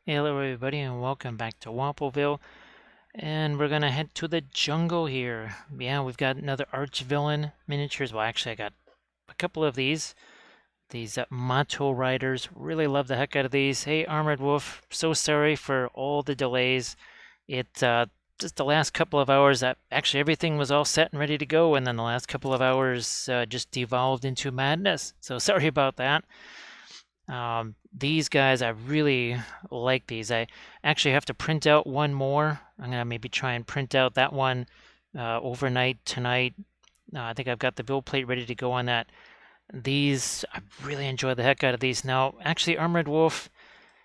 Hello everybody and welcome back to Wampleville. And we're gonna head to the jungle here. Yeah, we've got another Archvillain miniatures. Well, actually I got a couple of these. These Mato Riders. Really love the heck out of these. Hey Armored Wolf, so sorry for all the delays. It just the last couple of hours that actually everything was all set and ready to go, and then the last couple of hours just devolved into madness. So sorry about that. These guys, I really like these. I actually have to print out one more. I'm gonna maybe try and print out that one overnight tonight. I think I've got the build plate ready to go on that. These, I really enjoy the heck out of these. Now, actually, Armored Wolf,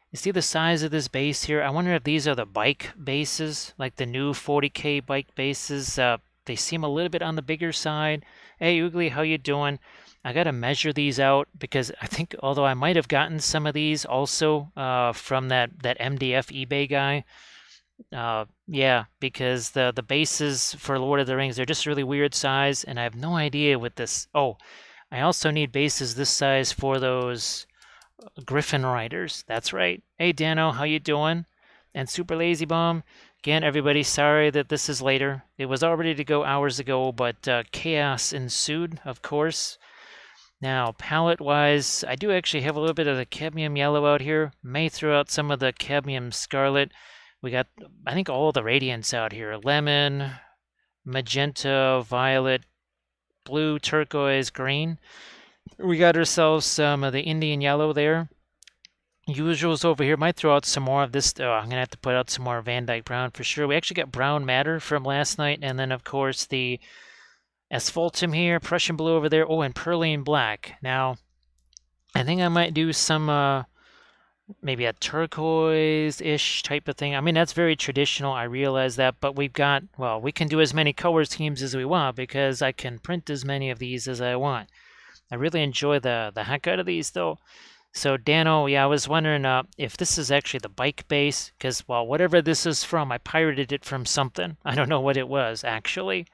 you see the size of this base here? I wonder if these are the bike bases, like the new 40K bike bases. They seem a little bit on the bigger side. Hey, Oogly, how you doing? I got to measure these out because I think, although I might have gotten some of these also from that MDF eBay guy. Yeah, because the bases for Lord of the Rings, they're just really weird size, and I have no idea with this. Oh, I also need bases this size for those Griffin Riders. That's right. Hey, Dano, how you doing? And Super Lazy Bomb. Again, everybody, sorry that this is later. It was all ready to go hours ago, but chaos ensued, of course. Now, palette-wise, I do actually have a little bit of the cadmium yellow out here. May throw out some of the cadmium scarlet. We got, I think, all the radiants out here. Lemon, magenta, violet, blue, turquoise, green. We got ourselves some of the Indian yellow there. Usuals over here. Might throw out some more of this. Oh, I'm going to have to put out some more Van Dyke Brown for sure. We actually got Brown Matter from last night. And then, of course, the Asphaltum here, Prussian Blue over there. Oh, and Perline Black. Now, I think I might do some, maybe a turquoise-ish type of thing. I mean, that's very traditional. I realize that. But we've got, well, we can do as many color schemes as we want because I can print as many of these as I want. I really enjoy the heck out of these, though. So, Dano, yeah, I was wondering if this is actually the bike base, because, well, whatever this is from, I pirated it from something. I don't know what it was, actually.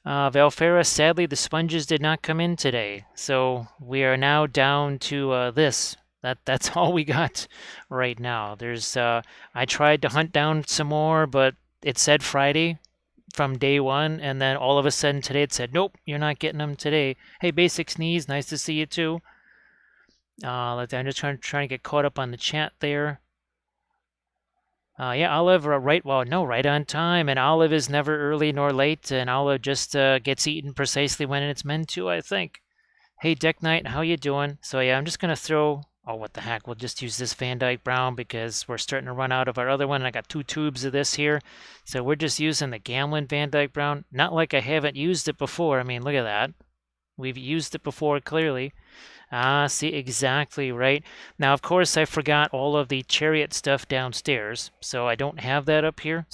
Valfera, sadly, the sponges did not come in today, so we are now down to this. That's all we got right now. There's, I tried to hunt down some more, but it said Friday from day one, and then all of a sudden today it said, nope, you're not getting them today. Hey, Basic Sneeze, nice to see you too. I'm just trying to get caught up on the chat there. Yeah, Olive, right on time, and Olive is never early nor late, and Olive just gets eaten precisely when it's meant to, I think. Hey, Deck Knight, how you doing? So yeah, I'm just gonna throw, oh, what the heck, we'll just use this Van Dyke Brown because we're starting to run out of our other one, and I got 2 tubes of this here. So we're just using the Gamlin Van Dyke Brown. Not like I haven't used it before. I mean, look at that. We've used it before, clearly. Ah, see, exactly right. Now, of course, I forgot all of the chariot stuff downstairs, so I don't have that up here.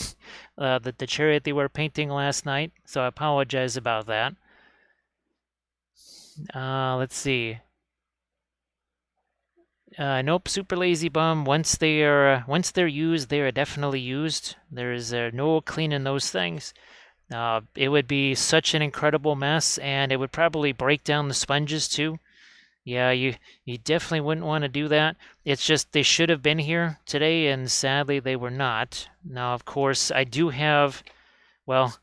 The chariot they were painting last night, so I apologize about that. Let's see. Nope, Super Lazy Bum. Once they're used, they are definitely used. There is no cleaning those things. It would be such an incredible mess, and it would probably break down the sponges too. Yeah, you definitely wouldn't want to do that. It's just they should have been here today, and sadly they were not. Now, of course, I do have, well,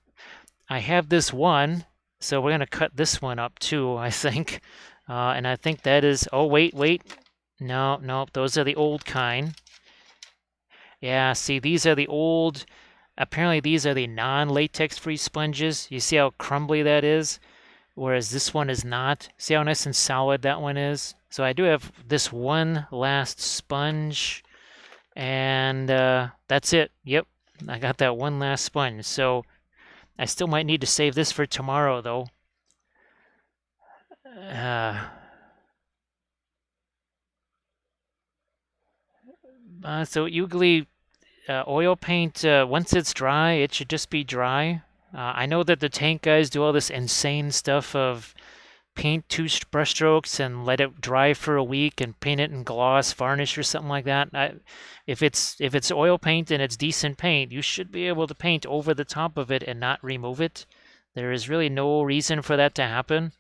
I have this one, so we're going to cut this one up too, I think. And I think that is, oh, wait. No, those are the old kind. Yeah, see, these are the old, apparently these are the non-latex free sponges. You see how crumbly that is? Whereas this one is not. See how nice and solid that one is? So I do have this one last sponge, and that's it. Yep, I got that one last sponge. So I still might need to save this for tomorrow, though. So usually oil paint, once it's dry, it should just be dry. I know that the tank guys do all this insane stuff of paint 2 brush strokes and let it dry for a week and paint it in gloss varnish or something like that. If it's oil paint and it's decent paint, you should be able to paint over the top of it and not remove it. There is really no reason for that to happen,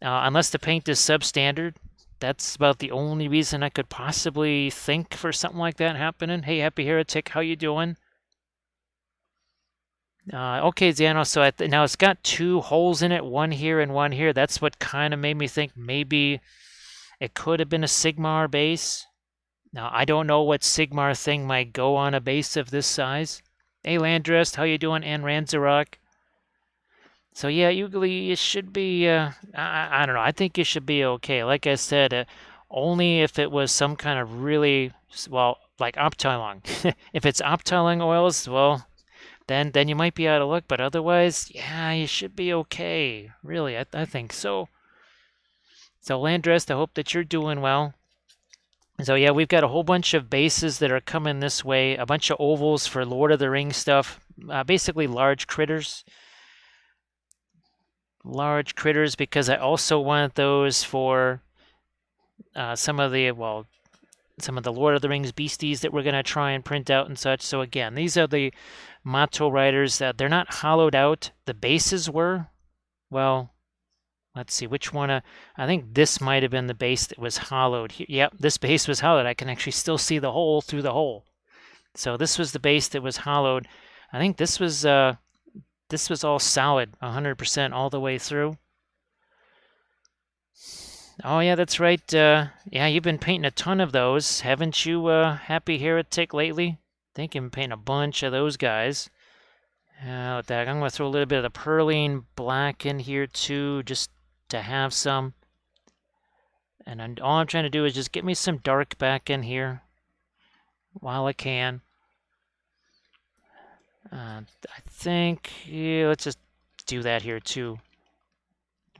unless the paint is substandard. that's about the only reason I could possibly think for something like that happening. Hey, Happy Heretic, how you doing? Okay, Zano, so now it's got two holes in it, one here and one here. That's what kind of made me think maybe it could have been a Sigmar base. Now, I don't know what Sigmar thing might go on a base of this size. Hey, Landrest, how you doing? And Ranzarok. So yeah, usually it should be, I don't know, I think it should be okay. Like I said, only if it was some kind of really, well, like Optiling. If it's Optiling oils, well, then you might be out of luck, but otherwise, yeah, you should be okay. Really, I think so. So Landrest, I hope that you're doing well. So yeah, we've got a whole bunch of bases that are coming this way, a bunch of ovals for Lord of the Rings stuff, basically large critters. Large critters, because I also want those for some of the Lord of the Rings beasties that we're going to try and print out and such. So again, these are the Mato Riders. They're not hollowed out. The bases were. Well, let's see which one. I think this might have been the base that was hollowed. Yep, this base was hollowed. I can actually still see the hole through the hole. So this was the base that was hollowed. I think this was all solid, 100% all the way through. Oh yeah, that's right. Yeah, you've been painting a ton of those, haven't you, Happy Heretic, lately? I think you've been painting a bunch of those guys. I'm going to throw a little bit of the Perline black in here too, just to have some. And all I'm trying to do is just get me some dark back in here while I can. I think, yeah, let's just do that here too.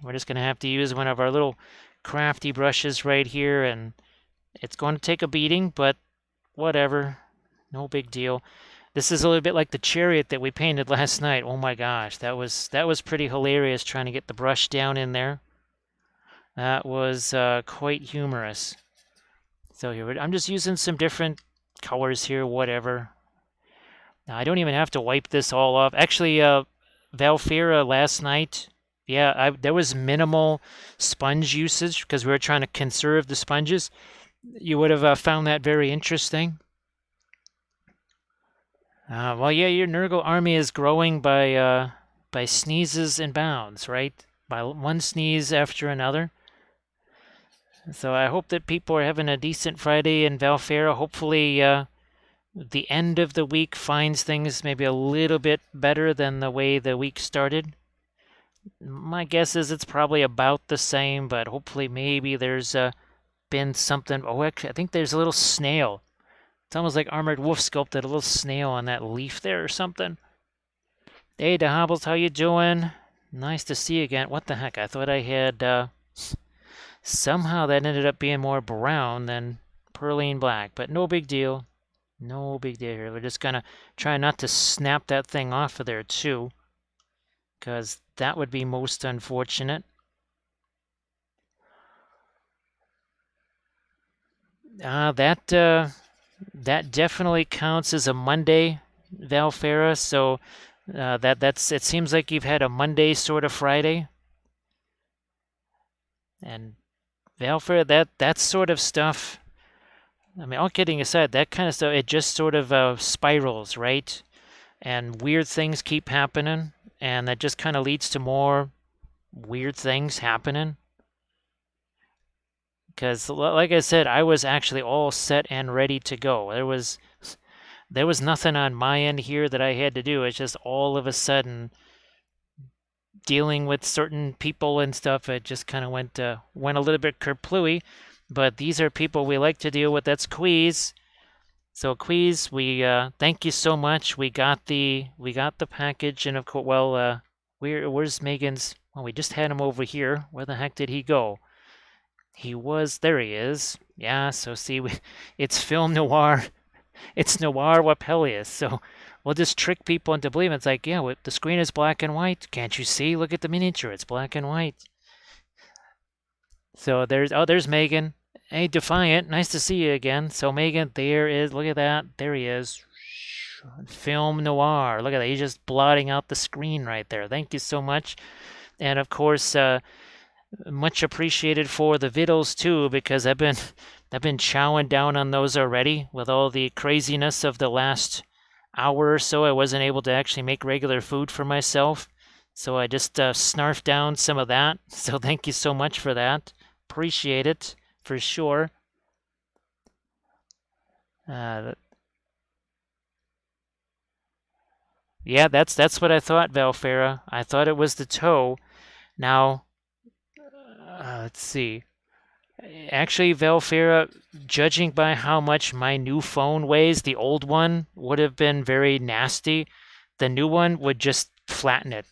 We're just going to have to use one of our little crafty brushes right here, and it's going to take a beating, but whatever. No big deal. This is a little bit like the chariot that we painted last night. Oh my gosh, that was pretty hilarious trying to get the brush down in there. That was quite humorous. So here, I'm just using some different colors here, whatever. Now, I don't even have to wipe this all off. Actually, Valfira last night, yeah, there was minimal sponge usage because we were trying to conserve the sponges. You would have found that very interesting. Well, yeah, your Nurgle army is growing by sneezes and bounds, right? By one sneeze after another. So I hope that people are having a decent Friday in Valfera. Hopefully, the end of the week finds things maybe a little bit better than the way the week started. My guess is it's probably about the same, but hopefully maybe there's been something. Oh, actually, I think there's a little snail. It's almost like Armored Wolf sculpted a little snail on that leaf there or something. Hey, DeHobbles, how you doing? Nice to see you again. What the heck? I thought I had... somehow that ended up being more brown than Perline black, but no big deal. No big deal here. We're just going to try not to snap that thing off of there, too, because that would be most unfortunate. That definitely counts as a Monday, Valfera. So it seems like you've had a Monday sort of Friday. And Valfera, that sort of stuff. I mean, all kidding aside, that kind of stuff, it just sort of spirals, right? And weird things keep happening, and that just kind of leads to more weird things happening. Because, like I said, I was actually all set and ready to go. There was nothing on my end here that I had to do. It's just all of a sudden dealing with certain people and stuff. It just kind of went a little bit kerplooey. But these are people we like to deal with. That's Queez. So Queez, we thank you so much. We got the package, and of course, well, where's Megan's? Well, we just had him over here. Where the heck did he go? There he is. Yeah, so see, it's film noir. It's noir Wapelius. So we'll just trick people into believing it's like, yeah, the screen is black and white. Can't you see? Look at the miniature. It's black and white. So there's Megan. Hey, Defiant, nice to see you again. So Megan, look at that. There he is. Film noir. Look at that. He's just blotting out the screen right there. Thank you so much. And of course, Much appreciated for the vittles too, because I've been chowing down on those already with all the craziness of the last hour or so. I wasn't able to actually make regular food for myself, so I just snarfed down some of that. So thank you so much for that. Appreciate it for sure. Uh, yeah, that's what I thought, Valfera. I thought it was the toe. Now, let's see. Actually, Valfera, judging by how much my new phone weighs, the old one would have been very nasty. The new one would just flatten it.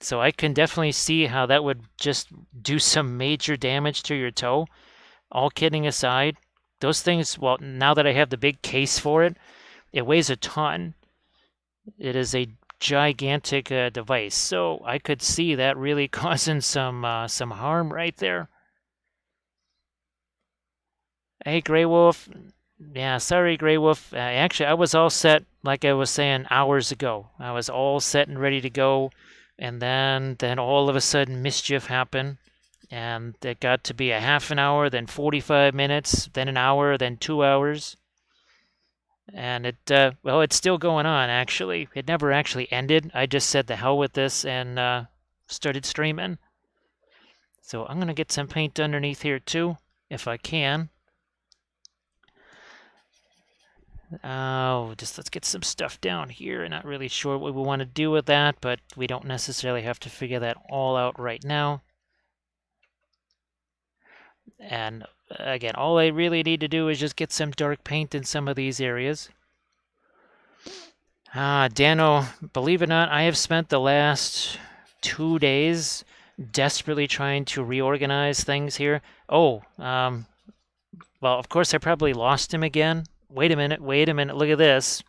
So I can definitely see how that would just do some major damage to your toe. All kidding aside, those things, well, now that I have the big case for it, it weighs a ton. It is a gigantic device. So I could see that really causing some harm right there. Hey, Grey Wolf. Yeah, sorry, Grey Wolf. Actually, I was all set, like I was saying hours ago. I was all set and ready to go, and then all of a sudden mischief happened, and it got to be a half an hour, then 45 minutes, then an hour, then 2 hours, and well, it's still going on. Actually, it never actually ended. I just said the hell with this and started streaming. So I'm gonna get some paint underneath here too, if I can. Oh, just let's get some stuff down here. Not really sure what we want to do with that, but we don't necessarily have to figure that all out right now. And again, all I really need to do is just get some dark paint in some of these areas. Dano, believe it or not, I have spent the last 2 days desperately trying to reorganize things here. Oh, well, of course I probably lost him again. Wait a minute, look at this.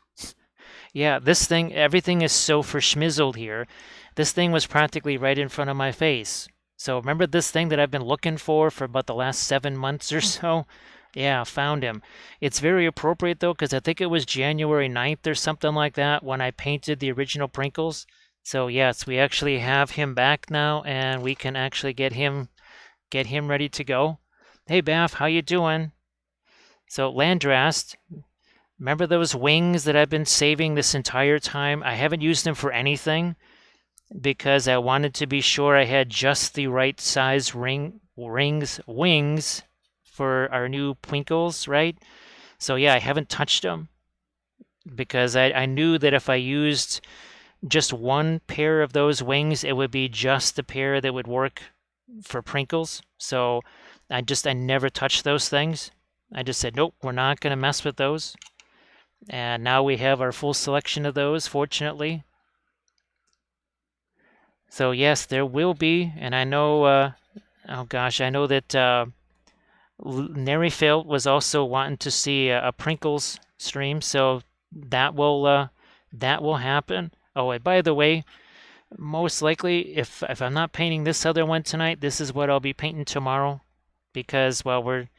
Yeah, this thing, everything is so verschmizzled here. This thing was practically right in front of my face. So remember this thing that I've been looking for about the last 7 months or so? Yeah, found him. It's very appropriate though, because I think it was January 9th or something like that when I painted the original Prinkles. So yes, we actually have him back now, and we can actually get him ready to go. Hey Bath, how you doing? So Landrast, remember those wings that I've been saving this entire time? I haven't used them for anything because I wanted to be sure I had just the right size wings for our new Twinkles, right? So yeah, I haven't touched them because I knew that if I used just one pair of those wings, it would be just the pair that would work for Prinkles. So I never touched those things. I just said, nope, we're not going to mess with those. And now we have our full selection of those, fortunately. So yes, there will be, and I know, oh gosh, I know that Nerifil was also wanting to see a Prinkles stream, so that will happen. Oh, and by the way, most likely, if I'm not painting this other one tonight, this is what I'll be painting tomorrow, because well, we're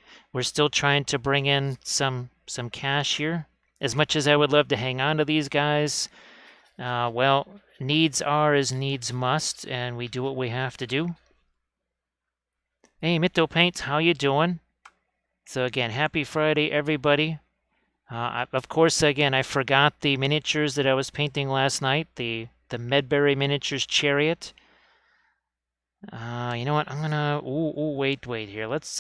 still trying to bring in some cash here. As much as I would love to hang on to these guys, well, needs are as needs must, and we do what we have to do. Hey, Mito Paints, how you doing? So again, happy Friday, everybody. Of course, again, I forgot the miniatures that I was painting last night, the Medberry Miniatures Chariot. You know what? I'm gonna... wait here. Let's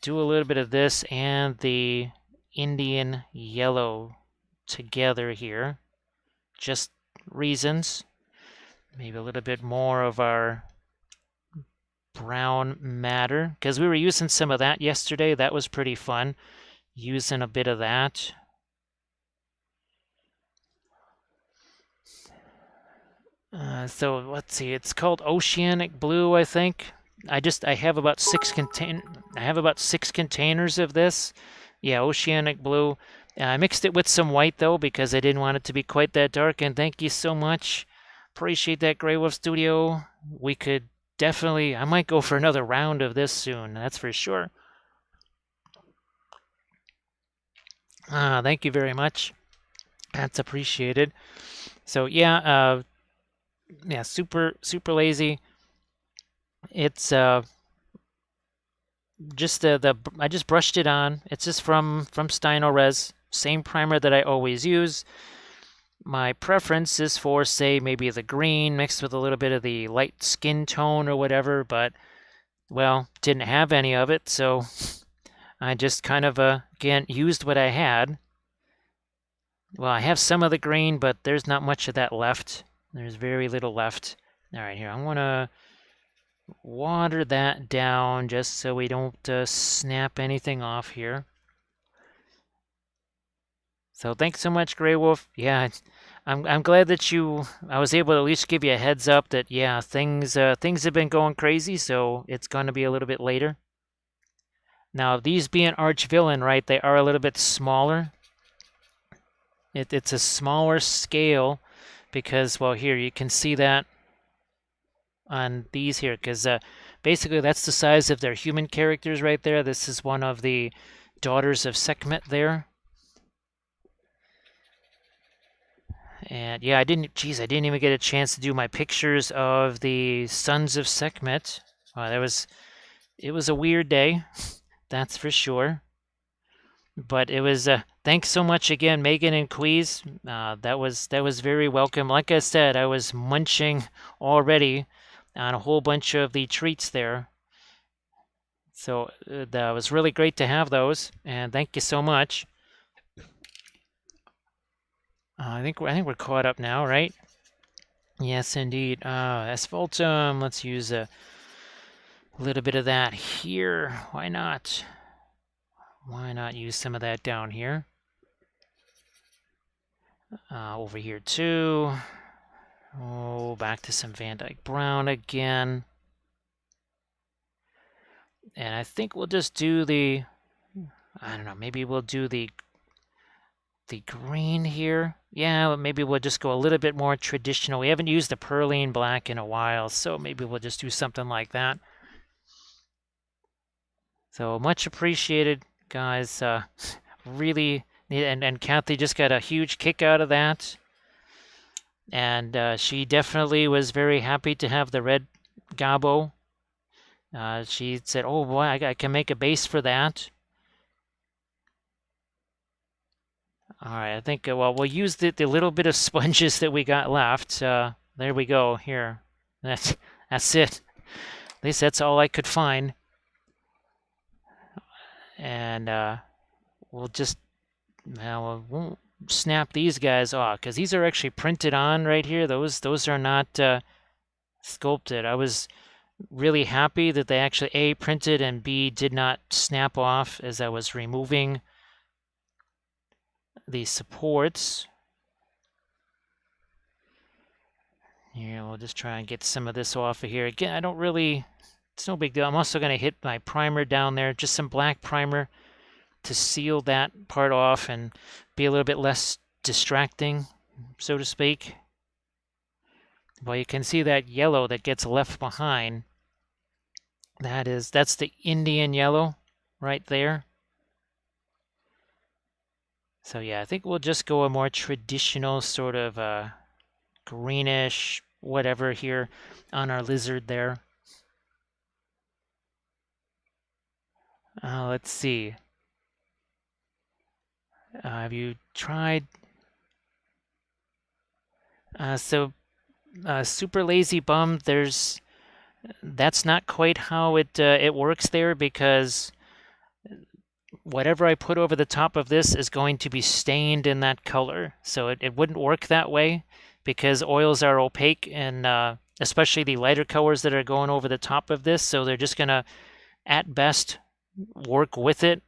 do a little bit of this and the Indian Yellow together here. Just reasons. Maybe a little bit more of our brown matter, because we were using some of that yesterday. That was pretty fun, using a bit of that. So let's see, it's called Oceanic Blue, I think. I have about six containers of this. Yeah, Oceanic Blue. I mixed it with some white though, because I didn't want it to be quite that dark. And thank you so much. Appreciate that, Grey Wolf Studio. We could definitely, I might go for another round of this soon, that's for sure. Thank you very much. That's appreciated. So yeah, super lazy. It's just I just brushed it on. It's just from Stynylrez, same primer that I always use. My preference is for, say, maybe the green mixed with a little bit of the light skin tone or whatever, but, well, didn't have any of it, so I just kind of, again, used what I had. Well, I have some of the green, but there's not much of that left. There's very little left. All right, here, I want to water that down just so we don't snap anything off here. So thanks so much, Grey Wolf. Yeah, I'm glad that I was able to at least give you a heads up that, yeah, things have been going crazy, so it's going to be a little bit later. Now, these being Archvillain, right, they are a little bit smaller. It's a smaller scale because, well, here, you can see that on these here, because basically that's the size of their human characters right there. This is one of the daughters of Sekhmet there. And yeah, I didn't even get a chance to do my pictures of the sons of Sekhmet. It was a weird day, that's for sure. But it was, thanks so much again, Megan and Queez. That was very welcome. Like I said, I was munching already on a whole bunch of the treats there. So that was really great to have those, and thank you so much. I think we're caught up now, right? Yes, indeed. Asphaltum. Let's use a little bit of that here. Why not? Why not use some of that down here? Over here too. Oh, back to some Van Dyke Brown again. And I think we'll just do I don't know, maybe we'll do the green here. Yeah, maybe we'll just go a little bit more traditional. We haven't used the Perline Black in a while, so maybe we'll just do something like that. So much appreciated, guys. Really, and Kathy just got a huge kick out of that. And she definitely was very happy to have the red Gabo. She said, oh boy, I can make a base for that. All right, I think, well, we'll use the little bit of sponges that we got left. There we go, here. That's it. At least that's all I could find. And we'll just, now we won't snap these guys off, because these are actually printed on right here. Those are not sculpted. I was really happy that they actually A, printed, and B, did not snap off as I was removing the supports. Here, we'll just try and get some of this off of here. Again, I don't really, it's no big deal. I'm also going to hit my primer down there, just some black primer to seal that part off and be a little bit less distracting, so to speak. Well, you can see that yellow that gets left behind. That's the Indian yellow right there. So yeah, I think we'll just go a more traditional sort of greenish whatever here on our lizard there. Let's see. Have you tried? Super Lazy Bum, that's not quite how it works there, because whatever I put over the top of this is going to be stained in that color. So it wouldn't work that way, because oils are opaque, and especially the lighter colors that are going over the top of this. So they're just going to, at best, work with it.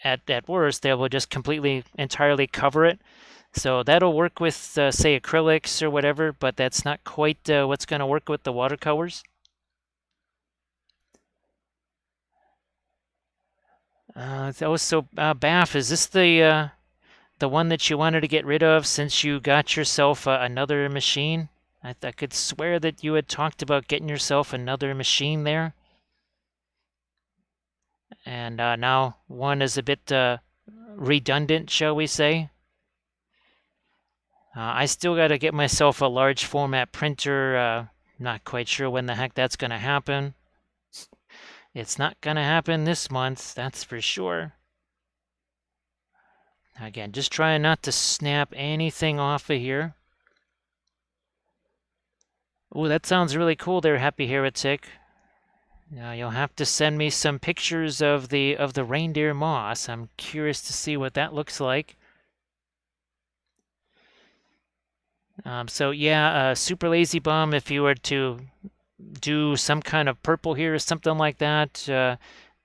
At worst, they will just entirely cover it. So that'll work with, say, acrylics or whatever, but that's not quite what's going to work with the watercolors. So Baff, is this the one that you wanted to get rid of since you got yourself another machine? I could swear that you had talked about getting yourself another machine there. And now one is a bit redundant, shall we say. I still got to get myself a large format printer Not quite sure when the heck that's going to happen. It's not going to happen this month, that's for sure. Again, just trying not to snap anything off of here. Oh, that sounds really cool there, Happy Heretic. Now you'll have to send me some pictures of the reindeer moss. I'm curious to see what that looks like. So yeah, Super Lazy Bum, if you were to do some kind of purple here or something like that,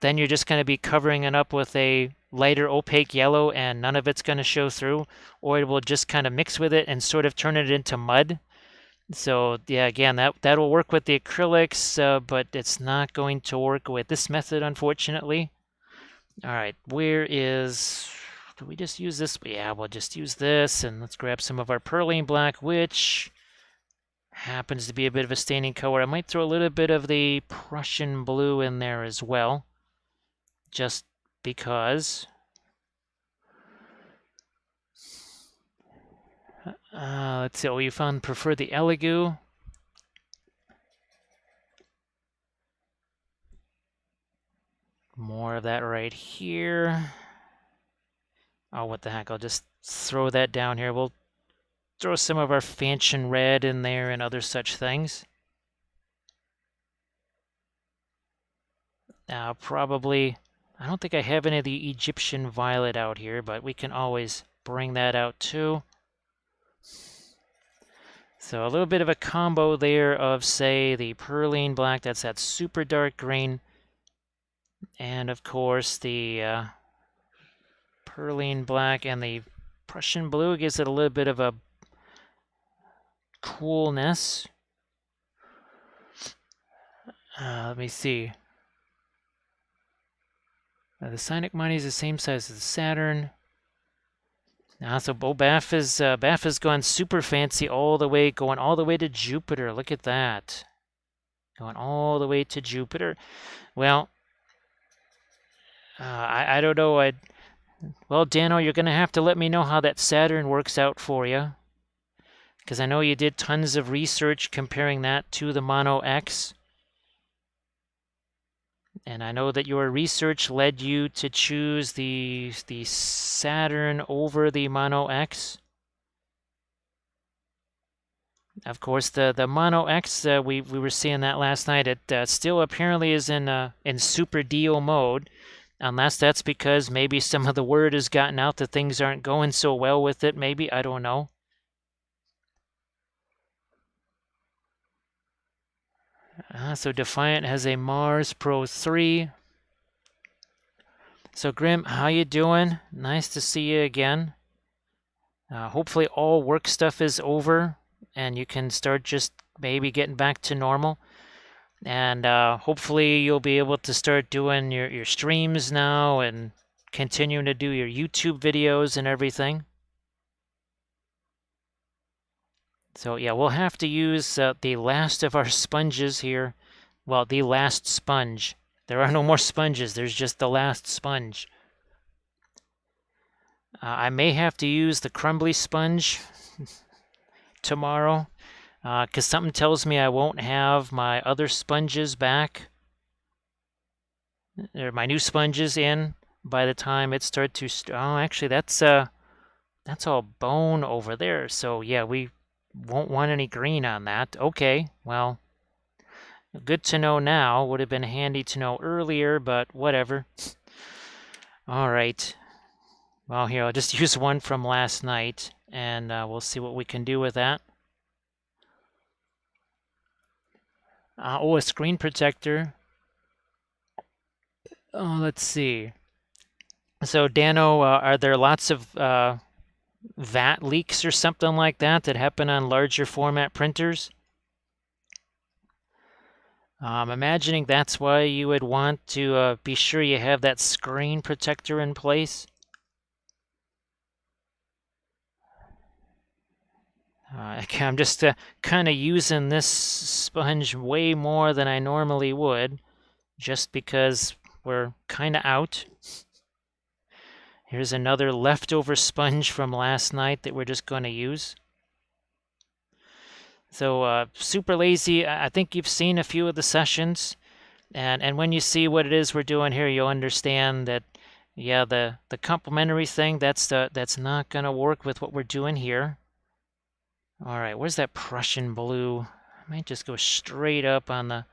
then you're just going to be covering it up with a lighter opaque yellow and none of it's going to show through, or it will just kind of mix with it and sort of turn it into mud. So yeah, again, that will work with the acrylics, but it's not going to work with this method, unfortunately. All right, where is... Do we just use this? Yeah, we'll just use this, and let's grab some of our Perlene Black, which happens to be a bit of a staining color. I might throw a little bit of the Prussian Blue in there as well, just because. Let's see, we prefer the Elegoo. More of that right here. Oh, what the heck, I'll just throw that down here. We'll throw some of our Fanchon Red in there and other such things. Probably, I don't think I have any of the Egyptian Violet out here, but we can always bring that out too. So a little bit of a combo there of, say, the Perlene Black, that's that super dark green, and of course the Perlene Black and the Prussian Blue gives it a little bit of a coolness. Let me see. The Sonic Money is the same size as the Saturn. So Baff has gone super fancy going all the way to Jupiter. Look at that. Going all the way to Jupiter. Well, I don't know. Well, Dano, you're going to have to let me know how that Saturn works out for you. Because I know you did tons of research comparing that to the Mono X. And I know that your research led you to choose the Saturn over the Mono X. Of course, the Mono X, we were seeing that last night. It still apparently is in super deal mode, unless that's because maybe some of the word has gotten out that things aren't going so well with it. Maybe, I don't know. So Defiant has a Mars Pro 3. So Grim, how you doing? Nice to see you again. Hopefully all work stuff is over and you can start just maybe getting back to normal. And hopefully you'll be able to start doing your streams now and continuing to do your YouTube videos and everything. So yeah, we'll have to use the last of our sponges here. Well, the last sponge. There are no more sponges. There's just the last sponge. I may have to use the crumbly sponge tomorrow because something tells me I won't have my other sponges back, or my new sponges in by the time it starts to. Oh, actually, that's all bone over there. So yeah, we won't want any green on that. Okay, well, good to know now. Would have been handy to know earlier, but whatever. All right. Well, here, I'll just use one from last night, and we'll see what we can do with that. A screen protector. Oh, let's see. So, Dano, are there lots of VAT leaks or something like that happen on larger format printers? I'm imagining that's why you would want to be sure you have that screen protector in place. I'm just kind of using this sponge way more than I normally would, just because we're kind of out. Here's another leftover sponge from last night that we're just going to use. So super lazy. I think you've seen a few of the sessions, and when you see what it is we're doing here, you'll understand that, yeah, the complementary thing, that's not gonna work with what we're doing here. All right, where's that Prussian blue? I might just go straight up on the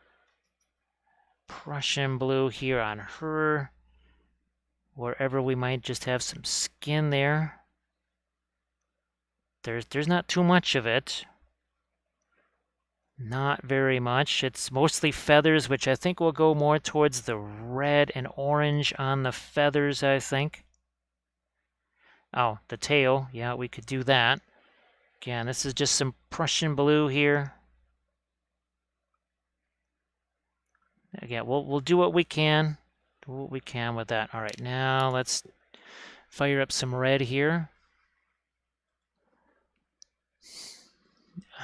Prussian blue here on her, wherever we might just have some skin there. There's not too much of it. Not very much. It's mostly feathers, which I think will go more towards the red and orange on the feathers, I think. Oh, the tail. Yeah, we could do that. Again, this is just some Prussian blue here. Again, we'll do what we can. Do what we can with that. All right, now let's fire up some red here.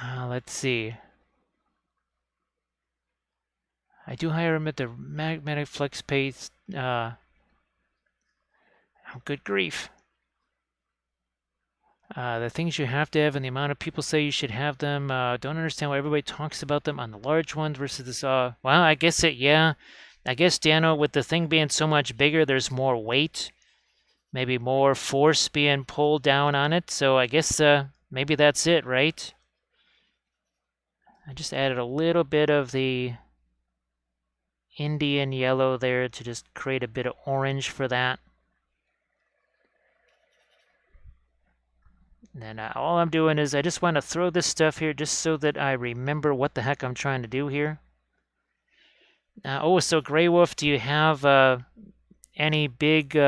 Let's see. I do hire him at the magnetic flex paste. Oh, good grief. The things you have to have and the amount of people say you should have them. Don't understand why everybody talks about them on the large ones versus this. Well, I guess yeah. I guess, Dano, with the thing being so much bigger, there's more weight. Maybe more force being pulled down on it. So I guess maybe that's it, right? I just added a little bit of the Indian yellow there to just create a bit of orange for that. And then all I'm doing is I just want to throw this stuff here just so that I remember what the heck I'm trying to do here. Oh, so Grey Wolf, do you have any big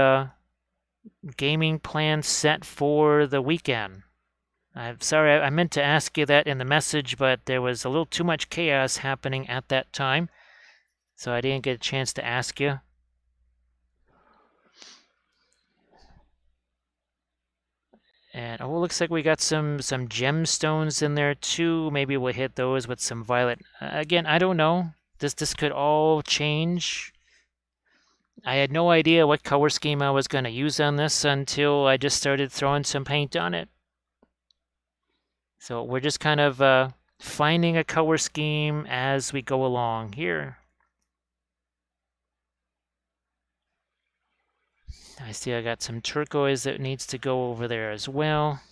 gaming plans set for the weekend? I'm sorry, I meant to ask you that in the message, but there was a little too much chaos happening at that time, so I didn't get a chance to ask you. And oh, it looks like we got some gemstones in there too. Maybe we'll hit those with some violet. Again, I don't know. This could all change. I had no idea what color scheme I was going to use on this until I just started throwing some paint on it. So we're just kind of finding a color scheme as we go along here. I see I got some turquoise that needs to go over there as well.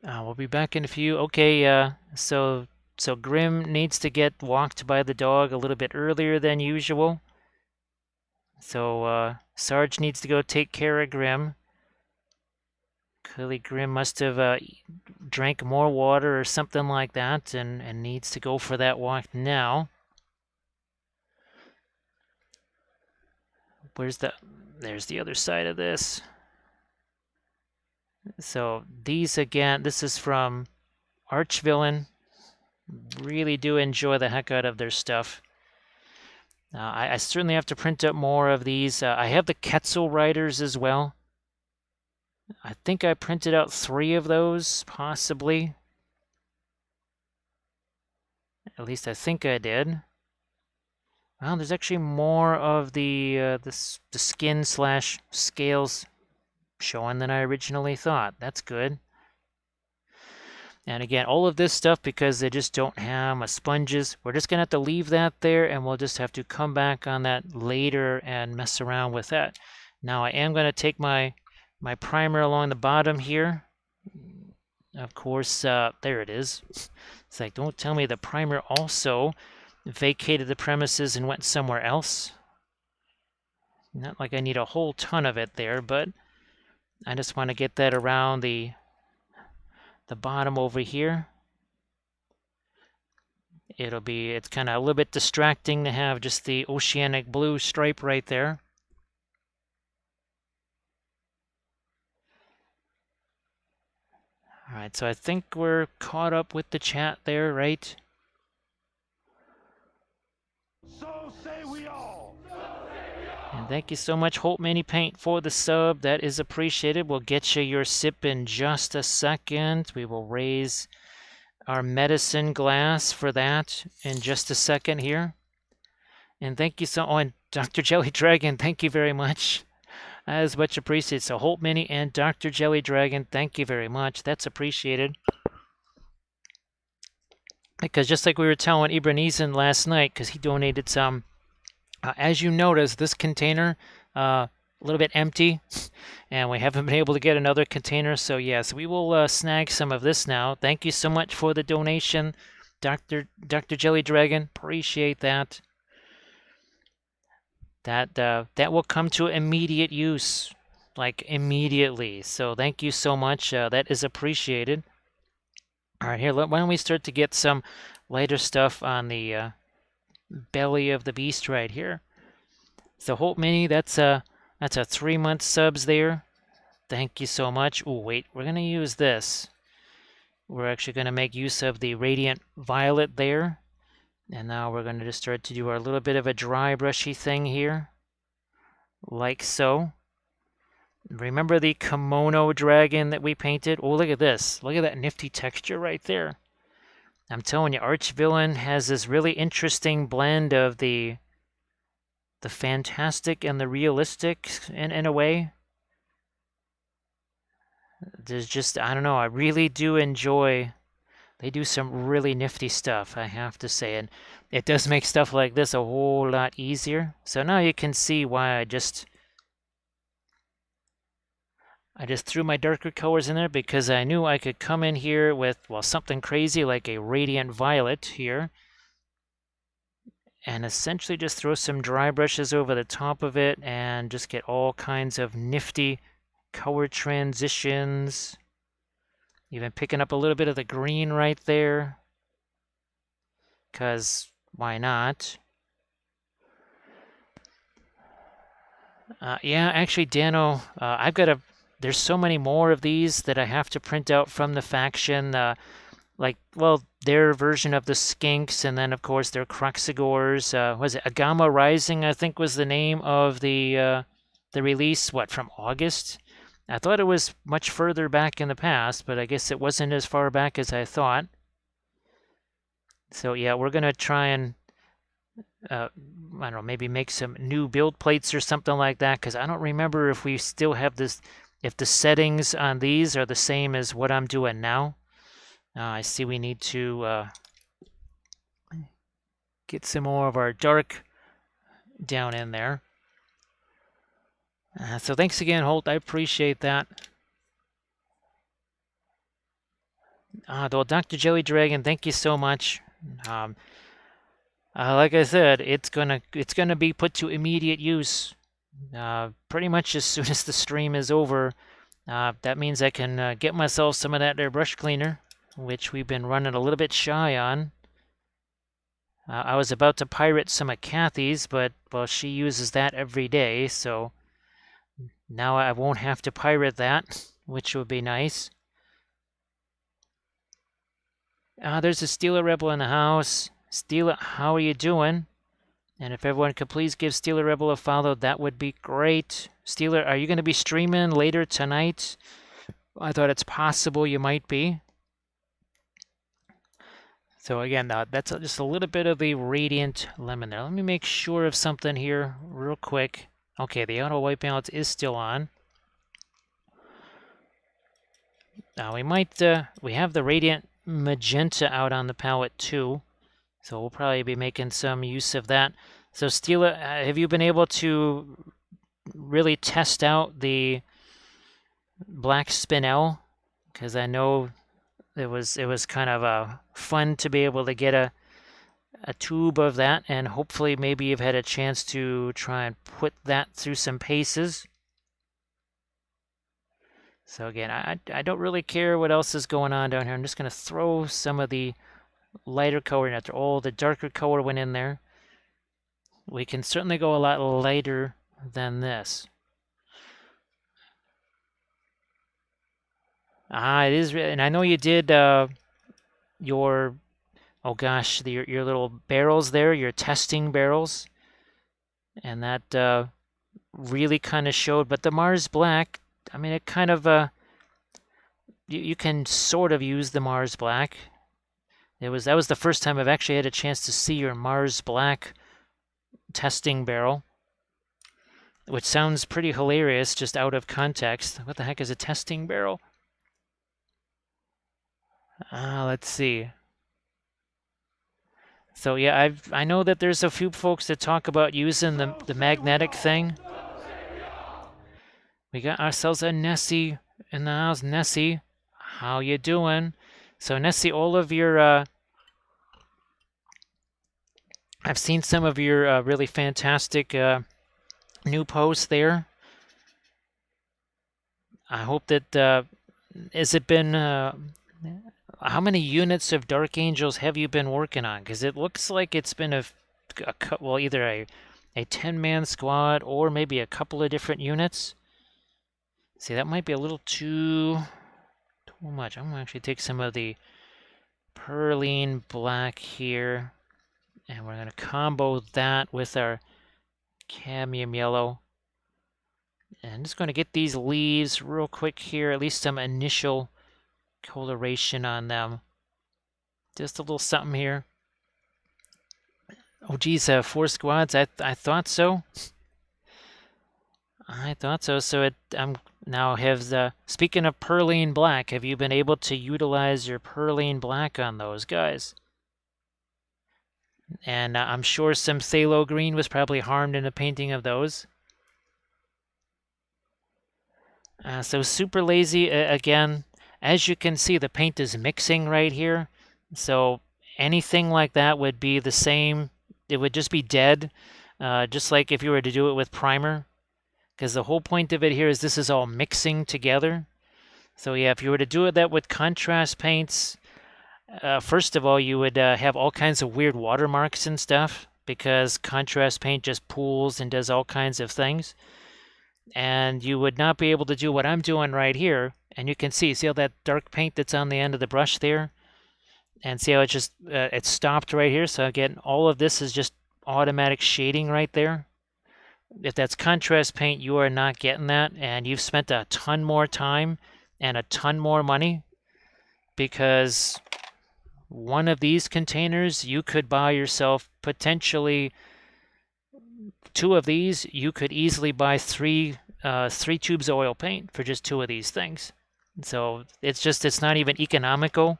We'll be back in a few. Okay, so Grim needs to get walked by the dog a little bit earlier than usual. So Sarge needs to go take care of Grim. Clearly Grim must have drank more water or something like that and needs to go for that walk now. There's the other side of this. So these again, this is from Archvillain. Really do enjoy the heck out of their stuff. I certainly have to print up more of these. I have the Quetzal Riders as well. I think I printed out 3 of those, possibly. At least I think I did. Well, there's actually more of the skin / scales showing than I originally thought. That's good. And again, all of this stuff, because they just don't have my sponges, we're just going to have to leave that there, and we'll just have to come back on that later and mess around with that. Now, I am going to take my primer along the bottom here. Of course, there it is. It's like, don't tell me the primer also vacated the premises and went somewhere else. Not like I need a whole ton of it there, but I just want to get that around the bottom over here. It's kind of a little bit distracting to have just the oceanic blue stripe right there. All right, so I think we're caught up with the chat there, right? So say we all. And thank you so much, Holt Mini Paint, for the sub. That is appreciated. We'll get you your sip in just a second. We will raise our medicine glass for that in just a second here. And thank you so. Oh, and Dr. Jelly Dragon, thank you very much. As much appreciated. So Holt Mini and Dr. Jelly Dragon, thank you very much. That's appreciated. Because just like we were telling Ibranezen last night, because he donated some, as you notice, this container a little bit empty, and we haven't been able to get another container. So yes, we will snag some of this now. Thank you so much for the donation, Dr. Jelly Dragon. Appreciate that. That will come to immediate use, like immediately. So thank you so much. That is appreciated. All right, here. Why don't we start to get some lighter stuff on the belly of the beast right here. So Holt Mini, that's a 3-month subs there. Thank you so much. Oh wait, we're gonna use this. We're actually gonna make use of the Radiant Violet there. And now we're gonna just start to do our little bit of a dry brushy thing here. Like so. Remember the kimono dragon that we painted? Oh, look at this. Look at that nifty texture right there. I'm telling you, Archvillain has this really interesting blend of the fantastic and the realistic in a way. There's just, I don't know, I really do enjoy, they do some really nifty stuff, I have to say, and it does make stuff like this a whole lot easier. So now you can see why I just threw my darker colors in there, because I knew I could come in here with, well, something crazy like a Radiant Violet here, and essentially just throw some dry brushes over the top of it and just get all kinds of nifty color transitions. Even picking up a little bit of the green right there, because why not? Yeah, actually, Dano, there's so many more of these that I have to print out from the faction. Like, well, their version of the Skinks, and then, of course, their Cruxigors. Was it Agama Rising, I think was the name of the release, what, from August? I thought it was much further back in the past, but I guess it wasn't as far back as I thought. So yeah, we're going to try and, I don't know, maybe make some new build plates or something like that, because I don't remember if we still have this, if the settings on these are the same as what I'm doing now. I see we need to get some more of our dark down in there. So thanks again, Holt. I appreciate that. Though Dr. Jelly Dragon, thank you so much. Like I said, it's gonna be put to immediate use. Pretty much as soon as the stream is over. That means I can get myself some of that there brush cleaner, which we've been running a little bit shy on. I was about to pirate some of Kathy's, but, well, she uses that every day, so now I won't have to pirate that, which would be nice. There's a Steeler Rebel in the house. Steeler, how are you doing? And if everyone could please give Steeler Rebel a follow, that would be great. Steeler, are you going to be streaming later tonight? I thought it's possible you might be. So again, that's just a little bit of the Radiant Lemon there. Let me make sure of something here real quick. Okay, the auto white balance is still on. Now we have the Radiant Magenta out on the palette too. So we'll probably be making some use of that. So Steela, have you been able to really test out the Black Spinel? Because I know it was kind of fun to be able to get a tube of that, and hopefully maybe you've had a chance to try and put that through some paces. So again, I don't really care what else is going on down here. I'm just going to throw some of the lighter color in after all the darker color went in there. We can certainly go a lot lighter than this. It is, and I know you did your, oh gosh, your little barrels there, your testing barrels, and that really kind of showed. But the Mars Black, I mean, it kind of you can sort of use the Mars Black. That was the first time I've actually had a chance to see your Mars Black testing barrel. which sounds pretty hilarious just out of context. What the heck is a testing barrel? Let's see. So yeah, I know that there's a few folks that talk about using the magnetic thing. We got ourselves a Nessie in the house. Nessie, how you doing? So Nessie, all of your I've seen some of your really fantastic new posts there. I hope that has it been how many units of Dark Angels have you been working on? Because it looks like it's been well, either a 10-man squad or maybe a couple of different units. See, that might be a little too much. I'm gonna actually take some of the Perline Black here, and we're gonna combo that with our Cadmium Yellow. And I'm just gonna get these leaves real quick here, at least some initial coloration on them. Just a little something here. Oh geez, 4 squads. I thought so. I thought so. So I'm now have the. Speaking of Perline Black, have you been able to utilize your Perline Black on those guys? And I'm sure some Phthalo Green was probably harmed in the painting of those. So super lazy again. As you can see, the paint is mixing right here. So anything like that would be the same. It would just be dead, just like if you were to do it with primer. Because the whole point of it here is this is all mixing together. So yeah, if you were to do that with contrast paints, first of all, you would have all kinds of weird watermarks and stuff because contrast paint just pools and does all kinds of things. And you would not be able to do what I'm doing right here. And you can see all that dark paint that's on the end of the brush there? And see how it just, it stopped right here. So again, all of this is just automatic shading right there. If that's contrast paint, you are not getting that. And you've spent a ton more time and a ton more money because one of these containers, you could buy yourself potentially 2 of these. You could easily buy 3 tubes of oil paint for just 2 of these things. So it's not even economical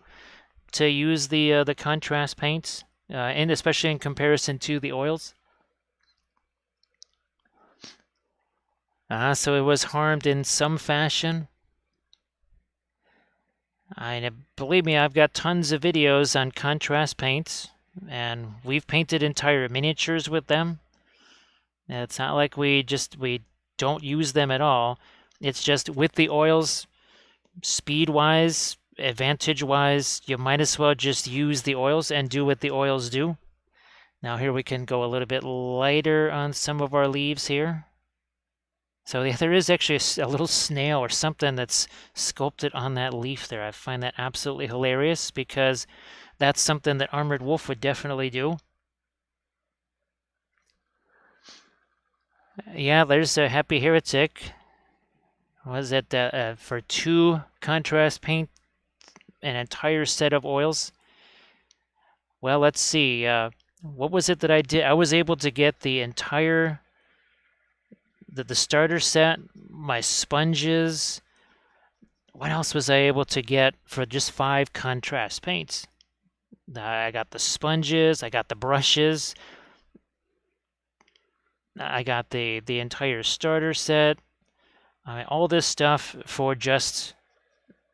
to use the contrast paints, and especially in comparison to the oils. So it was harmed in some fashion. Believe me, I've got tons of videos on contrast paints, and we've painted entire miniatures with them. It's not like we don't use them at all. It's just with the oils, speed-wise, advantage-wise, you might as well just use the oils and do what the oils do. Now here we can go a little bit lighter on some of our leaves here. So there is actually a little snail or something that's sculpted on that leaf there. I find that absolutely hilarious because that's something that Armored Wolf would definitely do. Yeah, there's a Happy Heretic. Was it for 2 contrast paint, an entire set of oils? Well, let's see. What was it that I did? I was able to get the entire the starter set, my sponges. What else was I able to get for just 5 contrast paints? I got the sponges, I got the brushes, I got the entire starter set. All this stuff for just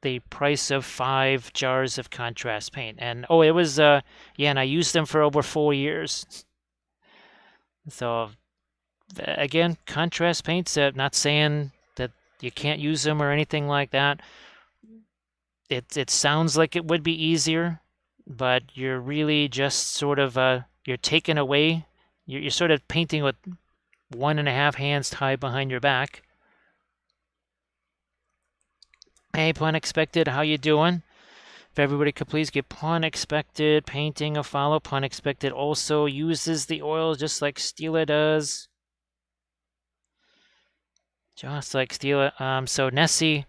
the price of 5 jars of contrast paint. And oh, it was yeah, and I used them for over 4 years. So again, contrast paints, not saying that you can't use them or anything like that. It sounds like it would be easier, but you're really just sort of you're taking away. You're sort of painting with 1.5 hands tied behind your back. Hey, Pun Expected, how you doing? If everybody could please give Pun Expected painting a follow. Pun Expected also uses the oils just like Stila does. Just like Stila. So Nessie.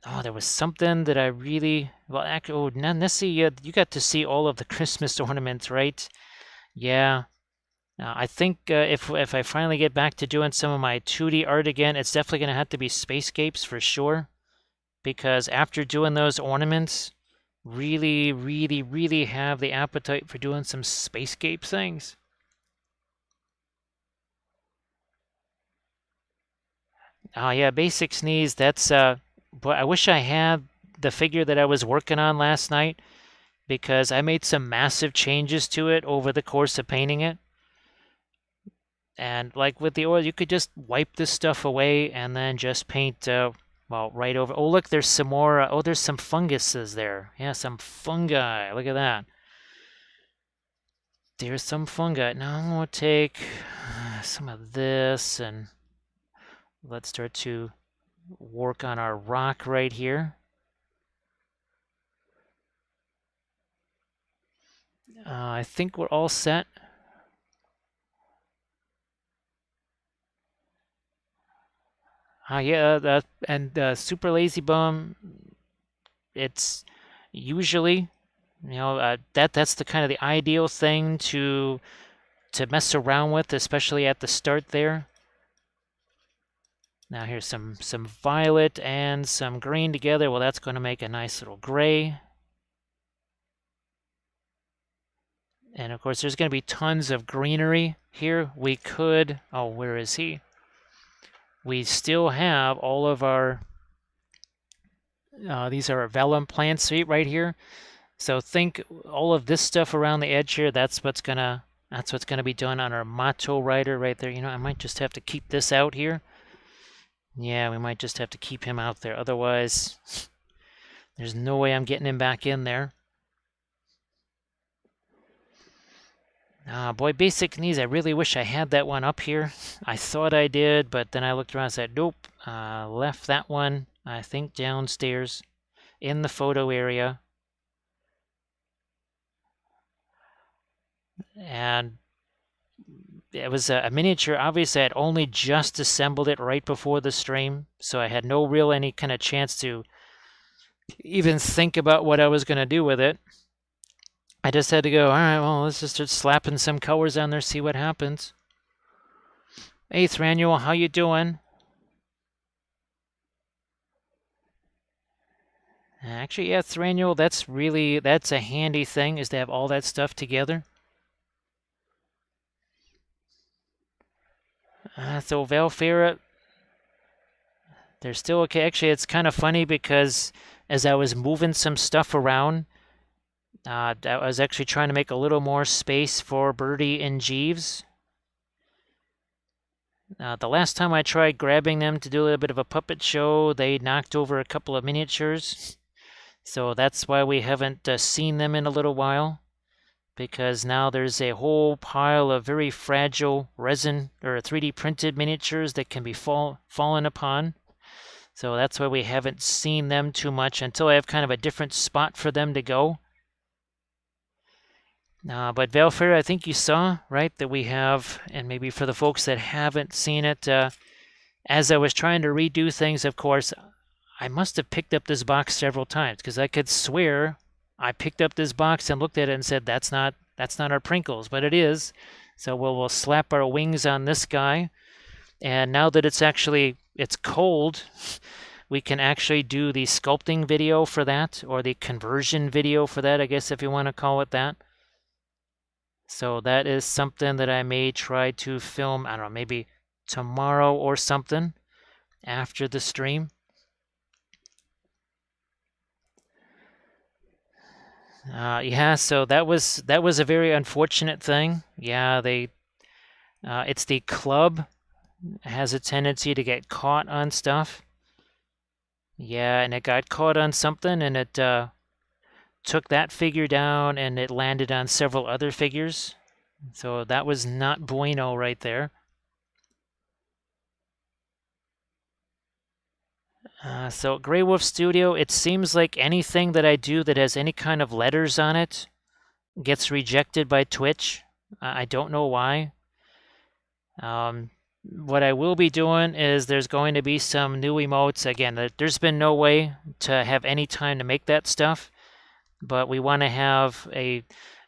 Oh, there was something that I really... Well, actually, Nessie, you got to see all of the Christmas ornaments, right? Yeah. I think if I finally get back to doing some of my 2D art again, it's definitely going to have to be spacescapes for sure. Because after doing those ornaments, really, really, really have the appetite for doing some spacescape things. Oh yeah, basic sneeze. That's but I wish I had the figure that I was working on last night because I made some massive changes to it over the course of painting it. And like with the oil, you could just wipe this stuff away and then just paint, well, right over. Oh, look, there's some more. Oh, there's some funguses there. Yeah, some fungi. Look at that. There's some fungi. Now I'm going to take some of this and let's start to work on our rock right here. I think we're all set. Yeah, and Super Lazy Bum, it's usually, that's the kind of the ideal thing to mess around with, especially at the start there. Now here's some violet and some green together. Well, that's going to make a nice little gray. And of course, there's going to be tons of greenery here. We could, oh, where is he? We still have all of our, these are our vellum plants right here. So think all of this stuff around the edge here, that's what's gonna be done on our Mato Rider right there. I might just have to keep this out here. Yeah, we might just have to keep him out there. Otherwise, there's no way I'm getting him back in there. Boy, basic needs. I really wish I had that one up here. I thought I did, but then I looked around and said, nope. Left that one, I think, downstairs in the photo area. And it was a miniature. Obviously, I had only just assembled it right before the stream, so I had no real any kind of chance to even think about what I was going to do with it. I just had to go, all right, well, let's just start slapping some colors on there, see what happens. Hey, Thranuel, how you doing? Actually, yeah, Thranuel, that's a handy thing, is to have all that stuff together. So Valfera, they're still okay. Actually, it's kind of funny because as I was moving some stuff around, I was actually trying to make a little more space for Birdie and Jeeves. The last time I tried grabbing them to do a little bit of a puppet show, they knocked over a couple of miniatures. So that's why we haven't seen them in a little while, because now there's a whole pile of very fragile resin or 3D printed miniatures that can be fallen upon. So that's why we haven't seen them too much until I have kind of a different spot for them to go. But Valfair, I think you saw, right, that we have, and maybe for the folks that haven't seen it, as I was trying to redo things, of course, I must have picked up this box several times because I could swear I picked up this box and looked at it and said, that's not our Prinkles, but it is. So we'll slap our wings on this guy. And now that it's cold, we can actually do the sculpting video for that, or the conversion video for that, I guess, if you want to call it that. So that is something that I may try to film, I don't know, maybe tomorrow or something after the stream. Yeah, so that was a very unfortunate thing. Yeah, it's the club has a tendency to get caught on stuff. Yeah, and it got caught on something, and it took that figure down, and it landed on several other figures. So that was not bueno right there. So Grey Wolf Studio, it seems like anything that I do that has any kind of letters on it gets rejected by Twitch. I don't know why. What I will be doing is there's going to be some new emotes. Again, there's been no way to have any time to make that stuff, but we want to have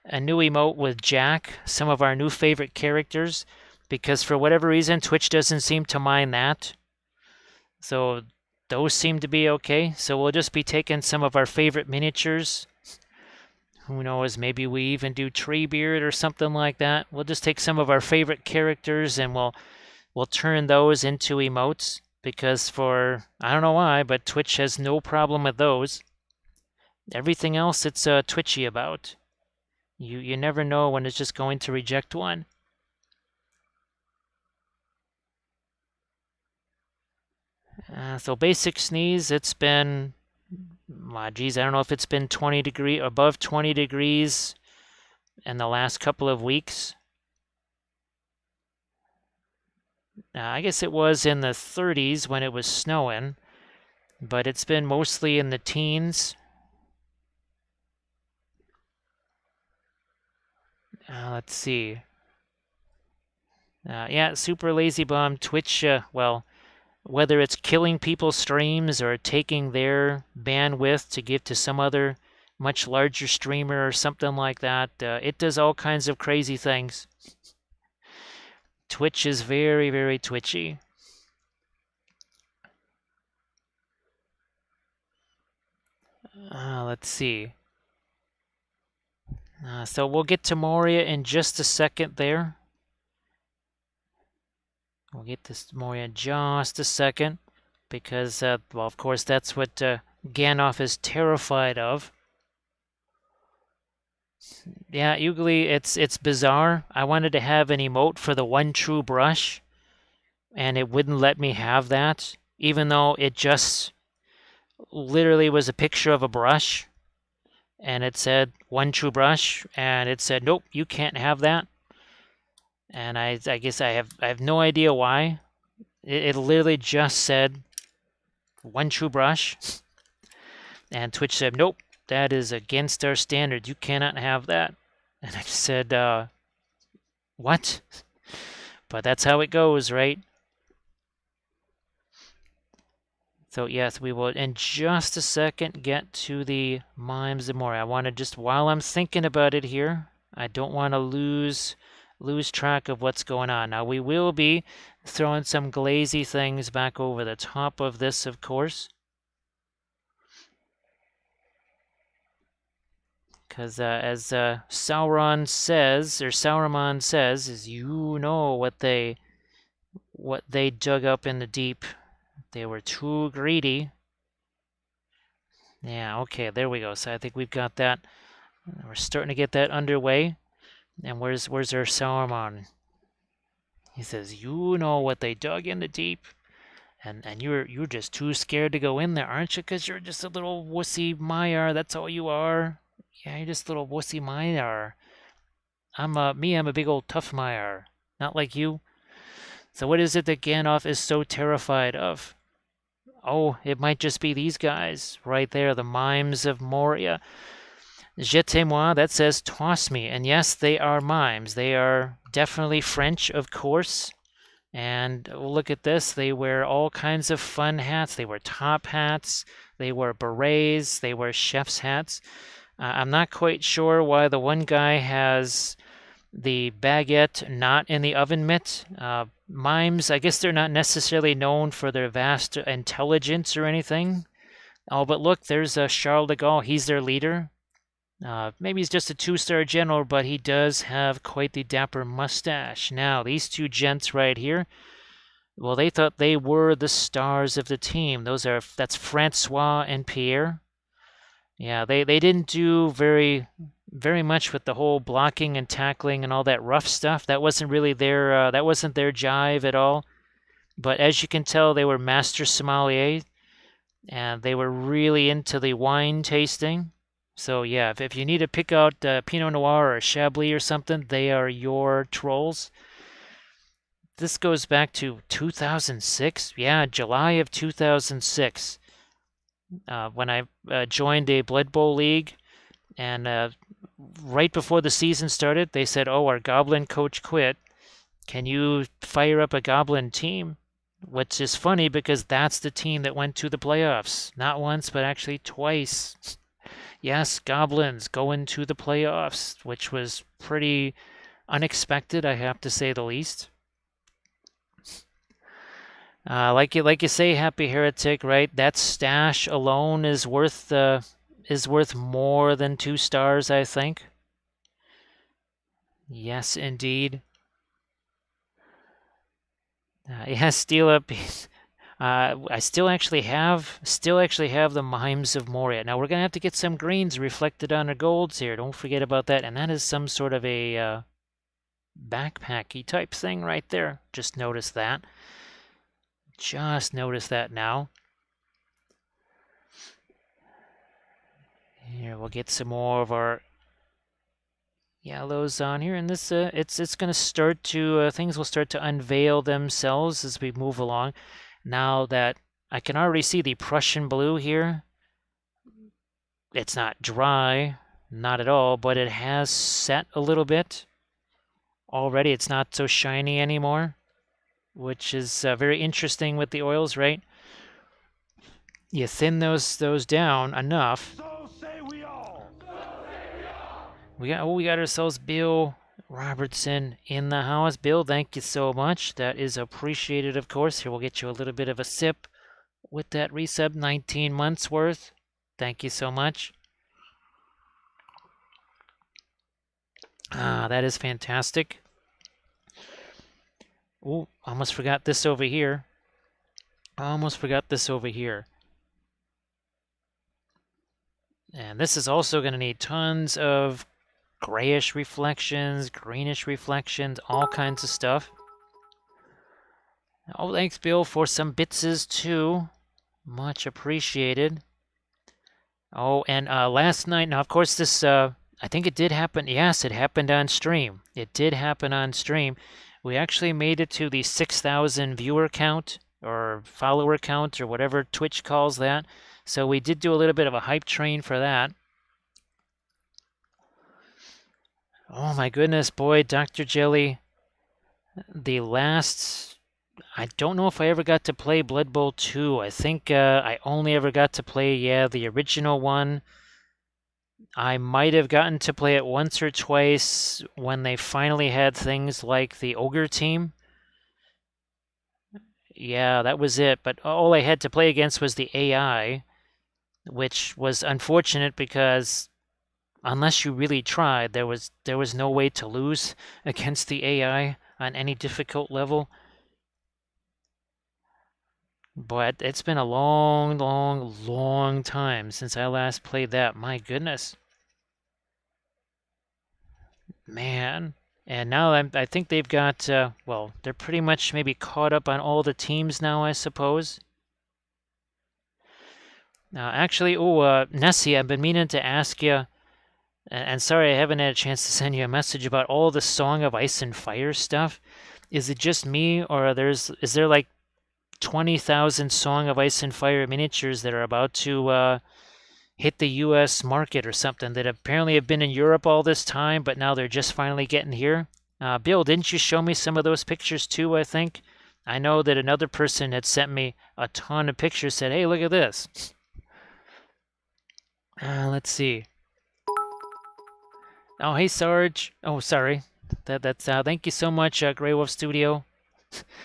a new emote with Jack, some of our new favorite characters, because for whatever reason, Twitch doesn't seem to mind that. So those seem to be okay. So we'll just be taking some of our favorite miniatures. Who knows, maybe we even do Treebeard or something like that. We'll just take some of our favorite characters and we'll turn those into emotes because for, I don't know why, but Twitch has no problem with those. Everything else it's twitchy about. You never know when it's just going to reject one. So basic sneeze, it's been, geez, I don't know if it's been 20 above 20 degrees in the last couple of weeks. I guess it was in the 30s when it was snowing, but it's been mostly in the teens. Let's see. Yeah, Super Lazy Bomb Twitch, well, whether it's killing people's streams or taking their bandwidth to give to some other much larger streamer or something like that, it does all kinds of crazy things. Twitch is very, very twitchy. Let's see. So we'll get to Moria in just a second there. We'll get this Moria in just a second because, well, of course, that's what Gandalf is terrified of. Yeah, Oogly, it's bizarre. I wanted to have an emote for the one true brush, and it wouldn't let me have that, even though it just literally was a picture of a brush, and it said one true brush, and it said, nope, you can't have that. And I guess I have no idea why. It literally just said one true brush, and Twitch said, nope, that is against our standards. You cannot have that. And I just said, what? But that's how it goes, right? So yes, we will in just a second get to the mimes and more. I want to just, while I'm thinking about it here, I don't want to lose track of what's going on. Now we will be throwing some glazy things back over the top of this, of course. Because as Sauron says, or Sauron says, is you know what they dug up in the deep. They were too greedy. Yeah, okay, there we go. So I think we've got that. We're starting to get that underway. And where's our Sauron? He says, you know what they dug in the deep. And you're just too scared to go in there, aren't you? Because you're just a little wussy Maiar. That's all you are. Yeah, you're just a little wussy Maiar. I'm a big old tough Maiar. Not like you. So what is it that Gandalf is so terrified of? Oh, it might just be these guys right there, the mimes of Moria. Jetez-moi, that says toss me. And yes, they are mimes. They are definitely French, of course. And look at this. They wear all kinds of fun hats. They wear top hats. They wear berets. They wear chef's hats. I'm not quite sure why the one guy has the baguette not in the oven mitt. Mimes, I guess they're not necessarily known for their vast intelligence or anything. Oh, but look, there's Charles de Gaulle. He's their leader. Maybe he's just a two-star general, but he does have quite the dapper mustache. Now, these two gents right here, well, they thought they were the stars of the team. That's Francois and Pierre. Yeah, they didn't do very much with the whole blocking and tackling and all that rough stuff. That wasn't really their jive at all. But as you can tell, they were master sommeliers, and they were really into the wine tasting. So yeah, if you need to pick out Pinot Noir or Chablis or something, they are your trolls. This goes back to 2006. Yeah, July of 2006. When I joined a Blood Bowl league, and right before the season started, they said, "Oh, our Goblin coach quit. Can you fire up a Goblin team?" Which is funny because that's the team that went to the playoffs, not once but actually twice. Yes, Goblins going to the playoffs, which was pretty unexpected, I have to say the least. Like you say, Happy Heretic, right? That stash alone is worth more than 2 stars, I think. Yes, indeed. Yes, Steel Up. I still actually have the Mimes of Moria. Now we're gonna have to get some greens reflected on our golds here. Don't forget about that. And that is some sort of a backpacky type thing right there. Just notice that. Just notice that now. Here we'll get some more of our yellows on here, and this it's gonna start to things will start to unveil themselves as we move along. Now that I can already see the Prussian blue here. It's not dry, not at all, but it has set a little bit. Already it's not so shiny anymore, which is very interesting with the oils, right? You thin those down enough. So say we all. We got ourselves Bill Robertson in the house. Bill, thank you so much. That is appreciated, of course. Here, we'll get you a little bit of a sip with that resub, 19 months worth. Thank you so much. That is fantastic. Oh, almost forgot this over here. Almost forgot this over here. And this is also going to need tons of grayish reflections, greenish reflections, all kinds of stuff. Oh, thanks, Bill, for some bitses too. Much appreciated. Oh, and last night, now, of course, this, I think it did happen. Yes, it happened on stream. It did happen on stream. We actually made it to the 6,000 viewer count or follower count or whatever Twitch calls that. So we did do a little bit of a hype train for that. Oh my goodness, boy, Dr. Jelly. The last, I don't know if I ever got to play Blood Bowl 2. I think I only ever got to play, yeah, the original one. I might have gotten to play it once or twice when they finally had things like the Ogre team. Yeah, that was it. But all I had to play against was the AI, which was unfortunate because unless you really tried, there was no way to lose against the AI on any difficult level. But it's been a long, long, long time since I last played that. My goodness. Man. And now I think they've got, well, they're pretty much maybe caught up on all the teams now, I suppose. Actually, Nessie, I've been meaning to ask you, and sorry I haven't had a chance to send you a message about all the Song of Ice and Fire stuff. Is it just me, or is there like 20,000 Song of Ice and Fire miniatures that are about to hit the U.S. market or something that apparently have been in Europe all this time, but now they're just finally getting here? Bill, didn't you show me some of those pictures too, I think? I know that another person had sent me a ton of pictures, said, hey, look at this. Let's see. Oh, hey, Sarge. Oh, sorry. That's thank you so much, Grey Wolf Studio.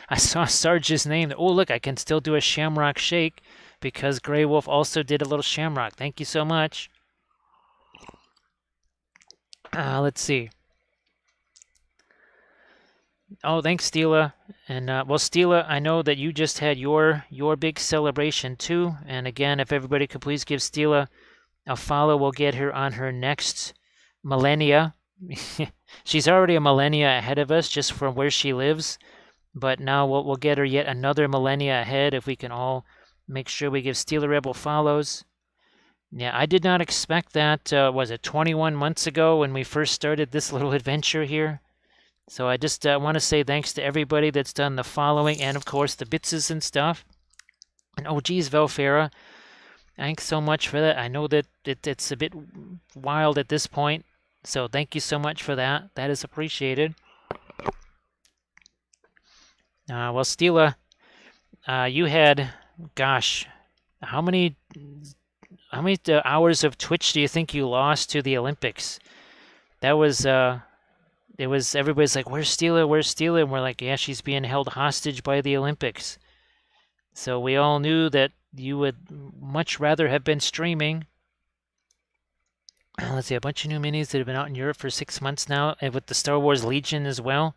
I saw Sarge's name. Oh, look, I can still do a Shamrock Shake because Grey Wolf also did a little Shamrock. Thank you so much. Let's see. Oh, thanks, Steela. And well, Steela, I know that you just had your big celebration too. And again, if everybody could please give Steela a follow, we'll get her on her next millennia. She's already a millennia ahead of us just from where she lives. But now we'll get her yet another millennia ahead if we can all make sure we give Steeler Rebel follows. Yeah, I did not expect that, was it 21 months ago when we first started this little adventure here? So I just want to say thanks to everybody that's done the following and, of course, the bitses and stuff. And oh, geez, Velfera, thanks so much for that. I know that it's a bit wild at this point, so thank you so much for that. That is appreciated. Well, Steela, you had, gosh, how many how many hours of Twitch do you think you lost to the Olympics? That was it was everybody's like, "Where's Steela? Where's Steela?" And we're like, "Yeah, she's being held hostage by the Olympics." So we all knew that you would much rather have been streaming. Let's see, a bunch of new minis that have been out in Europe for 6 months now, and with the Star Wars Legion as well.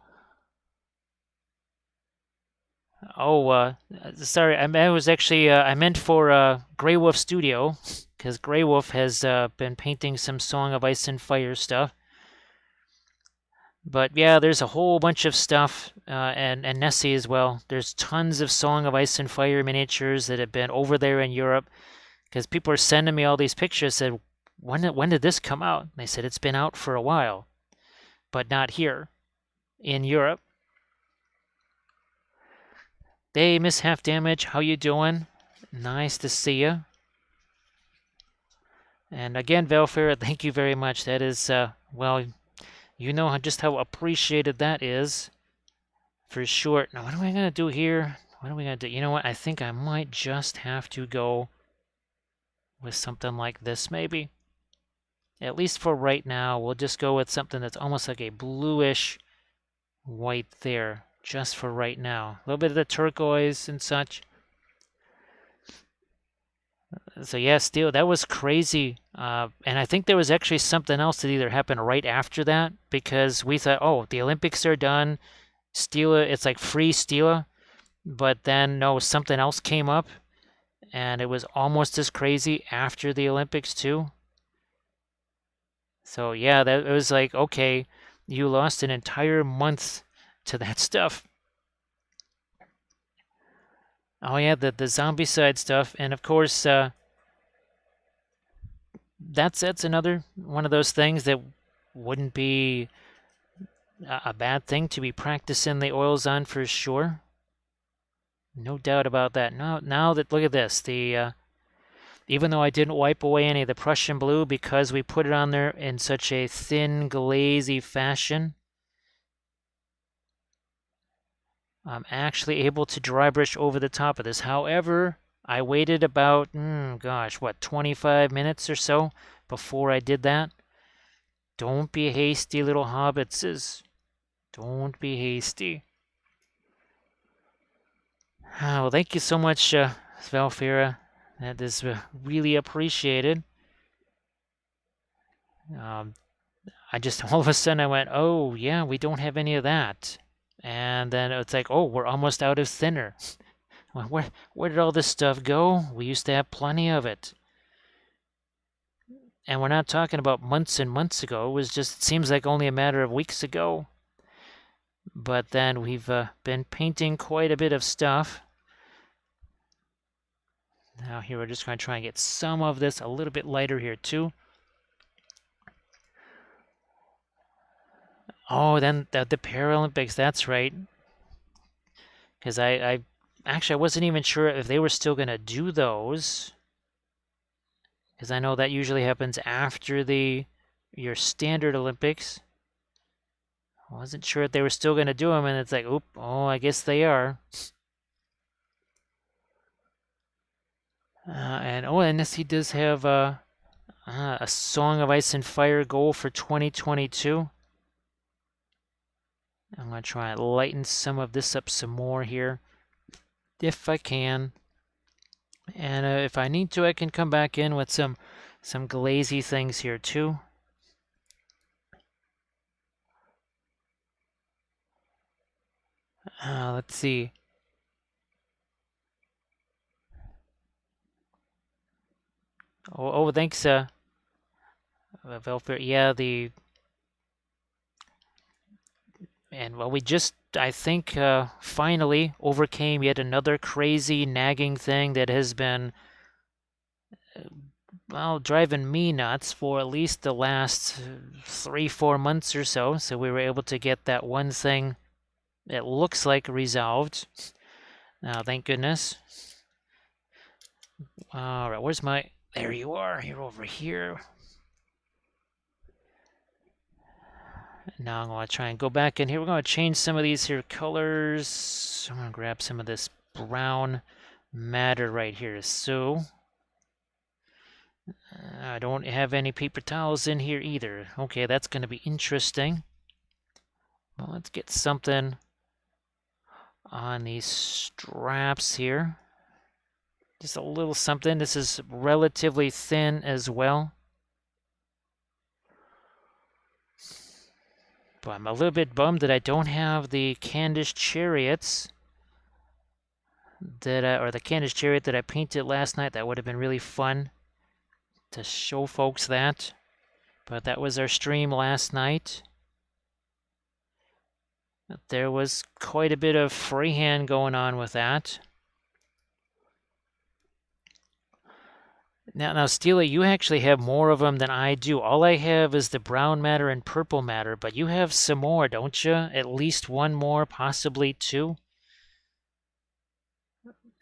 Oh, sorry, I was actually I meant for Grey Wolf Studio, because Grey Wolf has been painting some Song of Ice and Fire stuff. But yeah, there's a whole bunch of stuff, and Nessie as well. There's tons of Song of Ice and Fire miniatures that have been over there in Europe, because people are sending me all these pictures. Said, when did this come out? And they said it's been out for a while, but not here in Europe. Hey, Miss Half Damage, how you doing? Nice to see you. And again, Velfair, thank you very much. That is, well, you know just how appreciated that is, for sure. Now, what am I going to do here? What are we going to do? You know what? I think I might just have to go with something like this, maybe. At least for right now, we'll just go with something that's almost like a bluish white there, just for right now. A little bit of the turquoise and such. So yeah, Steel, that was crazy. And I think there was actually something else that either happened right after that, because we thought, oh, the Olympics are done. Stila, it's like free Stila. But then, no, something else came up, and it was almost as crazy after the Olympics, too. So yeah, that it was like, okay, you lost an entire month to that stuff. Oh yeah, the zombie side stuff, and of course, that's another one of those things that wouldn't be a bad thing to be practicing the oils on for sure. No doubt about that. Now that look at this, the even though I didn't wipe away any of the Prussian blue because we put it on there in such a thin, glazy fashion, I'm actually able to dry brush over the top of this. However, I waited about, gosh, what, 25 minutes or so before I did that. Don't be hasty, little hobbitses. Don't be hasty. Well, thank you so much, Svalfira. That is really appreciated. I just, all of a sudden, I went, oh, yeah, we don't have any of that. And then it's like, oh, we're almost out of thinner. Well, where did all this stuff go? We used to have plenty of it. And we're not talking about months and months ago. It was just, it seems like only a matter of weeks ago. But then we've been painting quite a bit of stuff. Now here we're just going to try and get some of this a little bit lighter here too. Oh, then the Paralympics, that's right. Because I actually I wasn't even sure if they were still going to do those. Because I know that usually happens after your standard Olympics. I wasn't sure if they were still going to do them, and it's like, oop, oh, I guess they are. And this he does have a Song of Ice and Fire goal for 2022. I'm going to try and lighten some of this up some more here, if I can. And if I need to, I can come back in with some glazy things here too. Let's see. Oh, thanks, Velfer. Yeah, and well, we just, I think, finally overcame yet another crazy nagging thing that has been, well, driving me nuts for at least the last 3-4 months or so. So we were able to get that one thing that looks like resolved. Now, thank goodness. All right, where's my, there you are, you're over here. Now I'm going to try and go back in here. We're going to change some of these here colors. I'm going to grab some of this brown matter right here. So I don't have any paper towels in here either. Okay, that's going to be interesting. Well, let's get something on these straps here. Just a little something. This is relatively thin as well. But I'm a little bit bummed that I don't have the Candice Chariots or the Candice Chariot that I painted last night. That would have been really fun to show folks that. But that was our stream last night. There was quite a bit of freehand going on with that. Now, Steela, you actually have more of them than I do. All I have is the brown matter and purple matter, but you have some more, don't you? At least one more, possibly two.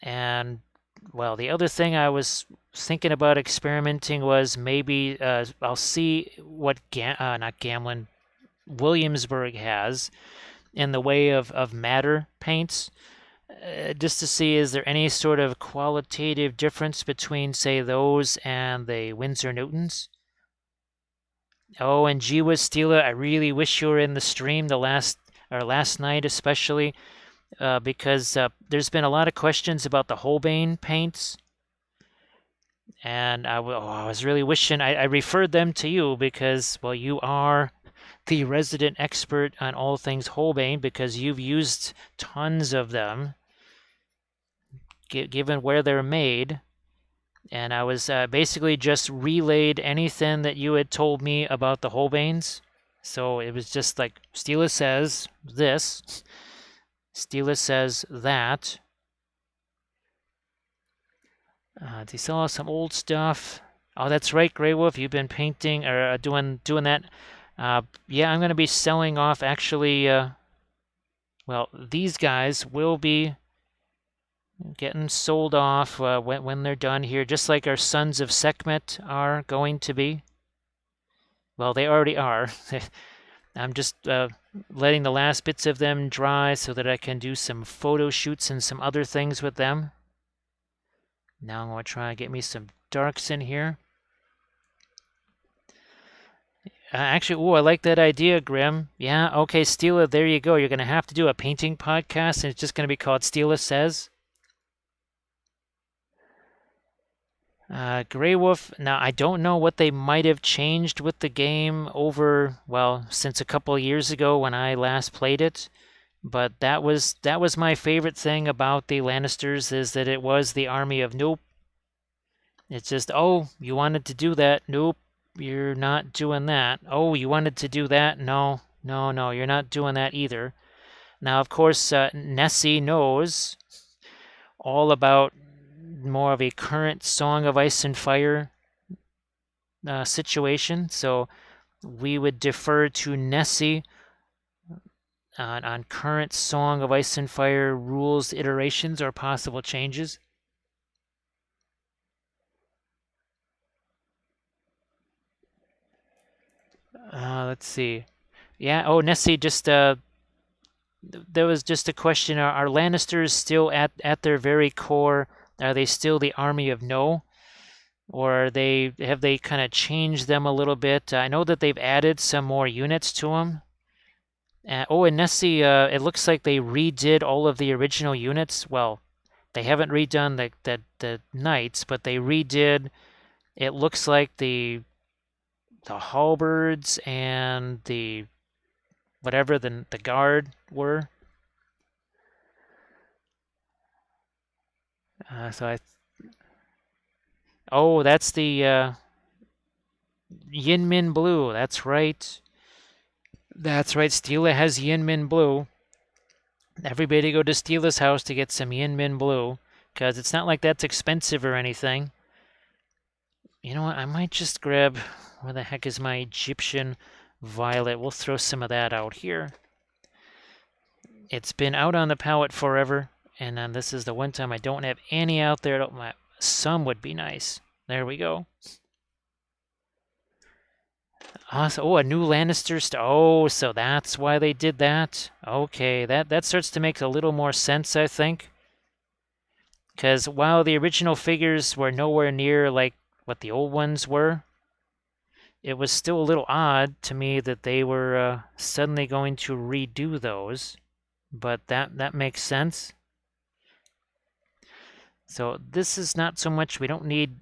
And, well, the other thing I was thinking about experimenting was maybe I'll see what not Gamlin, Williamsburg has in the way of matter paints. Just to see, is there any sort of qualitative difference between, say, those and the Winsor Newtons? Oh, and gee whiz, Steela, I really wish you were in the stream last night, especially because there's been a lot of questions about the Holbein paints, and I was really wishing I referred them to you because, well, you are the resident expert on all things Holbein because you've used tons of them, given where they're made. And I was basically just relayed anything that you had told me about the Holbeins. So it was just like, Steela says this, Steela says that. Do you sell some old stuff? Oh, that's right, Grey Wolf. You've been painting or doing that. Yeah, I'm going to be selling off actually. Well, these guys will be getting sold off when they're done here, just like our Sons of Sekhmet are going to be. Well, they already are. I'm just letting the last bits of them dry so that I can do some photo shoots and some other things with them. Now I'm going to try and get me some darks in here. Actually, I like that idea, Grim. Yeah, okay, Steela, there you go. You're going to have to do a painting podcast, and it's just going to be called Steela Says. Grey Wolf, now I don't know what they might have changed with the game over, well, since a couple of years ago when I last played it. But that was my favorite thing about the Lannisters, is that it was the army of nope. It's just, oh, you wanted to do that. Nope, you're not doing that. Oh, you wanted to do that. No, you're not doing that either. Now, of course, Nessie knows all about more of a current Song of Ice and Fire situation. So we would defer to Nessie on current Song of Ice and Fire rules, iterations, or possible changes. Let's see. Yeah, oh, Nessie, just there was just a question. Are Lannisters still at their very core? Are they still the army of no? Or have they kind of changed them a little bit? I know that they've added some more units to them. And Nessie, it looks like they redid all of the original units. Well, they haven't redone the knights, but they redid. It looks like the halberds and the whatever the guard were. Oh, that's the Yin Min Blue. That's right. That's right. Steela has Yin Min Blue. Everybody go to Steela's house to get some Yin Min Blue, because it's not like that's expensive or anything. You know what? I might just grab, where the heck is my Egyptian Violet? We'll throw some of that out here. It's been out on the palette forever, and then this is the one time I don't have any out there. Some would be nice. There we go. Awesome. Oh, a new Lannister. Oh, so that's why they did that. Okay, that starts to make a little more sense, I think. Because while the original figures were nowhere near like what the old ones were, it was still a little odd to me that they were suddenly going to redo those, but that makes sense. So this is not so much, we don't need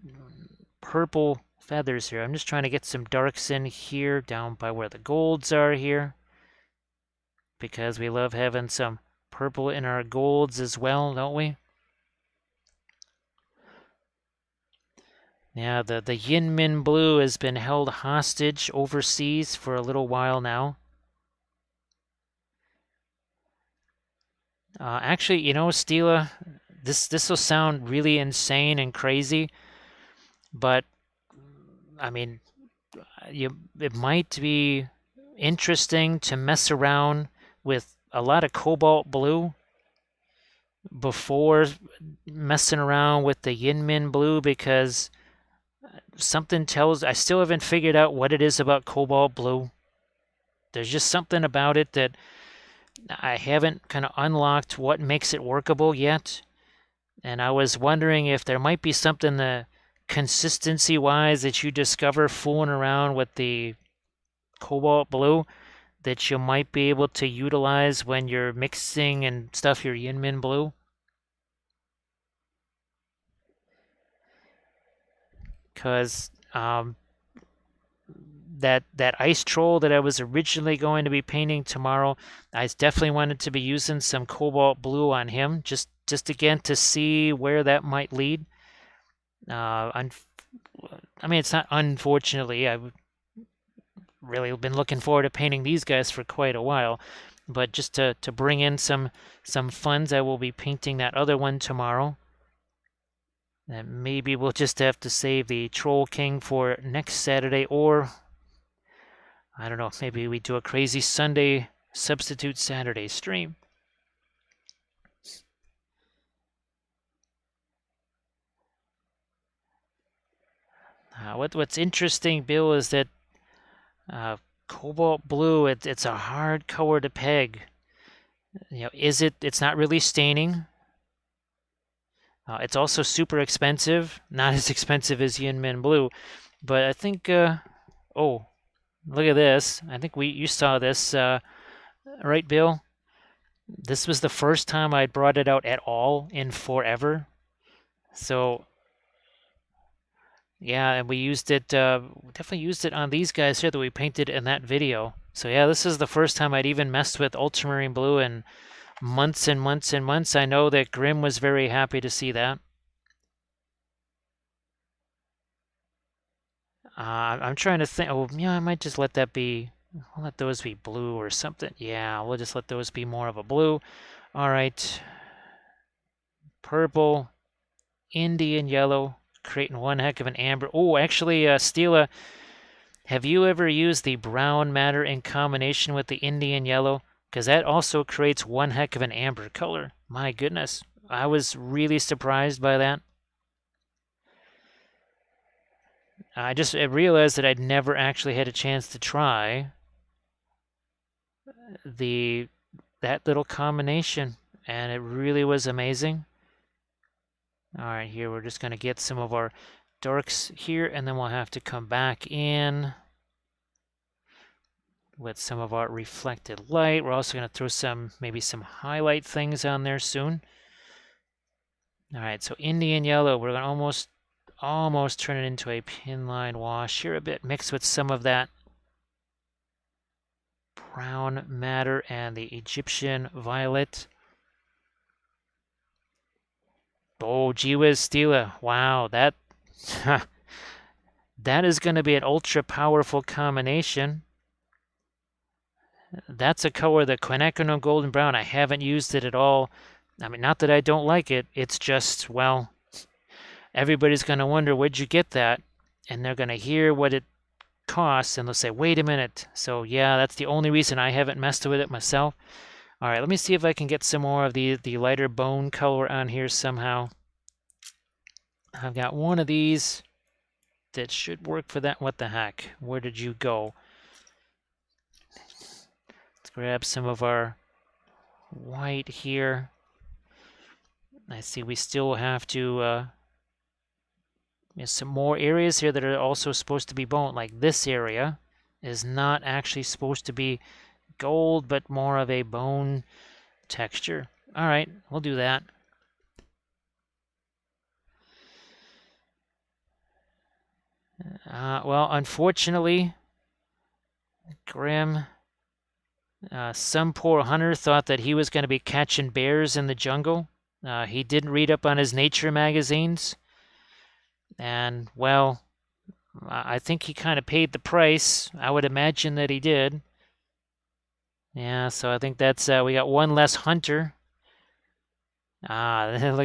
purple feathers here. I'm just trying to get some darks in here down by where the golds are here, because we love having some purple in our golds as well, don't we? Yeah, the Yin Min Blue has been held hostage overseas for a little while now. Actually, you know, Stila, this will sound really insane and crazy, but I mean, it might be interesting to mess around with a lot of cobalt blue before messing around with the Yin Min Blue, because something tells I still haven't figured out what it is about cobalt blue. There's just something about it that I haven't kind of unlocked what makes it workable yet. And I was wondering if there might be something the consistency wise that you discover fooling around with the cobalt blue that you might be able to utilize when you're mixing and stuff your Yin Min Blue. Because that ice troll that I was originally going to be painting tomorrow, I definitely wanted to be using some cobalt blue on him, just again to see where that might lead. I mean, it's not unfortunately. I've really been looking forward to painting these guys for quite a while, but just to bring in some funds, I will be painting that other one tomorrow. And maybe we'll just have to save the Troll King for next Saturday, or I don't know, maybe we do a crazy Sunday substitute Saturday stream. What's interesting, Bill, is that cobalt blue, it's a hard color to peg. You know, it's not really staining. It's also super expensive, not as expensive as Yin Min Blue, but I think, oh, look at this. I think you saw this, right, Bill? This was the first time I brought it out at all in forever. So yeah, and we used it, definitely used it on these guys here that we painted in that video. So yeah, this is the first time I'd even messed with ultramarine blue in months and months and months. I know that Grim was very happy to see that. I'm trying to think. Oh, yeah, I might just let that be. I'll let those be blue or something. Yeah, we'll just let those be more of a blue. All right. Purple, Indian yellow, creating one heck of an amber. Oh, actually, Stila, have you ever used the brown matter in combination with the Indian yellow? Because that also creates one heck of an amber color. My goodness. I was really surprised by that. I realized that I'd never actually had a chance to try that little combination, and it really was amazing. All right, here we're just going to get some of our darks here, and then we'll have to come back in with some of our reflected light. We're also going to throw maybe some highlight things on there soon. All right, so Indian yellow, we're going to almost turn it into a pin line wash here a bit, mixed with some of that brown matter and the Egyptian violet. Oh, gee whiz, Stila. Wow, that that is going to be an ultra powerful combination. That's a color, the quinacridone golden brown. I haven't used it at all. I mean, not that I don't like it. It's just, well, everybody's going to wonder, where'd you get that? And they're going to hear what it costs, and they'll say, wait a minute. So yeah, that's the only reason I haven't messed with it myself. All right, let me see if I can get some more of the lighter bone color on here somehow. I've got one of these that should work for that. What the heck? Where did you go? Let's grab some of our white here. I see we still have to There's some more areas here that are also supposed to be bone. Like this area is not actually supposed to be gold, but more of a bone texture. All right, we'll do that. Well, unfortunately, Grim, some poor hunter thought that he was going to be catching bears in the jungle. He didn't read up on his nature magazines. And, well, I think he kind of paid the price. I would imagine that he did. Yeah, so I think that's, we got one less hunter. Look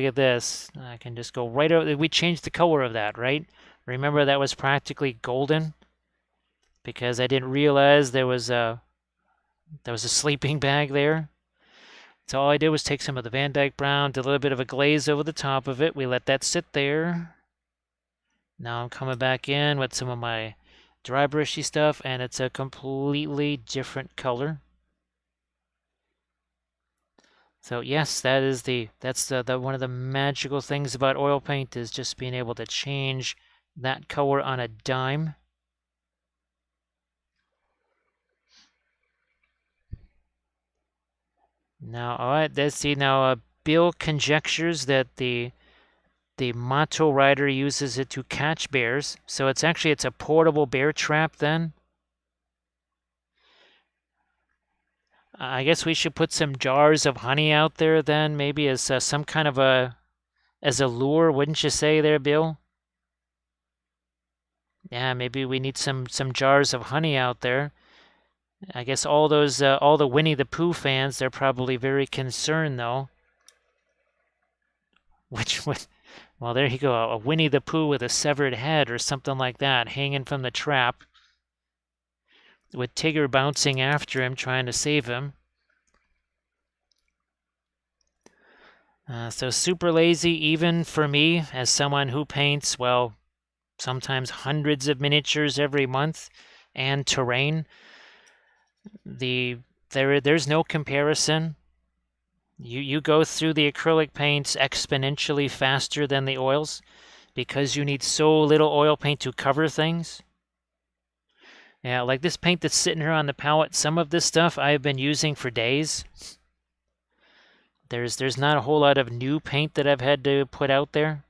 at this. I can just go right over. We changed the color of that, right? Remember that was practically golden because I didn't realize there was a sleeping bag there. So all I did was take some of the Van Dyke Brown, did a little bit of a glaze over the top of it. We let that sit there. Now I'm coming back in with some of my dry brushy stuff, and it's a completely different color. So yes, that's the one of the magical things about oil paint is just being able to change that color on a dime. Now, all right, let's see. Now, Bill conjectures that the Mato Rider uses it to catch bears. So it's a portable bear trap then. I guess we should put some jars of honey out there then, maybe as some kind of as a lure, wouldn't you say there, Bill? Yeah, maybe we need some jars of honey out there. I guess all the Winnie the Pooh fans, they're probably very concerned though. Which would, well, there you go, a Winnie the Pooh with a severed head or something like that hanging from the trap, with Tigger bouncing after him, trying to save him. So super lazy, even for me, as someone who paints, well, sometimes hundreds of miniatures every month, and terrain. There's no comparison. You go through the acrylic paints exponentially faster than the oils because you need so little oil paint to cover things. Yeah, like this paint that's sitting here on the palette, some of this stuff I've been using for days. There's not a whole lot of new paint that I've had to put out there.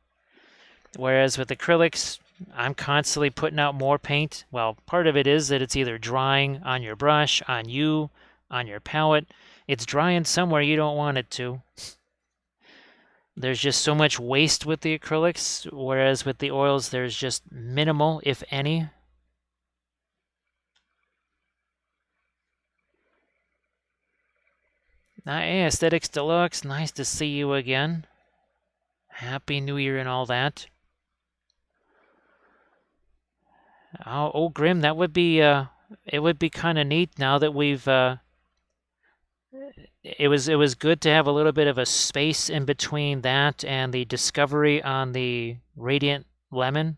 Whereas with acrylics, I'm constantly putting out more paint. Well, part of it is that it's either drying on your brush, on you, on your palette. It's drying somewhere you don't want it to. There's just so much waste with the acrylics, whereas with the oils, there's just minimal, if any. Hey, Aesthetics Deluxe, nice to see you again. Happy New Year and all that. Oh, Grim, that would be it would be kind of neat now that we've it was good to have a little bit of a space in between that and the discovery on the Radiant Lemon.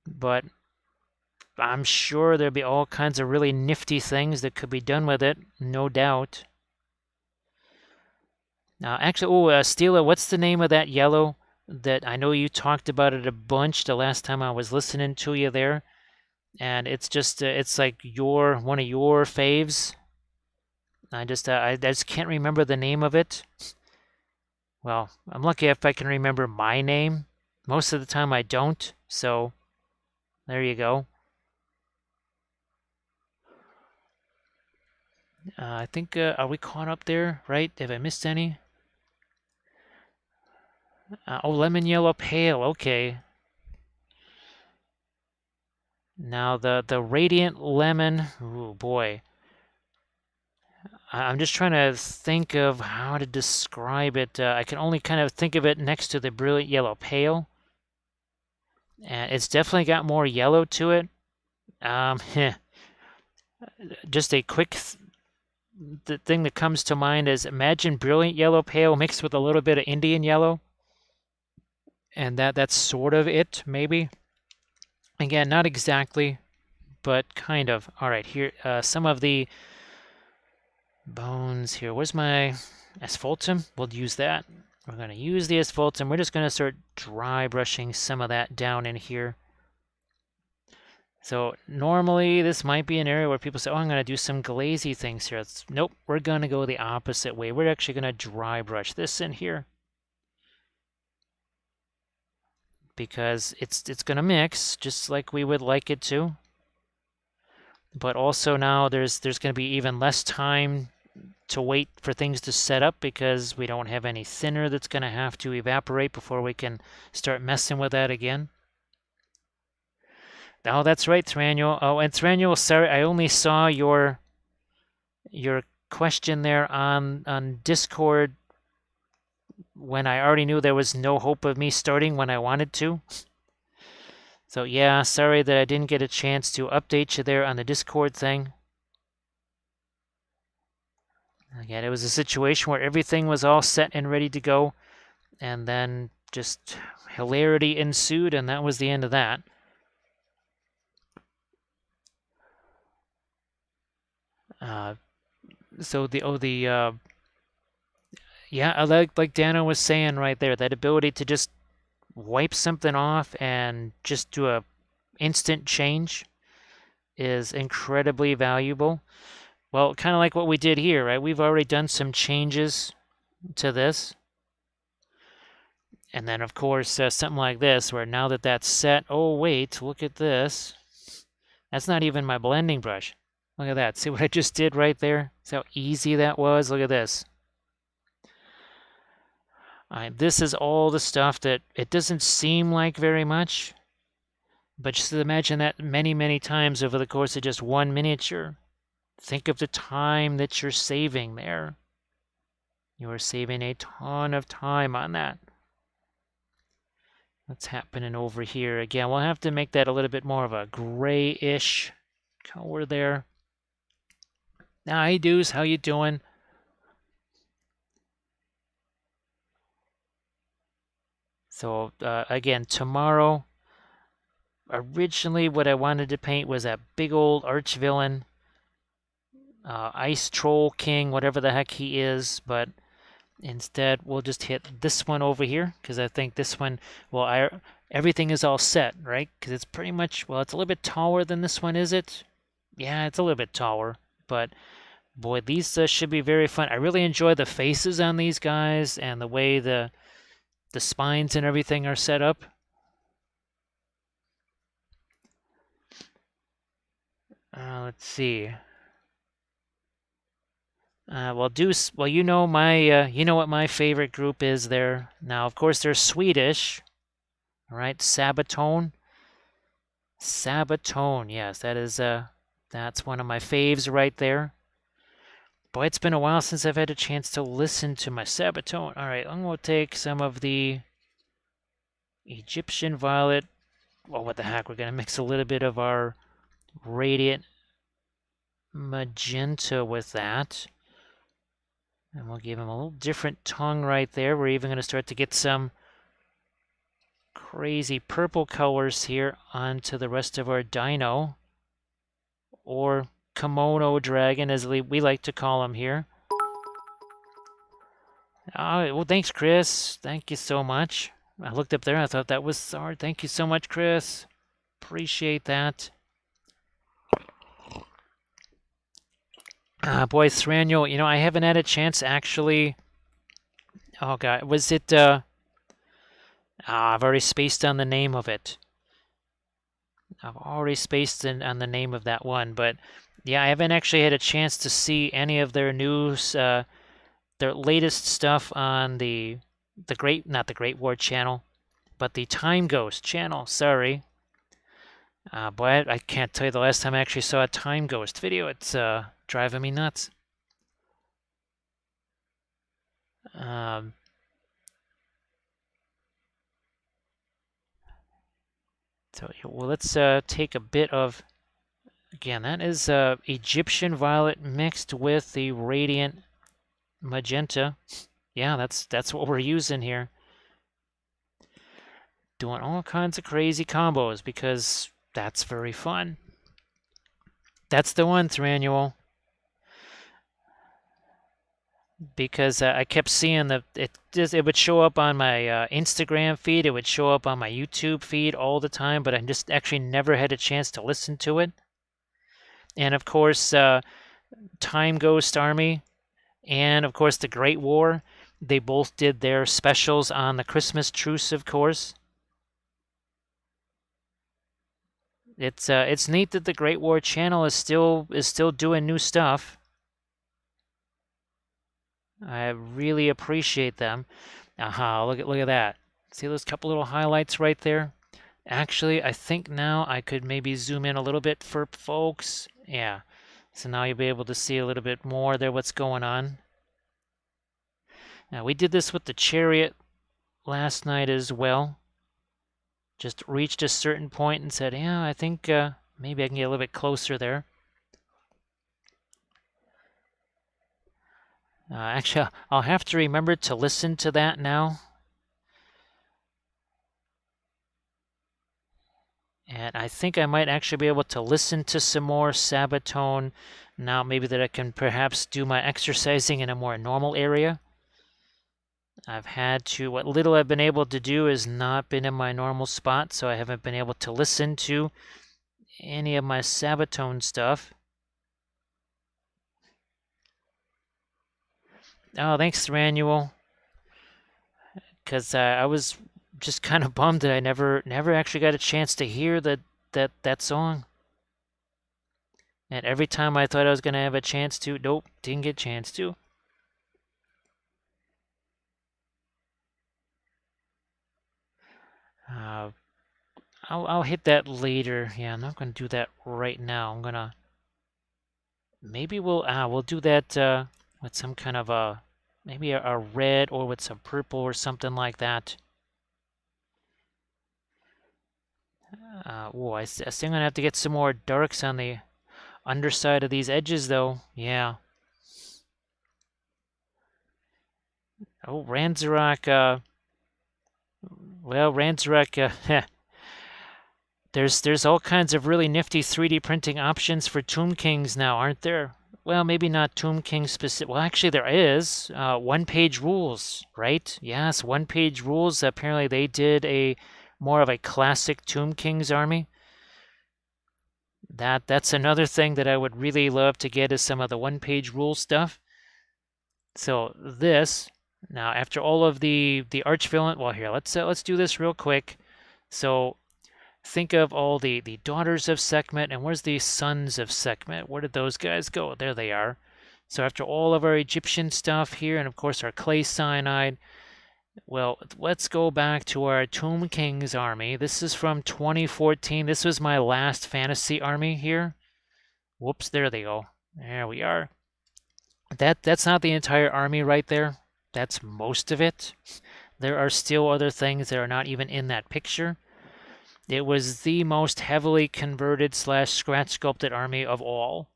But I'm sure there'd be all kinds of really nifty things that could be done with it, no doubt. Actually, Stila, what's the name of that yellow that I know you talked about it a bunch the last time I was listening to you there? And it's just, it's like one of your faves. I just can't remember the name of it. Well, I'm lucky if I can remember my name. Most of the time I don't, so there you go. I think, are we caught up there, right? Have I missed any? Oh, lemon yellow pale, okay. Now the radiant lemon, oh boy. I'm just trying to think of how to describe it. I can only kind of think of it next to the brilliant yellow pale. And it's definitely got more yellow to it. Just a quick the thing that comes to mind is imagine brilliant yellow pale mixed with a little bit of Indian yellow. And that's sort of it, maybe. Again, not exactly, but kind of. All right, here, some of the bones here. Where's my asphaltum? We'll use that. We're going to use the asphalt, and we're just going to start dry brushing some of that down in here. So normally this might be an area where people say, oh, I'm going to do some glazy things here. Nope, we're going to go the opposite way. We're actually going to dry brush this in here, because it's going to mix just like we would like it to. But also now there's going to be even less time to wait for things to set up, because we don't have any thinner that's going to have to evaporate before we can start messing with that again. Oh, that's right, Thranul. Oh, and Thranul, sorry, I only saw your question there on Discord when I already knew there was no hope of me starting when I wanted to. So yeah, sorry that I didn't get a chance to update you there on the Discord thing. Again, it was a situation where everything was all set and ready to go, and then just hilarity ensued, and that was the end of that. So yeah, I like Dano was saying right there, that ability to just wipe something off and just do a instant change is incredibly valuable. Well, kind of like what we did here, right? We've already done some changes to this. And then, of course, something like this, where now that that's set, oh, wait, look at this. That's not even my blending brush. Look at that. See what I just did right there? See how easy that was? Look at this. This is all the stuff that it doesn't seem like very much, but just imagine that many, many times over the course of just one miniature. Think of the time that you're saving there. You are saving a ton of time on that. What's happening over here? Again, we'll have to make that a little bit more of a grayish color there. Hi, Deuce. How you doing? So, again, tomorrow, originally what I wanted to paint was that big old Archvillain, Ice Troll King, whatever the heck he is, but instead we'll just hit this one over here, because I think this one, well, everything is all set, right? Because it's pretty much, well, it's a little bit taller than this one, is it? Yeah, it's a little bit taller, but boy, these should be very fun. I really enjoy the faces on these guys and the way the spines and everything are set up. Let's see. Well, Deuce, well, you know you know what my favorite group is there. Now, of course, they're Swedish, all right? Sabatone. Sabatone, yes, that's one of my faves right there. Boy, it's been a while since I've had a chance to listen to my Sabatone. All right, I'm going to take some of the Egyptian Violet. Well, what the heck, we're going to mix a little bit of our Radiant Magenta with that. And we'll give him a little different tongue right there. We're even going to start to get some crazy purple colors here onto the rest of our dino. Or kimono dragon, as we like to call him here. Well, thanks, Chris. Thank you so much. I looked up there and I thought that was hard. Thank you so much, Chris. Appreciate that. Boy, Thranul, you know, I haven't had a chance actually. Oh, God. Was it, I've already spaced on the name of it. I've already spaced on the name of that one. But, yeah, I haven't actually had a chance to see any of their news, their latest stuff on not the Great War channel, but the Time Ghost channel. Sorry. Boy, I can't tell you the last time I actually saw a Time Ghost video. It's driving me nuts. So, well, let's take a bit of, again, that is Egyptian Violet mixed with the Radiant Magenta. Yeah, that's what we're using here. Doing all kinds of crazy combos because that's very fun. That's the one, Thranul. because I kept seeing it would show up on my Instagram feed, it would show up on my YouTube feed all the time, but I just actually never had a chance to listen to it. And of course, Time Ghost Army and of course the Great War, they both did their specials on the Christmas truce, of course. It's neat that the Great War channel is still doing new stuff. I really appreciate them. Aha, look at that. See those couple little highlights right there? Actually, I think now I could maybe zoom in a little bit for folks. Yeah. So now you'll be able to see a little bit more there what's going on. Now we did this with the chariot last night as well. Just reached a certain point and said, yeah, I think maybe I can get a little bit closer there. Actually, I'll have to remember to listen to that now. And I think I might actually be able to listen to some more Sabatone now, maybe that I can perhaps do my exercising in a more normal area. I've had to, what little I've been able to do has not been in my normal spot, so I haven't been able to listen to any of my Sabatone stuff. Oh, thanks, Thranuel. Because I was just kind of bummed that I never actually got a chance to hear that song. And every time I thought I was going to have a chance to, nope, didn't get a chance to. I'll hit that later. Yeah, I'm not going to do that right now. I'm going to, maybe we'll do that with some kind of maybe a red or with some purple or something like that. Oh, I think I'm going to have to get some more darks on the underside of these edges, though. Yeah. Oh, Ranzarok, well, Ranzarok, there's all kinds of really nifty 3D printing options for Tomb Kings now, aren't there? Well, maybe not Tomb King specific. Well, actually, there is one-page rules, right? Yes, one-page rules. Apparently, they did a more of a classic Tomb Kings army. That's another thing that I would really love to get is some of the one-page rule stuff. So this now, after all of the Archvillain, well, here let's do this real quick. So think of all the daughters of Sekhmet, and where's the sons of Sekhmet? Where did those guys go? There they are. So after all of our Egyptian stuff here, and of course our clay cyanide, well, let's go back to our Tomb Kings army. This is from 2014. This was my last fantasy army here. Whoops, there they go. There we are. That's not the entire army right there. That's most of it. There are still other things that are not even in that picture. It was the most heavily converted / scratch sculpted army of all.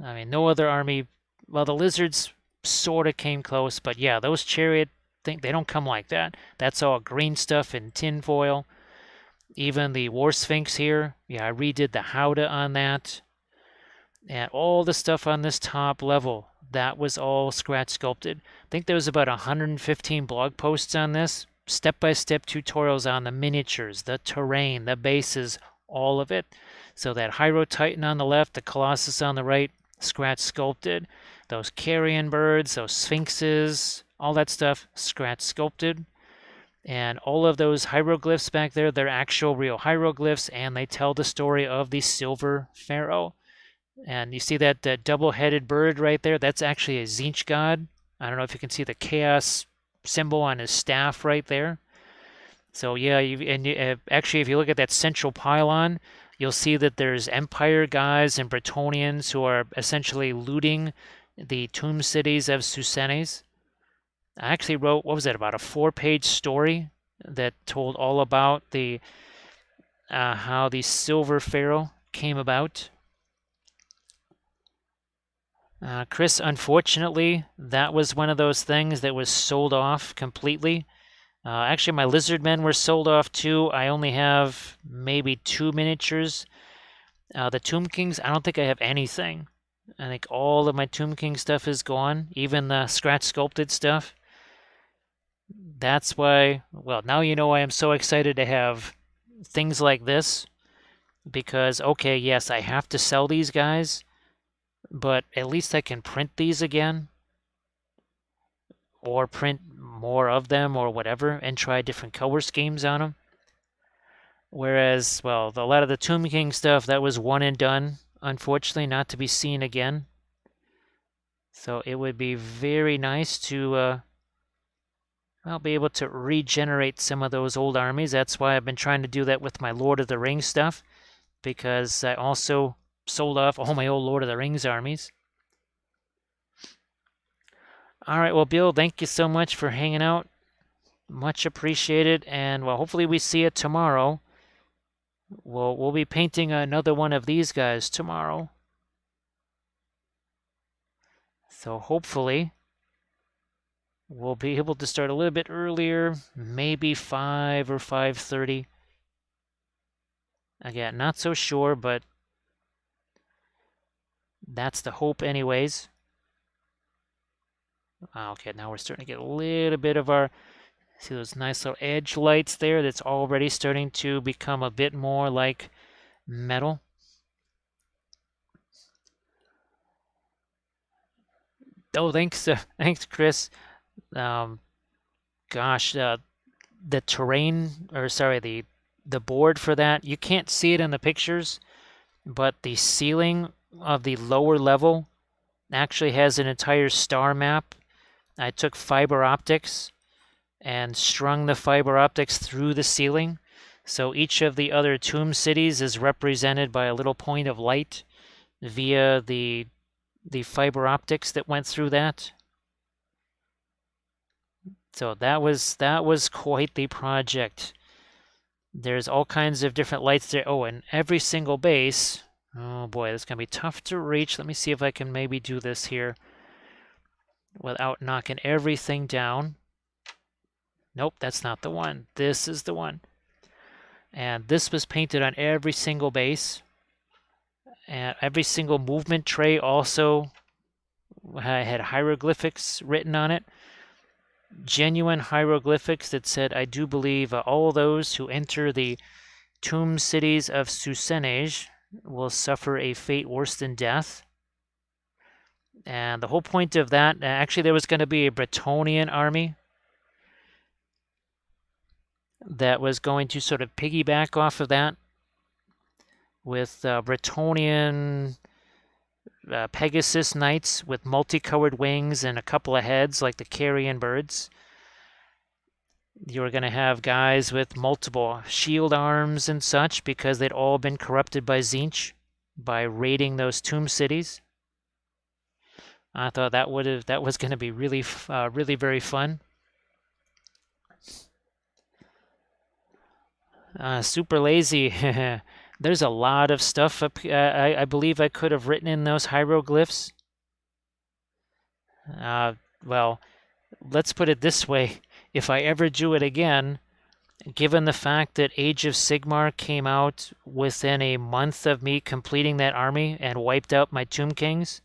I mean, no other army. Well, the lizards sort of came close, but yeah, those chariot things, they don't come like that. That's all green stuff in tin foil. Even the War Sphinx here, yeah, I redid the Howdah on that. And all the stuff on this top level, that was all scratch sculpted. I think there was about 115 blog posts on this. Step-by-step tutorials on the miniatures, the terrain, the bases, all of it. So that Hyro Titan on the left, the Colossus on the right, scratch sculpted. Those carrion birds, those sphinxes, all that stuff, scratch sculpted. And all of those hieroglyphs back there, they're actual real hieroglyphs, and they tell the story of the Silver Pharaoh. And you see that double-headed bird right there? That's actually a Tzeentch god. I don't know if you can see the chaos symbol on his staff right there. So yeah, actually, if you look at that central pylon, you'll see that there's Empire guys and Bretonnians who are essentially looting the tomb cities of Susenes. I actually wrote, what was that, about a 4-page story that told all about the how the Silver Pharaoh came about. Chris, unfortunately, that was one of those things that was sold off completely. Actually, my lizard men were sold off too. I only have maybe 2 miniatures. The Tomb Kings, I don't think I have anything. I think all of my Tomb King stuff is gone, even the scratch sculpted stuff. That's why, well, now you know why I'm so excited to have things like this. Because, okay, yes, I have to sell these guys, but at least I can print these again, or print more of them, or whatever, and try different color schemes on them. Whereas, well, a lot of the Tomb King stuff, that was one and done, unfortunately, not to be seen again. So it would be very nice to, I'll be able to regenerate some of those old armies. That's why I've been trying to do that with my Lord of the Rings stuff, because I also sold off all my old Lord of the Rings armies. All right, well, Bill, thank you so much for hanging out. Much appreciated, and well, hopefully we see you tomorrow. We'll be painting another one of these guys tomorrow. So hopefully we'll be able to start a little bit earlier, maybe 5 or 5:30. Again, not so sure, but that's the hope anyways. Okay, now we're starting to get a little bit of our, see those nice little edge lights there? That's already starting to become a bit more like metal. Oh, thanks, thanks, Chris. Gosh, the terrain, or sorry, the board for that, you can't see it in the pictures, but the ceiling of the lower level actually has an entire star map. I took fiber optics and strung the fiber optics through the ceiling. So each of the other tomb cities is represented by a little point of light via the fiber optics that went through that. So that was quite the project. There's all kinds of different lights there. Oh, and every single base. Oh boy, that's gonna be tough to reach. Let me see if I can maybe do this here without knocking everything down. Nope, that's not the one. This is the one. And this was painted on every single base. And every single movement tray also had hieroglyphics written on it. Genuine hieroglyphics that said, I do believe all those who enter the tomb cities of Susenage will suffer a fate worse than death. And the whole point of that, actually there was going to be a Bretonnian army that was going to sort of piggyback off of that with Bretonnian Pegasus knights with multicolored wings and a couple of heads like the carrion birds. You were going to have guys with multiple shield arms and such because they'd all been corrupted by Tzeentch by raiding those tomb cities. I thought that was going to be really very fun. Super lazy. There's a lot of stuff up. I believe I could have written in those hieroglyphs. Well, let's put it this way. If I ever do it again, given the fact that Age of Sigmar came out within a month of me completing that army and wiped out my Tomb Kings,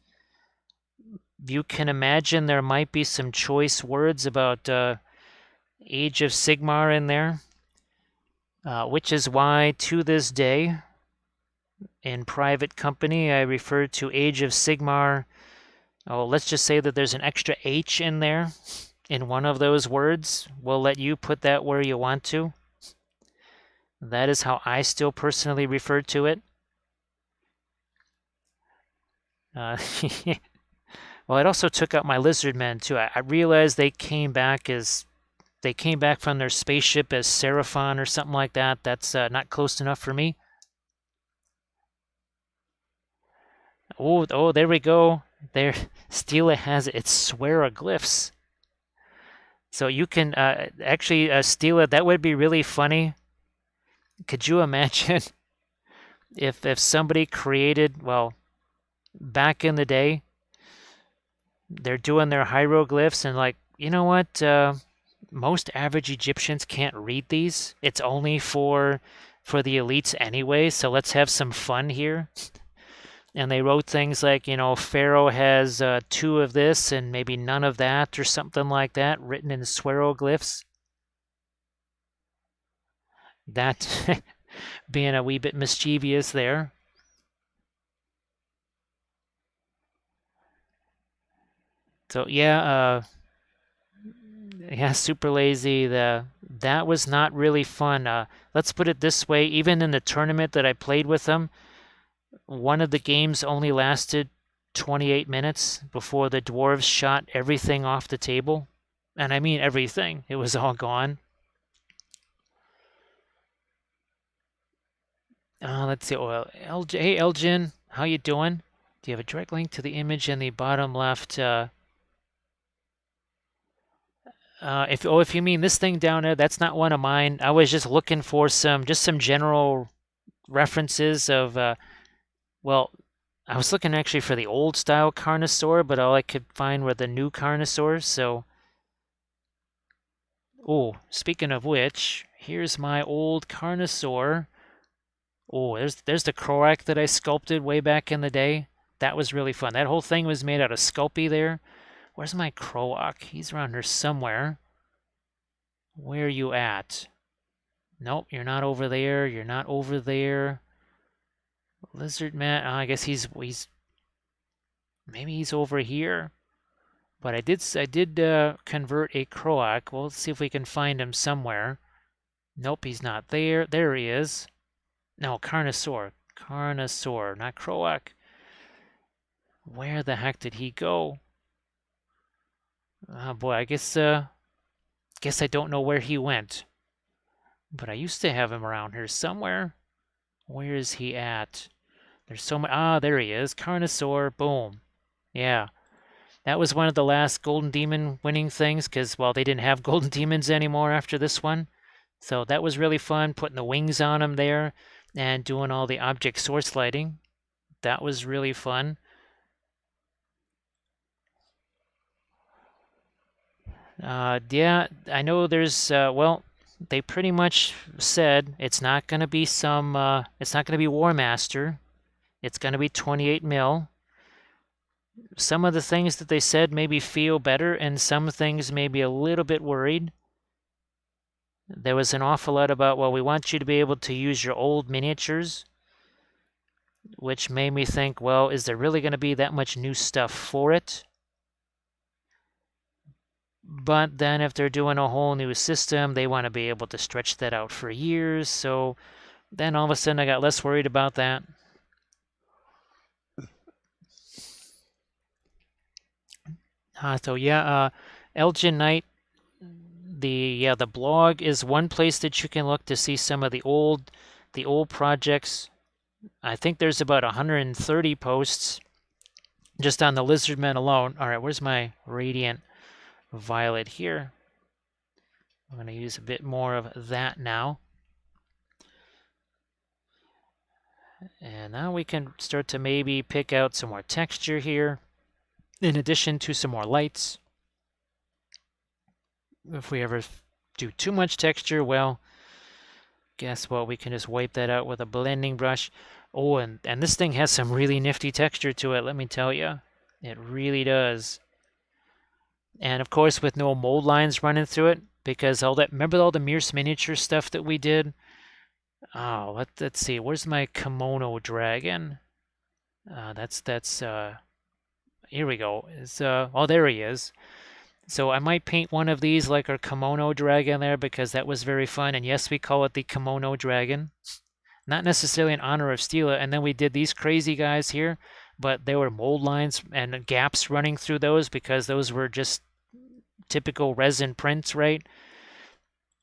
you can imagine there might be some choice words about Age of Sigmar in there. Which is why, to this day, in private company, I refer to Age of Sigmar. Oh, let's just say that there's an extra H in there, in one of those words. We'll let you put that where you want to. That is how I still personally refer to it. Well, it also took out my lizard men too. I realized they came back from their spaceship as Seraphon or something like that. That's not close enough for me. Oh, there we go. There, Stila has its swearoglyphs. So you can actually, Stila, that would be really funny. Could you imagine if somebody created, well, back in the day, they're doing their hieroglyphs and like, you know what? Most average Egyptians can't read these. It's only for the elites anyway, so let's have some fun here. And they wrote things like, Pharaoh has two of this and maybe none of that or something like that, written in swearoglyphs. That being a wee bit mischievous there. So yeah, super lazy. That was not really fun. Let's put it this way: even in the tournament that I played with them, one of the games only lasted 28 minutes before the dwarves shot everything off the table, and I mean everything. It was all gone. Let's see. Well, hey Elgin, how you doing? Do you have a direct link to the image in the bottom left? If you mean this thing down there, that's not one of mine. I was just looking for some general references of well, I was looking actually for the old style Carnosaur, but all I could find were the new Carnosaurs. So, oh, speaking of which, here's my old Carnosaur. Oh, there's the Croak that I sculpted way back in the day. That was really fun. That whole thing was made out of Sculpey there. Where's my Croak? He's around here somewhere. Where are you at? Nope, you're not over there. You're not over there. Lizard man. I guess he's maybe he's over here. But I did convert a Croak. Well, let's see if we can find him somewhere. Nope, he's not there. There he is. No, Carnosaur. Carnosaur, not Croak. Where the heck did he go? Oh boy, I guess I don't know where he went. But I used to have him around here somewhere. Where is he at? There's so much. Ah, there he is. Carnosaur. Boom. Yeah. That was one of the last Golden Demon winning things because, well, they didn't have Golden Demons anymore after this one. So that was really fun, putting the wings on him there and doing all the object source lighting. That was really fun. Yeah, I know there's, well, they pretty much said it's not going to be it's not going to be War Master. It's going to be 28 mil. Some of the things that they said maybe feel better, and some things maybe a little bit worried. There was an awful lot about, well, we want you to be able to use your old miniatures, which made me think, well, is there really going to be that much new stuff for it? But then if they're doing a whole new system, they want to be able to stretch that out for years. So then all of a sudden I got less worried about that. So yeah, Elgin Knight, the blog is one place that you can look to see some of the old projects. I think there's about 130 posts just on the Lizardmen alone. All right, where's my Radiant Violet here? I'm going to use a bit more of that now. And now we can start to maybe pick out some more texture here, in addition to some more lights. If we ever do too much texture, well, guess what? We can just wipe that out with a blending brush. Oh, and this thing has some really nifty texture to it, let me tell you. It really does. And of course, with no mold lines running through it, because remember all the Mears miniature stuff that we did? Oh, let's see. Where's my kimono dragon? Here we go. Oh, there he is. So I might paint one of these like our kimono dragon there because that was very fun. And yes, we call it the kimono dragon. Not necessarily in honor of Stila. And then we did these crazy guys here, but there were mold lines and gaps running through those because those were just typical resin prints, right?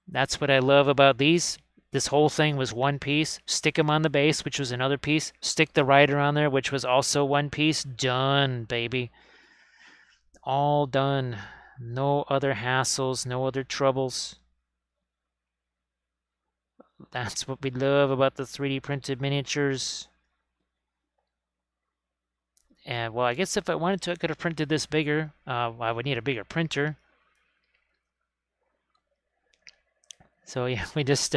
That's what I love about these. This whole thing was one piece. Stick them on the base, which was another piece. Stick the rider on there, which was also one piece. Done, baby. All done. No other hassles, no other troubles. That's what we love about the 3D printed miniatures. And well, I guess if I wanted to, I could have printed this bigger. I would need a bigger printer. So yeah, we just...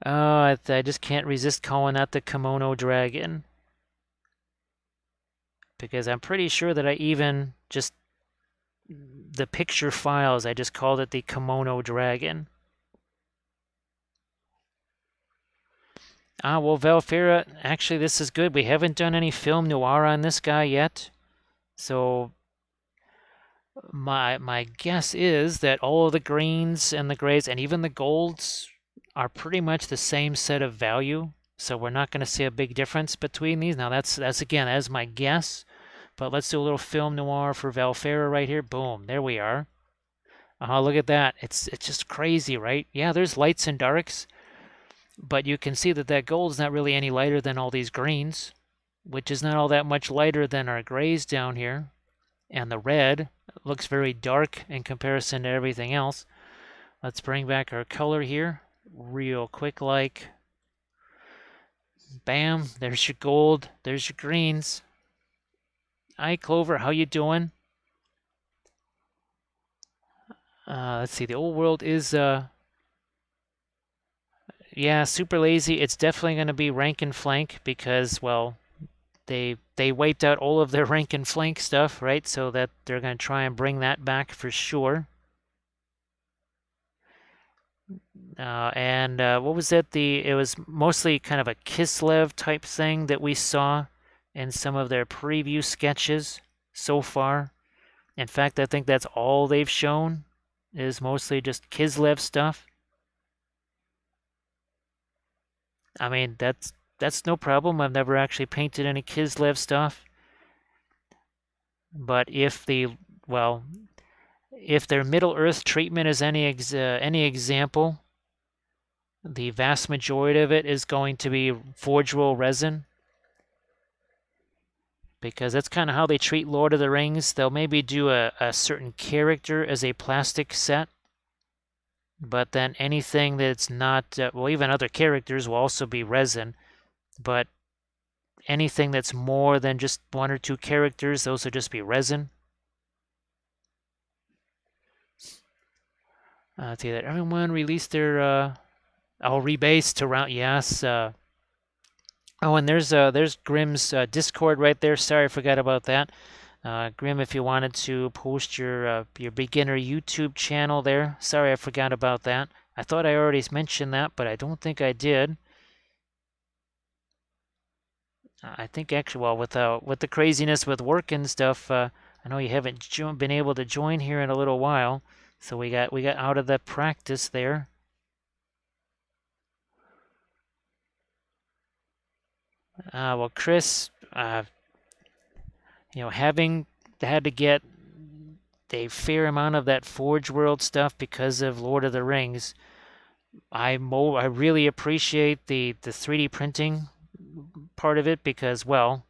oh, I just can't resist calling that the kimono dragon. because I'm pretty sure that I even just the picture files, I just called it the Kimono Dragon. Ah, well, Valfera, actually, this is good. We haven't done any film noir on this guy yet. So my guess is that all of the greens and the grays and even the golds are pretty much the same set of value. So we're not going to see a big difference between these. Now that's again, that's my guess. But let's do a little film noir for Valfera right here. Boom, there we are. Look at that. It's just crazy, right? Yeah, there's lights and darks, but you can see that that gold is not really any lighter than all these greens, which is not all that much lighter than our grays down here. And the red looks very dark in comparison to everything else. Let's bring back our color here real quick, like bam, there's your gold, there's your greens. Hi Clover, how you doing? Let's see, the old world is yeah, super lazy. It's definitely going to be rank and flank because, well, they wiped out all of their rank and flank stuff, right? So that they're going to try and bring that back for sure. And what was it? It was mostly kind of a Kislev type thing that we saw in some of their preview sketches so far. In fact, I think that's all they've shown is mostly just Kislev stuff. I mean, that's no problem. I've never actually painted any Kislev stuff. But if if their Middle Earth treatment is any example, the vast majority of it is going to be forge roll resin, because that's kind of how they treat Lord of the Rings. They'll maybe do a certain character as a plastic set, but then anything that's not, well, even other characters will also be resin, but anything that's more than just one or two characters, those will just be resin. Let's see that everyone released their, rebase to round, yes. Oh, and there's Grimm's Discord right there. Sorry, I forgot about that. Grim, if you wanted to post your beginner YouTube channel there. Sorry, I forgot about that. I thought I already mentioned that, but I don't think I did. I think actually, well, with the craziness with work and stuff, I know you haven't been able to join here in a little while, so we got out of the practice there. Well, Chris, having had to get a fair amount of that Forge World stuff because of Lord of the Rings, I really appreciate the 3D printing part of it because, well,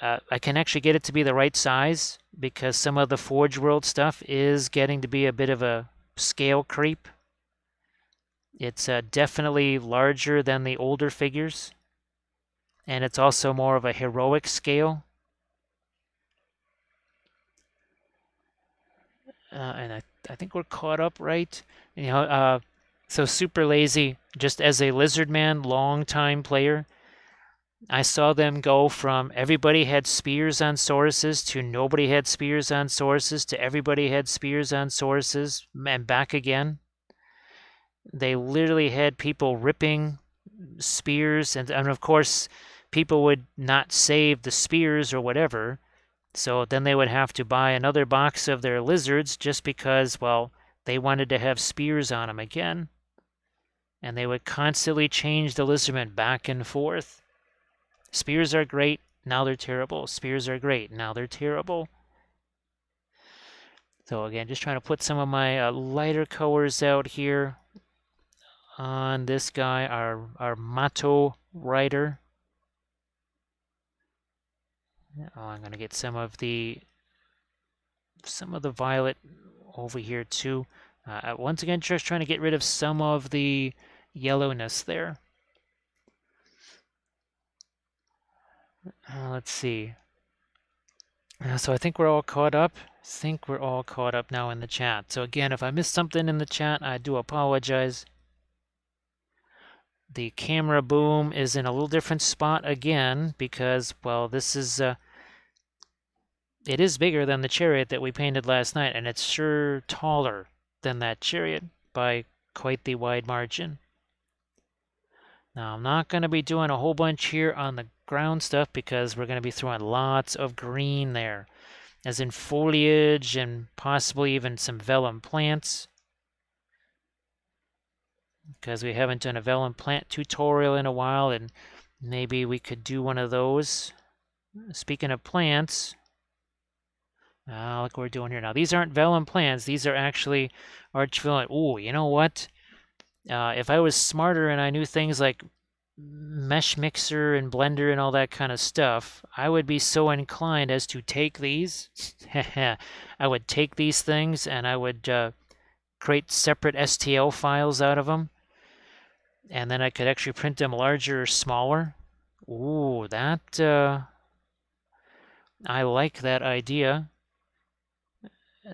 I can actually get it to be the right size because some of the Forge World stuff is getting to be a bit of a scale creep. It's definitely larger than the older figures, and it's also more of a heroic scale. And I think we're caught up, right? So super lazy. Just as a Lizardman long-time player, I saw them go from everybody had spears on Sauruses to nobody had spears on Sauruses to everybody had spears on Sauruses and back again. They literally had people ripping spears, and of course, people would not save the spears or whatever. So then they would have to buy another box of their lizards just because, well, they wanted to have spears on them again. And they would constantly change the lizardmen back and forth. Spears are great, now they're terrible. Spears are great, now they're terrible. So again, just trying to put some of my lighter colors out here on this guy, our Mato Rider. Oh, I'm gonna get some of the violet over here too. Once again, just trying to get rid of some of the yellowness there. Let's see. So I think we're all caught up. Now in the chat. So again, if I missed something in the chat, I do apologize. The camera boom is in a little different spot again because, well, this is it is bigger than the chariot that we painted last night, and it's sure taller than that chariot by quite the wide margin. Now, I'm not going to be doing a whole bunch here on the ground stuff because we're going to be throwing lots of green there, as in foliage and possibly even some vellum plants, because we haven't done a vellum plant tutorial in a while, and maybe we could do one of those. Speaking of plants, look what we're doing here now. These aren't vellum plants. These are actually Archvillain. Ooh, you know what? If I was smarter and I knew things like mesh mixer and blender and all that kind of stuff, I would be so inclined as to take these. I would take these things and I would create separate STL files out of them. And then I could actually print them larger or smaller. Ooh, that, I like that idea.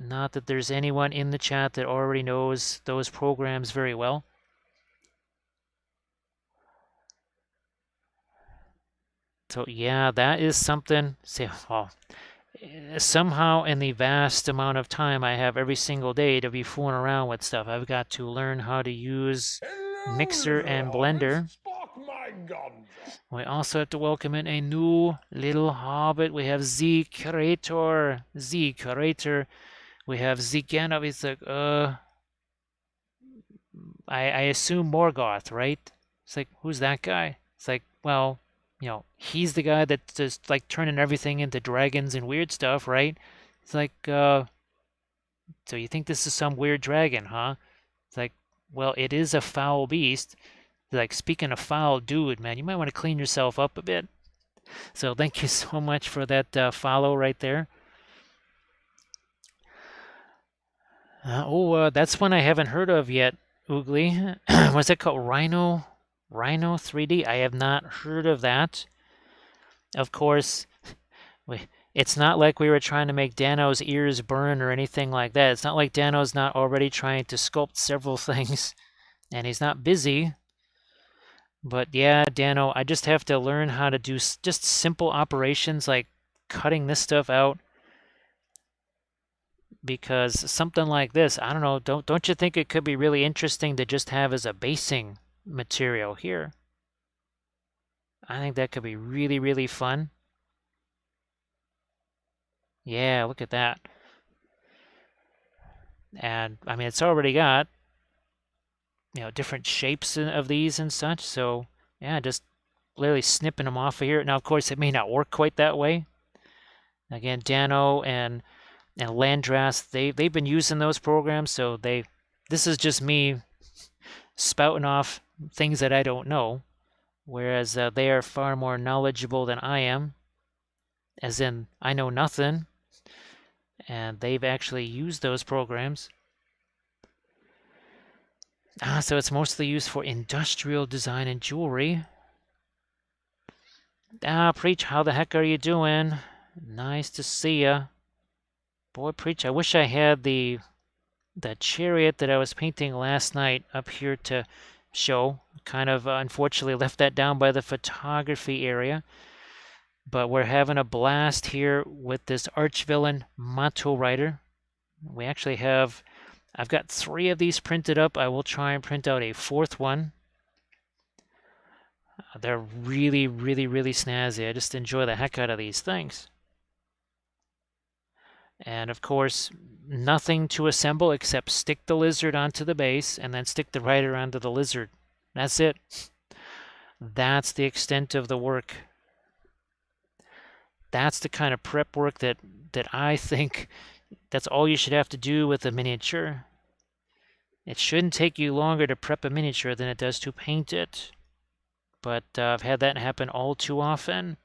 Not that there's anyone in the chat that already knows those programs very well. So yeah, that is something. See, well, somehow in the vast amount of time I have every single day to be fooling around with stuff, I've got to learn how to use mixer and blender. We also have to welcome in a new little hobbit. We have Z Curator. We have Ziganov. It's like, I assume Morgoth, right? It's like, who's that guy? It's like, well, he's the guy that's just like turning everything into dragons and weird stuff, right? It's like, so you think this is some weird dragon, huh? It's like, well, it is a foul beast. Like, speaking of foul, dude, man, you might want to clean yourself up a bit. So thank you so much for that follow right there. That's one I haven't heard of yet, Oogly. What's that called? Rhino 3D? I have not heard of that. Of course, it's not like we were trying to make Dano's ears burn or anything like that. It's not like Dano's not already trying to sculpt several things, and he's not busy. But yeah, Dano, I just have to learn how to do just simple operations like cutting this stuff out. Because something like this, I don't know, don't you think it could be really interesting to just have as a basing material here? I think that could be really, really fun. Yeah, look at that. And I mean, it's already got, different shapes of these and such. So yeah, just literally snipping them off of here. Now, of course, it may not work quite that way. Again, Dano and Landras, they've been using those programs, so this is just me spouting off things that I don't know, whereas they are far more knowledgeable than I am, as in I know nothing, and they've actually used those programs. So it's mostly used for industrial design and jewelry. Preach, how the heck are you doing? Nice to see ya. Boy, Preach, I wish I had the chariot that I was painting last night up here to show. Kind of unfortunately left that down by the photography area. But we're having a blast here with this Archvillain Mato Rider. We actually have, I've got 3 of these printed up. I will try and print out a 4th one. They're really, really, really snazzy. I just enjoy the heck out of these things. And of course, nothing to assemble except stick the lizard onto the base and then stick the rider onto the lizard. That's it. That's the extent of the work. That's the kind of prep work that I think that's all you should have to do with a miniature. It shouldn't take you longer to prep a miniature than it does to paint it. But I've had that happen all too often.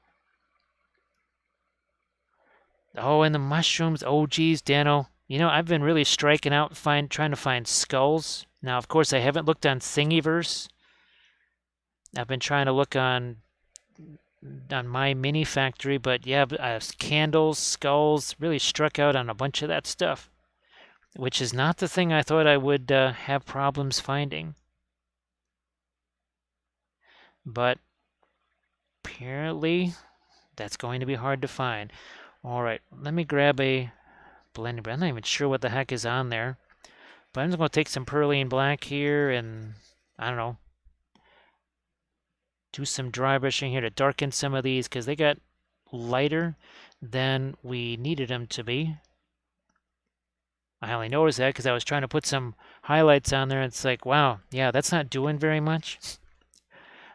Oh, and the mushrooms. Oh, geez, Dano. I've been really striking out trying to find skulls. Now, of course, I haven't looked on Thingiverse. I've been trying to look on my mini factory, but yeah, candles, skulls, really struck out on a bunch of that stuff, which is not the thing I thought I would have problems finding. But apparently, that's going to be hard to find. All right, let me grab a blending brush. I'm not even sure what the heck is on there, but I'm just going to take some Perlene Black here and, I don't know, do some dry brushing here to darken some of these because they got lighter than we needed them to be. I only noticed that because I was trying to put some highlights on there. And it's like, wow, yeah, that's not doing very much.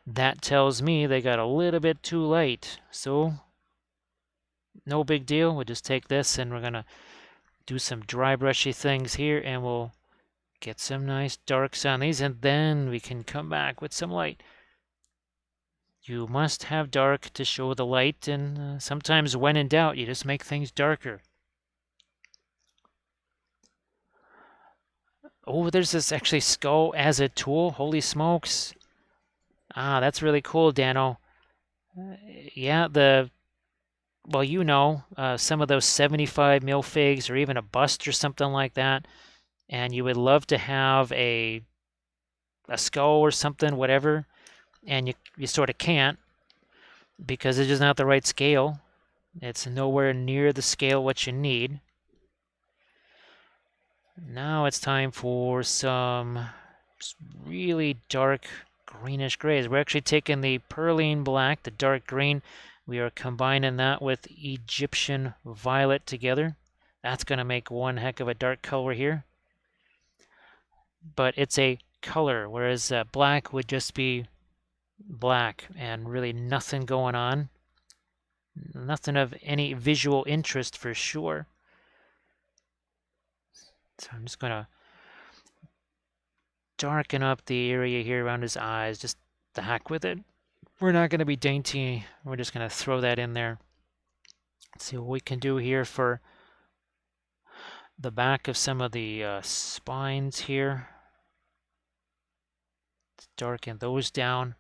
That tells me they got a little bit too light. So no big deal. We'll just take this and we're going to do some dry brushy things here and we'll get some nice darks on these and then we can come back with some light. You must have dark to show the light, and sometimes when in doubt, you just make things darker. Oh, there's this actually skull as a tool. Holy smokes. Ah, that's really cool, Dano. Yeah, well, some of those 75 mil figs or even a bust or something like that, and you would love to have a skull or something, whatever, and you sort of can't because it's just not the right scale. It's nowhere near the scale what you need. Now it's time for some really dark greenish grays. We're actually taking the Perlene Black, the dark green. We are combining that with Egyptian Violet together. That's going to make one heck of a dark color here. But it's a color, whereas black would just be black and really nothing going on. Nothing of any visual interest for sure. So I'm just going to darken up the area here around his eyes. Just the heck with it. We're not going to be dainty. We're just going to throw that in there. Let's see what we can do here for the back of some of the spines here. Let's darken those down.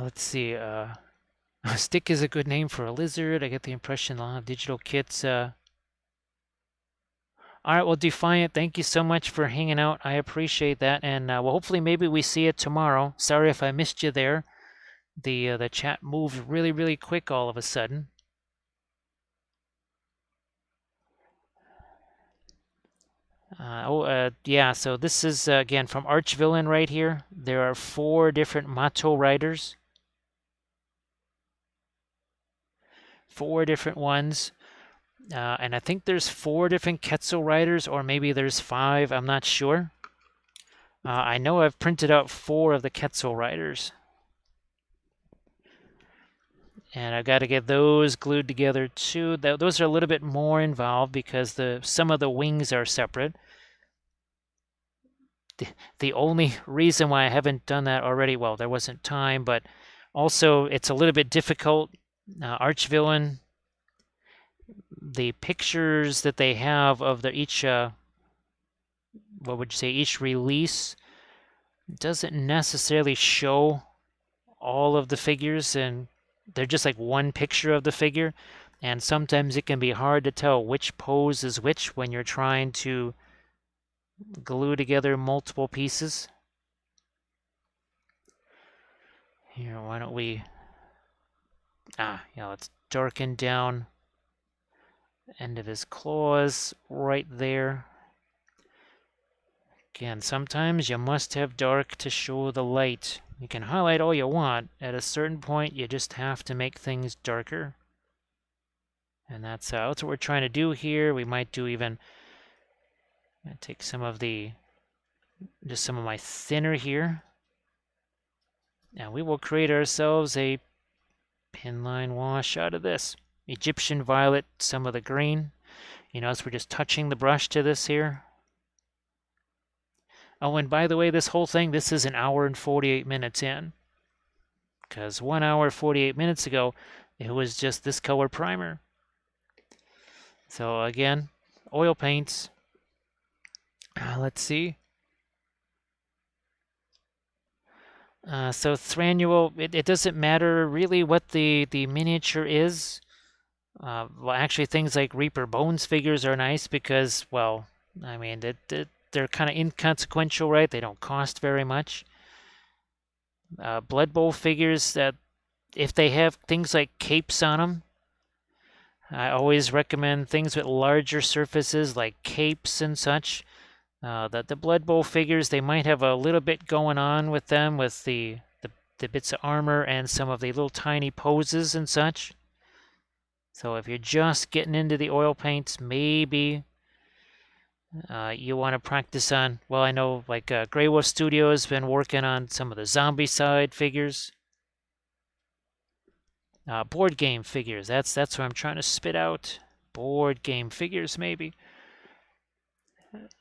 Let's see. Stick is a good name for a lizard. I get the impression a lot of digital kits. All right, well, Defiant, thank you so much for hanging out. I appreciate that. And well, hopefully maybe we see it tomorrow. Sorry if I missed you there. The chat moved really, really quick all of a sudden. Yeah, so this is, again, from Archvillain right here. There are 4 different Mato Riders. 4 different ones. And I think there's 4 different Quetzal Riders, or maybe there's 5. I'm not sure. I know I've printed out 4 of the Quetzal Riders. And I've got to get those glued together too. Those are a little bit more involved because some of the wings are separate. The only reason why I haven't done that already, well, there wasn't time, but also it's a little bit difficult. Archvillain, the pictures that they have of each, what would you say, each release doesn't necessarily show all of the figures, and they're just like one picture of the figure, and sometimes it can be hard to tell which pose is which when you're trying to glue together multiple pieces. Here, why don't we, yeah, let's darken down end of his claws right there. Again, sometimes you must have dark to show the light. You can highlight all you want. At a certain point, you just have to make things darker. And that's what we're trying to do here. We might do even, take some of my thinner here. And we will create ourselves a pin line wash out of this. Egyptian Violet, some of the green. You notice we're just touching the brush to this here. Oh, and by the way, this whole thing, this is 1 hour and 48 minutes in. Because 1 hour, 48 minutes ago, it was just this color primer. So again, oil paints. Let's see. So Thranduil, it doesn't matter really what the miniature is. Well, actually, things like Reaper Bones figures are nice because, well, I mean, they're kind of inconsequential, right? They don't cost very much. Blood Bowl figures, that if they have things like capes on them, I always recommend things with larger surfaces like capes and such. The Blood Bowl figures, they might have a little bit going on with them with the bits of armor and some of the little tiny poses and such. So if you're just getting into the oil paints, maybe you want to practice on, well, I know like Grey Wolf Studio has been working on some of the zombie side figures. Board game figures, that's what I'm trying to spit out. Board game figures, maybe.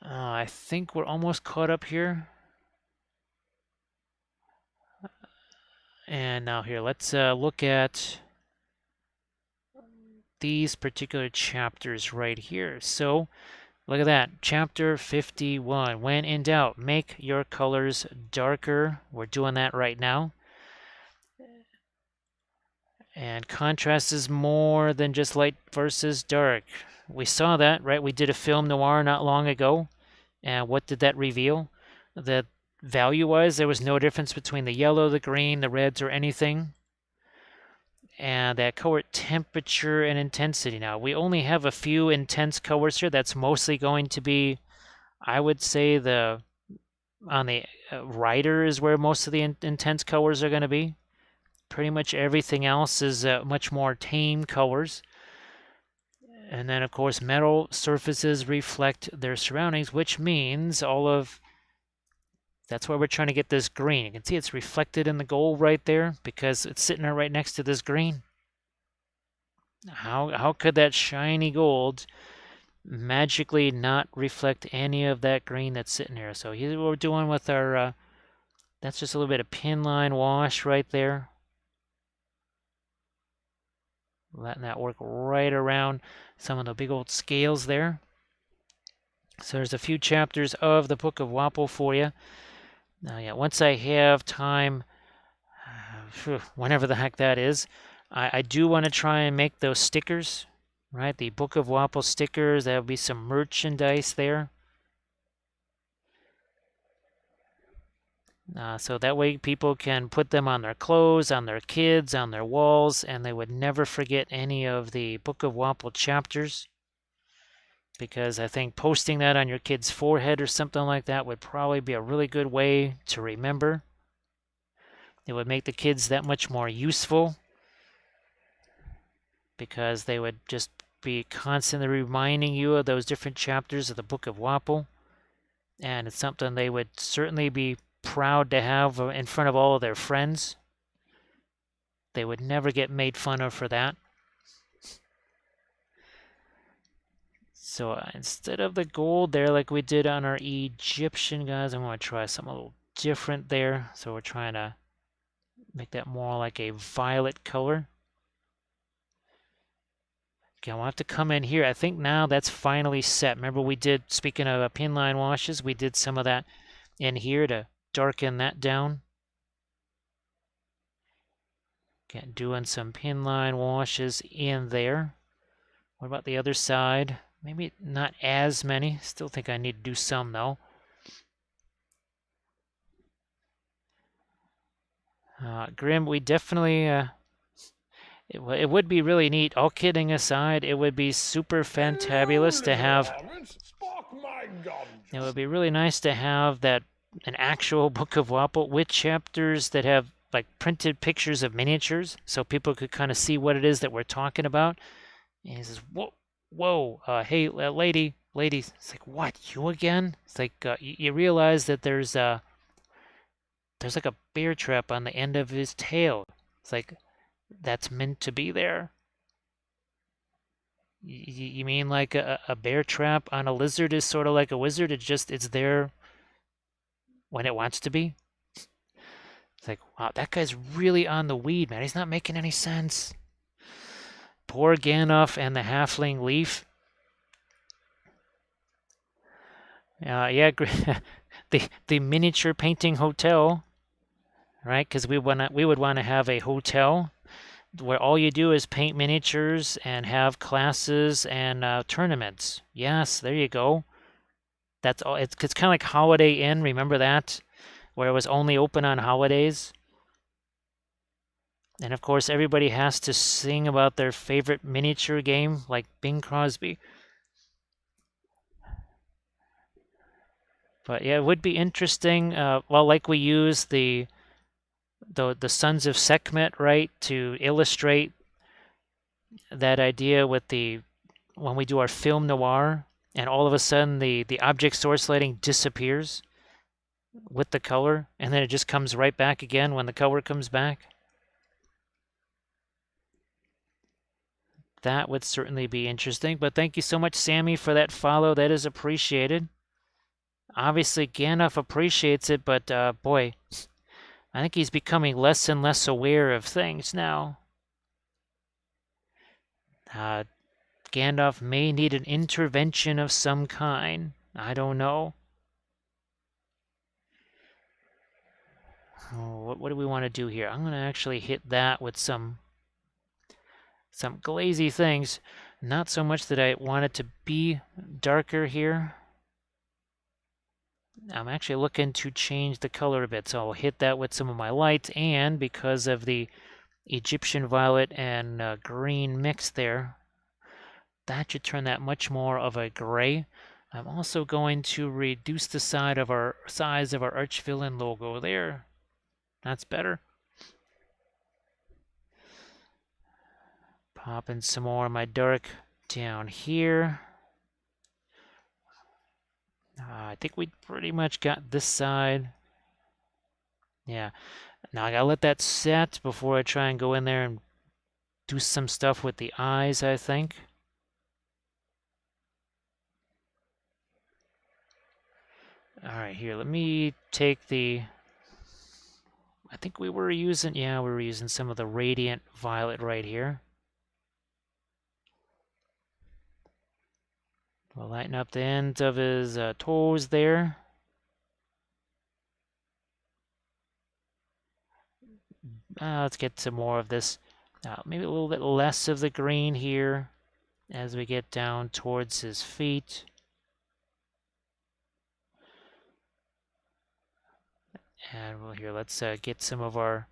I think we're almost caught up here. And now here, let's look at these particular chapters right here. So look at that, chapter 51. When in doubt, make your colors darker. We're doing that right now. And contrast is more than just light versus dark. We saw that, right? We did a film noir not long ago. And what did that reveal? That value-wise, there was no difference between the yellow, the green, the reds, or anything. And that color temperature and intensity. Now, we only have a few intense colors here. That's mostly going to be, I would say, on the Rider is where most of the intense colors are going to be. Pretty much everything else is much more tame colors. And then, of course, metal surfaces reflect their surroundings, which means that's why we're trying to get this green. You can see it's reflected in the gold right there because it's sitting there right next to this green. How could that shiny gold magically not reflect any of that green that's sitting there? So here's what we're doing with our, that's just a little bit of pin line wash right there. Letting that work right around some of the big old scales there. So there's a few chapters of the Book of Wapol for you. Now, yeah, once I have time, whenever the heck that is, I do want to try and make those stickers, right? The Book of Wapol stickers, there'll be some merchandise there. So that way people can put them on their clothes, on their kids, on their walls, and they would never forget any of the Book of Wapol chapters. Because I think posting that on your kid's forehead or something like that would probably be a really good way to remember. It would make the kids that much more useful because they would just be constantly reminding you of those different chapters of the Book of Wapol. And it's something they would certainly be proud to have in front of all of their friends. They would never get made fun of for that. So instead of the gold there like we did on our Egyptian guys, I'm going to try something a little different there. So we're trying to make that more like a violet color. Okay, I'll have to come in here. I think now that's finally set. Remember we did, speaking of pin line washes, we did some of that in here to darken that down. Okay, doing some pin line washes in there. What about the other side? Maybe not as many. Still think I need to do some though. Grim, we definitely, it would be really neat. All kidding aside, it would be super fantabulous to have, it would be really nice to have that, an actual Book of Wapol with chapters that have like printed pictures of miniatures so people could kind of see what it is that we're talking about. And he says, whoa, hey, lady, it's like, what, you again? It's like, you realize that there's like a bear trap on the end of his tail. It's like, that's meant to be there. You mean like a bear trap on a lizard is sort of like a wizard? It's there when it wants to be? It's like, wow, that guy's really on the weed, man. He's not making any sense. Poor Gandalf and the halfling Leaf. Yeah, the miniature painting hotel, right? Because we would want to have a hotel where all you do is paint miniatures and have classes and tournaments. Yes, there you go. That's all. It's kind of like Holiday Inn. Remember that, where it was only open on holidays. And of course, everybody has to sing about their favorite miniature game, like Bing Crosby. But yeah, it would be interesting. Well, like we use the Sons of Sekhmet, right, to illustrate that idea with the when we do our film noir, and all of a sudden the object source lighting disappears with the color, and then it just comes right back again when the color comes back. That would certainly be interesting. But thank you so much, Sammy, for that follow. That is appreciated. Obviously, Gandalf appreciates it, but boy, I think he's becoming less and less aware of things now. Uh, Gandalf may need an intervention of some kind. I don't know. Oh, what do we want to do here? I'm going to actually hit that with some glazy things. Not so much that I want it to be darker here. I'm actually looking to change the color a bit, so I'll hit that with some of my lights, and because of the Egyptian violet and green mix there, that should turn that much more of a gray. I'm also going to reduce the size of our Archvillain logo there. That's better. Pop in some more of my dark down here. I think we pretty much got this side. Yeah. Now I gotta let that set before I try and go in there and do some stuff with the eyes, I think. All right, here, let me take the... I think we were using, yeah, we were using some of the radiant violet right here. We'll lighten up the ends of his toes there. Let's get some more of this. Maybe a little bit less of the green here as we get down towards his feet. And well, here, let's get some of our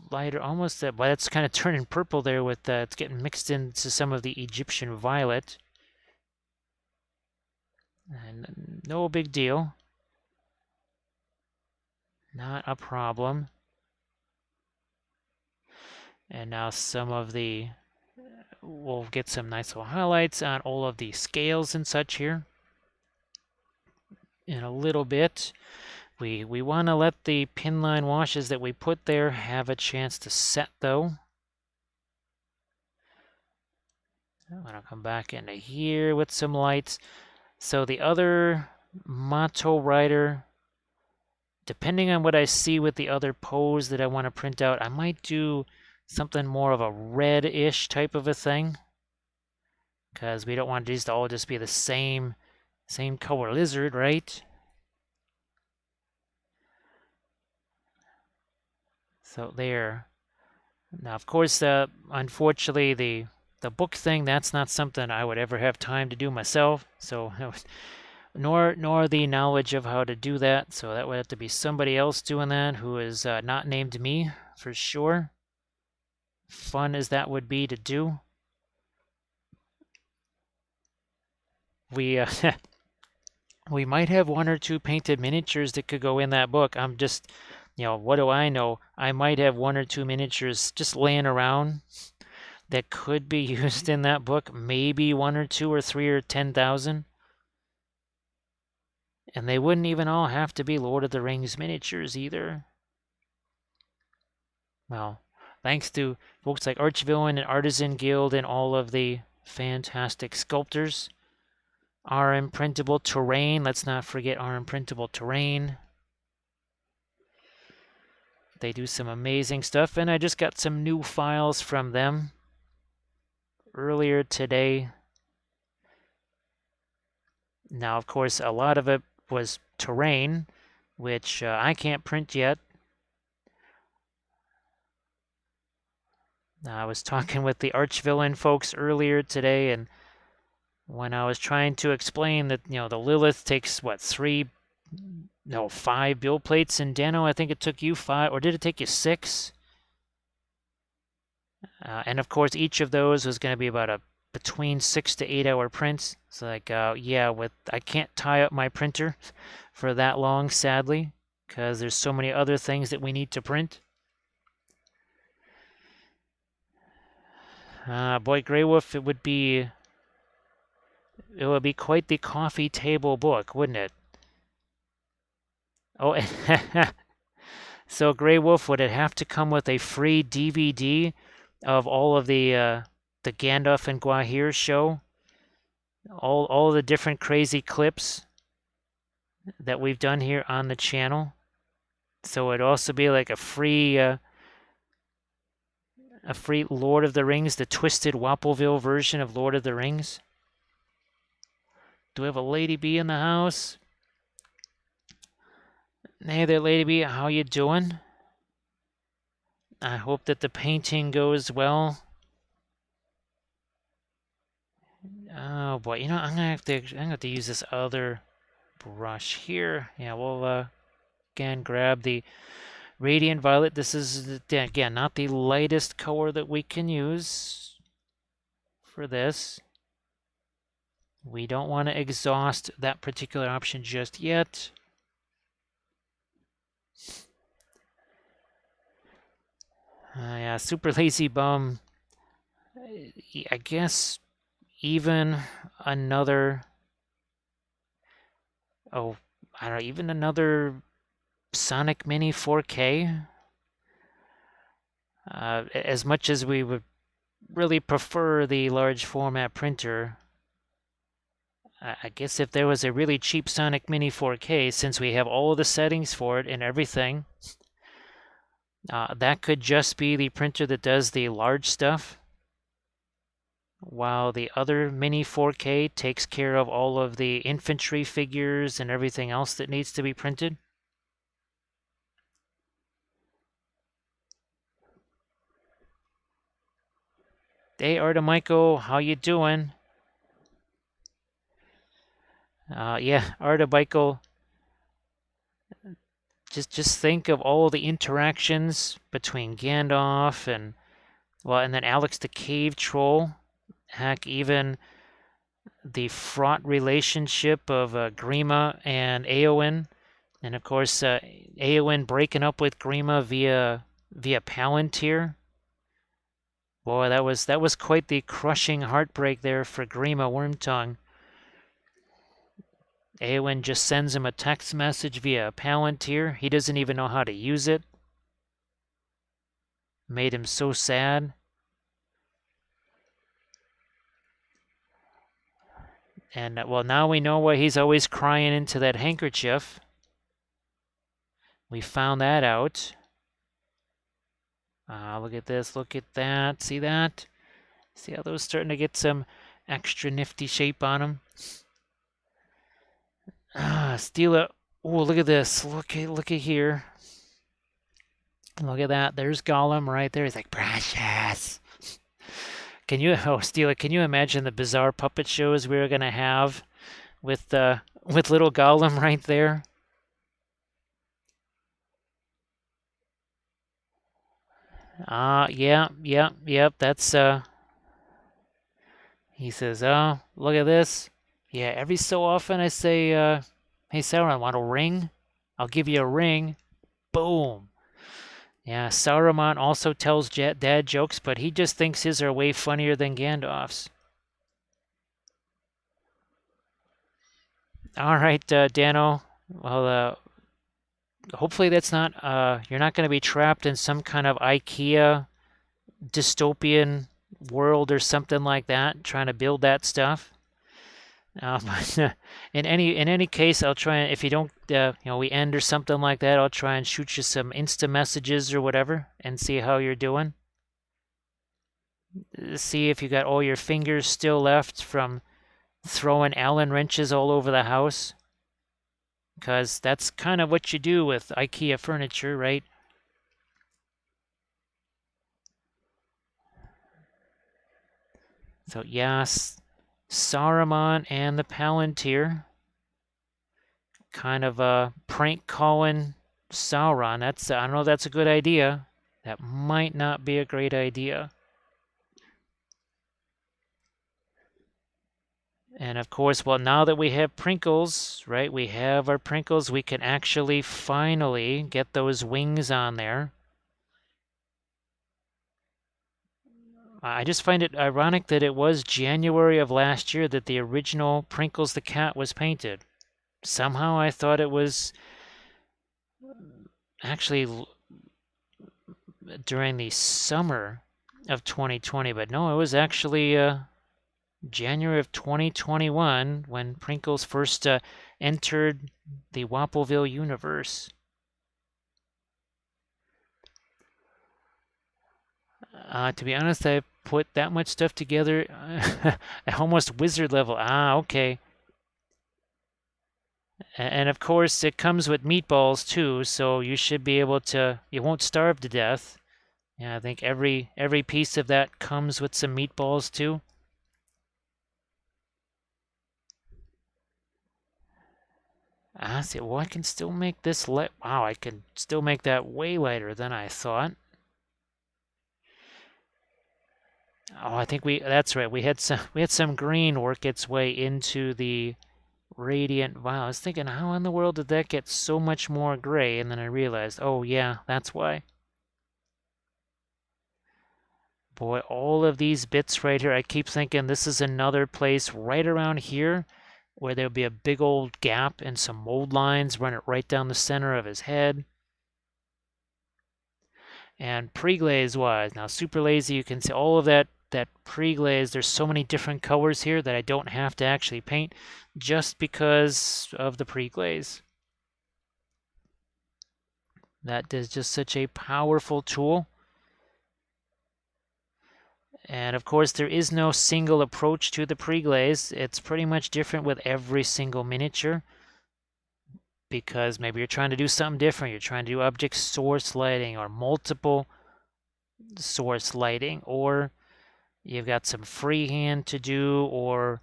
lighter, almost, but it's kind of turning purple there with, it's getting mixed into some of the Egyptian violet. And no big deal. Not a problem. And now some of the, we'll get some nice little highlights on all of the scales and such here in a little bit. We want to let the pin line washes that we put there have a chance to set, though. I'm going to come back into here with some lights. So the other Mato Rider, depending on what I see with the other pose that I want to print out, I might do something more of a red-ish type of a thing, because we don't want these to all just be the same color lizard, right? So there. Now, of course, unfortunately, the book thing, that's not something I would ever have time to do myself. So, nor the knowledge of how to do that. So that would have to be somebody else doing that who is not named me, for sure. Fun as that would be to do. We we might have one or two painted miniatures that could go in that book. I'm just, what do I know? I might have one or two miniatures just laying around that could be used in that book. Maybe one or two or three or 10,000. And they wouldn't even all have to be Lord of the Rings miniatures either. Well, thanks to folks like Archvillain and Artisan Guild and all of the fantastic sculptors. Our imprintable terrain, let's not forget our imprintable terrain. They do some amazing stuff, and I just got some new files from them earlier today. Now, of course, a lot of it was terrain, which I can't print yet. I was talking with the Archvillain folks earlier today, and when I was trying to explain that, the Lilith takes, 3 no, 5 build plates. And Dano, I think it took you 5, or did it take you 6? And of course, each of those was going to be about a between 6 to 8 hour prints. So like, yeah, I can't tie up my printer for that long, sadly, because there's so many other things that we need to print. Boy, Grey Wolf, it would be quite the coffee table book, wouldn't it? Oh, so Grey Wolf, would it have to come with a free DVD of all of the Gandalf and Gwahir show? All the different crazy clips that we've done here on the channel. So it'd also be like a free Lord of the Rings, the twisted Wappleville version of Lord of the Rings. Do we have a Lady Bee in the house? Hey there, Lady Bee. How you doing? I hope that the painting goes well. Oh boy, I'm gonna have to use this other brush here. Yeah, we'll again grab the Radiant Violet. This is again not the lightest color that we can use for this. We don't want to exhaust that particular option just yet. Yeah, Super Lazy Bum. I guess even another. Oh, I don't know, even another Sonic Mini 4K. As much as we would really prefer the large format printer, I guess if there was a really cheap Sonic Mini 4K, since we have all of the settings for it and everything, that could just be the printer that does the large stuff, while the other Mini 4K takes care of all of the infantry figures and everything else that needs to be printed. Hey, Artemichael, how you doing? Yeah, Artemichael, just think of all the interactions between Gandalf and then Alex the Cave Troll. Heck, even the fraught relationship of Grima and Eowyn, and of course Eowyn breaking up with Grima via Palantir. Boy, that was quite the crushing heartbreak there for Grima Wormtongue. Eowyn just sends him a text message via Palantir. He doesn't even know how to use it. Made him so sad. And well, now we know why he's always crying into that handkerchief. We found that out. Look at this, look at that. See that? See how those starting to get some extra nifty shape on them? Steela. Oh, look at this. Look at here. Look at that. There's Gollum right there. He's like, precious. Can you, oh, Steela, can you imagine the bizarre puppet shows we were going to have with little Gollum right there? Yeah. That's, he says, oh, look at this. Yeah, every so often I say, hey, Sauron, want a ring? I'll give you a ring. Boom. Yeah, Saruman also tells dad jokes, but he just thinks his are way funnier than Gandalf's. All right, Dano. Well, hopefully that's not, you're not going to be trapped in some kind of IKEA dystopian world or something like that, trying to build that stuff. But in any case, I'll try and if you don't, we end or something like that, I'll try and shoot you some Insta messages or whatever and see how you're doing. See if you got all your fingers still left from throwing Allen wrenches all over the house. Because that's kind of what you do with IKEA furniture, right? So, yes, Saruman and the Palantir kind of prank calling Sauron. That's I don't know if that's a good idea. That might not be a great idea. And of course, well, now that we have Prinkles, right? We have our Prinkles. We can actually finally get those wings on there. I just find it ironic that it was January of last year that the original Prinkles the cat was painted. Somehow I thought it was actually during the summer of 2020, but no, it was actually January of 2021 when Prinkles first entered the Wappleville universe. To be honest, I put that much stuff together at almost wizard level. Okay. And of course, it comes with meatballs too, so you should be able to. You won't starve to death. Yeah, I think every piece of that comes with some meatballs too. See, well, I can still make this light. Wow, I can still make that way lighter than I thought. Oh, I think that's right. We had some green work its way into the radiant. Wow, I was thinking, how in the world did that get so much more gray? And then I realized, oh yeah, that's why. Boy, all of these bits right here, I keep thinking this is another place right around here where there'll be a big old gap and some mold lines run it right down the center of his head. And pre-glaze wise, now super lazy, you can see all of that pre-glaze. There's so many different colors here that I don't have to actually paint just because of the pre-glaze. That is just such a powerful tool. And of course, there is no single approach to the pre-glaze. It's pretty much different with every single miniature because maybe you're trying to do something different. You're trying to do object source lighting or multiple source lighting, or you've got some freehand to do, or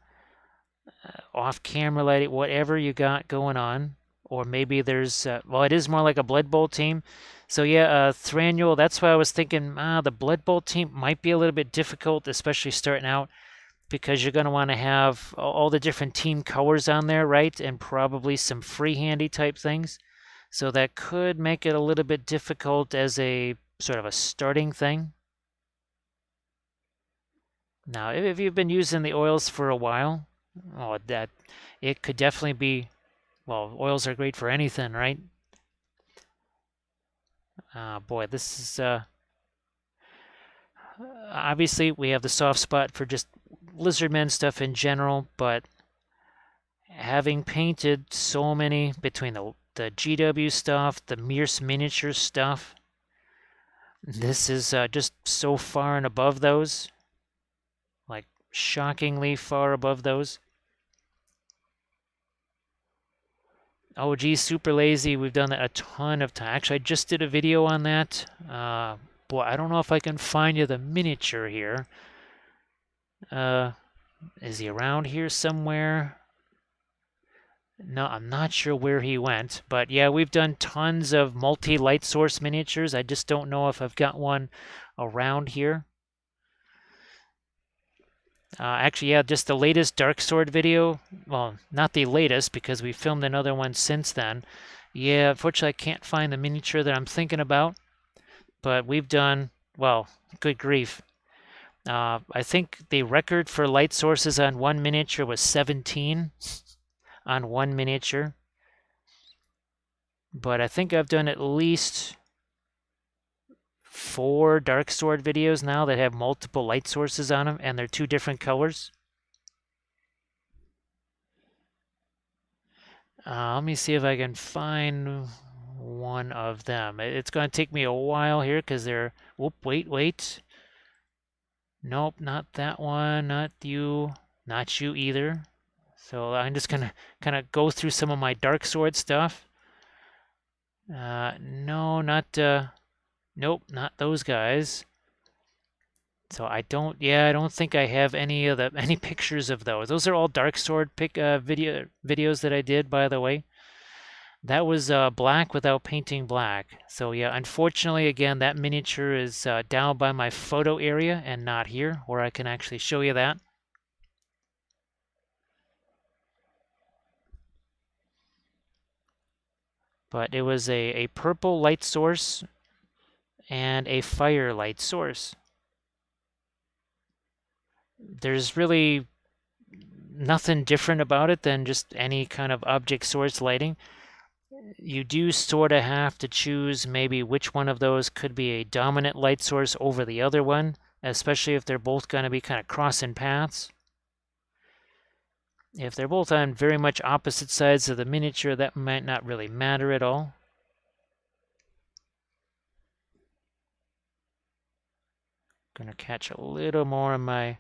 off-camera lighting, whatever you got going on. Or maybe there's, well, it is more like a Blood Bowl team. So yeah, Thranduil, that's why I was thinking, the Blood Bowl team might be a little bit difficult, especially starting out, because you're going to want to have all the different team colors on there, right? And probably some freehandy type things. So that could make it a little bit difficult as a sort of a starting thing. Now, if you've been using the oils for a while, oh, that it could definitely be, well, oils are great for anything, right? Boy, this is obviously we have the soft spot for just Lizardmen stuff in general, but having painted so many between the GW stuff, the Mears miniature stuff, this is just so far and above those, like shockingly far above those. Oh, geez, super lazy. We've done that a ton of time. Actually, I just did a video on that. Boy, I don't know if I can find you the miniature here. Is he around here somewhere? No, I'm not sure where he went. But yeah, we've done tons of multi-light source miniatures. I just don't know if I've got one around here. Actually, yeah, just the latest Dark Sword video. Well, not the latest because we filmed another one since then. Yeah, unfortunately, I can't find the miniature that I'm thinking about. But we've done, well, good grief. I think the record for light sources on one miniature was 17 on one miniature. But I think I've done at least 4 Dark Sword videos now that have multiple light sources on them, and they're 2 different colors. Let me see if I can find one of them. It's going to take me a while here because they're... Whoop, wait. Nope, not that one, not you either. So I'm just going to kind of go through some of my Dark Sword stuff. No, not... Nope, not those guys. So I don't think I have any pictures of those. Those are all Dark Sword videos that I did, by the way. That was black without painting black. So yeah, unfortunately, again, that miniature is down by my photo area and not here, where I can actually show you that. But it was a purple light source and a fire light source. There's really nothing different about it than just any kind of object source lighting. You do sort of have to choose maybe which one of those could be a dominant light source over the other one, especially if they're both going to be kind of crossing paths. If they're both on very much opposite sides of the miniature, that might not really matter at all. Gonna catch a little more of my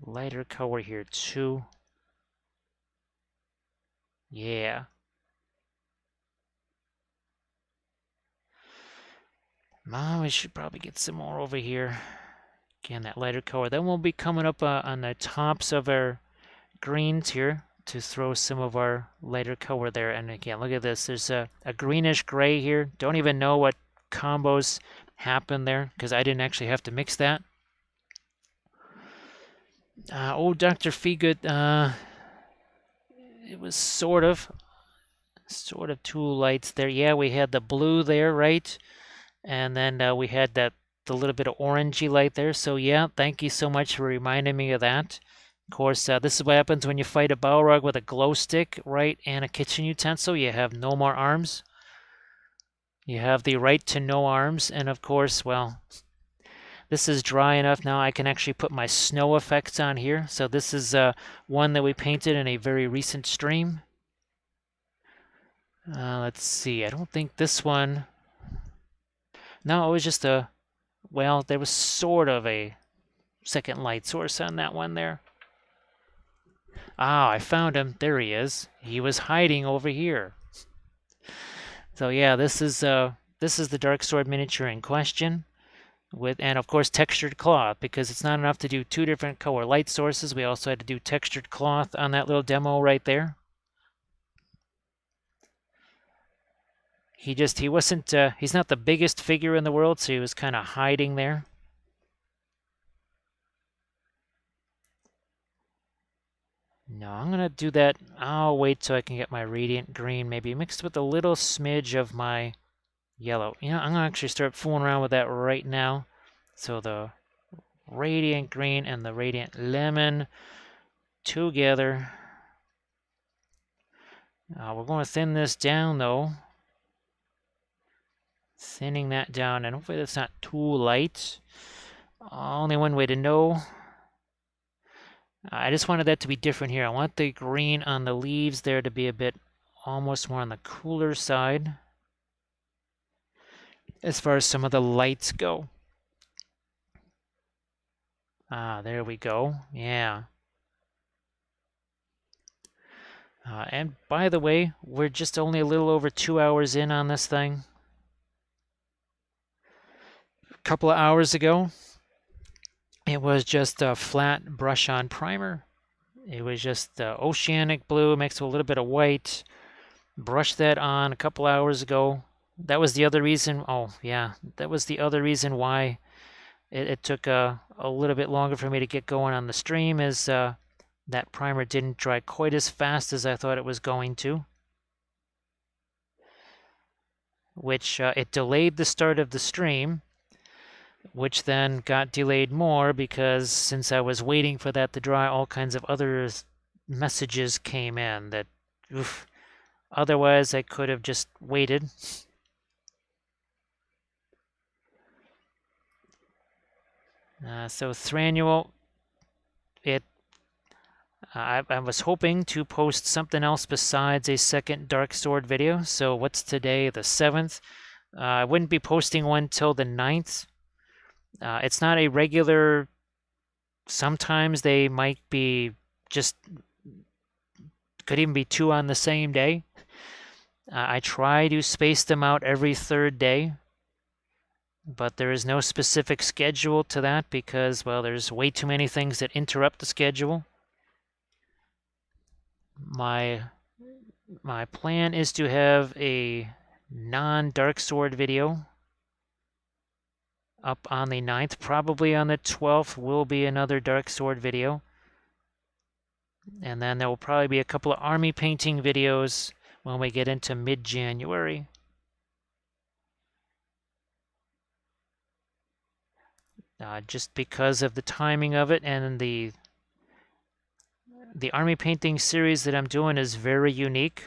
lighter color here too. Yeah. We should probably get some more over here. Again, that lighter color. Then we'll be coming up on the tops of our greens here to throw some of our lighter color there. And again, look at this. There's a greenish gray here. Don't even know what combos happened there because I didn't actually have to mix that. Oh, Dr. Fegood, it was sort of two lights there. Yeah, we had the blue there, right? And then we had the little bit of orangey light there. So yeah, thank you so much for reminding me of that. Of course, this is what happens when you fight a Balrog with a glow stick, right, and a kitchen utensil. You have no more arms. You have the right to no arms. And of course, well, this is dry enough now. I can actually put my snow effects on here. So this is one that we painted in a very recent stream. Let's see. I don't think this one. No, it was just well, there was sort of a second light source on that one there. Ah, I found him. There he is. He was hiding over here. So yeah, this is the Dark Sword miniature in question. And of course textured cloth, because it's not enough to do two different color light sources. We also had to do textured cloth on that little demo right there. He wasn't, he's not the biggest figure in the world, so he was kind of hiding there. No, I'm going to do that. I'll wait till I can get my radiant green maybe mixed with a little smidge of my yellow. You know, I'm going to actually start fooling around with that right now. So the radiant green and the radiant lemon together. We're going to thin this down though. Thinning that down, and hopefully that's not too light. Only one way to know. I just wanted that to be different here. I want the green on the leaves there to be a bit almost more on the cooler side as far as some of the lights go. There we go. Yeah. And by the way, we're just only a little over 2 hours in on this thing. A couple of hours ago, it was just a flat brush-on primer. It was just oceanic blue mixed with a little bit of white. Brushed that on a couple hours ago. That was the other reason. Oh, yeah. That was the other reason why it took a little bit longer for me to get going on the stream, is that primer didn't dry quite as fast as I thought it was going to. Which it delayed the start of the stream, which then got delayed more because since I was waiting for that to dry, all kinds of other messages came in that, oof, otherwise I could have just waited. So Thranduil, I was hoping to post something else besides a second Dark Sword video. So what's today, the 7th? I wouldn't be posting one till the 9th. It's not a regular. Sometimes they might be just, could even be 2 on the same day. I try to space them out every 3rd day, but there is no specific schedule to that because, well, there's way too many things that interrupt the schedule. My My plan is to have a non-dark sword video up on the 9th. Probably on the 12th will be another dark sword video. And then there will probably be a couple of army painting videos when we get into mid-January. Just because of the timing of it, and the army painting series that I'm doing is very unique,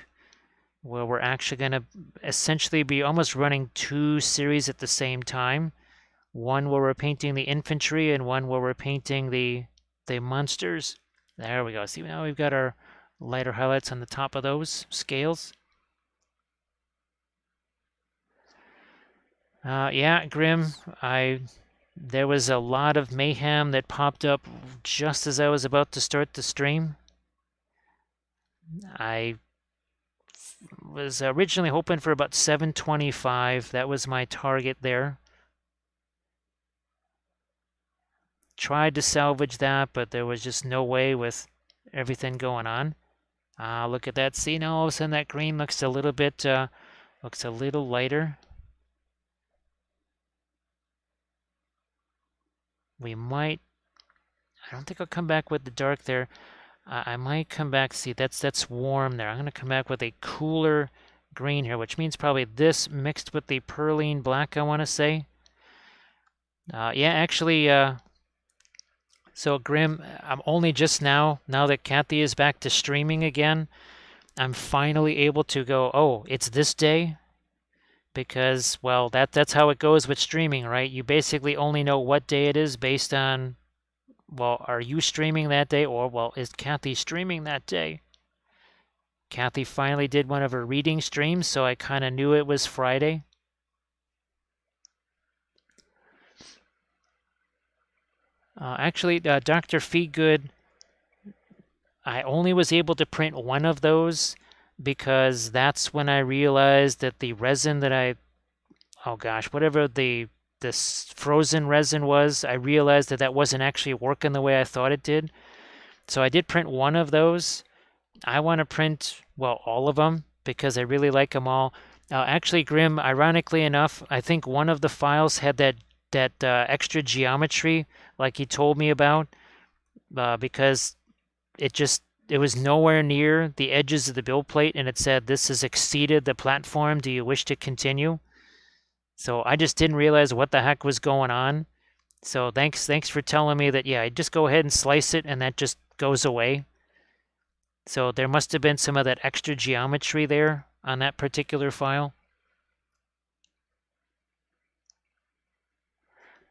where we're actually going to essentially be almost running two series at the same time. One where we're painting the infantry and one where we're painting the monsters. There we go. See, now we've got our lighter highlights on the top of those scales. Yeah, Grim, there was a lot of mayhem that popped up just as I was about to start the stream. I was originally hoping for about 725. That was my target there. Tried to salvage that, but there was just no way with everything going on. Look at that. See, now all of a sudden that green looks a little bit, looks a little lighter. We might, I don't think I'll come back with the dark there. I might come back, see, that's warm there. I'm going to come back with a cooler green here, which means probably this mixed with the perline black, I want to say. Yeah, actually, so Grim, I'm only just now that Kathy is back to streaming again, I'm finally able to go, oh, it's this day? Because, well, that's how it goes with streaming, right? You basically only know what day it is based on, well, are you streaming that day? Or, well, is Kathy streaming that day? Kathy finally did one of her reading streams, so I kind of knew it was Friday. Actually, Dr. Feedgood, I only was able to print one of those because that's when I realized that the resin that oh gosh, whatever this frozen resin was, I realized that wasn't actually working the way I thought it did. So I did print one of those. I want to print, well, all of them because I really like them all. Actually, Grim, ironically enough, I think one of the files had that extra geometry like he told me about because it was nowhere near the edges of the build plate, and it said, "This has exceeded the platform. Do you wish to continue?" So I just didn't realize what the heck was going on. So thanks for telling me that, yeah, just go ahead and slice it and that just goes away. So there must have been some of that extra geometry there on that particular file.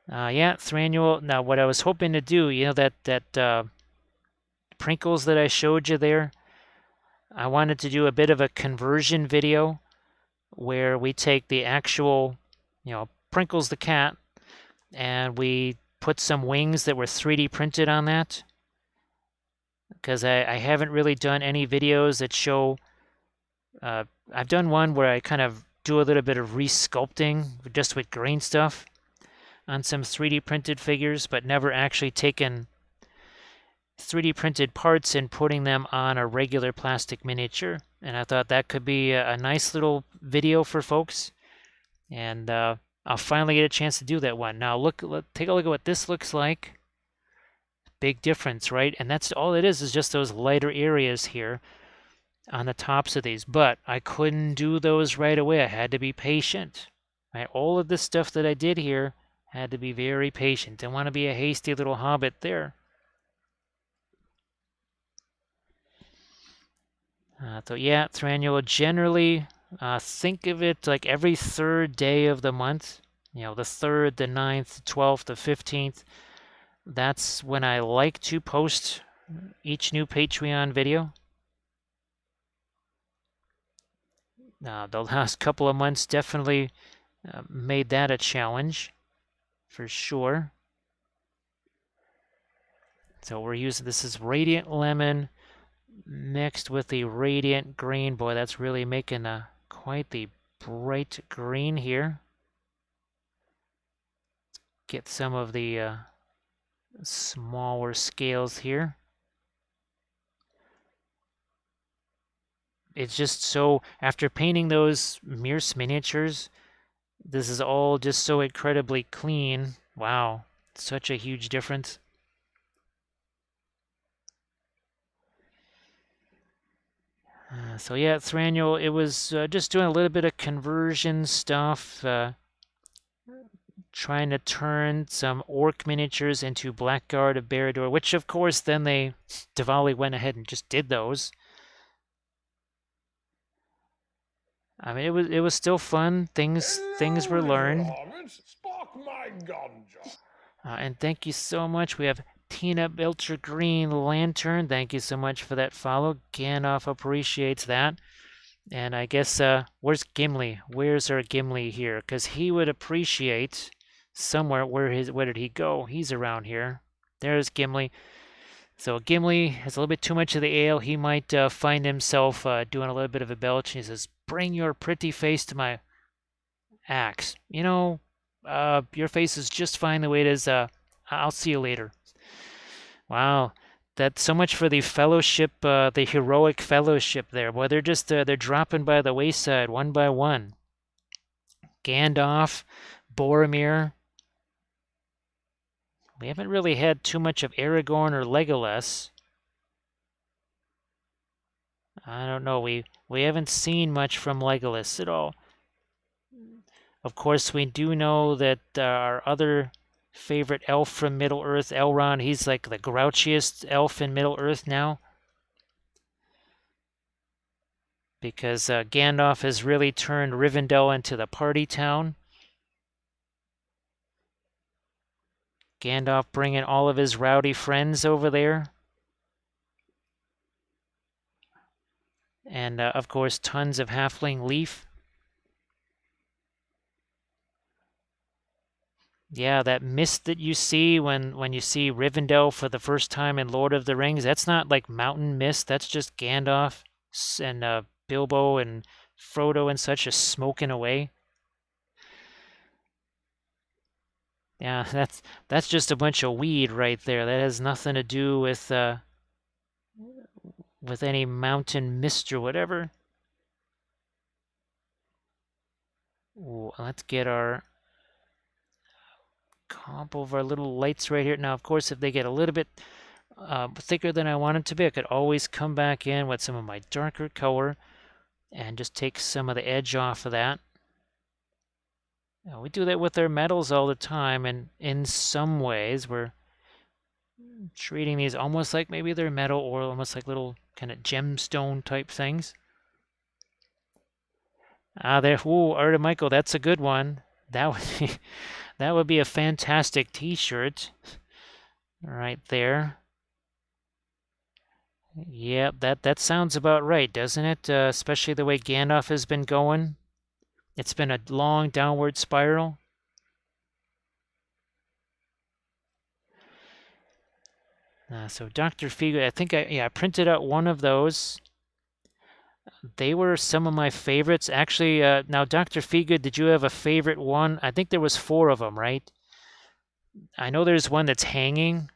Yeah, Thrannual. Now what I was hoping to do, you know, that Prinkles that I showed you there, I wanted to do a bit of a conversion video where we take the actual, Prinkles the cat, and we put some wings that were 3D printed on that. Because I haven't really done any videos that show, I've done one where I kind of do a little bit of resculpting just with green stuff on some 3D printed figures, but never actually taken 3D printed parts and putting them on a regular plastic miniature. And I thought that could be a nice little video for folks. And I'll finally get a chance to do that one. Now take a look at what this looks like. Big difference, right? And that's all it is just those lighter areas here on the tops of these. But I couldn't do those right away. I had to be patient. Right? All of this stuff that I did here had to be very patient. Didn't want to be a hasty little hobbit there. So yeah, Thrannual, generally think of it like every third day of the month. The 3rd, the 9th, the 12th, the 15th. That's when I like to post each new Patreon video. The last couple of months definitely made that a challenge, for sure. So we're using, this is Radiant Lemon mixed with the Radiant Green. Boy, that's really making quite the bright green here. Get some of the smaller scales here. it's just so, after painting those Mirce miniatures, this is all just so incredibly clean. Wow, such a huge difference. So yeah, Thranduil, it was just doing a little bit of conversion stuff, trying to turn some orc miniatures into Blackguard of Barad-dûr, which of course then Diwali went ahead and just did those. I mean, it was still fun. Things were learned. And thank you so much. We have Tina Belcher Green Lantern. Thank you so much for that follow. Gandalf appreciates that. And I guess, where's Gimli? Where's our Gimli here? Because he would appreciate somewhere. Where did he go? He's around here. There's Gimli. So Gimli has a little bit too much of the ale. He might find himself doing a little bit of a belch. He says, "Bring your pretty face to my axe. Your face is just fine the way it is. I'll see you later." Wow. That's so much for the fellowship, the heroic fellowship there. Boy, they're dropping by the wayside one by one. Gandalf, Boromir. We haven't really had too much of Aragorn or Legolas. I don't know. We haven't seen much from Legolas at all. Of course, we do know that our other favorite elf from Middle-earth, Elrond, he's like the grouchiest elf in Middle-earth now. Because Gandalf has really turned Rivendell into the party town. Gandalf bringing all of his rowdy friends over there. And, of course, tons of halfling leaf. Yeah, that mist that you see when you see Rivendell for the first time in Lord of the Rings, that's not like mountain mist. That's just Gandalf and Bilbo and Frodo and such just smoking away. Yeah, that's just a bunch of weed right there. That has nothing to do with any mountain mist or whatever. Ooh, let's get our comp of our little lights right here. Now, of course, if they get a little bit thicker than I want it to be, I could always come back in with some of my darker color and just take some of the edge off of that. Now, we do that with our metals all the time, and in some ways, we're treating these almost like maybe they're metal or almost like little kind of gemstone type things. There. Ooh, Art of Michael, that's a good one. That would be, that would be a fantastic T-shirt right there. Yeah, that sounds about right, doesn't it? Especially the way Gandalf has been going. It's been a long downward spiral. So Dr. Figu, I think I printed out one of those. They were some of my favorites. Actually, now Dr. Figu, did you have a favorite one? I think there was 4 of them, right? I know there's one that's hanging,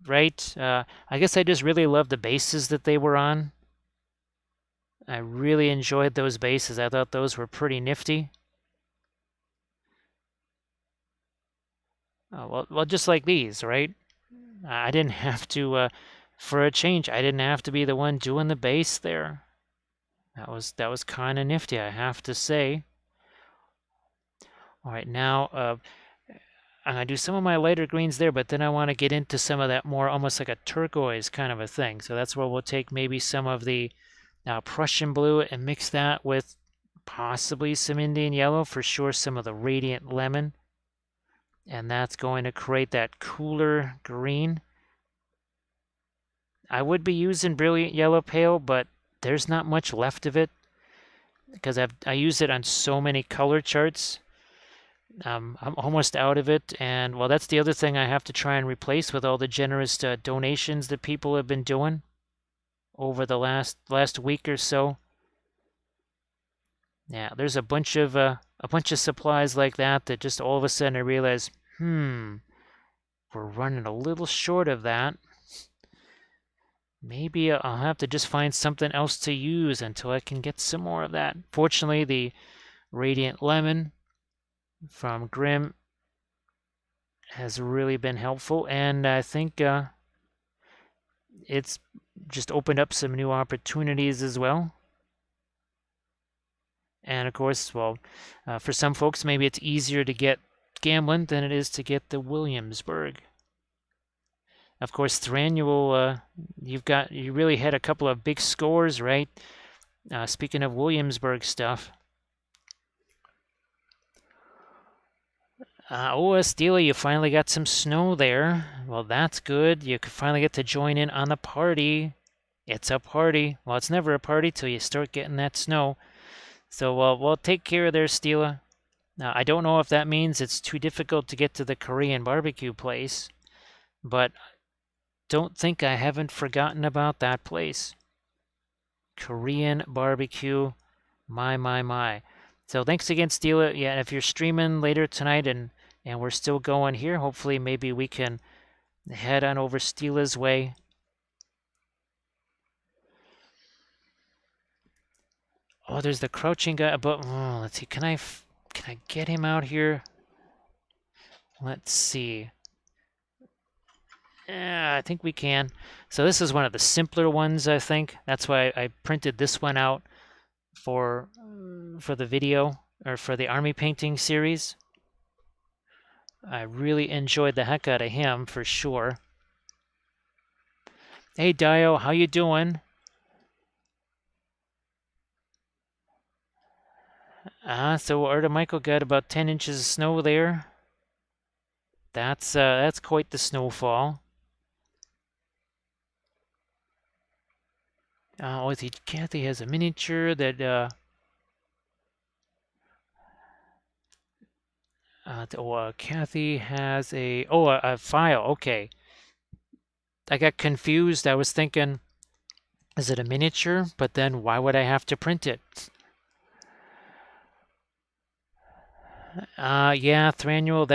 right? I guess I just really love the bases that they were on. I really enjoyed those bases. I thought those were pretty nifty. Well, just like these, right? I didn't have to, for a change, I didn't have to be the one doing the base there. That was kind of nifty, I have to say. All right, now I'm gonna do some of my lighter greens there, but then I want to get into some of that more almost like a turquoise kind of a thing. So that's where we'll take maybe some of the Prussian blue and mix that with possibly some Indian yellow, for sure some of the radiant lemon. And that's going to create that cooler green. I would be using brilliant yellow pale, but there's not much left of it because I use it on so many color charts. I'm almost out of it, and well, that's the other thing I have to try and replace with all the generous donations that people have been doing over the last week or so. Yeah, there's a bunch of supplies like that just all of a sudden I realize, we're running a little short of that. Maybe I'll have to just find something else to use until I can get some more of that. Fortunately, the Radiant Lemon from Grimm has really been helpful, and I think it's just opened up some new opportunities as well. And of course, well, for some folks, maybe it's easier to get Gamblin than it is to get the Williamsburg. Of course, Thranduil, you really had a couple of big scores, right? Speaking of Williamsburg stuff. Stila, you finally got some snow there. Well, that's good. You could finally get to join in on the party. It's a party. Well, it's never a party till you start getting that snow. So, we'll take care of there, Stila. Now, I don't know if that means it's too difficult to get to the Korean barbecue place, but don't think I haven't forgotten about that place. Korean barbecue, my. So thanks again, Stila. Yeah, if you're streaming later tonight and we're still going here, hopefully maybe we can head on over Stila's way. Oh, there's the crouching guy, but let's see. Can I get him out here? Let's see. Yeah, I think we can. So this is one of the simpler ones, I think. That's why I printed this one out for the video or for the army painting series. I really enjoyed the heck out of him for sure. Hey Dio, how you doing? So Arda Michael got about 10 inches of snow there. That's quite the snowfall. Oh, Kathy has a miniature that Kathy has a file. Okay. I got confused. I was thinking, is it a miniature? But then why would I have to print it? Yeah, Thranduil,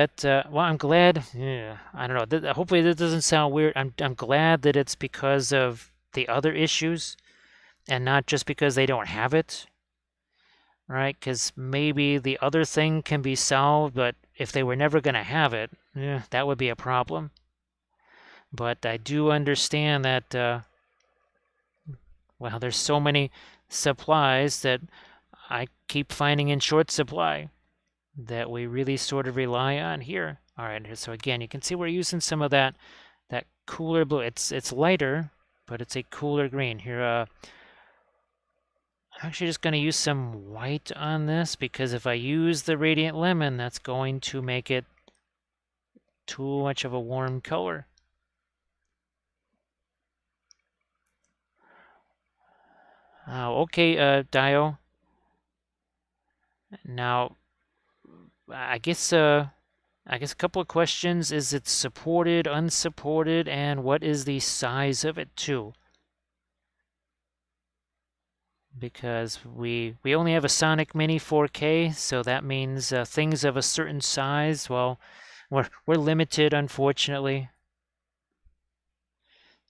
well, I'm glad. Yeah, I don't know. Hopefully that doesn't sound weird. I'm glad that it's because of the other issues and not just because they don't have it. Right? Because maybe the other thing can be solved, but if they were never going to have it, that would be a problem. But I do understand that, well, there's so many supplies that I keep finding in short supply that we really sort of rely on here. All right, so again, you can see we're using some of that cooler blue. It's lighter, but it's a cooler green. Here, I'm actually just going to use some white on this because if I use the Radiant Lemon, that's going to make it too much of a warm color. Okay, Dio. Now, I guess a couple of questions. Is it supported, unsupported, and what is the size of it too? Because we only have a Sonic Mini 4K, so that means things of a certain size, well, we're limited, unfortunately.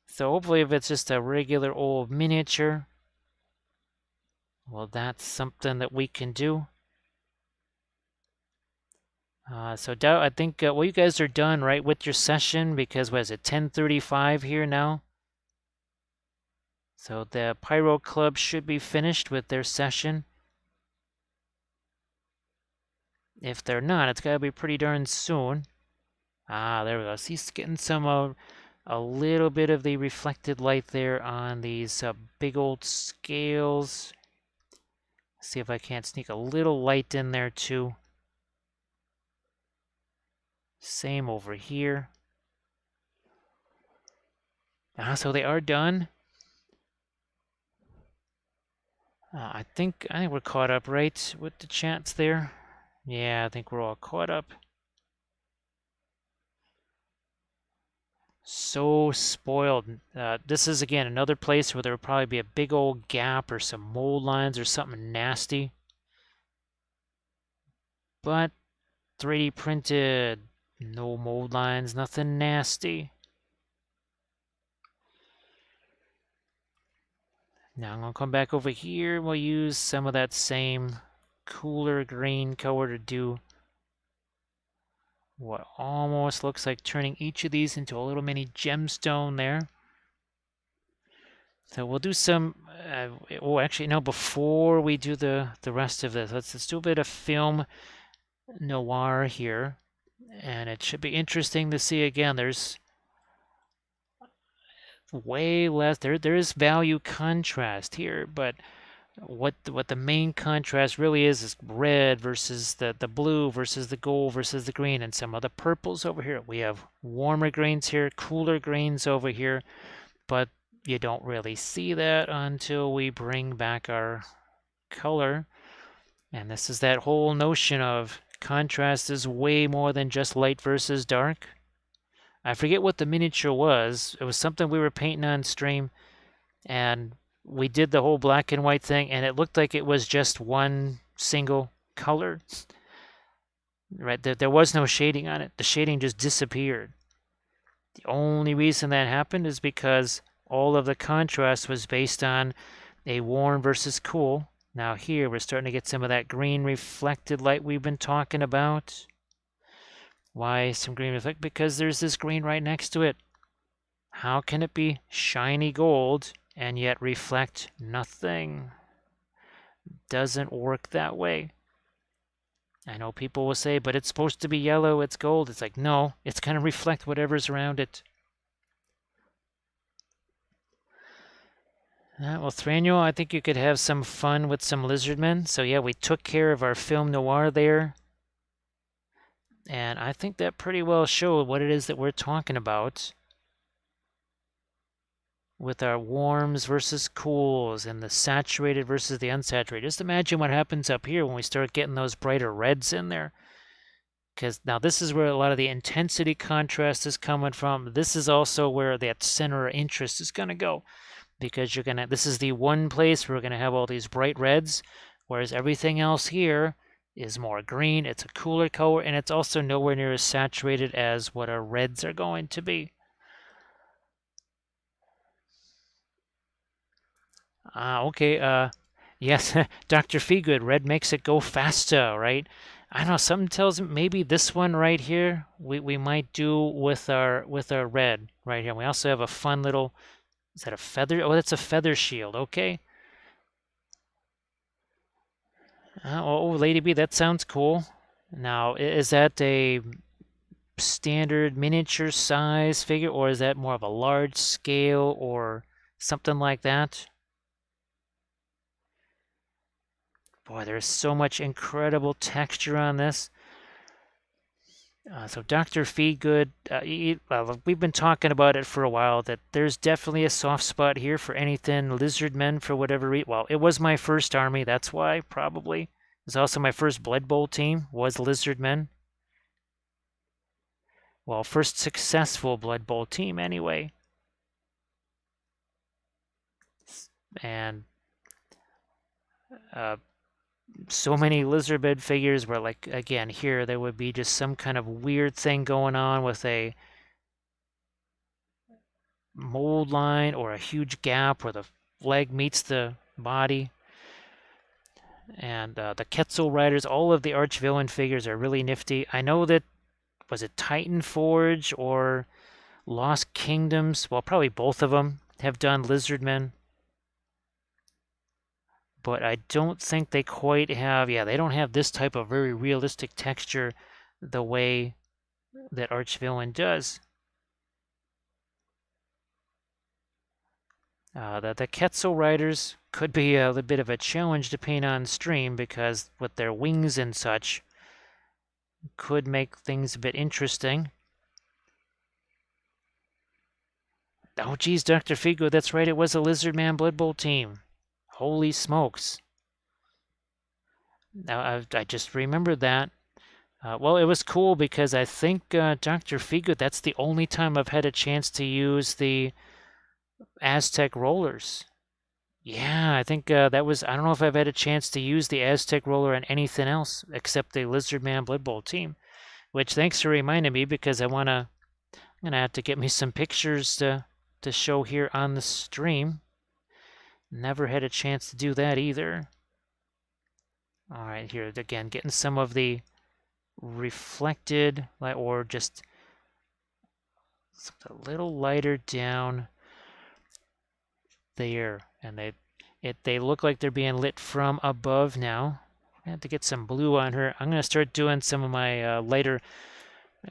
So hopefully if it's just a regular old miniature, well, that's something that we can do. So I think, well, you guys are done, right, with your session, because what is it, 10:35 here now? So the Pyro Club should be finished with their session. If they're not, it's got to be pretty darn soon. There we go. So he's getting some, a little bit of the reflected light there on these big old scales. See if I can't sneak a little light in there too. Same over here. So they are done. I think we're caught up, right, with the chats there. Yeah, I think we're all caught up. So spoiled. This is again another place where there will probably be a big old gap or some mold lines or something nasty. But 3D printed, no mold lines, nothing nasty. Now I'm going to come back over here. We'll use some of that same cooler green color to do what almost looks like turning each of these into a little mini gemstone there. So we'll do some, oh, actually, no, before we do the rest of this, let's do a bit of film noir here. And it should be interesting to see again. There's way less, there is value contrast here, but what the main contrast really is red versus the blue versus the gold versus the green, and some of the purples over here. We have warmer greens here, cooler greens over here, but you don't really see that until we bring back our color. And this is that whole notion of contrast is way more than just light versus dark. I forget what the miniature was. It was something we were painting on stream, and we did the whole black and white thing, and it looked like it was just one single color. Right? There was no shading on it. The shading just disappeared. The only reason that happened is because all of the contrast was based on a warm versus cool. Now here we're starting to get some of that green reflected light we've been talking about. Why some green reflect? Because there's this green right next to it. How can it be shiny gold and yet reflect nothing? Doesn't work that way. I know people will say, but it's supposed to be yellow, it's gold. It's like, no, it's going to reflect whatever's around it. Well, Thranduil, I think you could have some fun with some lizardmen. So yeah, we took care of our film noir there. And I think that pretty well showed what it is that we're talking about with our warms versus cools and the saturated versus the unsaturated. Just imagine what happens up here when we start getting those brighter reds in there. Because now this is where a lot of the intensity contrast is coming from. This is also where that center of interest is going to go. Because you're going to, this is the one place where we're going to have all these bright reds, whereas everything else here is more green. It's a cooler color, and it's also nowhere near as saturated as what our reds are going to be. Okay, yes, Dr. Feegood, red makes it go faster, right? I don't know, something tells me maybe this one right here, we might do with our red right here. We also have a fun little, is that a feather? Oh, that's a feather shield, okay. Oh, Lady Bee, that sounds cool. Now, is that a standard miniature size figure, or is that more of a large scale or something like that? Boy, there's so much incredible texture on this. So Dr. Feedgood, we've been talking about it for a while, that there's definitely a soft spot here for anything lizard men for whatever reason. Well, it was my first army, that's why, probably. It was also my first Blood Bowl team, was lizard men. Well, first successful Blood Bowl team, anyway. And so many lizardmen figures where, like, again, here there would be just some kind of weird thing going on with a mold line or a huge gap where the leg meets the body. And the Quetzal Riders, all of the Archvillain figures are really nifty. I know that, was it Titan Forge or Lost Kingdoms? Well, probably both of them have done lizardmen. But I don't think they quite have, yeah, they don't have this type of very realistic texture the way that Archvillain does. The Quetzal Riders could be a little bit of a challenge to paint on stream because with their wings and such, could make things a bit interesting. Oh, geez, Dr. Figo, that's right, it was a Lizardman Blood Bowl team. Holy smokes. Now, I just remembered that. Well, it was cool because I think, Dr. Figo, that's the only time I've had a chance to use the Aztec rollers. Yeah, I think that was, I don't know if I've had a chance to use the Aztec roller on anything else except the Lizardman Blood Bowl team, which thanks for reminding me because I'm gonna have to get me some pictures to show here on the stream. Never had a chance to do that either. All right, here again, getting some of the reflected light, or just a little lighter down there, and they look like they're being lit from above now. I have to get some blue on her. I'm gonna start doing some of my lighter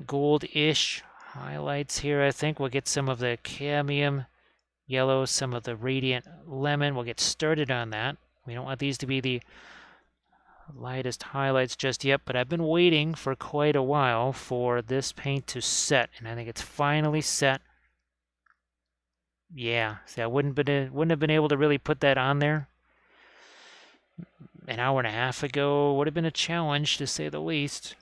gold-ish highlights here. I think we'll get some of the cadmium yellow, some of the radiant lemon. We'll get started on that. We don't want these to be the lightest highlights just yet, but I've been waiting for quite a while for this paint to set, and I think it's finally set. Yeah, see, I wouldn't have been able to really put that on there an hour and a half ago. Would have been a challenge, to say the least.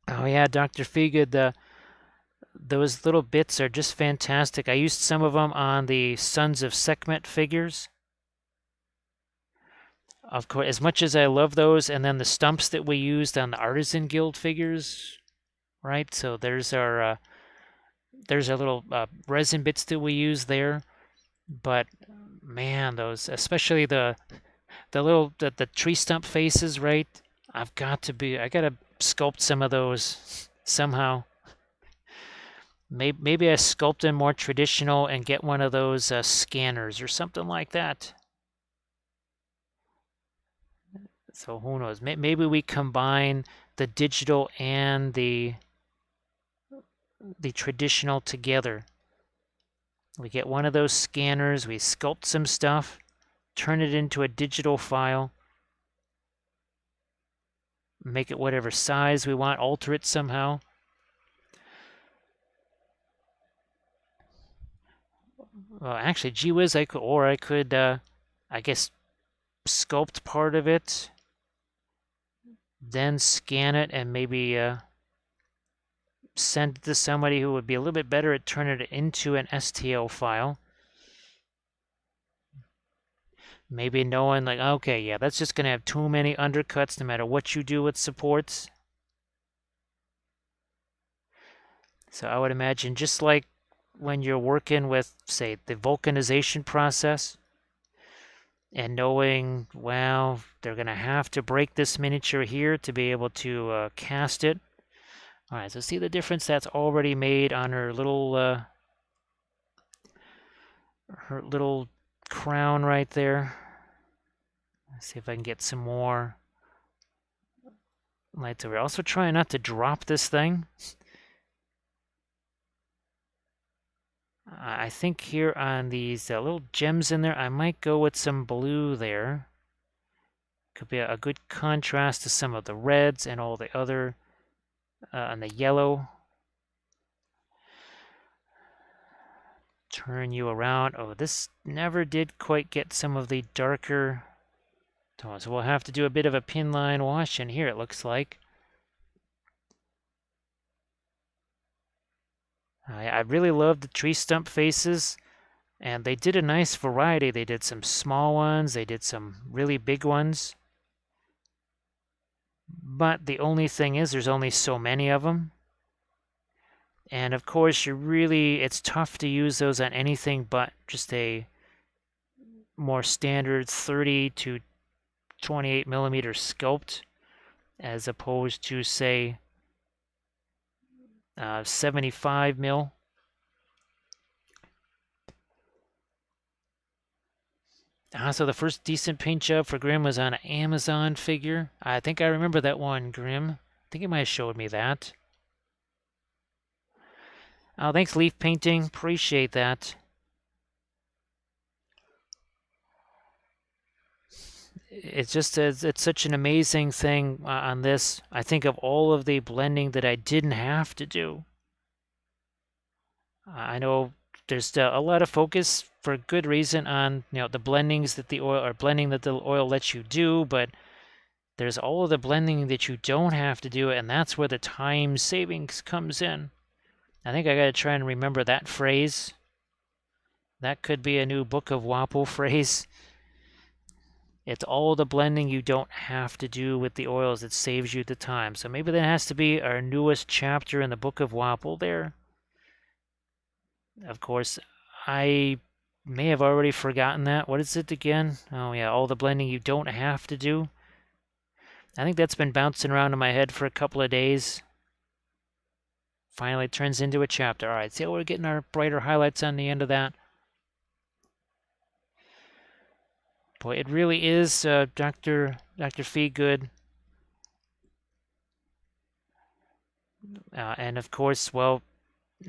Oh yeah, Dr. Figa, those little bits are just fantastic. I used some of them on the Sons of Sekhmet figures. Of course, as much as I love those, and then the stumps that we used on the Artisan Guild figures, right? So there's our little resin bits that we use there. But man, those, especially the tree stump faces, right? I gotta sculpt some of those somehow. Maybe I sculpt them more traditional and get one of those scanners or something like that. So who knows? Maybe we combine the digital and the traditional together. We get one of those scanners, we sculpt some stuff, turn it into a digital file, make it whatever size we want, alter it somehow. Well, actually, gee whiz, I could, I guess, sculpt part of it, then scan it, and maybe send it to somebody who would be a little bit better at turning it into an STL file. Maybe knowing, like, okay, yeah, that's just going to have too many undercuts no matter what you do with supports. So I would imagine, just like when you're working with, say, the vulcanization process, and knowing, well, they're going to have to break this miniature here to be able to cast it. All right, so see the difference that's already made on her little crown right there. Let's see if I can get some more lights over. Also trying not to drop this thing. I think here on these little gems in there, I might go with some blue there. Could be a good contrast to some of the reds and all the other, and the yellow. Turn you around. Oh, this never did quite get some of the darker tones. So we'll have to do a bit of a pin line wash in here, it looks like. I really love the tree stump faces, and they did a nice variety. They did some small ones, they did some really big ones. But the only thing is, there's only so many of them. And of course, it's tough to use those on anything but just a more standard 30 to 28 millimeter sculpt, as opposed to, say, 75 mil. So the first decent paint job for Grim was on an Amazon figure. I think I remember that one, Grim. I think you might have showed me that. Oh, thanks, Leaf Painting. Appreciate that. It's just it's such an amazing thing on this. I think of all of the blending that I didn't have to do. I know there's a lot of focus, for good reason, on the blendings that the oil, or blending that the oil lets you do, but there's all of the blending that you don't have to do, and that's where the time savings comes in. I think I got to try and remember that phrase. That could be a new Book of Wapple phrase. It's all the blending you don't have to do with the oils that saves you the time. So maybe that has to be our newest chapter in the Book of Wapple there. Of course, I may have already forgotten that. What is it again? Oh yeah, all the blending you don't have to do. I think that's been bouncing around in my head for a couple of days. Finally turns into a chapter. All right, see how we're getting our brighter highlights on the end of that? Boy, it really is Dr. Feegood. And of course, well,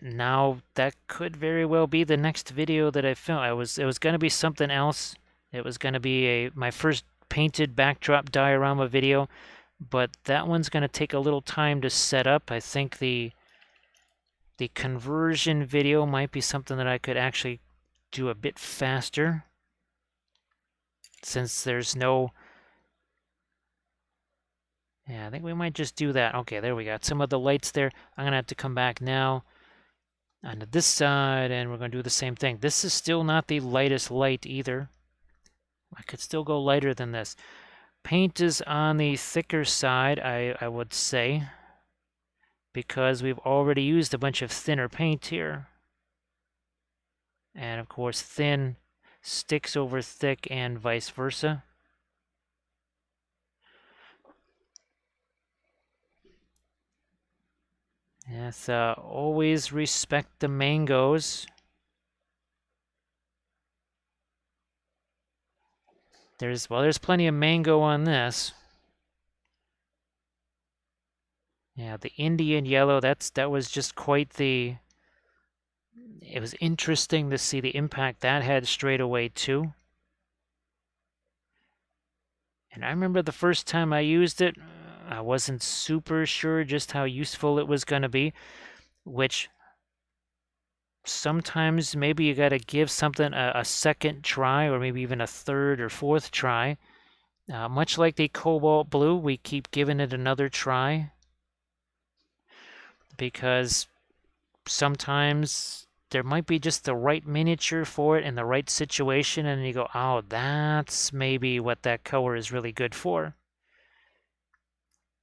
now that could very well be the next video that I film. It was going to be something else. It was going to be my first painted backdrop diorama video, but that one's going to take a little time to set up. I think the conversion video might be something that I could actually do a bit faster, since there's no... Yeah, I think we might just do that. Okay, there we got some of the lights there. I'm going to have to come back now onto this side, and we're going to do the same thing. This is still not the lightest light either. I could still go lighter than this. Paint is on the thicker side, I would say, because we've already used a bunch of thinner paint here. And of course, thin sticks over thick and vice versa. Yes, always respect the mangoes. There's plenty of mango on this. Yeah, the Indian yellow, that was just quite the... It was interesting to see the impact that had straight away too. And I remember the first time I used it, I wasn't super sure just how useful it was going to be, which sometimes maybe you got to give something a second try, or maybe even a third or fourth try. Much like the cobalt blue, we keep giving it another try, because sometimes there might be just the right miniature for it in the right situation, and you go, oh, that's maybe what that color is really good for.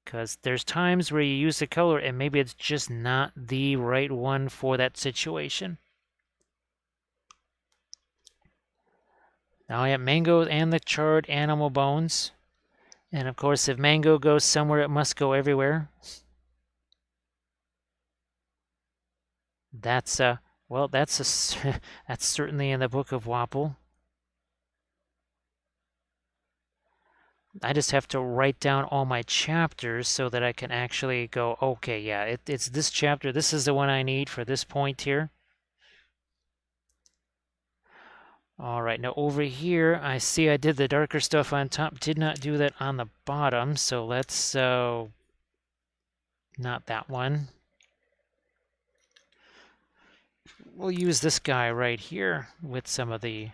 Because there's times where you use the color and maybe it's just not the right one for that situation. Now I have mango and the charred animal bones. And of course, if mango goes somewhere, it must go everywhere. That's well, that's that's certainly in the Book of Wapple. I just have to write down all my chapters so that I can actually go, okay, yeah, it's this chapter. This is the one I need for this point here. All right, now over here, I see I did the darker stuff on top, did not do that on the bottom, so let's, not that one. We'll use this guy right here with some of the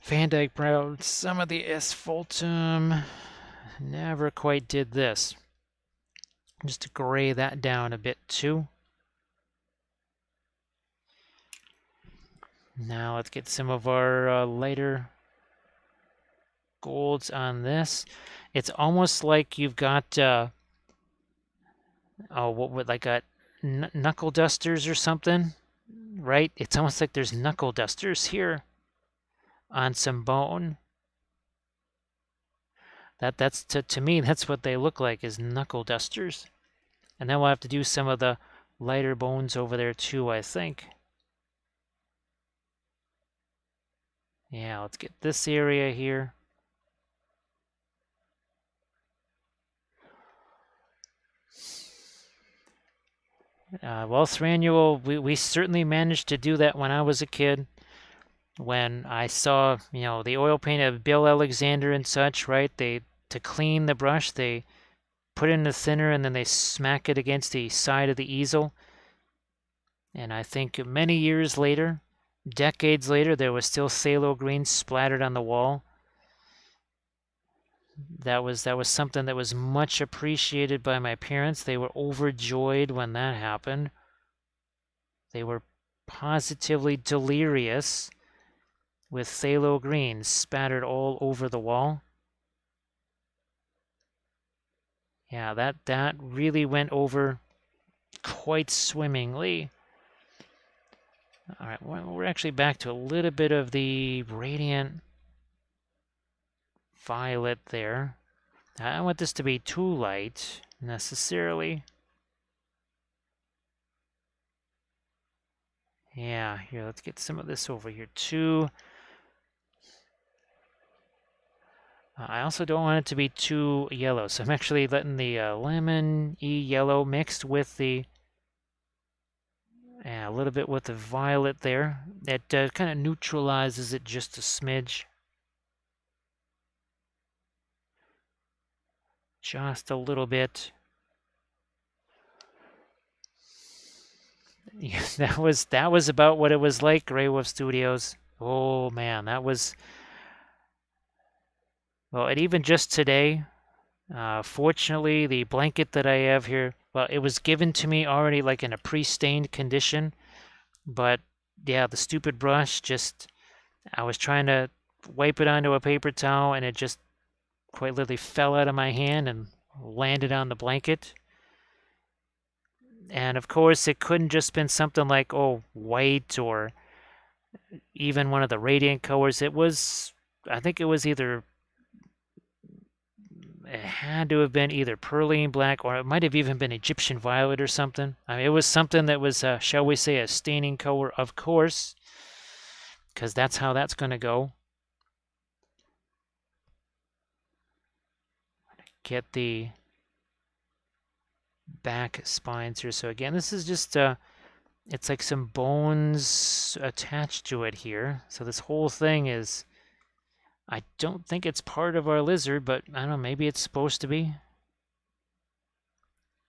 Van Dyke Brown, some of the asphaltum. Never quite did this. Just to gray that down a bit too. Now let's get some of our lighter golds on this. It's almost like you've got, oh, what would, like a knuckle dusters or something, right? It's almost like there's knuckle dusters here on some bone. That's to me, that's what they look like, is knuckle dusters. And then we'll have to do some of the lighter bones over there too, I think. Yeah, let's get this area here. Well, Thranduil, we certainly managed to do that when I was a kid. When I saw, you know, the oil paint of Bill Alexander and such, right? To clean the brush, they put in the thinner and then they smack it against the side of the easel. And I think many years later, decades later, there was still phthalo green splattered on the wall. That was something that was much appreciated by my parents. They were overjoyed when that happened. They were positively delirious with phthalo green spattered all over the wall. Yeah, that really went over quite swimmingly. All right, well, we're actually back to a little bit of the radiant violet there. I don't want this to be too light necessarily. Yeah, here, let's get some of this over here too. I also don't want it to be too yellow, so I'm actually letting the lemon-y yellow mixed with the a little bit with the violet there. It kind of neutralizes it just a smidge. Just a little bit. Yeah, that was about what it was like, Grey Wolf Studios. Oh man, that was well, and even just today, fortunately, the blanket that I have here, well, it was given to me already like in a pre-stained condition, but yeah, the stupid brush just, I was trying to wipe it onto a paper towel and it just quite literally fell out of my hand and landed on the blanket. And of course, it couldn't just been something like, oh, white or even one of the radiant colors. It was, I think it was either, it had to have been either pearline black or it might have even been Egyptian violet or something. I mean, it was something that was, shall we say, a staining color, of course, because that's how that's going to go. Get the back spines here. So again, this is just, it's like some bones attached to it here. So this whole thing is, I don't think it's part of our lizard, but I don't know, maybe it's supposed to be.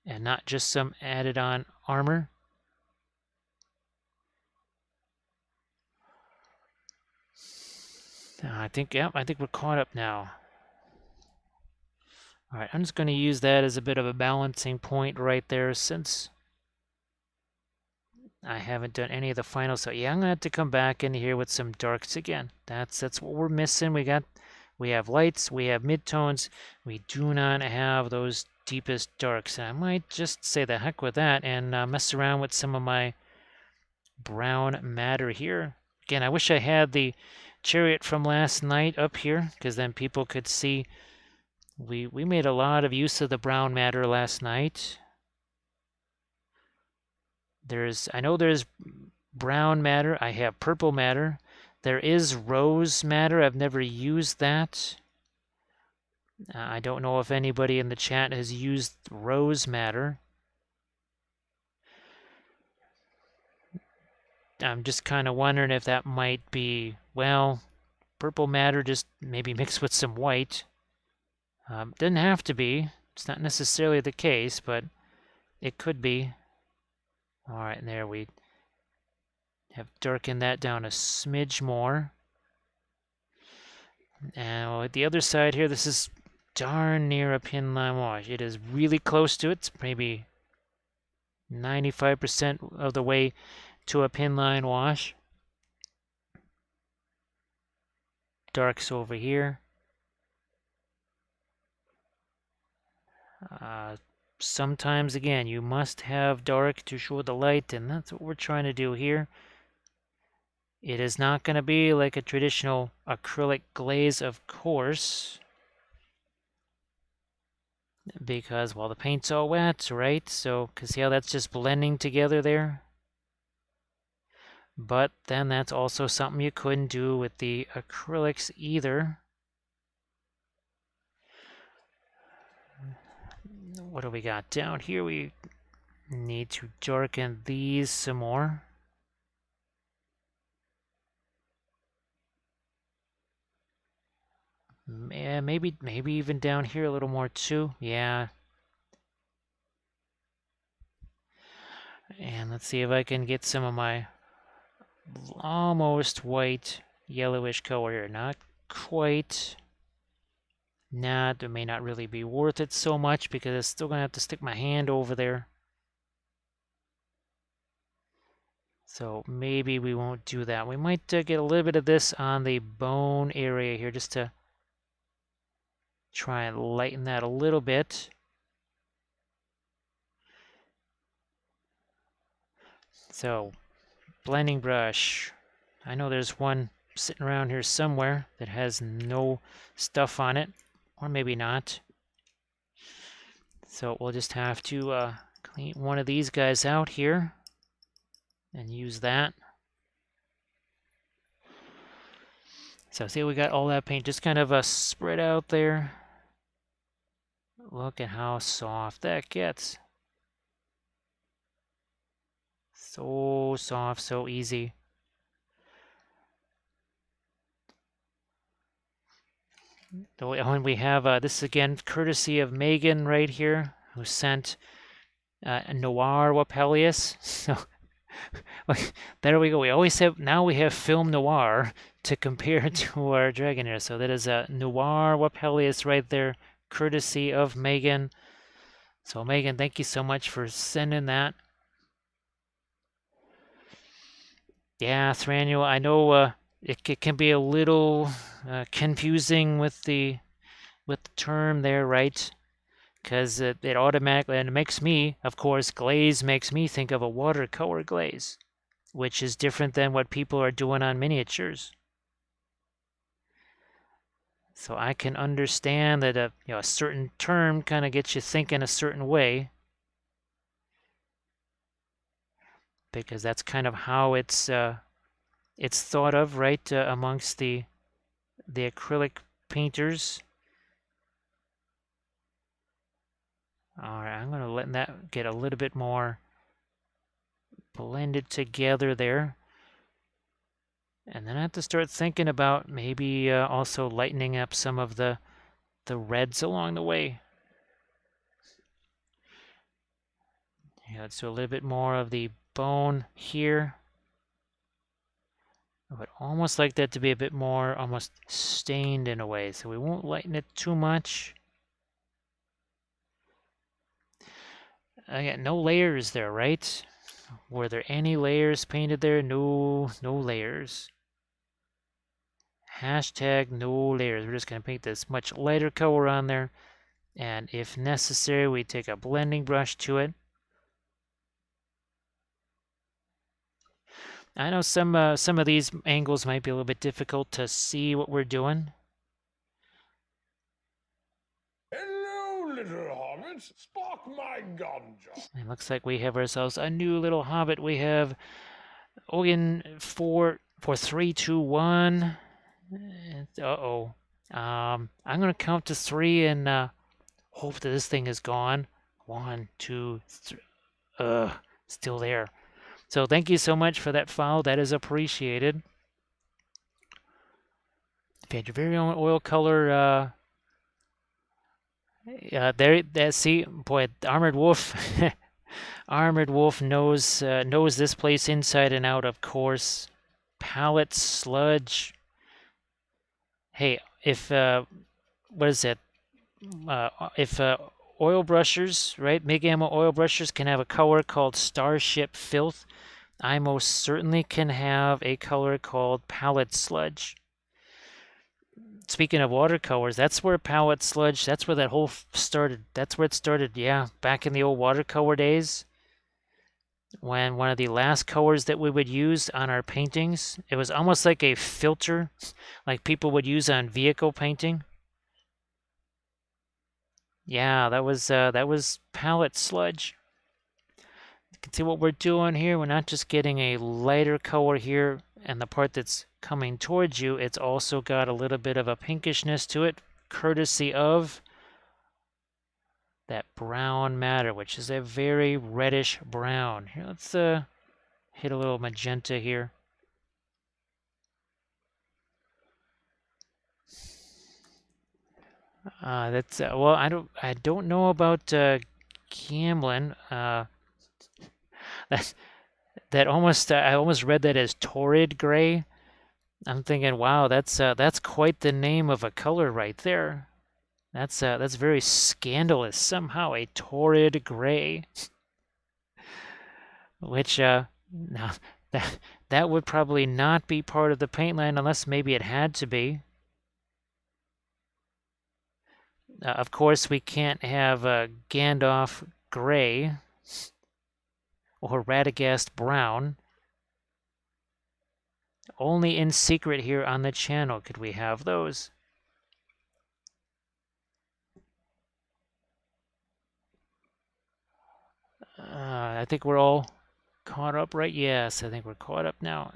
And not just some added on armor. I think, yeah, I think we're caught up now. All right, I'm just going to use that as a bit of a balancing point right there since I haven't done any of the finals. So yeah, I'm going to have to come back in here with some darks again. That's what we're missing. We have lights, we have midtones. We do not have those deepest darks. And I might just say the heck with that and mess around with some of my brown matter here. Again, I wish I had the chariot from last night up here because then people could see we made a lot of use of the brown matter last night. I know there's brown matter. I have purple matter. There is rose matter. I've never used that. I don't know if anybody in the chat has used rose matter. I'm just kind of wondering if that might be, well, purple matter just maybe mixed with some white. Doesn't have to be. It's not necessarily the case, but it could be. All right, there we have darkened that down a smidge more. And at the other side here, this is darn near a pin line wash. It is really close to it. It's maybe 95% of the way to a pin line wash. Darks over here. Sometimes, again, you must have dark to show the light, and that's what we're trying to do here. It is not going to be like a traditional acrylic glaze, of course, because, well, the paint's all wet, right? So, because see how that's just blending together there? But then that's also something you couldn't do with the acrylics either. What do we got down here? We need to darken these some more. Yeah, maybe even down here a little more too. Yeah. And let's see if I can get some of my almost white yellowish color here. Not quite. Nah, it may not really be worth it so much because I'm still going to have to stick my hand over there. So maybe we won't do that. We might get a little bit of this on the bone area here just to try and lighten that a little bit. So blending brush. I know there's one sitting around here somewhere that has no stuff on it, or maybe not. So we'll just have to clean one of these guys out here and use that. So see, we got all that paint just kind of spread out there. Look at how soft that gets. So soft, so easy. And we have this again, courtesy of Megan right here, who sent Noir Wapelius. So there we go. We always have, now we have Film Noir to compare to our Dragonair. So that is a Noir Wapelius right there, courtesy of Megan. So Megan, thank you so much for sending that. Yeah, Thranduil, I know it can be a little confusing with the term there, right? Because it automatically, and it makes me, of course, glaze makes me think of a watercolor glaze, which is different than what people are doing on miniatures. So I can understand that a certain term kind of gets you thinking a certain way, because that's kind of how it's thought of, right, amongst the acrylic painters. All right, I'm going to let that get a little bit more blended together there. And then I have to start thinking about maybe also lightening up some of the reds along the way. Yeah, let's do a little bit more of the bone here. I would almost like that to be a bit more almost stained in a way, so we won't lighten it too much. Again, no layers there, right? Were there any layers painted there? No, no layers. Hashtag no layers. We're just going to paint this much lighter color on there. And if necessary, we take a blending brush to it. I know some of these angles might be a little bit difficult to see what we're doing. Hello, little hobbit. Spark my ganja. It looks like we have ourselves a new little hobbit. We have Ogan for 3, 2, 1. Uh-oh. I'm gonna count to 3 and hope that this thing is gone. 1, 2, 3. Still there. So thank you so much for that follow. That is appreciated. If you had your very own oil color, see, boy, Armored Wolf, Armored Wolf knows this place inside and out, of course. Palette sludge. Hey, if what is it? If oil brushers, right? Big ammo oil brushers can have a color called Starship Filth, I most certainly can have a color called Palette Sludge. Speaking of watercolors, that's where Palette Sludge, that's where that whole started. That's where it started, yeah, back in the old watercolor days. When one of the last colors that we would use on our paintings, it was almost like a filter, like people would use on vehicle painting. Yeah, that was Palette Sludge. You can see what we're doing here. We're not just getting a lighter color here, and the part that's coming towards you, it's also got a little bit of a pinkishness to it, courtesy of that brown matter, which is a very reddish brown. Here, let's hit a little magenta here. That's well, I don't know about Gamlin. That almost I almost read that as torrid gray. I'm thinking, wow, that's quite the name of a color right there. That's very scandalous somehow, a torrid gray. Which now that would probably not be part of the paint line unless maybe it had to be. Of course, we can't have Gandalf gray or Radagast brown. Only in secret here on the channel could we have those. I think we're all caught up, right? Yes, I think we're caught up now.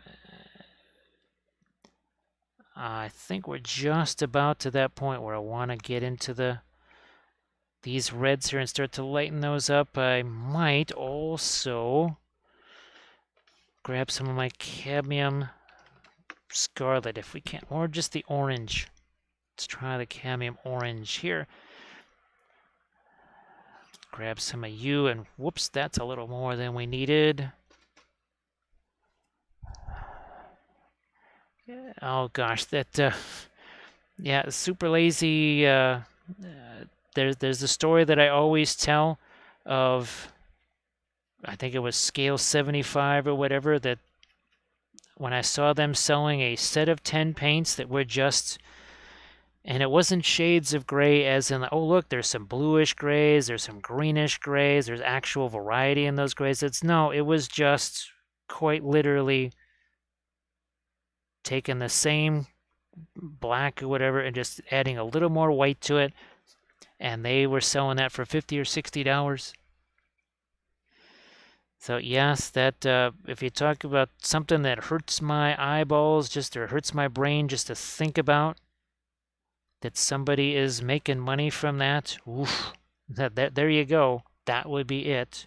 I think we're just about to that point where I want to get into these reds here and start to lighten those up. I might also grab some of my cadmium scarlet if we can, or just the orange. Let's try the cadmium orange here. Grab some of you, and whoops, that's a little more than we needed. Oh gosh, that yeah, super lazy. There's the story that I always tell of, I think it was scale 75 or whatever, that when I saw them selling a set of 10 paints that were just, and it wasn't shades of gray as in, oh look, there's some bluish grays, there's some greenish grays, there's actual variety in those grays. No, it was just quite literally taking the same black or whatever and just adding a little more white to it, and they were selling that for $50 or $60. So yes, that if you talk about something that hurts my eyeballs just, or hurts my brain just to think about, that somebody is making money from that, oof, there you go. That would be it.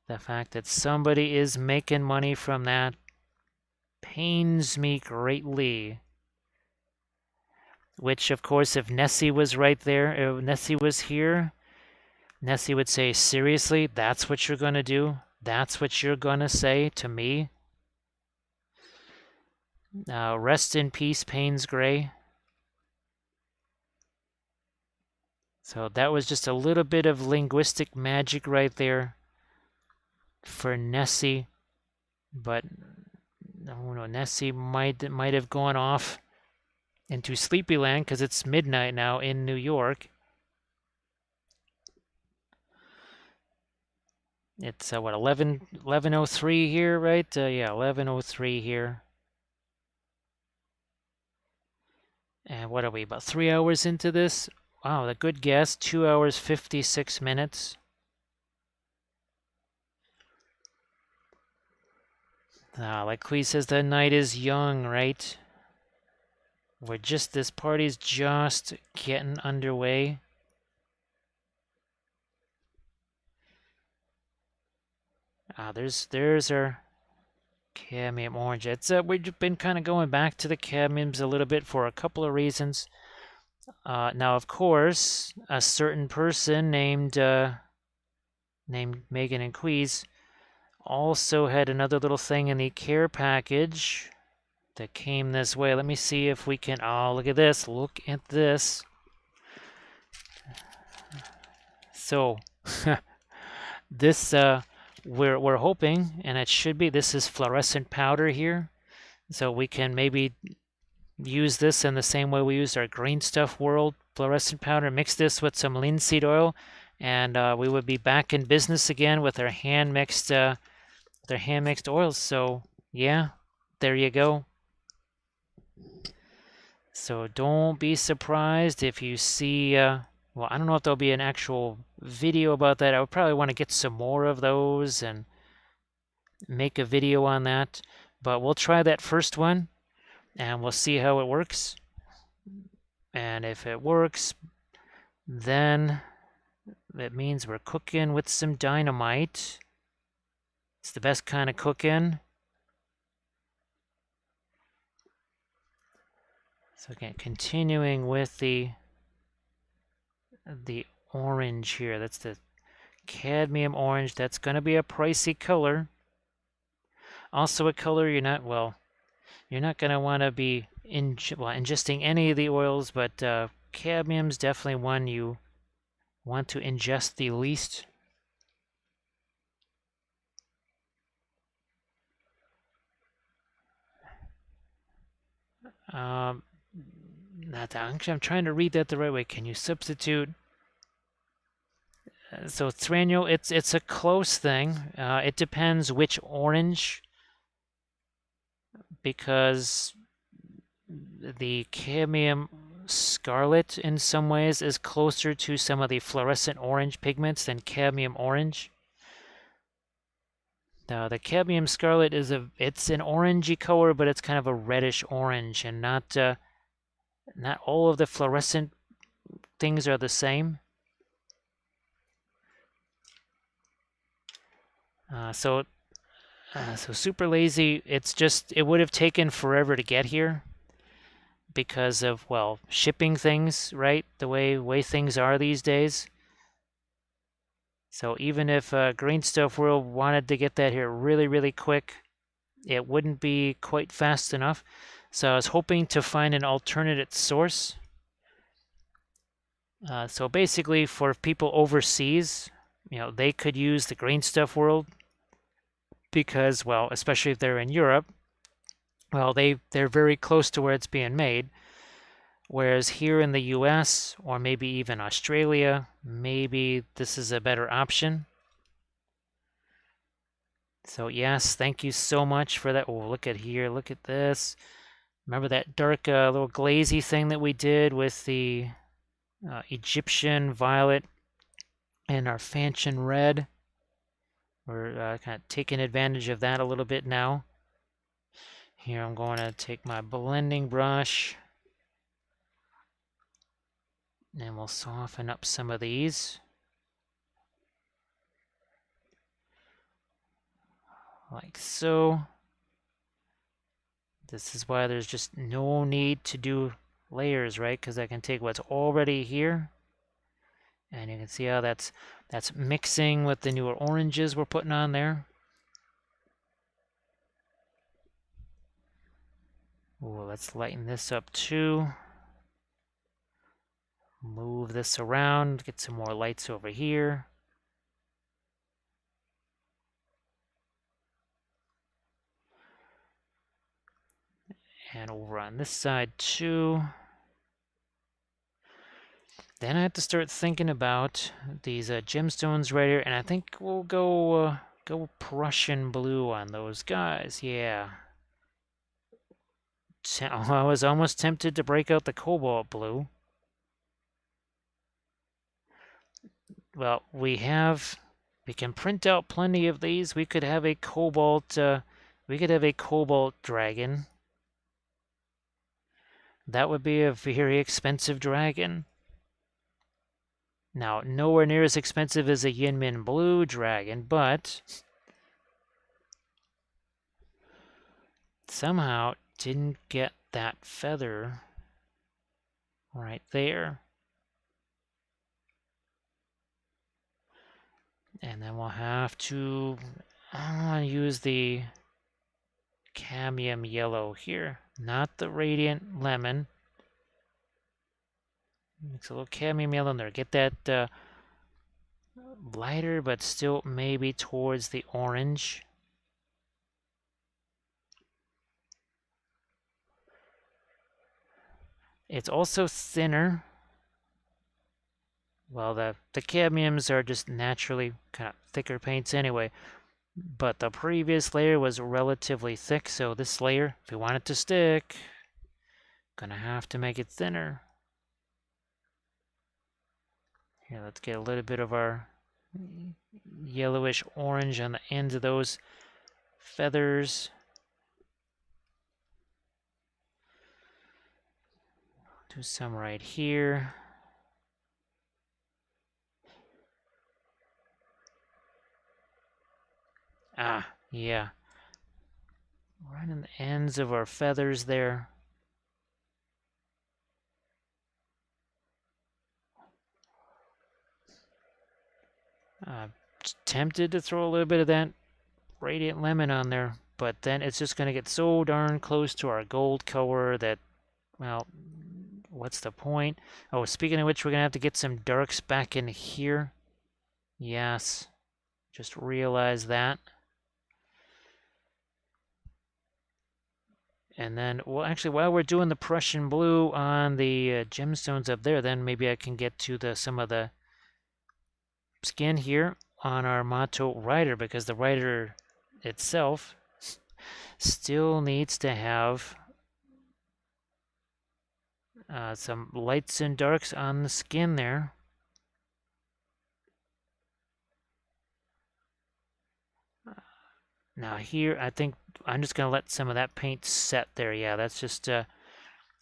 The fact that somebody is making money from that pains me greatly. Which, of course, if Nessie was right there, if Nessie was here, Nessie would say, seriously, that's what you're going to do? That's what you're going to say to me? Rest in peace, Payne's Gray. So that was just a little bit of linguistic magic right there for Nessie. But, oh no, Nessie might have gone off into Sleepyland because it's midnight now in New York. It's, what, 11:03 here, right? Yeah, 11:03 here. And what are we, about 3 hours into this? Wow, a good guess, 2 hours, 56 minutes. Like Clee says, the night is young, right? This party's just getting underway. There's our cadmium orange. We've been kind of going back to the cadmiums a little bit for a couple of reasons. Now, of course, a certain person named Megan and Queez also had another little thing in the care package that came this way. Let me see if we can. Oh, look at this! Look at this! So, this we're hoping, and it should be. This is fluorescent powder here, so we can maybe use this in the same way we used our Green Stuff World fluorescent powder. Mix this with some linseed oil, and we would be back in business again with our hand mixed oils. So yeah, there you go. So don't be surprised if you see. Well, I don't know if there'll be an actual video about that. I would probably want to get some more of those and make a video on that. But we'll try that first one, and we'll see how it works. And if it works, then that means we're cooking with some dynamite. It's the best kind of cooking. So again, continuing with the orange here. That's the cadmium orange. That's going to be a pricey color. Also a color you're not going to want to be ingesting any of the oils, but cadmium's definitely one you want to ingest the least. Actually, I'm trying to read that the right way. Can you substitute? So Thranio, it's a close thing. It depends which orange. because the cadmium scarlet in some ways is closer to some of the fluorescent orange pigments than cadmium orange. Now the cadmium scarlet it's an orangey color, but it's kind of a reddish orange, and not all of the fluorescent things are the same. So super lazy. It would have taken forever to get here because of, well, shipping things, right? The way things are these days. So even if Green Stuff World wanted to get that here really, really quick, it wouldn't be quite fast enough. So I was hoping to find an alternate source. So basically for people overseas, they could use the Green Stuff World because, well, especially if they're in Europe, well, they're very close to where it's being made. Whereas here in the US or maybe even Australia, maybe this is a better option. So yes, thank you so much for that. Oh, look at here, look at this. Remember that dark little glazy thing that we did with the Egyptian violet and our Fanchon red? We're kind of taking advantage of that a little bit now. Here I'm going to take my blending brush and we'll soften up some of these. Like so. This is why there's just no need to do layers, right? Because I can take what's already here, and you can see how that's mixing with the newer oranges we're putting on there. Ooh, let's lighten this up too. Move this around, get some more lights over here. And over on this side too. Then I have to start thinking about these gemstones right here, and I think we'll go Prussian blue on those guys. Yeah. I was almost tempted to break out the cobalt blue. Well, we can print out plenty of these. We could have a cobalt dragon. That would be a very expensive dragon. Now, nowhere near as expensive as a Yinmin blue dragon, but somehow didn't get that feather right there. And then we'll have to use the cadmium yellow here, not the radiant lemon. Mix a little cadmium yellow in there. Get that lighter, but still maybe towards the orange. It's also thinner. Well, the cadmiums are just naturally kind of thicker paints anyway. But the previous layer was relatively thick, so this layer, if we want it to stick, gonna have to make it thinner. Here, let's get a little bit of our yellowish orange on the ends of those feathers. Do some right here. Ah, yeah. Right in the ends of our feathers there. Tempted to throw a little bit of that radiant lemon on there, but then it's just going to get so darn close to our gold color that, well, what's the point? Oh, speaking of which, we're going to have to get some darks back in here. Yes, just realize that. And then, well, actually, while we're doing the Prussian blue on the gemstones up there, then maybe I can get to some of the skin here on our Mato Rider, because the Rider itself Still needs to have some lights and darks on the skin there. Now here, I think I'm just going to let some of that paint set there. Yeah, that's just,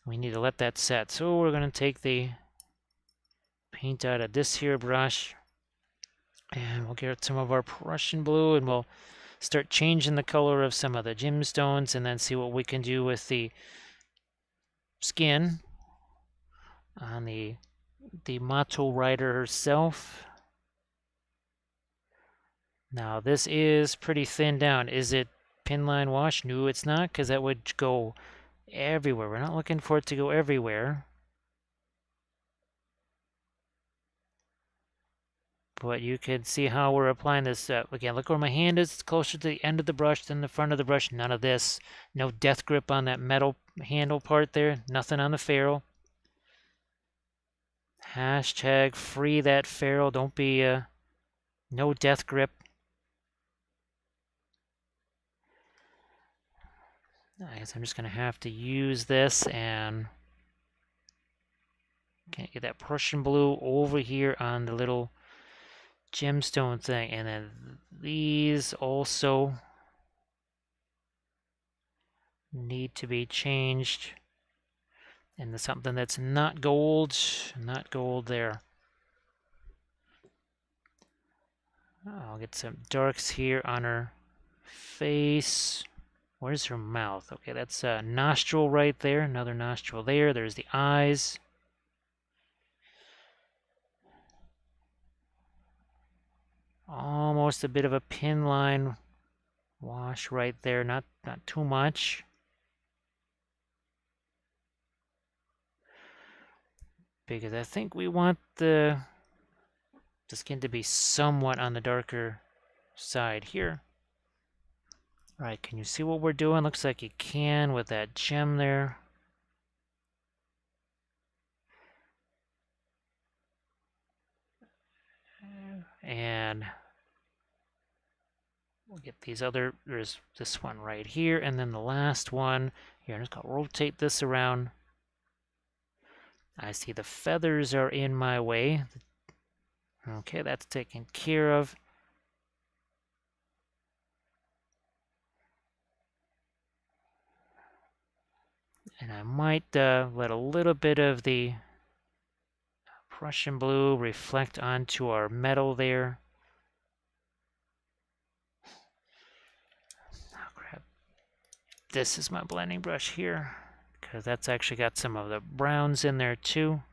we need to let that set. So we're going to take the paint out of this here brush. And we'll get some of our Prussian blue, and we'll start changing the color of some of the gemstones, and then see what we can do with the skin on the Mato Rider herself. Now this is pretty thin down. Is it pin line wash? No, it's not, because that would go everywhere. We're not looking for it to go everywhere. But you can see how we're applying this. Again, look where my hand is. It's closer to the end of the brush than the front of the brush. None of this. No death grip on that metal handle part there. Nothing on the ferrule. Hashtag free that ferrule. Don't be, no death grip. I guess I'm just going to have to use this and get that Prussian blue over here on the little gemstone thing. And then these also need to be changed into something that's not gold there. I'll get some darks here on her face. Where's her mouth? Okay, that's a nostril right there. Another nostril there. There's the eyes. Almost a bit of a pin line wash right there. Not too much. Because I think we want the skin to be somewhat on the darker side here. All right, can you see what we're doing? Looks like you can with that gem there. And we'll get these other, there's this one right here, and then the last one. Here, I'm just gonna rotate this around. I see the feathers are in my way. Okay, that's taken care of. And I might let a little bit of the Prussian blue reflect onto our metal there. I'll grab this is my blending brush here, because that's actually got some of the browns in there too.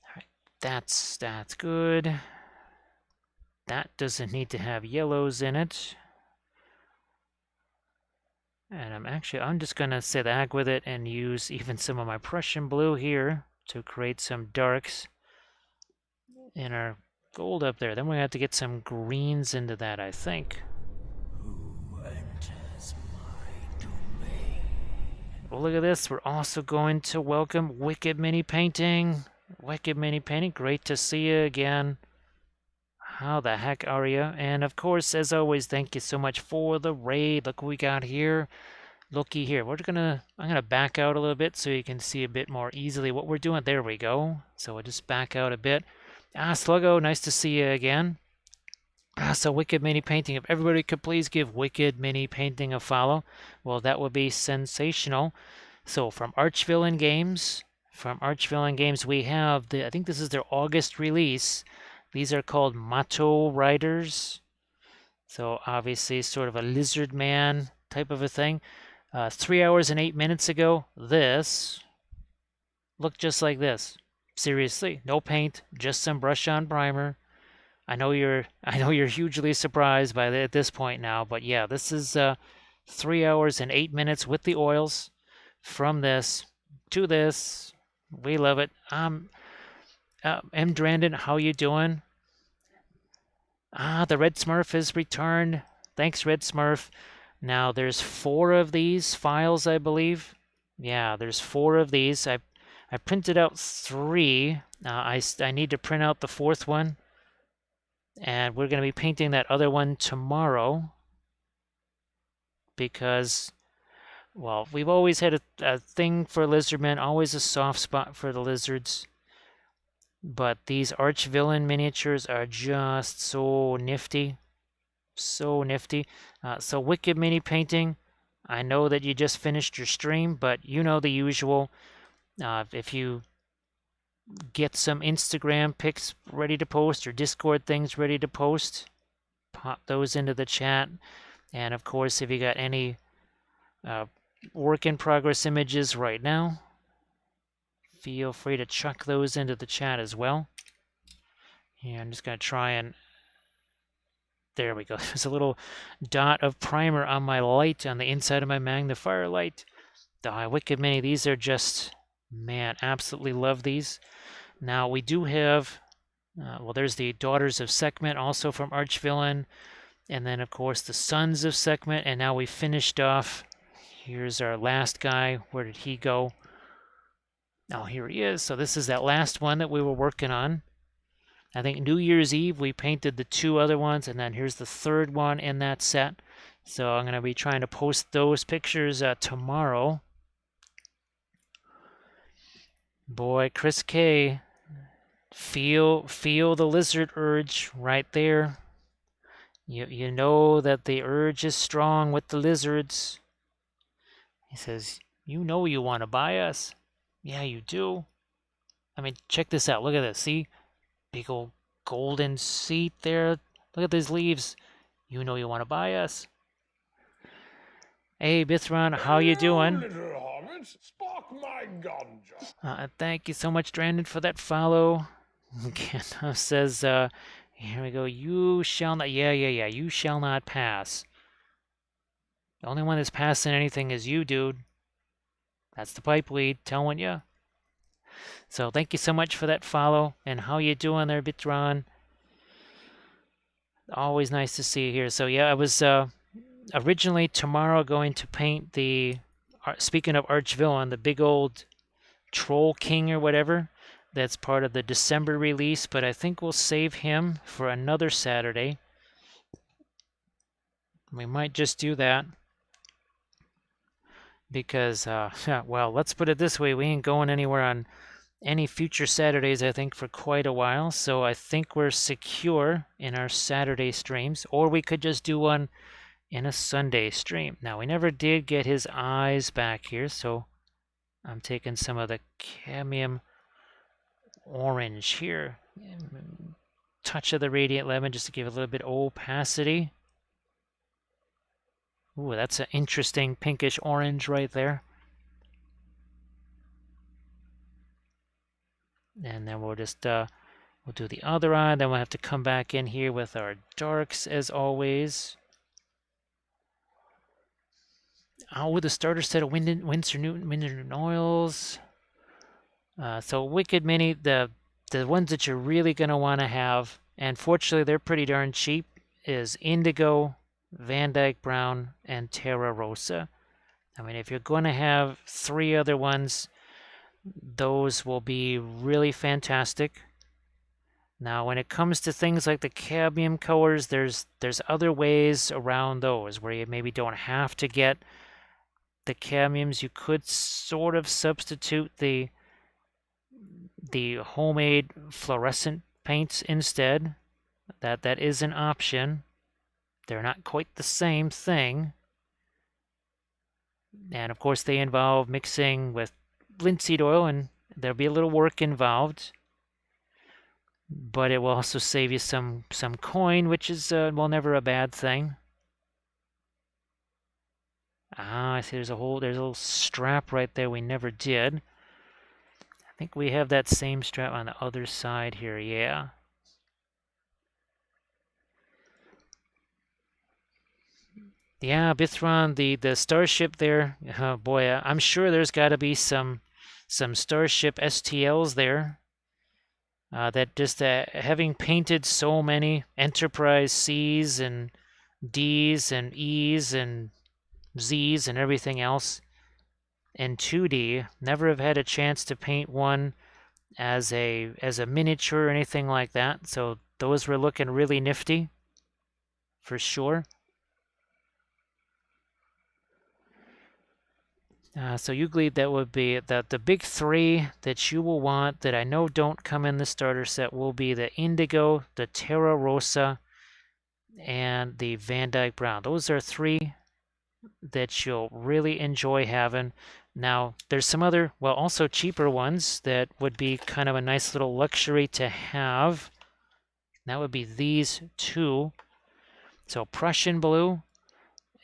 All right, that's good. That doesn't need to have yellows in it. And I'm just gonna sit ag with it and use even some of my Prussian blue here to create some darks in our gold up there. Then we have to get some greens into that, I think. Who enters my domain? Well, look at this. We're also going to welcome Wicked Mini Painting. Wicked Mini Painting, great to see you again. How the heck are you? And of course, as always, thank you so much for the raid. Look what we got here. Looky here. I'm gonna back out a little bit so you can see a bit more easily what we're doing. There we go. So we'll just back out a bit. Sluggo, nice to see you again. So Wicked Mini Painting, if everybody could please give Wicked Mini Painting a follow, well, that would be sensational. So from Archvillain Games, we have I think this is their August release. These are called Mato Riders. So obviously sort of a lizard man type of a thing. 3 hours and 8 minutes ago, this looked just like this. Seriously, no paint, just some brush on primer. I know you're hugely surprised by at this point now, but yeah, this is 3 hours and 8 minutes with the oils from this to this. We love it. M. Drandon, how you doing? The Red Smurf has returned. Thanks, Red Smurf. Now there's 4 of these files, I believe. Yeah, there's 4 of these. I printed out 3. I need to print out the 4th one. And we're going to be painting that other one tomorrow because, well, we've always had a thing for lizardmen, always a soft spot for the lizards. But these Archvillain miniatures are just so nifty. So nifty. So Wicked Mini Painting, I know that you just finished your stream, but you know the usual. If you get some Instagram pics ready to post or Discord things ready to post, pop those into the chat. And of course, if you got any work in progress images right now, feel free to chuck those into the chat as well. Yeah, I'm just going to try and, there we go. There's a little dot of primer on my light on the inside of my magnifier light. The Wicked Mini, these are just, man, absolutely love these. Now we do have, well, there's the Daughters of Sekhmet, also from Archvillain, and then of course the Sons of Sekhmet, and now we finished off. Here's our last guy. Where did he go? Oh, here he is. So this is that last one that we were working on. I think New Year's Eve we painted the 2 other ones, and then here's the 3rd one in that set. So I'm going to be trying to post those pictures tomorrow. Boy, Chris K, feel the lizard urge right there. You know that the urge is strong with the lizards. He says, you know you want to buy us. Yeah, you do. I mean, check this out. Look at this. See? Big old golden seat there. Look at these leaves. You know you want to buy us. Hey, Bithron, how you doing? Little hobbit, spark my ganja. Thank you so much, Brandon, for that follow. Gandalf says, here we go. You shall not, yeah. You shall not pass. The only one that's passing anything is you, dude. That's the pipe lead, telling you. So thank you so much for that follow. And how you doing there, Bitron? Always nice to see you here. So yeah, I was originally tomorrow going to paint the, speaking of Archvillain, the big old Troll King or whatever. That's part of the December release, but I think we'll save him for another Saturday. We might just do that. Because, well, let's put it this way. We ain't going anywhere on any future Saturdays, I think, for quite a while. So I think we're secure in our Saturday streams. Or we could just do one in a Sunday stream. Now, we never did get his eyes back here, so I'm taking some of the cadmium orange here. Touch of the radiant lemon just to give a little bit of opacity. Ooh, that's an interesting pinkish orange right there. And then we'll just, we'll do the other eye. Then we'll have to come back in here with our darks as always. Oh, with a starter set of Winsor Newton oils. So Wicked Mini, the ones that you're really going to want to have, and fortunately they're pretty darn cheap, is Indigo, Van Dyke Brown, and Terra Rosa. I mean, if you're going to have 3 other ones, those will be really fantastic. Now, when it comes to things like the cadmium colors, there's other ways around those where you maybe don't have to get the cadmiums. You could sort of substitute the homemade fluorescent paints instead. That is an option. They're not quite the same thing. And of course they involve mixing with linseed oil, and there'll be a little work involved. But it will also save you some coin, which is, well, never a bad thing. Ah, I see there's a little strap right there we never did. I think we have that same strap on the other side here, yeah. Yeah, Bithron, the starship there, oh boy, I'm sure there's got to be some starship STLs there. That just having painted so many Enterprise C's and D's and E's and Z's and everything else in 2D, never have had a chance to paint one as a miniature or anything like that. So those were looking really nifty for sure. So usually that would be the big three that you will want that I know don't come in the starter set will be the Indigo, the Terra Rosa, and the Van Dyke Brown. Those are three that you'll really enjoy having. Now, there's some other, well, also cheaper ones that would be kind of a nice little luxury to have. That would be these two. So Prussian Blue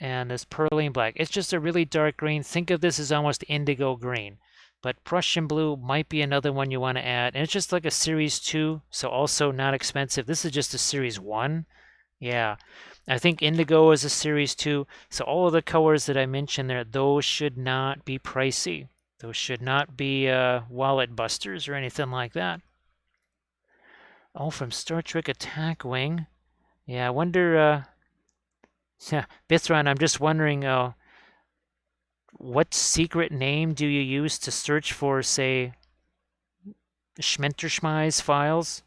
and this Perline Black. It's just a really dark green. Think of this as almost indigo green. But Prussian Blue might be another one you want to add. And it's just like a Series 2, so also not expensive. This is just a Series 1. Yeah, I think Indigo is a Series 2. So all of the colors that I mentioned there, those should not be pricey. Those should not be wallet busters or anything like that. Oh, from Star Trek Attack Wing. Yeah, I wonder... yeah, Bithron, I'm just wondering, what secret name do you use to search for, say, Schmenterschmei's files?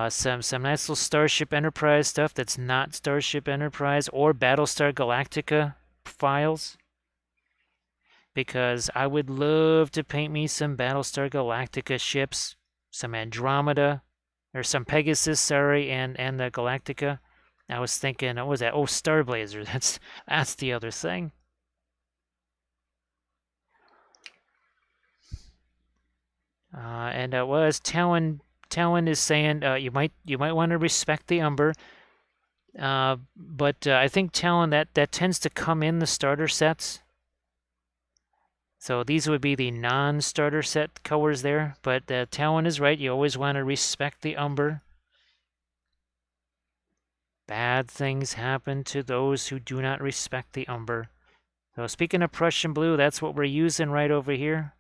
Some nice little Starship Enterprise stuff that's not Starship Enterprise or Battlestar Galactica files. Because I would love to paint me some Battlestar Galactica ships, some Andromeda, or some Pegasus, sorry, and the Galactica. I was thinking, what was that? Oh, Starblazer. That's the other thing. And as Talon is saying, you might want to respect the Umber. But I think Talon that tends to come in the starter sets. So these would be the non-starter set colors there. But Talon is right. You always want to respect the Umber. Bad things happen to those who do not respect the Umber. So speaking of Prussian Blue, that's what we're using right over here.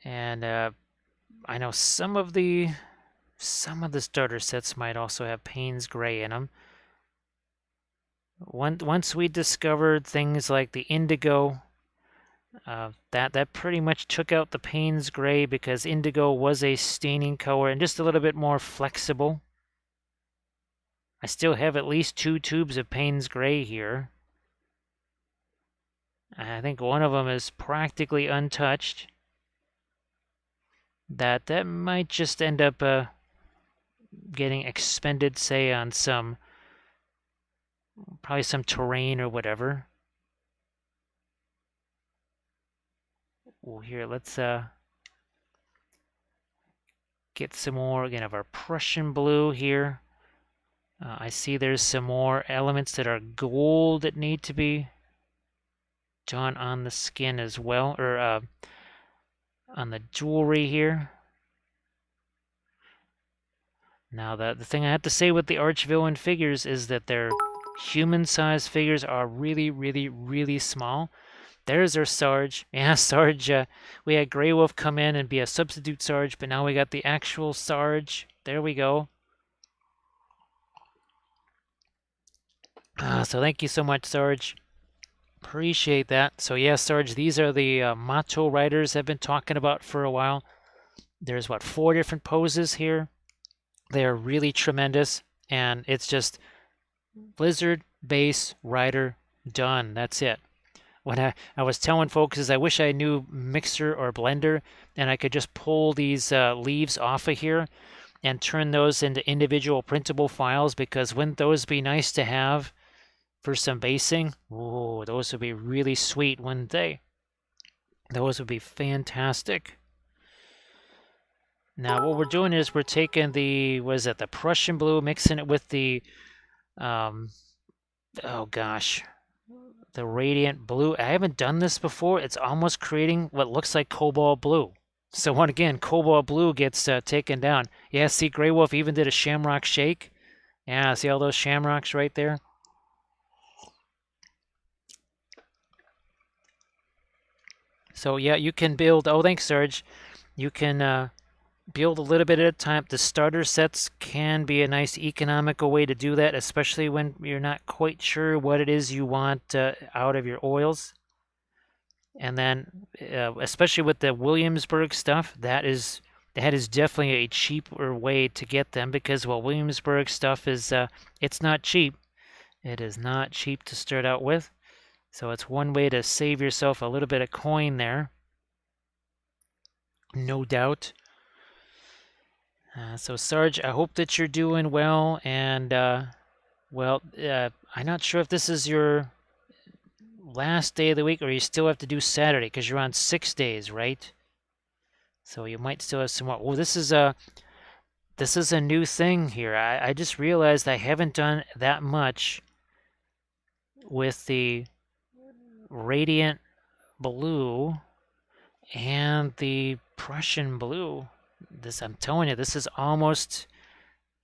And I know some of the starter sets might also have Payne's Gray in them. Once we discovered things like the Indigo, that pretty much took out the Payne's Gray because Indigo was a staining color and just a little bit more flexible. I still have at least 2 tubes of Payne's Gray here. I think one of them is practically untouched. That might just end up getting expended, say, on probably some terrain or whatever. Well, here, let's get some more, again, of our Prussian Blue here. I see there's some more elements that are gold that need to be done on the skin as well, or on the jewelry here. Now, the thing I have to say with the Archvillain figures is that their human-sized figures are really, really, really small. There's our Sarge. Yeah, Sarge. We had Grey Wolf come in and be a substitute Sarge, but now we got the actual Sarge. There we go. So thank you so much, Sarge. Appreciate that. So yeah, Sarge, these are the Mato Riders I've been talking about for a while. There's, 4 different poses here. They're really tremendous, and it's just Blizzard, Base, Rider, done. That's it. What I was telling folks is I wish I knew Mixer or Blender, and I could just pull these leaves off of here and turn those into individual printable files, because wouldn't those be nice to have for some basing? Oh, those would be really sweet, wouldn't they? Those would be fantastic. Now what we're doing is we're taking the, the Prussian Blue, mixing it with the, oh gosh, the Radiant Blue. I haven't done this before. It's almost creating what looks like Cobalt Blue. So once again, Cobalt Blue gets taken down. Yeah, see, Grey Wolf even did a Shamrock Shake. Yeah, see all those shamrocks right there? So yeah, you can build, oh thanks Serge, you can build a little bit at a time. The starter sets can be a nice economical way to do that, especially when you're not quite sure what it is you want out of your oils. And then, especially with the Williamsburg stuff, that is definitely a cheaper way to get them because, well, Williamsburg stuff is it's not cheap. It is not cheap to start out with. So it's one way to save yourself a little bit of coin there, no doubt. So Sarge, I hope that you're doing well, and well, I'm not sure if this is your last day of the week or you still have to do Saturday because you're on 6 days, right? So you might still have some more. Oh, this is a new thing here. I just realized I haven't done that much with the Radiant Blue and the Prussian Blue. This, I'm telling you, this is almost,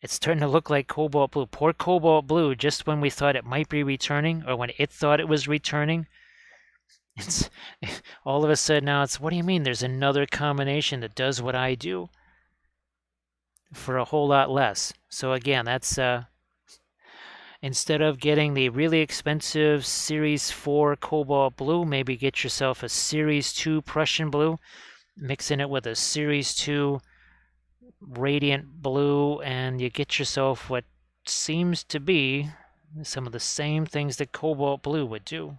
it's starting to look like Cobalt Blue. Poor Cobalt Blue, just when we thought it might be returning, or when it thought it was returning, it's all of a sudden now it's, what do you mean there's another combination that does what I do for a whole lot less? So again, that's instead of getting the really expensive Series 4 Cobalt Blue, maybe get yourself a Series 2 Prussian Blue, mixing it with a Series 2 Radiant Blue, and you get yourself what seems to be some of the same things that Cobalt Blue would do.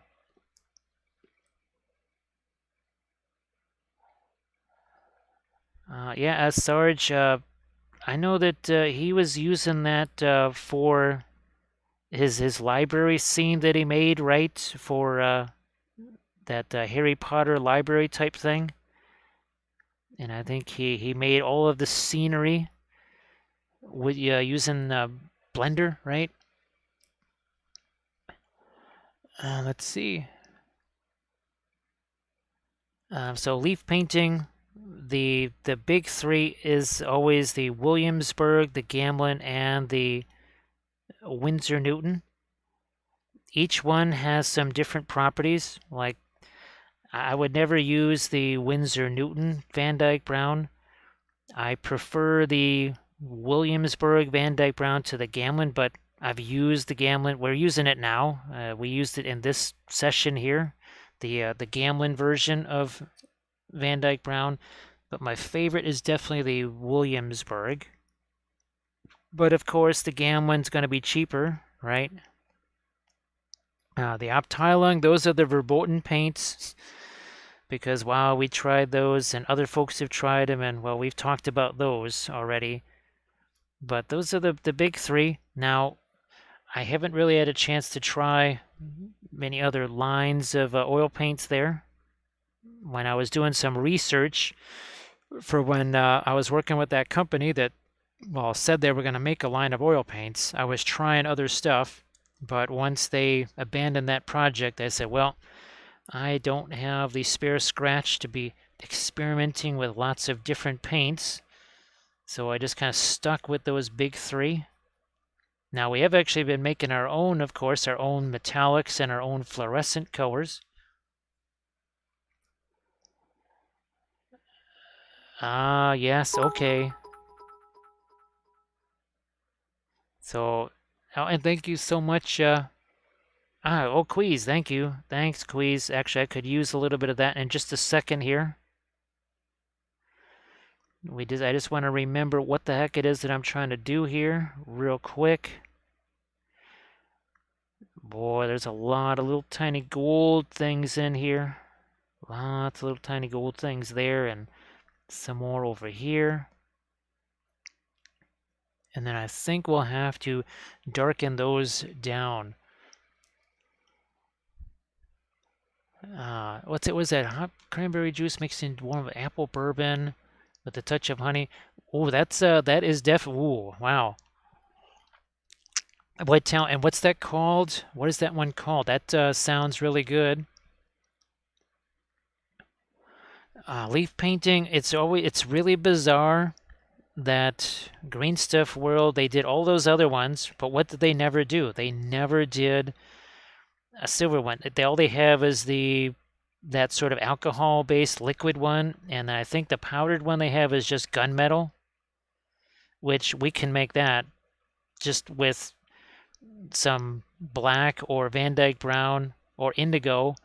Yeah, Sarge, I know that he was using that for his library scene that he made, right? For that Harry Potter library type thing. And I think he made all of the scenery with using Blender, right? Let's see. So leaf painting, the big three is always the Williamsburg, the Gamblin, and the Winsor Newton. Each one has some different properties. Like I would never use the Winsor Newton Van Dyke Brown. I prefer the Williamsburg Van Dyke Brown to the Gamblin, but I've used the Gamblin. We're using it now. We used it in this session here, the Gamblin version of Van Dyke Brown. But my favorite is definitely the Williamsburg. But of course, the Gamblin's going to be cheaper, right? The Abteilung, those are the verboten paints. Because wow, we tried those and other folks have tried them, and well, we've talked about those already. But those are the big three. Now, I haven't really had a chance to try many other lines of oil paints there. When I was doing some research for when I was working with that company that, well, said they were going to make a line of oil paints, I was trying other stuff. But once they abandoned that project, I said, well, I don't have the spare scratch to be experimenting with lots of different paints. So I just kind of stuck with those big three. Now we have actually been making our own, of course, our own metallics and our own fluorescent colors. Ah, yes, okay. So, oh, and thank you so much. Oh, Quiz, thank you. Thanks, Quiz. Actually, I could use a little bit of that in just a second here. I just want to remember what the heck it is that I'm trying to do here real quick. Boy, there's a lot of little tiny gold things in here. Lots of little tiny gold things there, and some more over here. And then I think we'll have to darken those down. Was that hot cranberry juice mixed in warm with apple bourbon with a touch of honey? Oh, that is ooh, wow. And what's that called? What is that one called? That sounds really good. Leaf painting, it's really bizarre that Green Stuff World, they did all those other ones, but what did they never do? They never did a silver one. All they have is that sort of alcohol-based liquid one, and I think the powdered one they have is just gunmetal, which we can make that just with some black or Van Dyke brown or indigo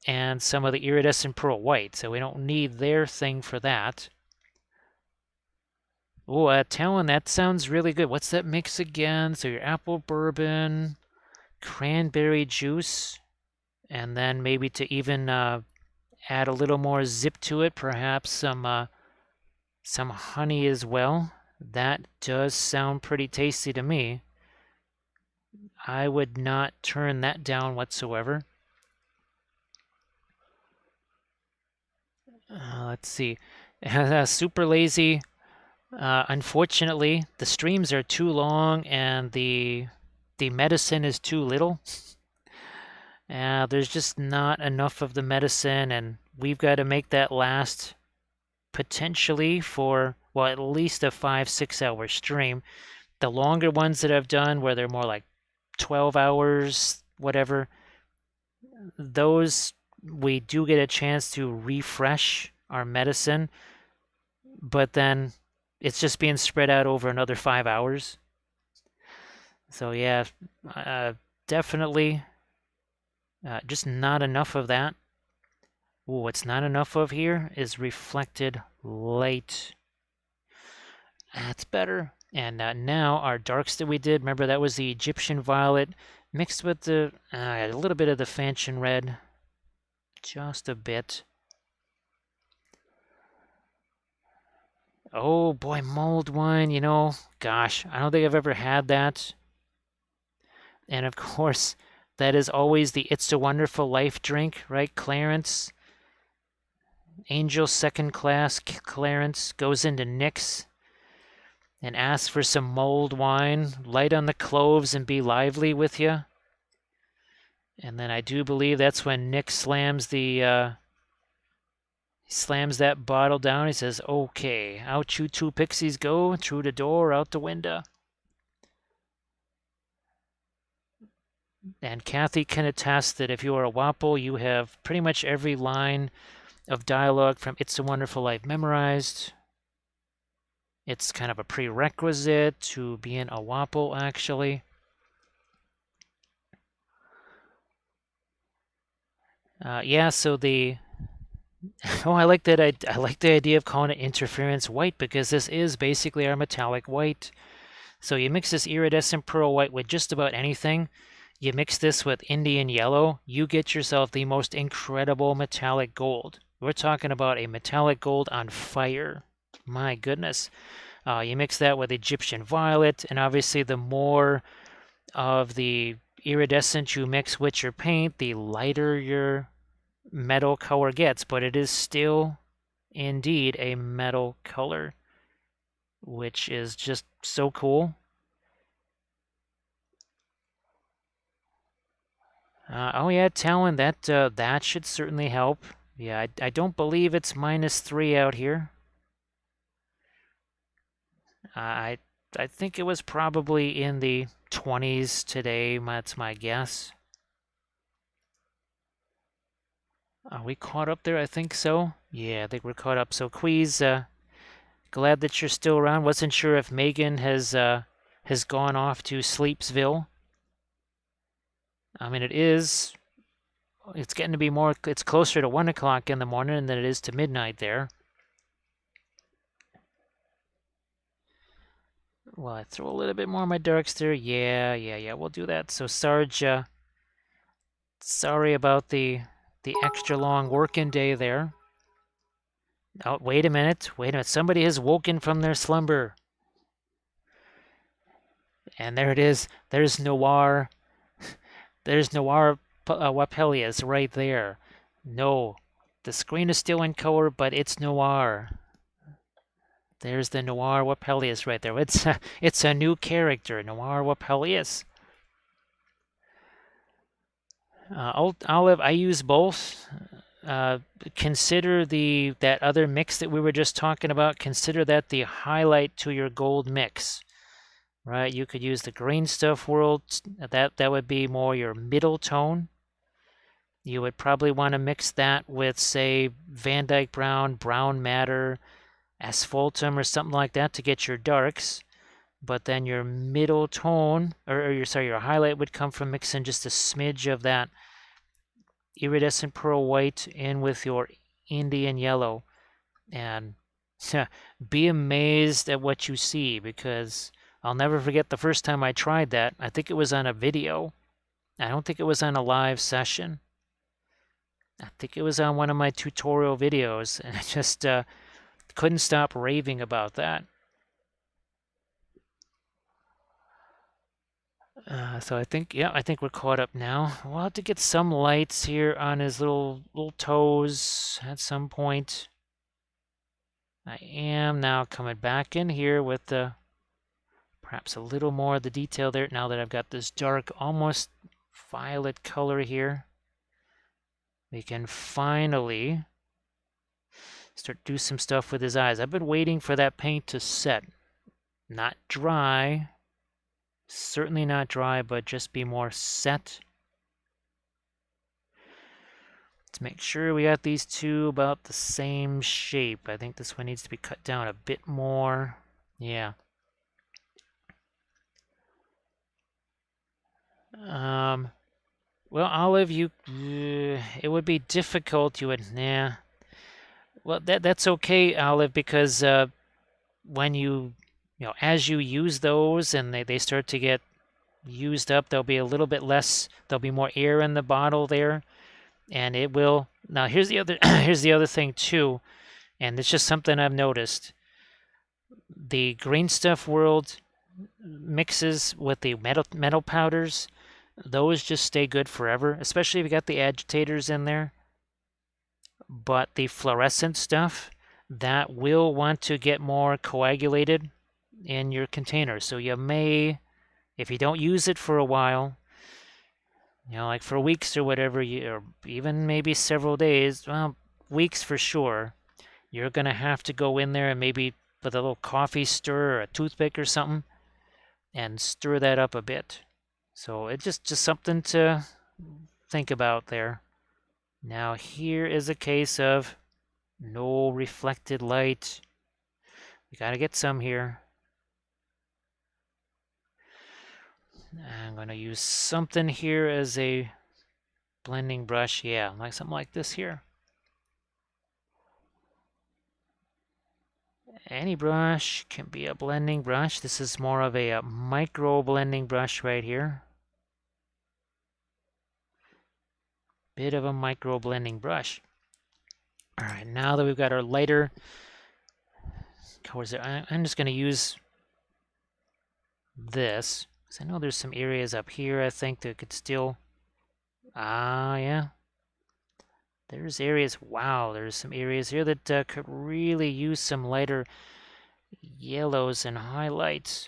and some of the iridescent pearl white, so we don't need their thing for that. Oh, Talon, that sounds really good. What's that mix again? So your apple bourbon, cranberry juice, and then maybe to even add a little more zip to it, perhaps some honey as well. That does sound pretty tasty to me. I would not turn that down whatsoever. Let's see. Super lazy. Unfortunately, the streams are too long and the medicine is too little. There's just not enough of the medicine, and we've got to make that last potentially for, well, at least a 5-6 hour stream. The longer ones that I've done, where they're more like 12 hours, whatever, those we do get a chance to refresh our medicine, but then it's just being spread out over another 5 hours. So yeah, definitely just not enough of that. Ooh, what's not enough of here is reflected light. That's better. And now our darks that we did, remember that was the Egyptian violet mixed with the a little bit of the Fanchon red, just a bit. Oh boy, mulled wine, gosh, I don't think I've ever had that. And of course, that is always the It's a Wonderful Life drink, right? Clarence, Angel second class Clarence goes into Nick's and asks for some mulled wine, light on the cloves and be lively with you. And then I do believe that's when Nick slams that bottle down. He says, "Okay, out you two pixies go, through the door, out the window." And Kathy can attest that if you are a Wapple, you have pretty much every line of dialogue from It's a Wonderful Life memorized. It's kind of a prerequisite to being a Wapple, actually. Yeah, so the I like that. I like the idea of calling it interference white because this is basically our metallic white. So you mix this iridescent pearl white with just about anything. You mix this with Indian yellow, you get yourself the most incredible metallic gold. We're talking about a metallic gold on fire. My goodness. You mix that with Egyptian violet, and obviously the more of the iridescent you mix with your paint, the lighter your metal color gets, but it is still indeed a metal color, which is just so cool. Oh yeah, Talon, that should certainly help. Yeah, I don't believe it's -3 out here. I I think it was probably in the 20s today. That's my guess. Are we caught up there? I think so. Yeah, I think we're caught up. So Queez, glad that you're still around. Wasn't sure if Megan has gone off to Sleepsville. I mean, it's getting to be it's closer to 1 o'clock in the morning than it is to midnight there. Well, I throw a little bit more of my darks there. Yeah, we'll do that. So Sarge, sorry about the extra long working day there. Oh, wait a minute. Somebody has woken from their slumber. And there it is. There's Noir. There's Noir Wapelius right there. No, the screen is still in color, but it's Noir. There's the Noir Wapelius right there. It's a new character, Noir Wapelius. Olive, I use both. Consider that other mix that we were just talking about. Consider that the highlight to your gold mix, right? You could use the Green Stuff World. That would be more your middle tone. You would probably want to mix that with, say, Van Dyke Brown, Brown Matter, Asphaltum, or something like that to get your darks. But then your middle tone, or your highlight would come from mixing just a smidge of that iridescent pearl white in with your Indian yellow, and be amazed at what you see, because I'll never forget the first time I tried that. I think it was on a video. I don't think it was on a live session. I think it was on one of my tutorial videos, and I just couldn't stop raving about that. So I think, yeah, I think we're caught up now. We'll have to get some lights here on his little toes at some point. I am now coming back in here with the perhaps a little more of the detail there now that I've got this dark, almost violet color here. We can finally start do some stuff with his eyes. I've been waiting for that paint to set. Not dry. Certainly not dry, but just be more set. Let's make sure we got these two about the same shape. I think this one needs to be cut down a bit more. Yeah. Well, Olive, it would be difficult. You would, nah. Well, that's okay, Olive, because when as you use those and they start to get used up, there'll be a little bit less, there'll be more air in the bottle there, and it will. Now, here's the other, here's the other thing too, and it's just something I've noticed. The green stuff world mixes with the metal powders. Those just stay good forever, especially if you got the agitators in there. But the fluorescent stuff, that will want to get more coagulated in your container. So you may, if you don't use it for a while, like for weeks or whatever, or even maybe several days, well, weeks for sure, you're going to have to go in there and maybe with a little coffee stir or a toothpick or something and stir that up a bit. So it's just something to think about there. Now here is a case of no reflected light. We got to get some here. I'm going to use something here as a blending brush. Yeah, like something like this here. Any brush can be a blending brush. This is more of a micro blending brush right here. Bit of a micro blending brush. All right, now that we've got our lighter colors there, I'm just going to use this, because I know there's some areas up here I think that could still, yeah. There's areas, wow, there's some areas here that could really use some lighter yellows and highlights.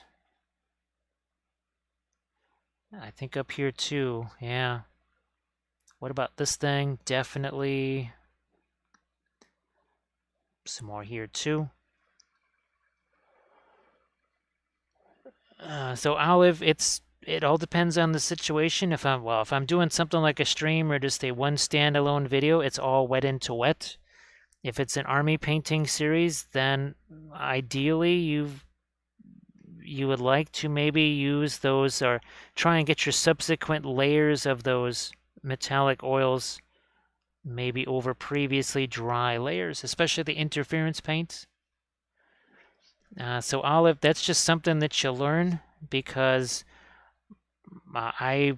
I think up here too, yeah. What about this thing? Definitely some more here too. So Olive, it all depends on the situation. If I'm doing something like a stream or just a one standalone video, it's all wet into wet. If it's an army painting series, then ideally you would like to maybe use those or try and get your subsequent layers of those metallic oils maybe over previously dry layers, especially the interference paints. So Olive, that's just something that you learn, because I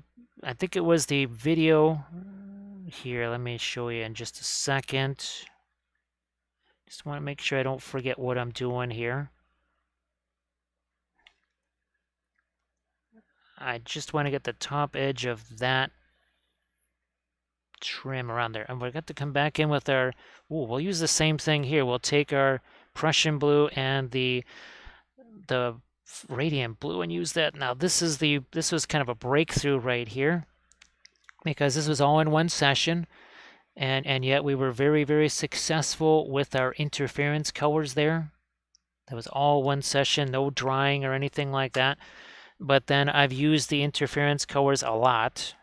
think it was the video here. Let me show you in just a second. Just want to make sure I don't forget what I'm doing here. I just want to get the top edge of that trim around there. And we're going to come back in with our, we'll use the same thing here. We'll take our Prussian blue and the radiant blue and use that. Now this was kind of a breakthrough right here, because this was all in one session, and yet we were very, very successful with our interference colors there. That was all one session, no drying or anything like that. But then I've used the interference colors a lot.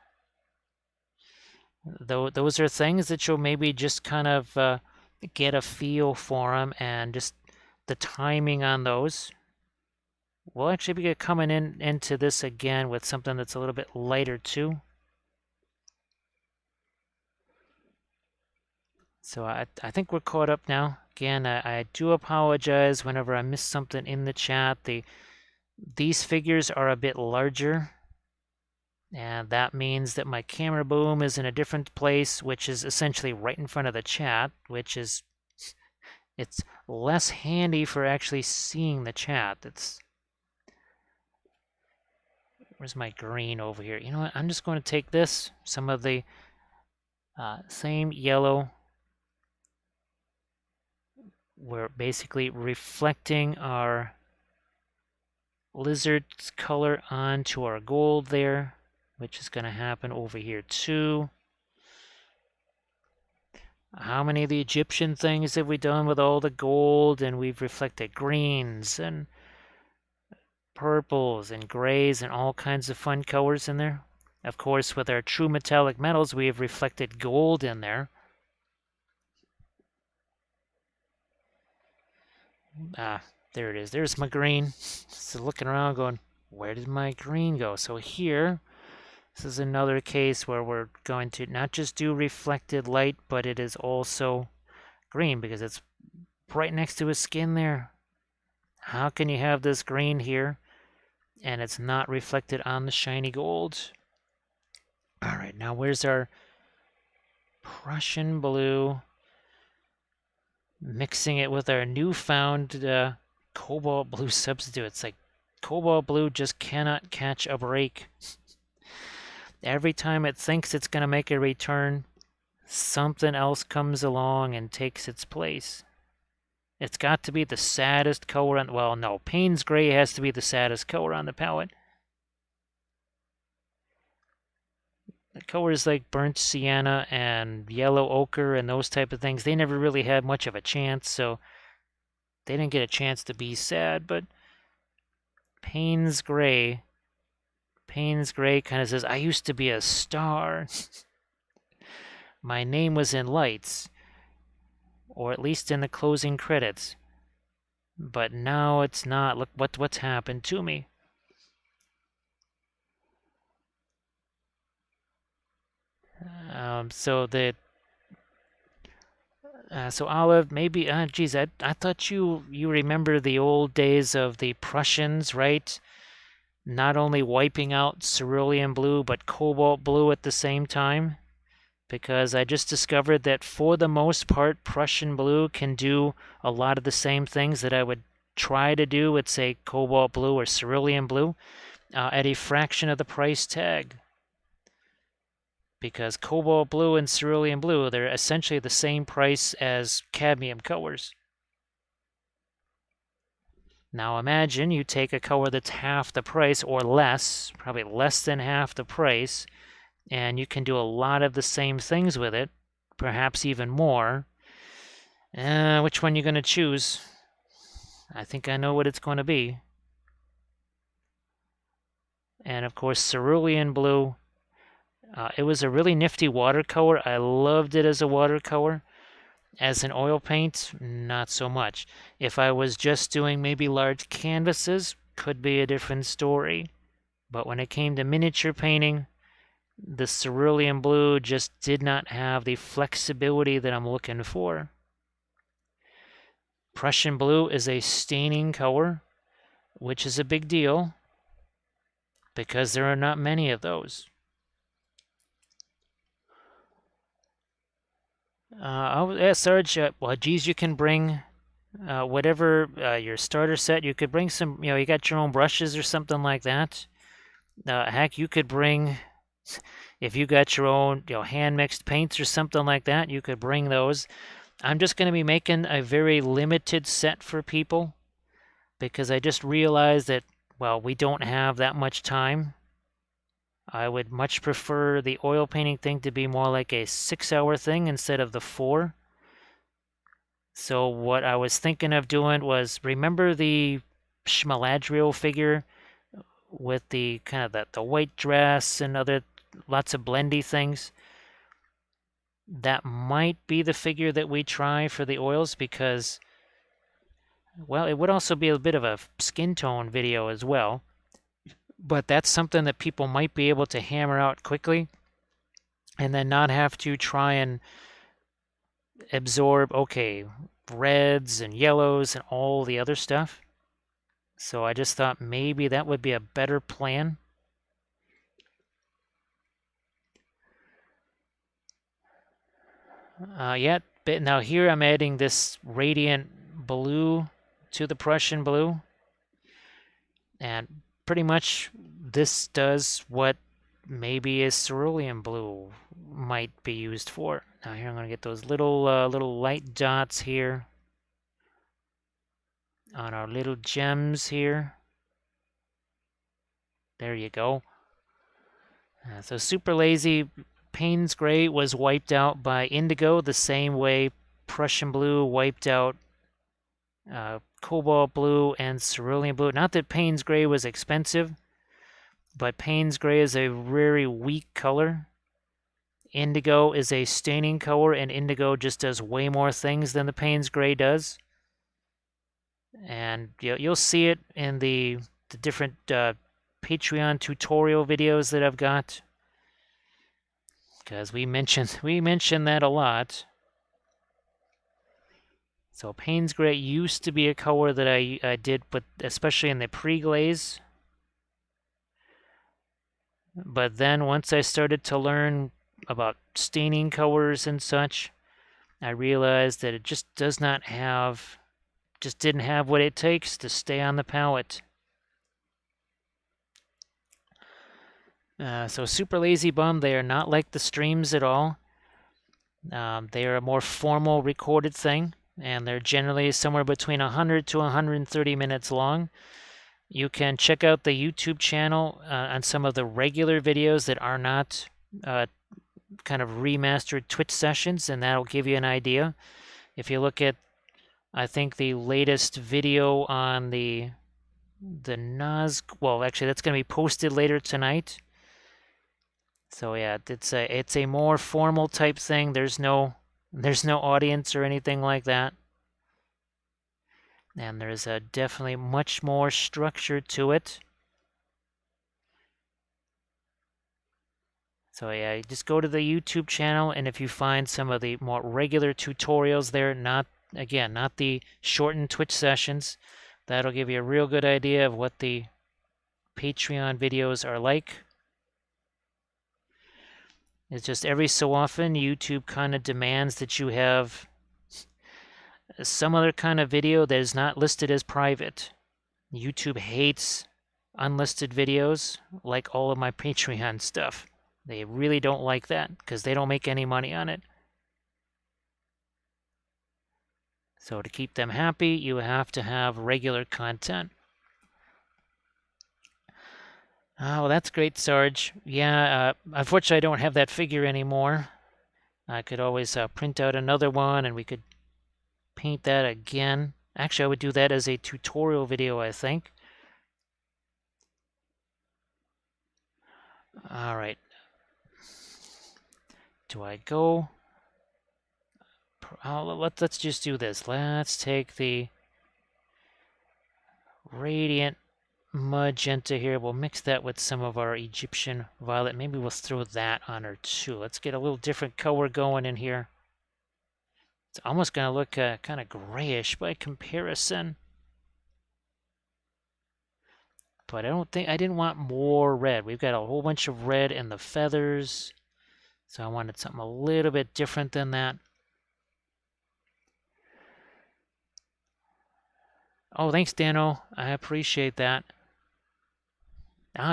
Those are things that you'll maybe just kind of get a feel for them, and just the timing on those. We'll actually be coming into this again with something that's a little bit lighter too. So I think we're caught up now. Again, I do apologize whenever I miss something in the chat. These figures are a bit larger, and that means that my camera boom is in a different place, which is essentially right in front of the chat, which is it's less handy for actually seeing the chat. Where's my green over here? You know what? I'm just going to take this, some of the same yellow. We're basically reflecting our lizard's color onto our gold there, which is going to happen over here too. How many of the Egyptian things have we done with all the gold? And we've reflected greens and purples and grays and all kinds of fun colors in there. Of course, with our true metallic metals, we have reflected gold in there. Ah, there it is. There's my green. So looking around going, where did my green go? So here, this is another case where we're going to not just do reflected light, but it is also green because it's right next to his skin there. How can you have this green here and it's not reflected on the shiny gold? All right, now where's our Prussian blue? Mixing it with our newfound cobalt blue substitute. It's like cobalt blue just cannot catch a break. Every time it thinks it's going to make a return, something else comes along and takes its place. It's got to be the saddest color on, well, no, Payne's Gray has to be the saddest color on the palette. The colors like burnt sienna and yellow ochre and those type of things, they never really had much of a chance, so they didn't get a chance to be sad, but Payne's Gray kind of says, I used to be a star. My name was in lights, or at least in the closing credits. But now it's not. Look what's happened to me. So Olive, maybe, geez, I thought you remember the old days of the Prussians, right? Not only wiping out cerulean blue, but cobalt blue at the same time. Because I just discovered that for the most part, Prussian blue can do a lot of the same things that I would try to do with, say, cobalt blue or cerulean blue at a fraction of the price tag. Because cobalt blue and cerulean blue, they're essentially the same price as cadmium colors. Now imagine you take a color that's half the price or less, probably less than half the price, and you can do a lot of the same things with it, perhaps even more. Which one are you going to choose? I think I know what it's going to be. And of course, cerulean blue. It was a really nifty watercolor. I loved it as a watercolor. As an oil paint, not so much. If I was just doing maybe large canvases, could be a different story. But when it came to miniature painting, the cerulean blue just did not have the flexibility that I'm looking for. Prussian blue is a staining color, which is a big deal because there are not many of those. Sarge, well, geez, you can bring whatever your starter set. You could bring some, you got your own brushes or something like that. Heck, you could bring, if you got your own, hand-mixed paints or something like that, you could bring those. I'm just going to be making a very limited set for people because I just realized that, well, we don't have that much time. I would much prefer the oil painting thing to be more like a 6-hour thing instead of the 4. So what I was thinking of doing was, remember the Schmaladriel figure with the kind of the white dress and other lots of blendy things? That might be the figure that we try for the oils because, well, it would also be a bit of a skin tone video as well. But that's something that people might be able to hammer out quickly and then not have to try and absorb, okay, reds and yellows and all the other stuff. So I just thought maybe that would be a better plan. Yeah, but now here I'm adding this radiant blue to the Prussian blue. And pretty much this does what maybe a cerulean blue might be used for. Now here I'm going to get those little light dots here on our little gems here. There you go. So super lazy. Payne's gray was wiped out by indigo the same way Prussian blue wiped out cobalt blue and cerulean blue. Not that Payne's gray was expensive, but Payne's gray is a very weak color. Indigo is a staining color, and indigo just does way more things than the Payne's gray does. And you'll see it in the different Patreon tutorial videos that I've got, because we mentioned that a lot. So Payne's gray used to be a color that I did, but especially in the pre-glaze. But then once I started to learn about staining colors and such, I realized that it just does not have, just didn't have what it takes to stay on the palette. So super lazy bum, they are not like the streams at all. They are a more formal recorded thing, and they're generally somewhere between 100 to 130 minutes long. You can check out the YouTube channel on some of the regular videos that are not kind of remastered Twitch sessions, and that'll give you an idea. If you look at, I think, the latest video on the Nas, well, actually, that's going to be posted later tonight. So yeah, it's a more formal type thing. There's no audience or anything like that. And there's definitely much more structure to it. So yeah, just go to the YouTube channel, and if you find some of the more regular tutorials there, not the shortened Twitch sessions, that'll give you a real good idea of what the Patreon videos are like. It's just every so often YouTube kind of demands that you have some other kind of video that is not listed as private. YouTube hates unlisted videos, like all of my Patreon stuff. They really don't like that because they don't make any money on it. So to keep them happy, you have to have regular content. Oh, well, that's great, Sarge. Yeah, unfortunately, I don't have that figure anymore. I could always print out another one, and we could paint that again. Actually, I would do that as a tutorial video, I think. All right. Do I go? Oh, let's just do this. Let's take the radiant magenta here. We'll mix that with some of our Egyptian violet. Maybe we'll throw that on her too. Let's get a little different color going in here. It's almost going to look kind of grayish by comparison. But I didn't want more red. We've got a whole bunch of red in the feathers. So I wanted something a little bit different than that. Oh, thanks, Dano. I appreciate that.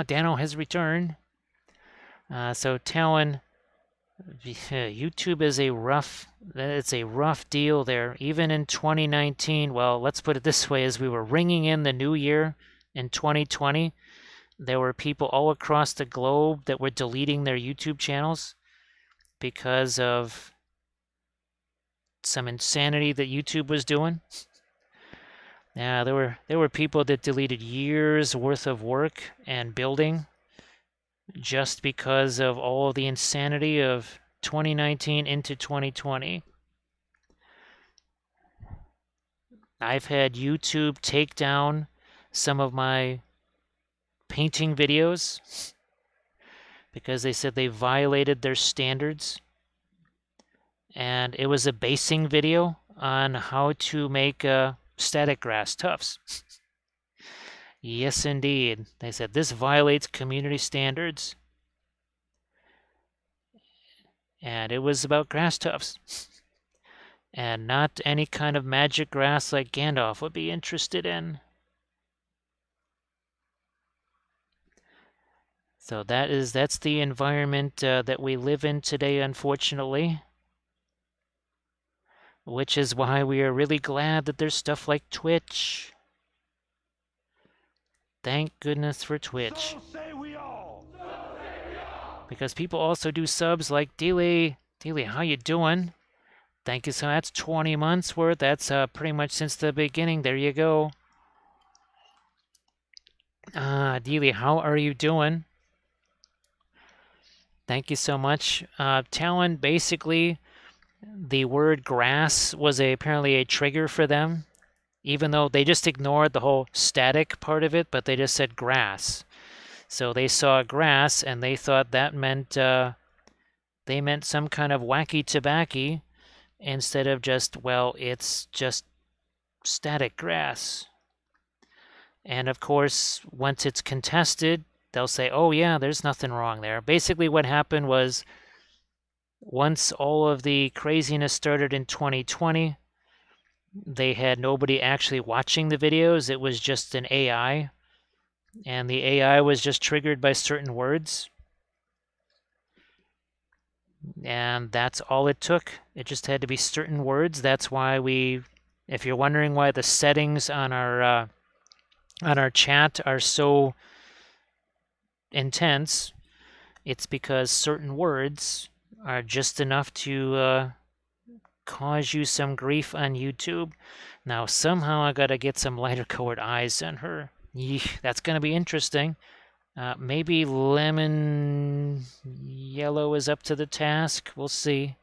Dano has returned. So Talon, YouTube is it's a rough deal there. Even in 2019, well, let's put it this way, as we were ringing in the new year in 2020, there were people all across the globe that were deleting their YouTube channels because of some insanity that YouTube was doing. Yeah, there were people that deleted years worth of work and building just because of all of the insanity of 2019 into 2020. I've had YouTube take down some of my painting videos because they said they violated their standards. and it was a basing video on how to make static grass tufts. Yes, indeed. They said this violates community standards, and it was about grass tufts, and not any kind of magic grass like Gandalf would be interested in. So that's the environment that we live in today, unfortunately. Which is why we are really glad that there's stuff like Twitch. Thank goodness for Twitch. So say we all. Because people also do subs like Dealey. Dealey, how you doing? Thank you so much. That's 20 months worth. That's pretty much since the beginning. There you go. Dealey, how are you doing? Thank you so much. Talon, basically, the word grass was apparently a trigger for them, even though they just ignored the whole static part of it, but they just said grass. So they saw grass and they thought that meant they meant some kind of wacky tobacco instead of just, well, it's just static grass. And of course, once it's contested, they'll say, oh yeah, there's nothing wrong there. Basically what happened was once all of the craziness started in 2020, they had nobody actually watching the videos. It was just an AI, and the AI was just triggered by certain words. And that's all it took. It just had to be certain words. That's why if you're wondering why the settings on our chat are so intense, it's because certain words are just enough to cause you some grief on YouTube. Now somehow I gotta get some lighter colored eyes on her. That's gonna be interesting. Maybe lemon yellow is up to the task. We'll see.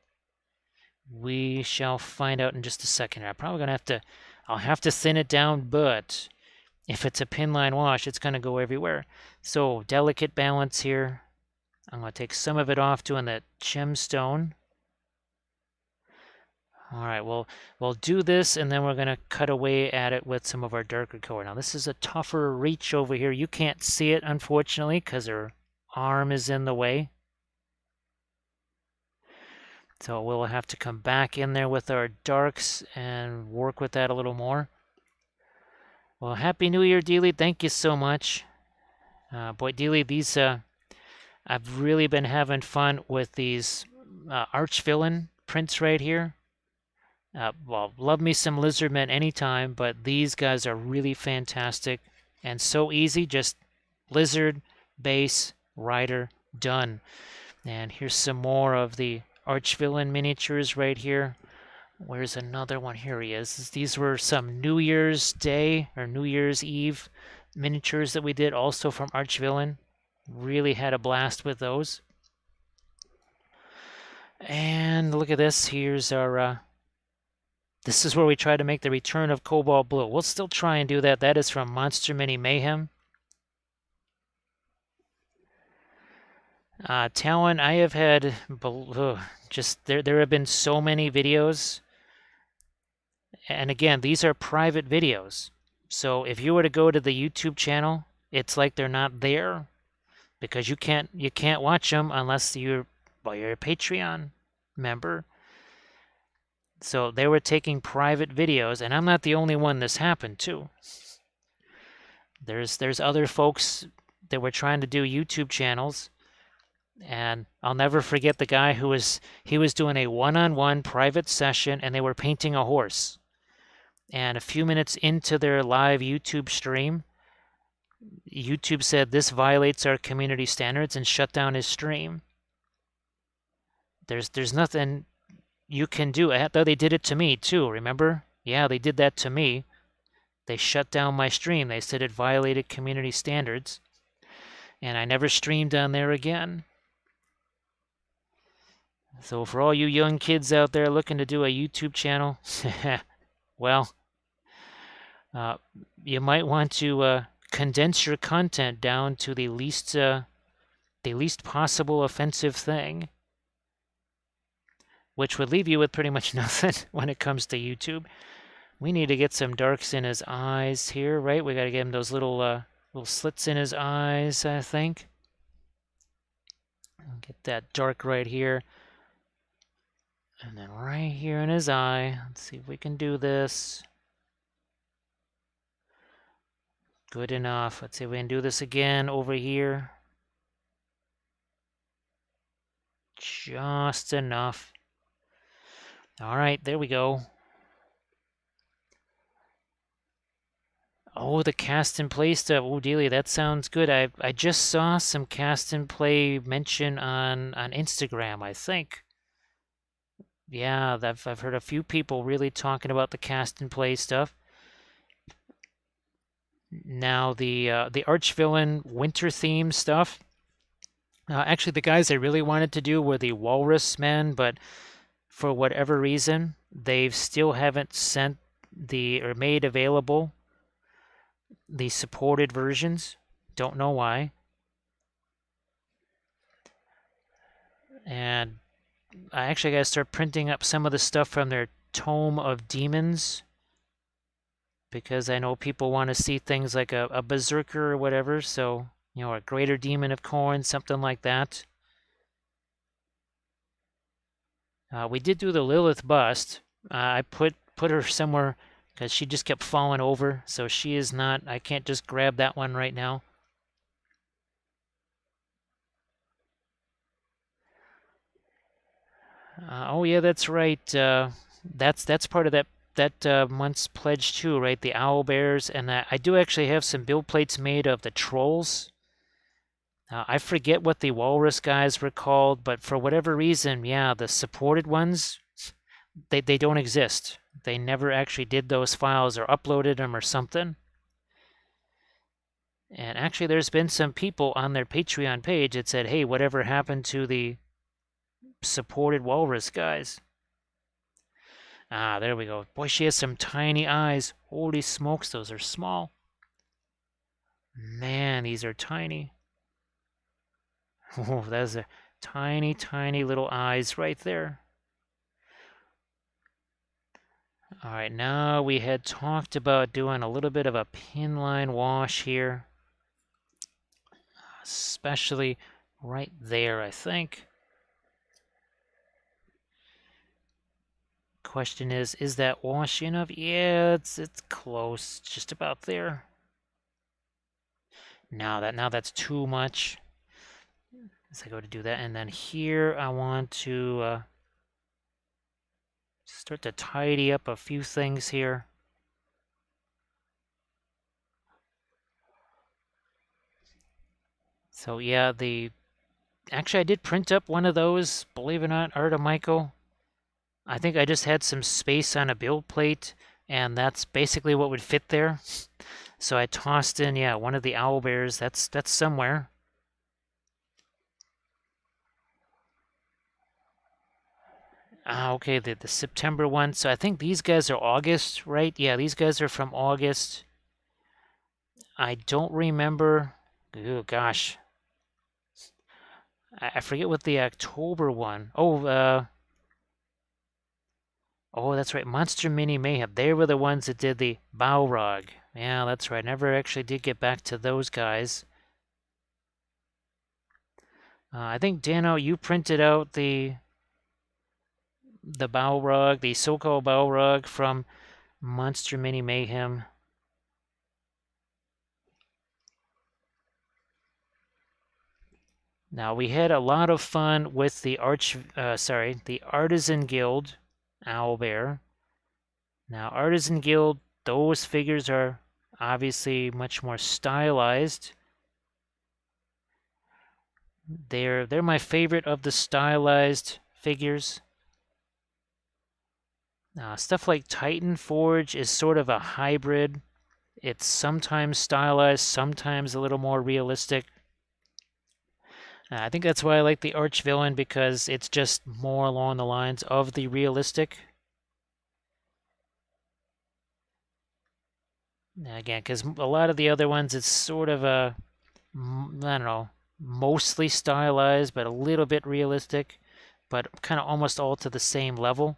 We shall find out in just a second. I'm probably gonna I'll have to thin it down, but if it's a pinline wash, it's gonna go everywhere. So delicate balance here. I'm gonna take some of it off doing the gemstone. All right, we'll do this, and then we're gonna cut away at it with some of our darker color. Now this is a tougher reach over here. You can't see it, unfortunately, because her arm is in the way. So we'll have to come back in there with our darks and work with that a little more. Well, Happy New Year, Dealey. Thank you so much. Boy, Dealey, these I've really been having fun with these Archvillain prints right here. Well, love me some Lizardmen anytime, but these guys are really fantastic and so easy. Just Lizard, Base, Rider, done. And here's some more of the Archvillain miniatures right here. Where's another one? Here he is. These were some New Year's Day or New Year's Eve miniatures that we did also from Archvillain. Really had a blast with those. And look at this. Here's our this is where we try to make the return of Cobalt Blue. We'll still try and do that. That is from Monster Mini Mayhem. Talon, I have had just there have been so many videos. And again, these are private videos. So if you were to go to the YouTube channel, it's like they're not there because you can't watch them unless you're a Patreon member. So they were taking private videos, and I'm not the only one this happened to. There's other folks that were trying to do YouTube channels, and I'll never forget the guy who was doing a one-on-one private session, and they were painting a horse. And a few minutes into their live YouTube stream, YouTube said this violates our community standards and shut down his stream. There's nothing you can do. Though they did it to me too, remember? Yeah, they did that to me. They shut down my stream. They said it violated community standards. And I never streamed on there again. So for all you young kids out there looking to do a YouTube channel, well, you might want to condense your content down to the least possible offensive thing. which would leave you with pretty much nothing when it comes to YouTube. We need to get some darks in his eyes here, right? We got to get him those little slits in his eyes, I think. Get that dark right here. And then right here in his eye. Let's see if we can do this. Good enough. Let's see if we can do this again over here. Just enough. All right, there we go. Oh, the cast and play stuff. Oh, Delia, that sounds good. I just saw some cast and play mention on Instagram, I think. Yeah, I've heard a few people really talking about the cast and play stuff. Now the Archvillain winter theme stuff. Actually, the guys I really wanted to do were the Walrus Men, but for whatever reason, they've still haven't sent or made available the supported versions. Don't know why. And I actually got to start printing up some of the stuff from their Tome of Demons, because I know people want to see things like a Berserker or whatever, so, you know, a Greater Demon of Corn, something like that. We did do the Lilith bust. I put her somewhere because she just kept falling over, so she is not, I can't just grab that one right now. Oh yeah, that's right. That's part of that month's pledge too, right? The owl bears, and I do actually have some build plates made of the trolls. I forget what the walrus guys were called, but for whatever reason, yeah, the supported ones, they don't exist. They never actually did those files or uploaded them or something. And actually, there's been some people on their Patreon page that said, "Hey, whatever happened to the supported walrus guys?" Ah, there we go. Boy, she has some tiny eyes. Holy smokes, those are small. Man, these are tiny. Oh, those are tiny, tiny little eyes right there. All right, now we had talked about doing a little bit of a pin line wash here. Especially right there, I think. Question is that wash enough? Yeah, it's close. It's just about there. Now that's too much. As I go to do that, and then here I want to start to tidy up a few things here. So yeah, actually I did print up one of those, believe it or not, Art of Michael. I think I just had some space on a build plate, and that's basically what would fit there. So I tossed in, yeah, one of the owl bears. That's somewhere. Ah, okay, the September one. So I think these guys are August, right? Yeah, these guys are from August. I don't remember. Oh gosh, I forget what the October one. Oh, that's right, Monster Mini Mayhem. They were the ones that did the Balrog. Yeah, that's right. Never actually did get back to those guys. I think Dano, you printed out the Balrog, the so-called Balrog from Monster Mini Mayhem. Now we had a lot of fun with the the Artisan Guild Owlbear. Now Artisan Guild, those figures are obviously much more stylized. They're my favorite of the stylized figures. Stuff like Titan Forge is sort of a hybrid. It's sometimes stylized, sometimes a little more realistic. I think that's why I like the Archvillain, because it's just more along the lines of the realistic. Again, because a lot of the other ones, it's sort of a, I don't know, mostly stylized, but a little bit realistic. but kind of almost all to the same level.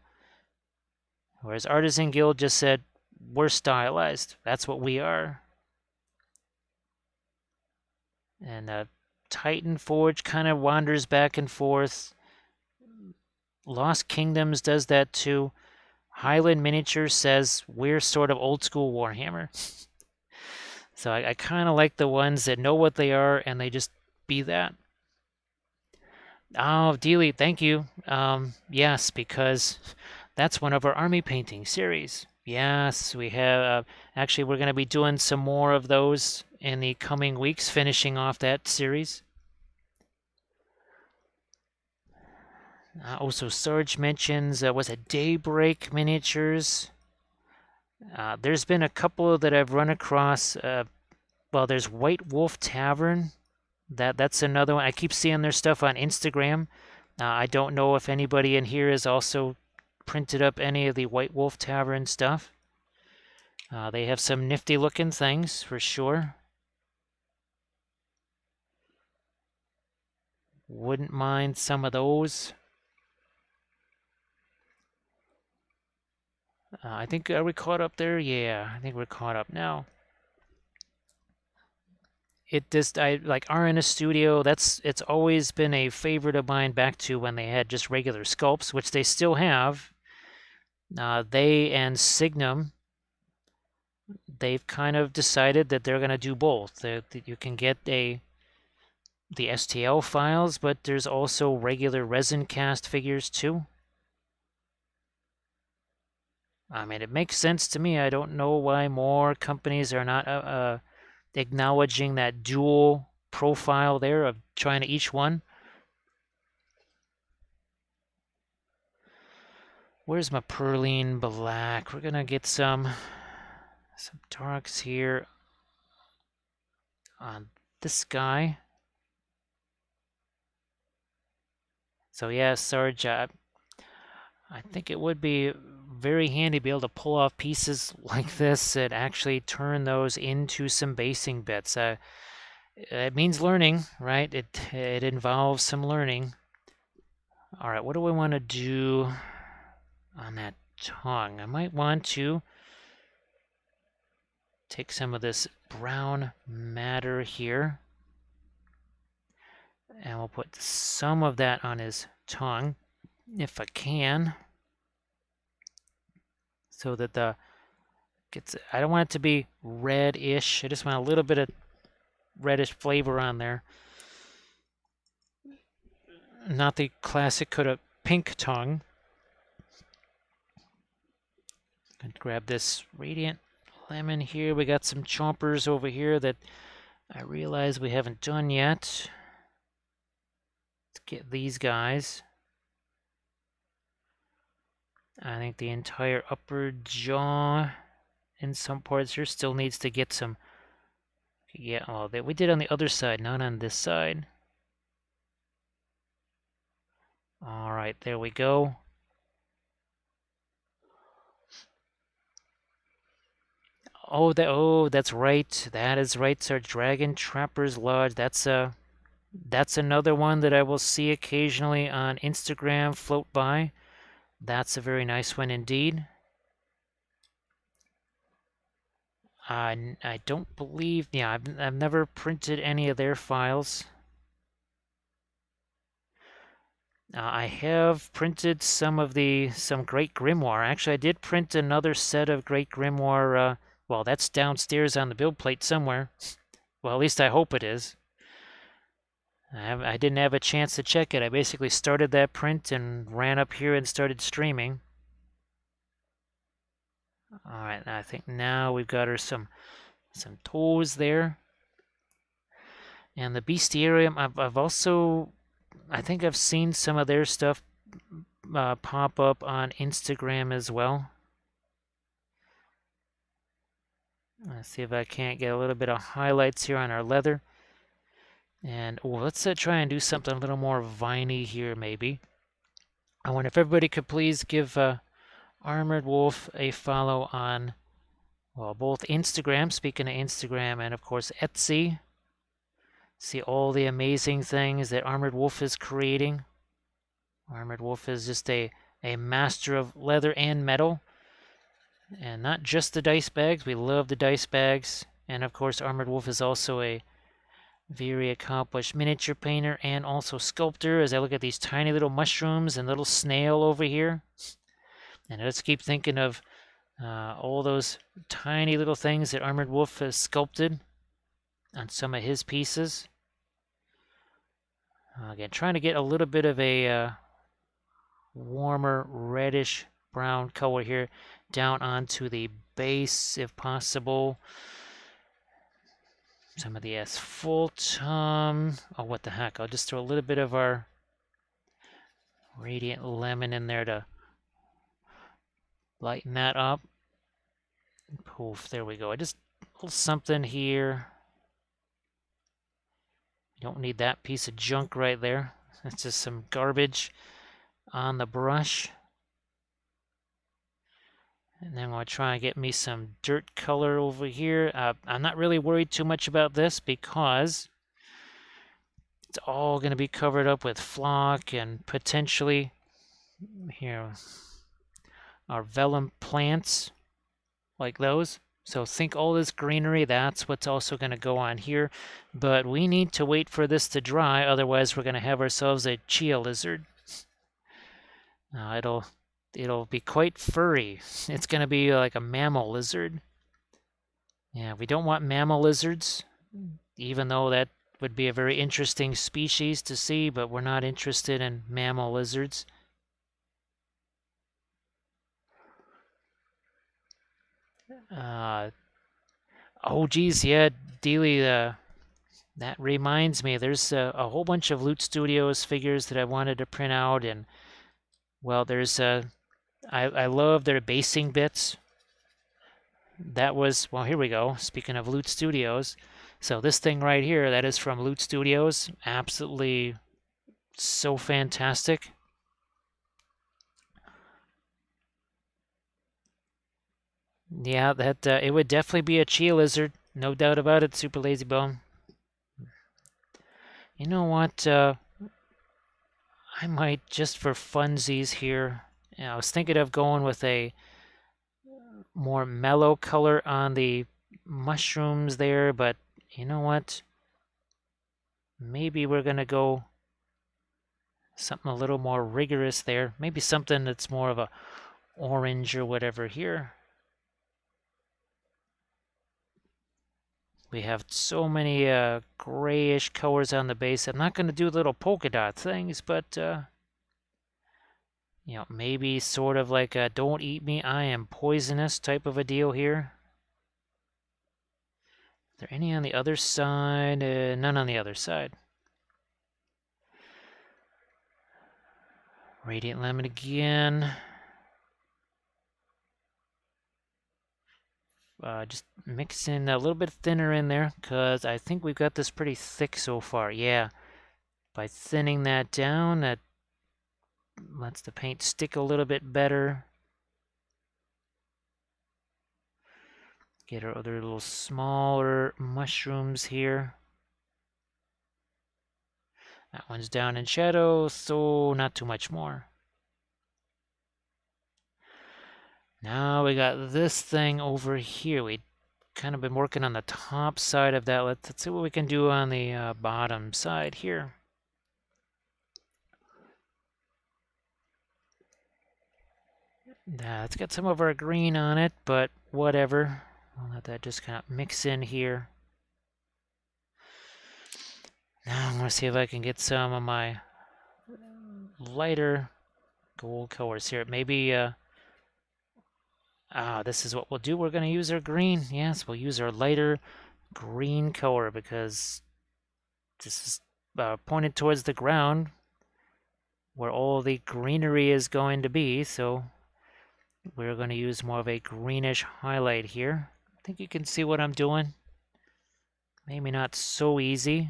Whereas Artisan Guild just said, we're stylized. That's what we are. And Titan Forge kind of wanders back and forth. Lost Kingdoms does that too. Highland Miniatures says we're sort of old school Warhammer. So I kind of like the ones that know what they are and they just be that. Oh, Dealey, thank you. Yes, because that's one of our army painting series. Yes, we have. Actually, we're going to be doing some more of those in the coming weeks, finishing off that series. Also, Sarge mentions, was it Daybreak Miniatures? There's been a couple that I've run across. Well, there's White Wolf Tavern. That's another one. I keep seeing their stuff on Instagram. I don't know if anybody in here has also printed up any of the White Wolf Tavern stuff. They have some nifty looking things for sure. Wouldn't mind some of those. I think, are we caught up there? Yeah, I think we're caught up now. It just, I like RNS Studio, it's always been a favorite of mine back to when they had just regular sculpts, which they still have. They and Signum, they've kind of decided that they're going to do both. That you can get the STL files, but there's also regular resin cast figures too. I mean, it makes sense to me. I don't know why more companies are not acknowledging that dual profile there of trying to each one. Where's my Perline Black? We're gonna get some darks here on this guy. So yeah, Sarge, I think it would be very handy to be able to pull off pieces like this and actually turn those into some basing bits. It means learning, right? It involves some learning. All right, what do we want to do on that tongue? I might want to take some of this brown matter here, and we'll put some of that on his tongue, if I can, so that I don't want it to be reddish. I just want a little bit of reddish flavor on there. Not the classic kind of pink tongue. Grab this Radiant Lemon here. We got some chompers over here that I realize we haven't done yet. Let's get these guys. I think the entire upper jaw in some parts here still needs to get some. Yeah, well, that we did on the other side, not on this side. All right, there we go. That's right. That is right, sir. Dragon Trapper's Lodge. That's another one that I will see occasionally on Instagram float by. That's a very nice one indeed. I don't believe, yeah, I've never printed any of their files. I have printed some Great Grimoire. Actually, I did print another set of Great Grimoire. Well, that's downstairs on the build plate somewhere. Well, at least I hope it is. I didn't have a chance to check it. I basically started that print and ran up here and started streaming. All right, I think now we've got her some toes there. And the Bestiarium, I've also, I think I've seen some of their stuff pop up on Instagram as well. Let's see if I can't get a little bit of highlights here on our leather. And let's try and do something a little more viney here, maybe. I wonder if everybody could please give Armored Wolf a follow on, well, both Instagram, speaking of Instagram, and of course Etsy. See all the amazing things that Armored Wolf is creating. Armored Wolf is just a master of leather and metal. And not just the dice bags. We love the dice bags. And of course, Armored Wolf is also a very accomplished miniature painter and also sculptor. As I look at these tiny little mushrooms and little snail over here. And I just keep thinking of all those tiny little things that Armored Wolf has sculpted on some of his pieces. Again, trying to get a little bit of a warmer reddish brown color here down onto the base if possible. Some of the asphalt. Oh, what the heck. I'll just throw a little bit of our Radiant Lemon in there to lighten that up. Poof, there we go. Just a little something here. You don't need that piece of junk right there. That's just some garbage on the brush. And then I'm going to try and get me some dirt color over here. I'm not really worried too much about this because it's all going to be covered up with flock and potentially here our vellum plants like those. So think all this greenery, that's what's also going to go on here. But we need to wait for this to dry, otherwise we're going to have ourselves a chia lizard. It'll be quite furry. It's going to be like a mammal lizard. Yeah, we don't want mammal lizards, even though that would be a very interesting species to see, but we're not interested in mammal lizards. Oh, geez, yeah, Dealey, that reminds me, there's a whole bunch of Loot Studios figures that I wanted to print out, and, well, there's, I love their basing bits. That was, well, here we go, speaking of Loot Studios. So this thing right here, that is from Loot Studios. Absolutely so fantastic. Yeah, that it would definitely be a chia lizard. No doubt about it, Super Lazy Bone. You know what? I might, just for funsies here, I was thinking of going with a more mellow color on the mushrooms there, but you know what? Maybe we're going to go something a little more rigorous there. Maybe something that's more of a orange or whatever here. We have so many grayish colors on the base. I'm not going to do little polka dot things, but you know, maybe sort of like a "don't eat me, I am poisonous" type of a deal here. Is there any on the other side? None on the other side. Radiant Lemon again. Just mixing a little bit thinner in there because I think we've got this pretty thick so far. Yeah, by thinning that down, that lets the paint stick a little bit better. Get our other little smaller mushrooms here. That one's down in shadow, so not too much more. Now we got this thing over here. We kind of been working on the top side of that. Let's see what we can do on the bottom side here. It's got some of our green on it, but whatever. I'll let that just kind of mix in here. Now I'm going to see if I can get some of my lighter gold colors here. Maybe, this is what we'll do. We're going to use our green. Yes, we'll use our lighter green color because this is pointed towards the ground where all the greenery is going to be. So we're going to use more of a greenish highlight here. I think you can see what I'm doing. Maybe not so easy.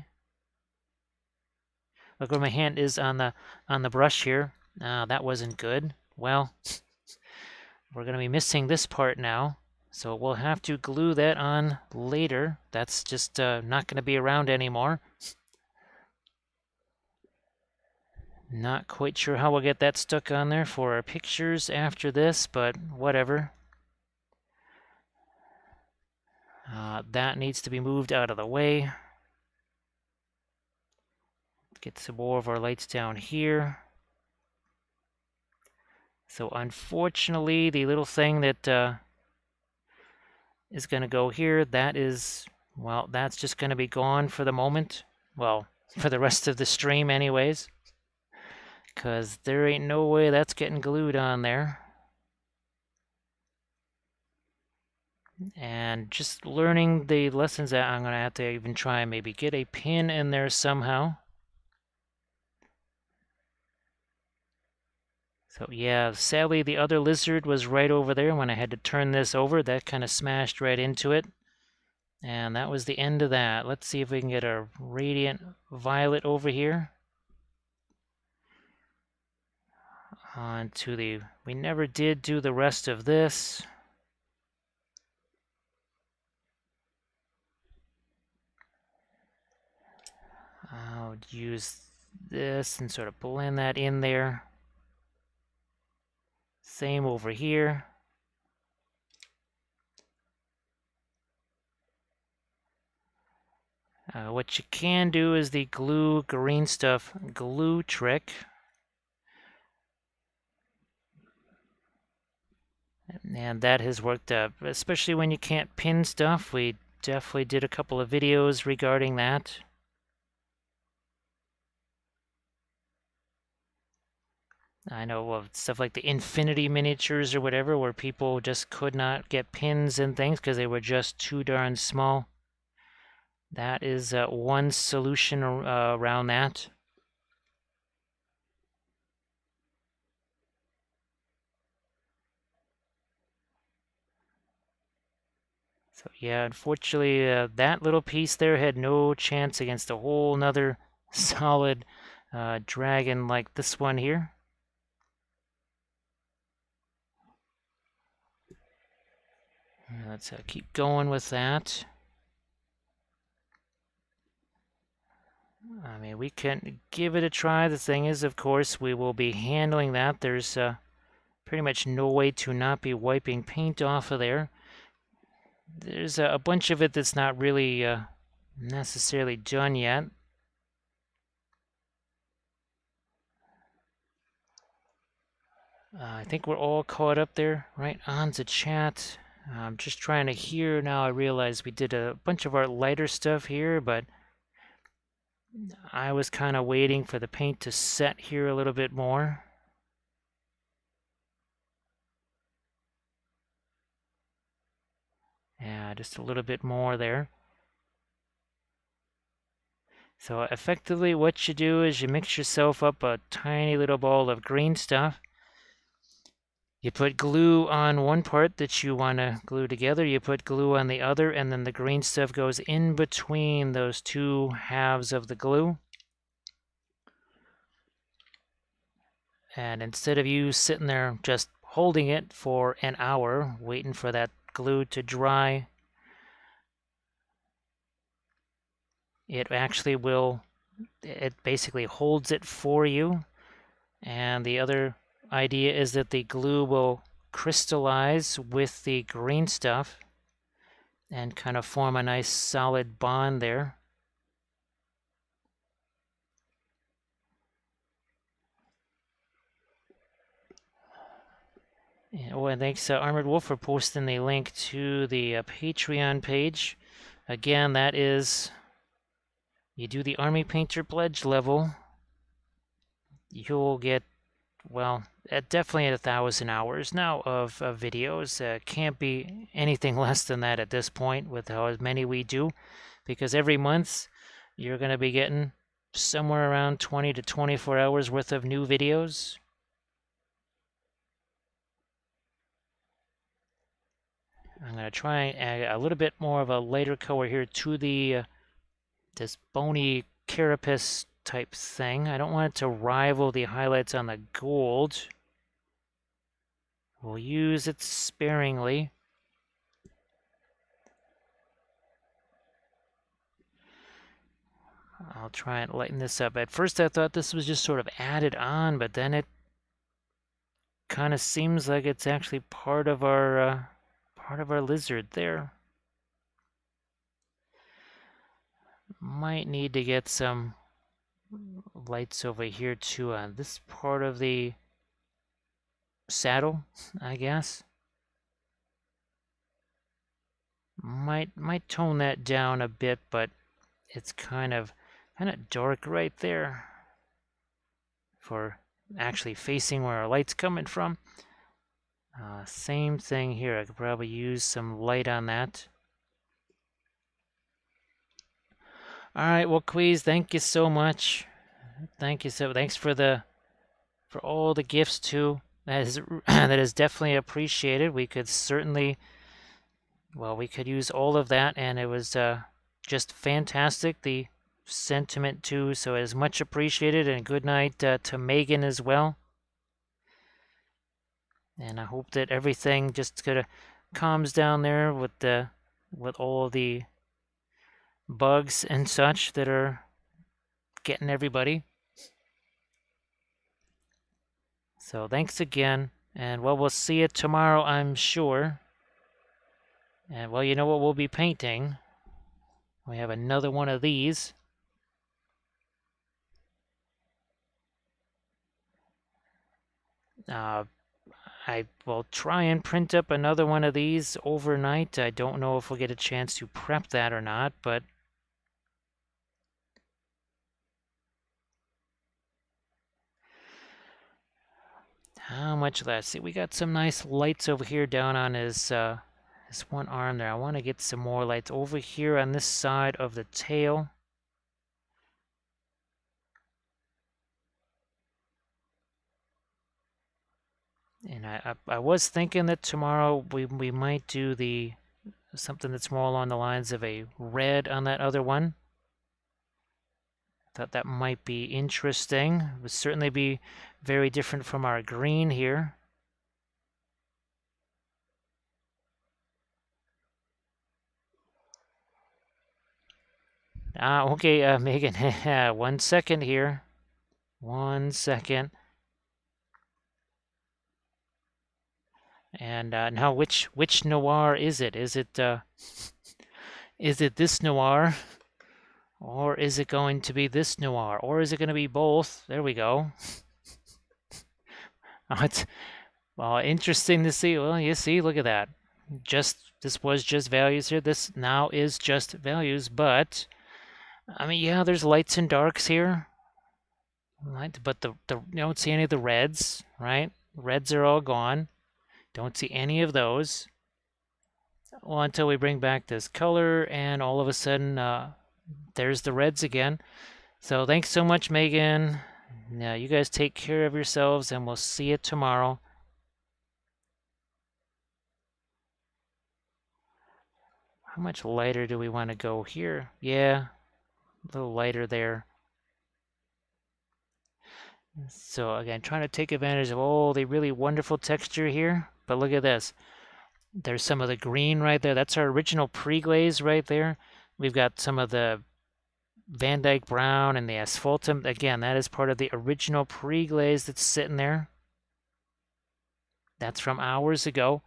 Look where my hand is on the brush here. That wasn't good. Well, we're going to be missing this part now, so we'll have to glue that on later. That's just not going to be around anymore. Not quite sure how we'll get that stuck on there for our pictures after this, but whatever. That needs to be moved out of the way. Get some more of our lights down here. So unfortunately, the little thing that is going to go here, that is, well, that's just going to be gone for the moment. Well, for the rest of the stream anyways. Because there ain't no way that's getting glued on there. And just learning the lessons that I'm going to have to even try and maybe get a pin in there somehow. So yeah, sadly the other lizard was right over there. When I had to turn this over, that kind of smashed right into it. And that was the end of that. Let's see if we can get a radiant violet over here. Onto the... We never did do the rest of this. I'll use this and sort of blend that in there. Same over here. What you can do is the glue green stuff glue trick. And that has worked, especially when you can't pin stuff. We definitely did a couple of videos regarding that. I know of stuff like the Infinity miniatures or whatever, where people just could not get pins and things because they were just too darn small. That is one solution around that. So yeah, unfortunately, that little piece there had no chance against a whole nother solid dragon like this one here. Let's keep going with that. I mean, we can give it a try. The thing is, of course, we will be handling that. There's pretty much no way to not be wiping paint off of there. There's a bunch of it that's not really necessarily done yet. I think we're all caught up there, right on the chat. I'm just trying to hear now. I realize we did a bunch of our lighter stuff here, but I was kind of waiting for the paint to set here a little bit more. Yeah, just a little bit more there. So effectively what you do is you mix yourself up a tiny little ball of green stuff. You put glue on one part that you want to glue together, you put glue on the other, and then the green stuff goes in between those two halves of the glue. And instead of you sitting there just holding it for an hour, waiting for that glue to dry, it actually will, it basically holds it for you. And the other idea is that the glue will crystallize with the green stuff and kind of form a nice solid bond there. Oh, and thanks Armored Wolf for posting the link to the Patreon page. Again, that is, you do the Army Painter Pledge level, you'll get, well, definitely at 1,000 hours now of videos. Can't be anything less than that at this point with how many we do, because every month you're going to be getting somewhere around 20 to 24 hours worth of new videos. I'm going to try and add a little bit more of a lighter color here to the this bony carapace type thing. I don't want it to rival the highlights on the gold. We'll use it sparingly. I'll try and lighten this up. At first I thought this was just sort of added on, but then it kind of seems like it's actually part of our lizard there. Might need to get some lights over here too on this part of the saddle, I guess. Might tone that down a bit, but it's kind of dark right there for actually facing where our light's coming from. Same thing here. I could probably use some light on that. All right, well, Queez, thank you so much. Thanks for all the gifts too. That is that is definitely appreciated. We could certainly, well, we could use all of that, and it was just fantastic. The sentiment too, so it is much appreciated. And good night to Megan as well. And I hope that everything just kind of calms down there with all the bugs and such that are getting everybody. So thanks again, and well, we'll see you tomorrow, I'm sure. And well, you know what we'll be painting? We have another one of these. I will try and print up another one of these overnight. I don't know if we'll get a chance to prep that or not, but how much less? See, we got some nice lights over here down on his one arm there. I want to get some more lights over here on this side of the tail. And I was thinking that tomorrow we might do something that's more along the lines of a red on that other one. Thought that might be interesting. It would certainly be very different from our green here. Okay, Megan, 1 second here. 1 second. And now, which noir is it? Is it this noir, or is it going to be this noir, or is it going to be both? There we go. It's well interesting to see. Well, you see, look at that. This was just values here. This now is just values, but I mean, yeah, there's lights and darks here. Right, but you don't see any of the reds, right? Reds are all gone. Don't see any of those. Well, until we bring back this color, and all of a sudden, there's the reds again. So thanks so much, Megan. Now you guys take care of yourselves, and we'll see you tomorrow. How much lighter do we want to go here? Yeah, a little lighter there. So again, trying to take advantage of all the really wonderful texture here. But look at this. There's some of the green right there. That's our original pre-glaze right there. We've got some of the Van Dyke brown and the asphaltum. Again, that is part of the original pre-glaze that's sitting there. That's from hours ago.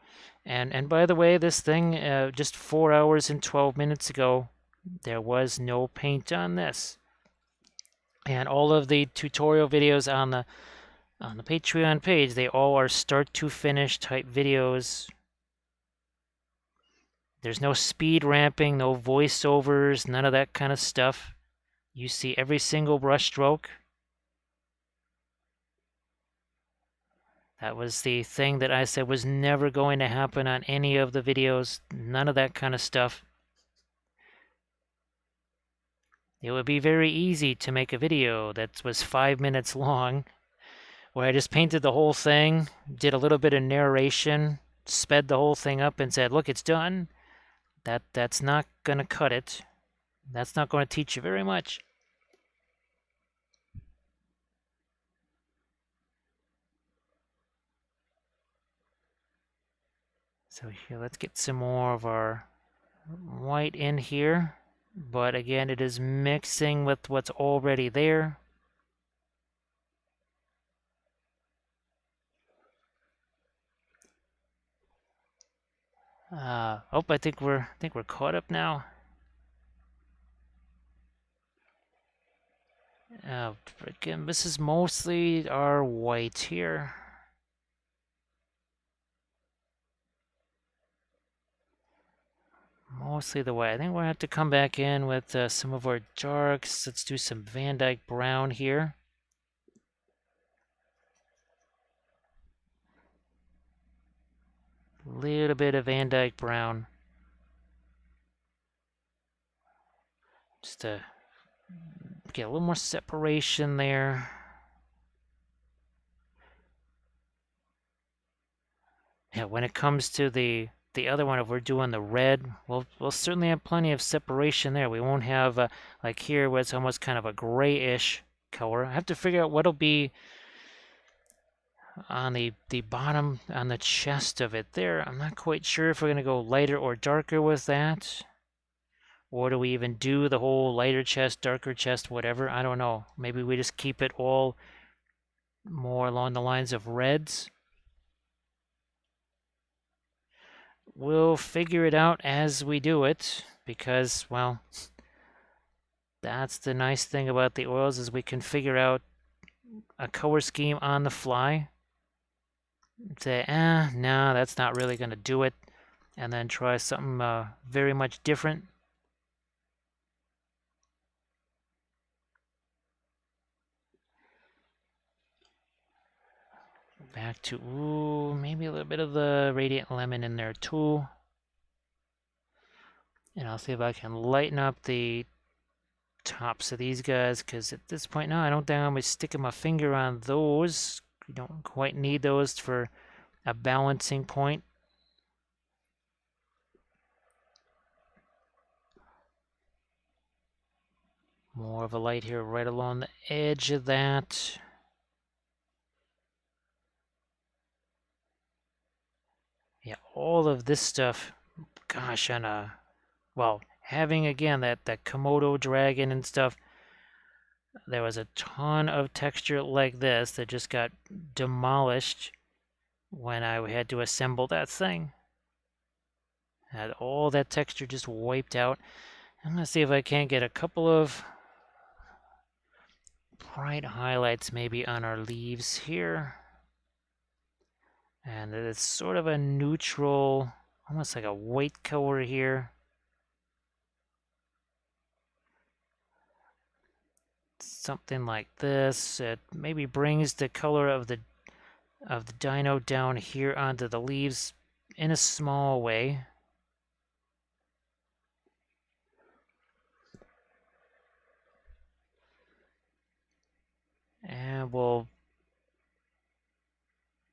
And by the way, this thing, just 4 hours and 12 minutes ago, there was no paint on this. And all of the tutorial videos on the Patreon page, they all are start to finish type videos. There's no speed ramping, no voiceovers, none of that kind of stuff. You see every single brush stroke. That was the thing that I said was never going to happen on any of the videos. None of that kind of stuff. It would be very easy to make a video that was 5 minutes long, where I just painted the whole thing, did a little bit of narration, sped the whole thing up and said, look, it's done. That's not going to cut it. That's not going to teach you very much. So here, let's get some more of our white in here. but again, it is mixing with what's already there. Oh, I think we're caught up now. Again, this is mostly our white here. Mostly the white. I think we're gonna have to come back in with some of our darks. Let's do some Van Dyke brown here. A little bit of Van Dyke brown. Just to get a little more separation there. Yeah, when it comes to the other one, if we're doing the red, we'll certainly have plenty of separation there. We won't have like here where it's almost kind of a grayish color. I have to figure out what'll be on the bottom, on the chest of it there. I'm not quite sure if we're going to go lighter or darker with that. Or do we even do the whole lighter chest, darker chest, whatever? I don't know. Maybe we just keep it all more along the lines of reds. We'll figure it out as we do it because, well, that's the nice thing about the oils is we can figure out a color scheme on the fly. Say, no, that's not really going to do it. And then try something very much different. Back to, ooh, maybe a little bit of the Radiant Lemon in there too. And I'll see if I can lighten up the tops of these guys, because at this point now I don't think I'm going to be sticking my finger on those. We don't quite need those for a balancing point. More of a light here right along the edge of that. Yeah, all of this stuff, gosh, and well, having again that Komodo dragon and stuff, there was a ton of texture like this that just got demolished when I had to assemble that thing. Had all that texture just wiped out. I'm gonna see if I can't get a couple of bright highlights maybe on our leaves here. And it's sort of a neutral, almost like a white color here. Something like this. It maybe brings the color of the dino down here onto the leaves in a small way. And we'll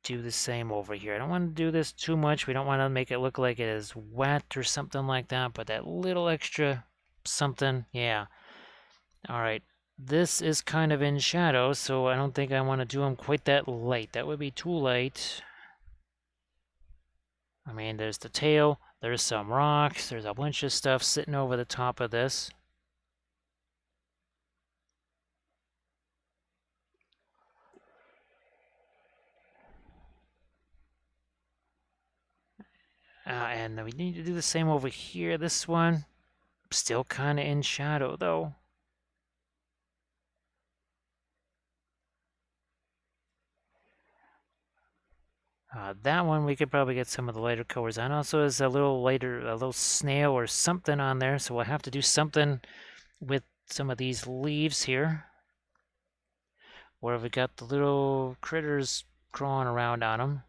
do the same over here. I don't want to do this too much. We don't want to make it look like it is wet or something like that, but that little extra something, yeah. All right, this is kind of in shadow, so I don't think I want to do them quite that light. That would be too light. I mean, there's the tail, there's some rocks, there's a bunch of stuff sitting over the top of this. And we need to do the same over here. This one, still kind of in shadow, though. That one, we could probably get some of the lighter colors on. Also, there's a little lighter, a little snail or something on there, so we'll have to do something with some of these leaves here. Where we got the little critters crawling around on them.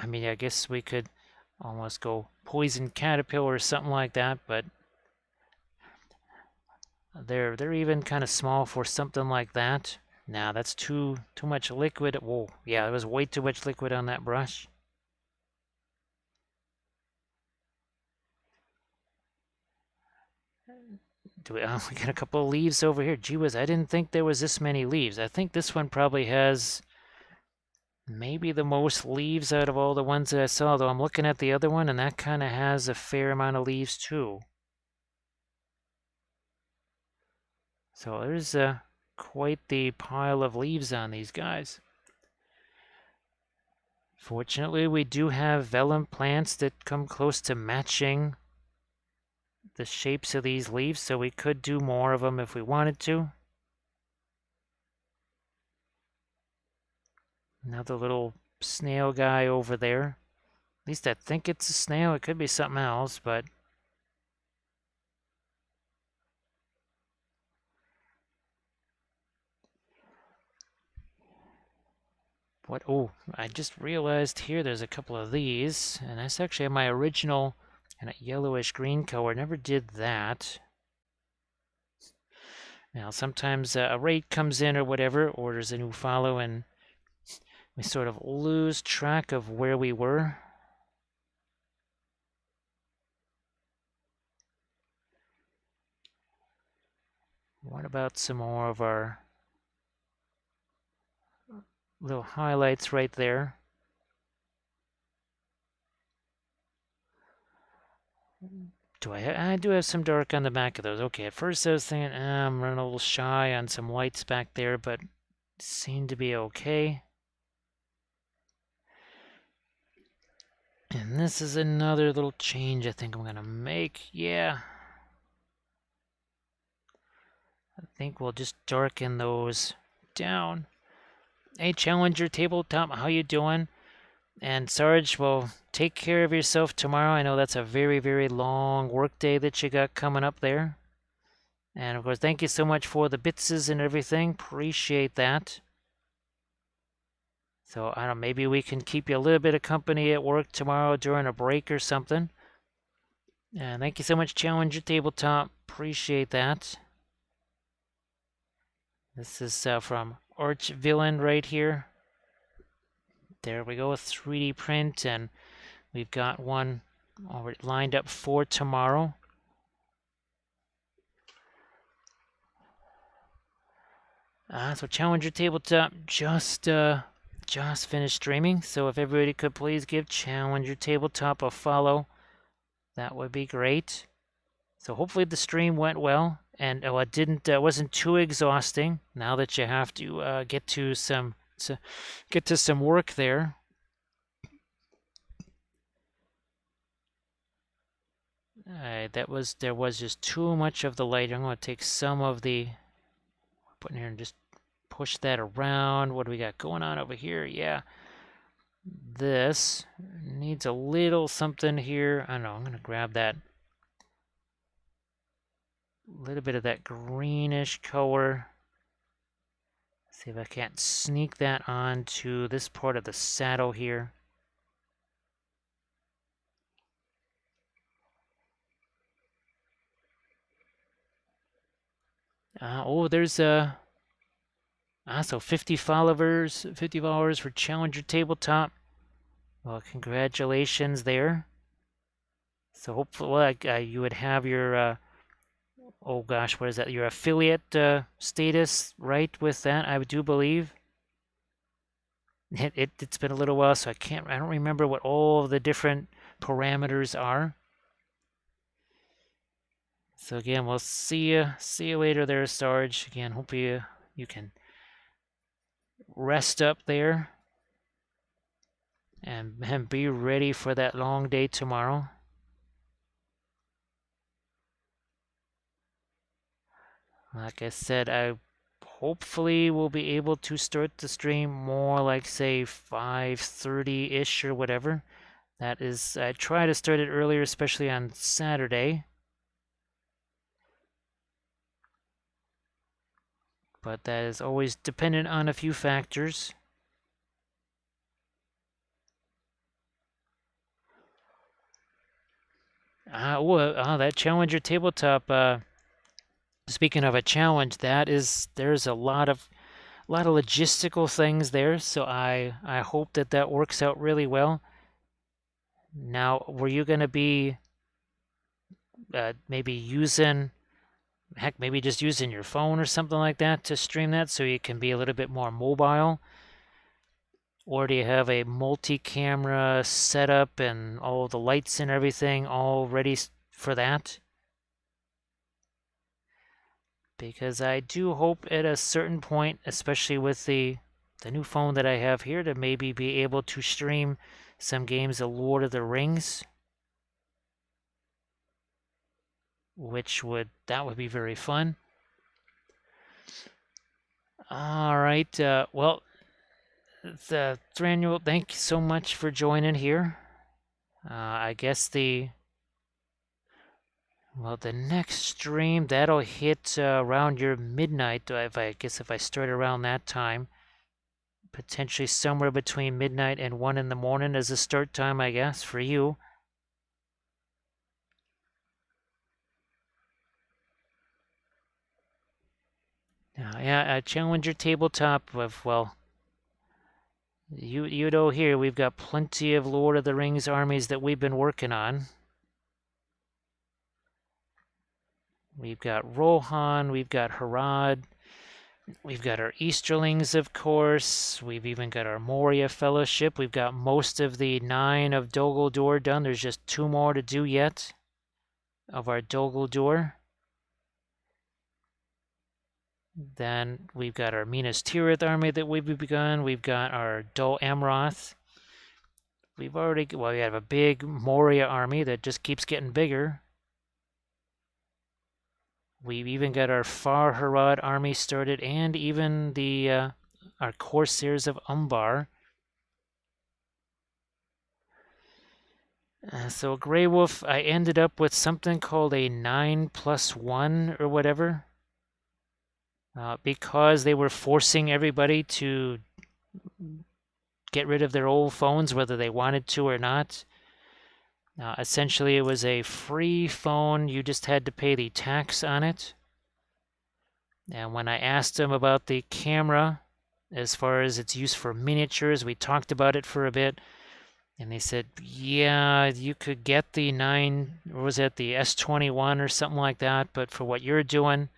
I mean, I guess we could almost go poison caterpillar or something like that, but they're even kind of small for something like that. Now that's too much liquid. Whoa, yeah, there was way too much liquid on that brush. We got a couple of leaves over here. Gee whiz, I didn't think there was this many leaves. I think this one probably has maybe the most leaves out of all the ones that I saw, though I'm looking at the other one, and that kind of has a fair amount of leaves too. So there's quite the pile of leaves on these guys. Fortunately, we do have vellum plants that come close to matching the shapes of these leaves, so we could do more of them if we wanted to. Another little snail guy over there. At least I think it's a snail. It could be something else, but what? Oh, I just realized here there's a couple of these, and that's actually my original and a yellowish green color. Never did that. Now, sometimes a raid comes in or whatever, orders a new follow, and we sort of lose track of where we were. What about some more of our little highlights right there? I do have some dark on the back of those. Okay, at first I was thinking, I'm running a little shy on some whites back there, but seem to be okay. And this is another little change I think I'm going to make. Yeah. I think we'll just darken those down. Hey, Challenger Tabletop, how you doing? And Sarge, well, take care of yourself tomorrow. I know that's a very, very long work day that you got coming up there. And of course, thank you so much for the bitses and everything. Appreciate that. So, I don't know, maybe we can keep you a little bit of company at work tomorrow during a break or something. And thank you so much, Challenger Tabletop. Appreciate that. This is from Archvillain right here. There we go, a 3D print, and we've got one already lined up for tomorrow. So Challenger Tabletop just finished streaming, so if everybody could please give Challenger Tabletop a follow, that would be great. So hopefully the stream went well, and it wasn't too exhausting. Now that you have to get to some work there. There was just too much of the light. I'm going to take some of the put in here and just push that around. What do we got going on over here? Yeah, this needs a little something here. I don't know. I'm going to grab that little bit of that greenish color. See if I can't sneak that onto this part of the saddle here. There's a so 50 followers for Challenger Tabletop. Well, congratulations there. So hopefully, you would have your oh gosh, what is that? Your affiliate status, right? With that, I do believe. It's been a little while, so I don't remember what all the different parameters are. So again, we'll see you later there, Sarge. Again, hope you can rest up there and be ready for that long day tomorrow. Like I said, I hopefully will be able to start the stream more like, say, 5:30-ish or whatever. That is, I try to start it earlier, especially on Saturday. But that is always dependent on a few factors. That Challenger Tabletop, speaking of a challenge, there's a lot of logistical things there, so I hope that works out really well. Now, were you going to be maybe maybe just using your phone or something like that to stream that so you can be a little bit more mobile? Or do you have a multi-camera setup and all the lights and everything all ready for that? Because I do hope at a certain point, especially with the new phone that I have here, to maybe be able to stream some games of Lord of the Rings, that would be very fun. All right, well, Thranuel, thank you so much for joining here. I guess the next stream that'll hit around your midnight. I guess if I start around that time, potentially somewhere between midnight and 1 in the morning as a start time, I guess, for you. Yeah, Challenger Tabletop with, well, you know, here we've got plenty of Lord of the Rings armies that we've been working on. We've got Rohan, we've got Harad, we've got our Easterlings, of course. We've even got our Moria Fellowship. We've got most of the 9 of Dol Guldur done. There's just 2 more to do yet of our Dol Guldur. Then we've got our Minas Tirith army that we've begun. We've got our Dol Amroth. We have a big Moria army that just keeps getting bigger. We've even got our Far Harad army started, and even the our Corsairs of Umbar. So Grey Wolf, I ended up with something called a 9+1 or whatever, because they were forcing everybody to get rid of their old phones, whether they wanted to or not. Essentially, it was a free phone. You just had to pay the tax on it. And when I asked them about the camera, as far as its use for miniatures, we talked about it for a bit. And they said, yeah, you could get the 9, or was it the S21 or something like that, but for what you're doing,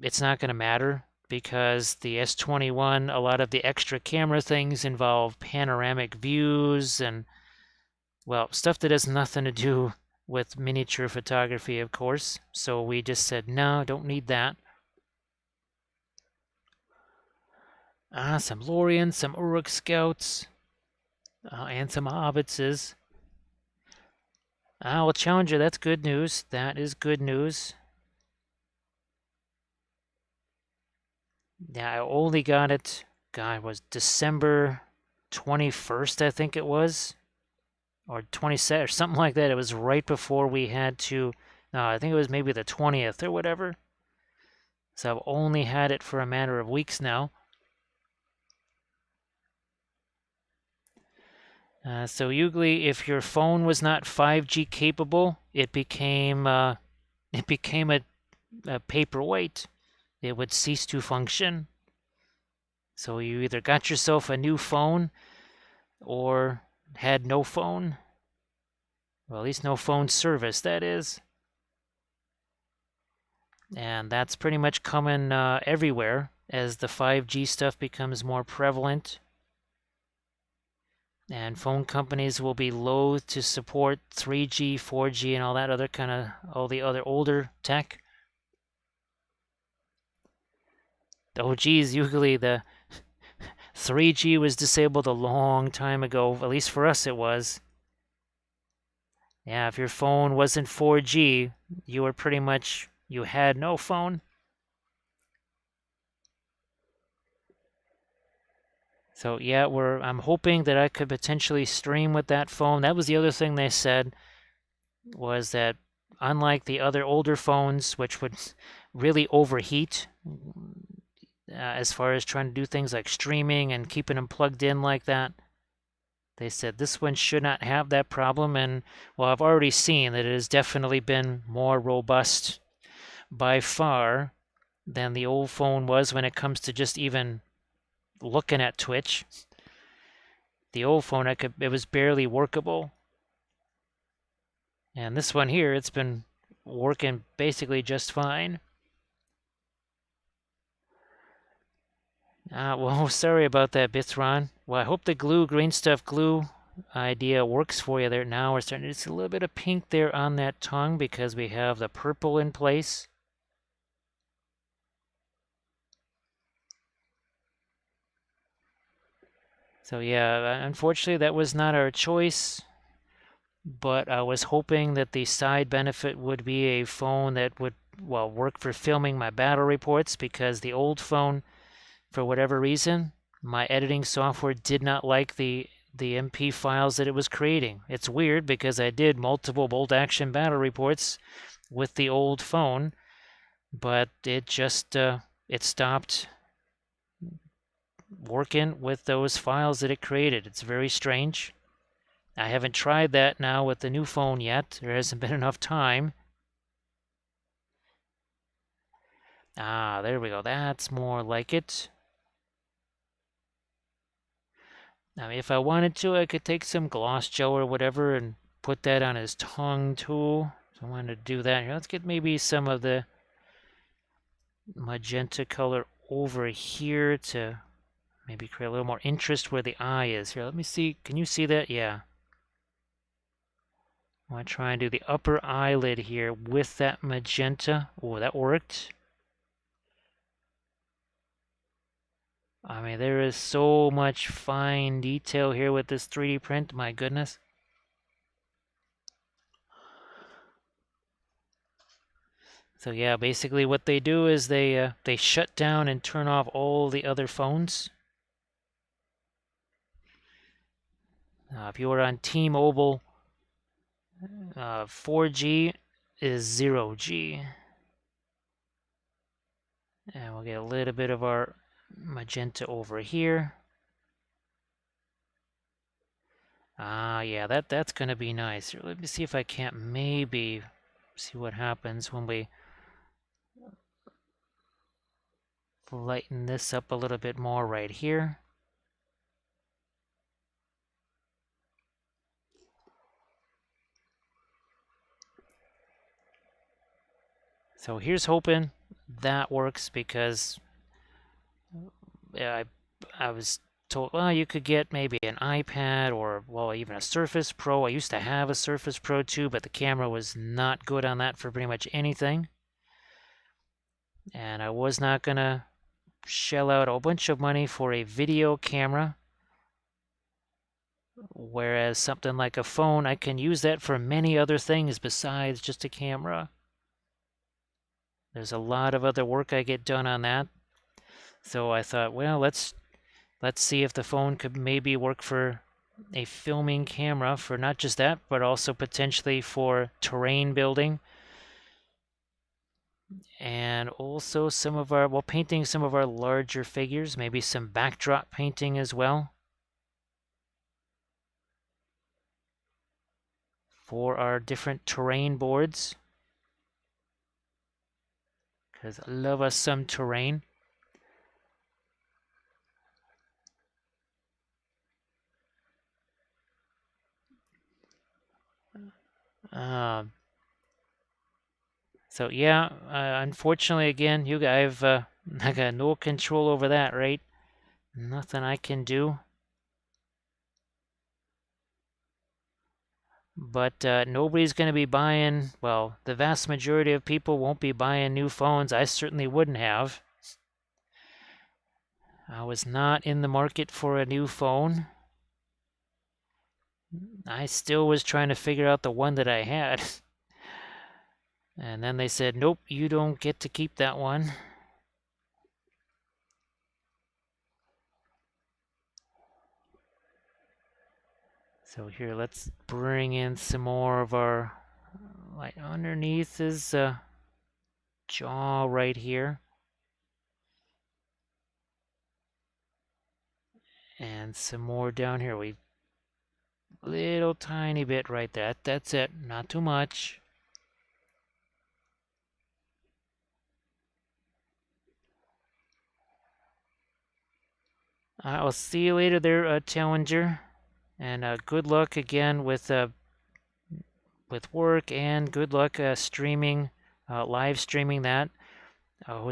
it's not going to matter, because the S21, a lot of the extra camera things involve panoramic views and, well, stuff that has nothing to do with miniature photography, of course. So we just said, no, don't need that. Some Lorians, some Uruk Scouts, and some Hobbitses. Well, Challenger, that's good news. That is good news. Yeah, I only got it, God, it was December 21st, I think it was, or 22nd, or something like that. It was right before we had to, no, I think it was maybe the 20th or whatever. So I've only had it for a matter of weeks now. So usually, if your phone was not 5G capable, it became a paperweight. It would cease to function. So you either got yourself a new phone or had no phone. Well, at least no phone service, that is. And that's pretty much coming everywhere as the 5G stuff becomes more prevalent. And phone companies will be loath to support 3G, 4G, and all that other kind of, all the other older tech. Oh, geez, usually the 3G was disabled a long time ago. At least for us it was. Yeah, if your phone wasn't 4G, you were pretty much, you had no phone. So yeah, I'm hoping that I could potentially stream with that phone. That was the other thing they said, was that unlike the other older phones, which would really overheat as far as trying to do things like streaming and keeping them plugged in like that, they said this one should not have that problem. And well, I've already seen that it has definitely been more robust by far than the old phone was when it comes to just even looking at Twitch. The old phone, it was barely workable. And this one here, it's been working basically just fine. Well, sorry about that, Bithron. Well, I hope the green stuff glue idea works for you there. Now we're starting to see a little bit of pink there on that tongue because we have the purple in place. So yeah, unfortunately that was not our choice, but I was hoping that the side benefit would be a phone that would, well, work for filming my battle reports because the old phone, for whatever reason, my editing software did not like the MP files that it was creating. It's weird because I did multiple bolt action battle reports with the old phone, but it just it stopped working with those files that it created. It's very strange. I haven't tried that now with the new phone yet. There hasn't been enough time. Ah, there we go. That's more like it. Now, if I wanted to, I could take some gloss gel or whatever and put that on his tongue too. So I wanted to do that here. Let's get maybe some of the magenta color over here to maybe create a little more interest where the eye is. Here, let me see. Can you see that? Yeah. I want to try and do the upper eyelid here with that magenta. Oh, that worked. I mean, there is so much fine detail here with this 3D print. My goodness. So yeah, basically what they do is they shut down and turn off all the other phones. If you were on T-Mobile, 4G is 0G. And we'll get a little bit of our magenta over here. Ah, yeah, that's gonna be nice. Let me see if I can't maybe see what happens when we lighten this up a little bit more right here. So here's hoping that works because I was told, well, you could get maybe an iPad or, well, even a Surface Pro. I used to have a Surface Pro too, but the camera was not good on that for pretty much anything. And I was not going to shell out a bunch of money for a video camera. Whereas something like a phone, I can use that for many other things besides just a camera. There's a lot of other work I get done on that. So I thought, well, let's see if the phone could maybe work for a filming camera for not just that, but also potentially for terrain building. And also some of our, well, painting some of our larger figures, maybe some backdrop painting as well. For our different terrain boards. Because I love us some terrain. So yeah, unfortunately, again, I've I got no control over that, right? Nothing I can do. But nobody's going to be buying, well, the vast majority of people won't be buying new phones. I certainly wouldn't have. I was not in the market for a new phone. I still was trying to figure out the one that I had. And then they said, nope, you don't get to keep that one. So here, let's bring in some more of our light underneath his jaw right here. And some more down here. We little tiny bit right there. That's it. Not too much. I'll see you later there, Challenger. And good luck again with work, and good luck streaming, live streaming that.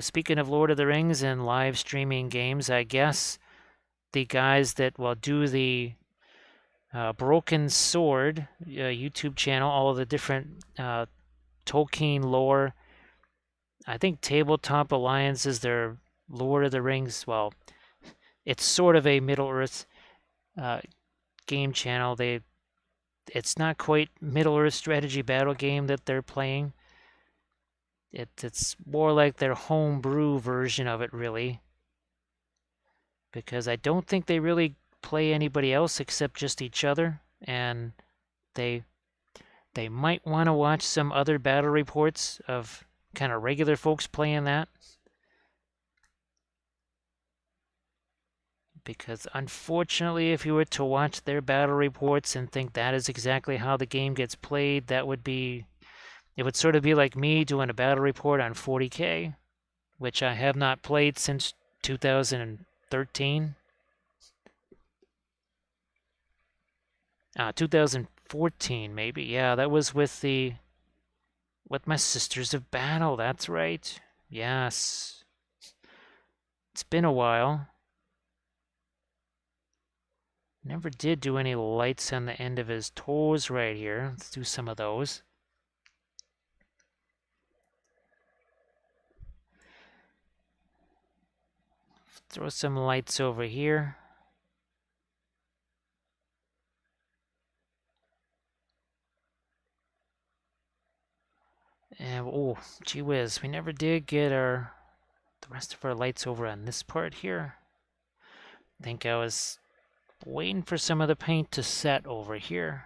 Speaking of Lord of the Rings and live streaming games, I guess the guys that will do the Broken Sword YouTube channel, all of the different Tolkien lore. I think Tabletop Alliance is their Lord of the Rings. Well, it's sort of a Middle Earth uh, game channel. It's not quite Middle Earth strategy battle game that they're playing. It's more like their homebrew version of it, really, because I don't think they really play anybody else except just each other, and they they might want to watch some other battle reports of kind of regular folks playing that, because unfortunately, if you were to watch their battle reports and think that is exactly how the game gets played, it would sort of be like me doing a battle report on 40K, which I have not played since 2013. 2014 maybe. Yeah, that was with my Sisters of Battle. That's right. Yes. It's been a while. Never did do any lights on the end of his toes right here. Let's do some of those. Throw some lights over here. And oh, gee whiz, we never did get the rest of our lights over on this part here. I think I was waiting for some of the paint to set over here.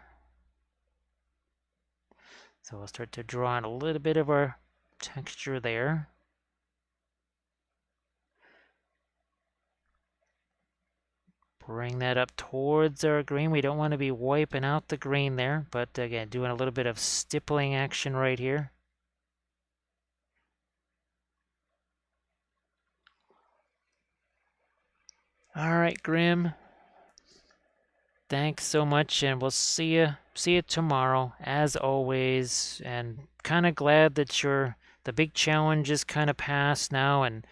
So we'll start to draw on a little bit of our texture there. Bring that up towards our green. We don't want to be wiping out the green there, but again, doing a little bit of stippling action right here. All right, Grim. Thanks so much, and we'll see you tomorrow, as always. And kind of glad that the big challenge is kind of past now, and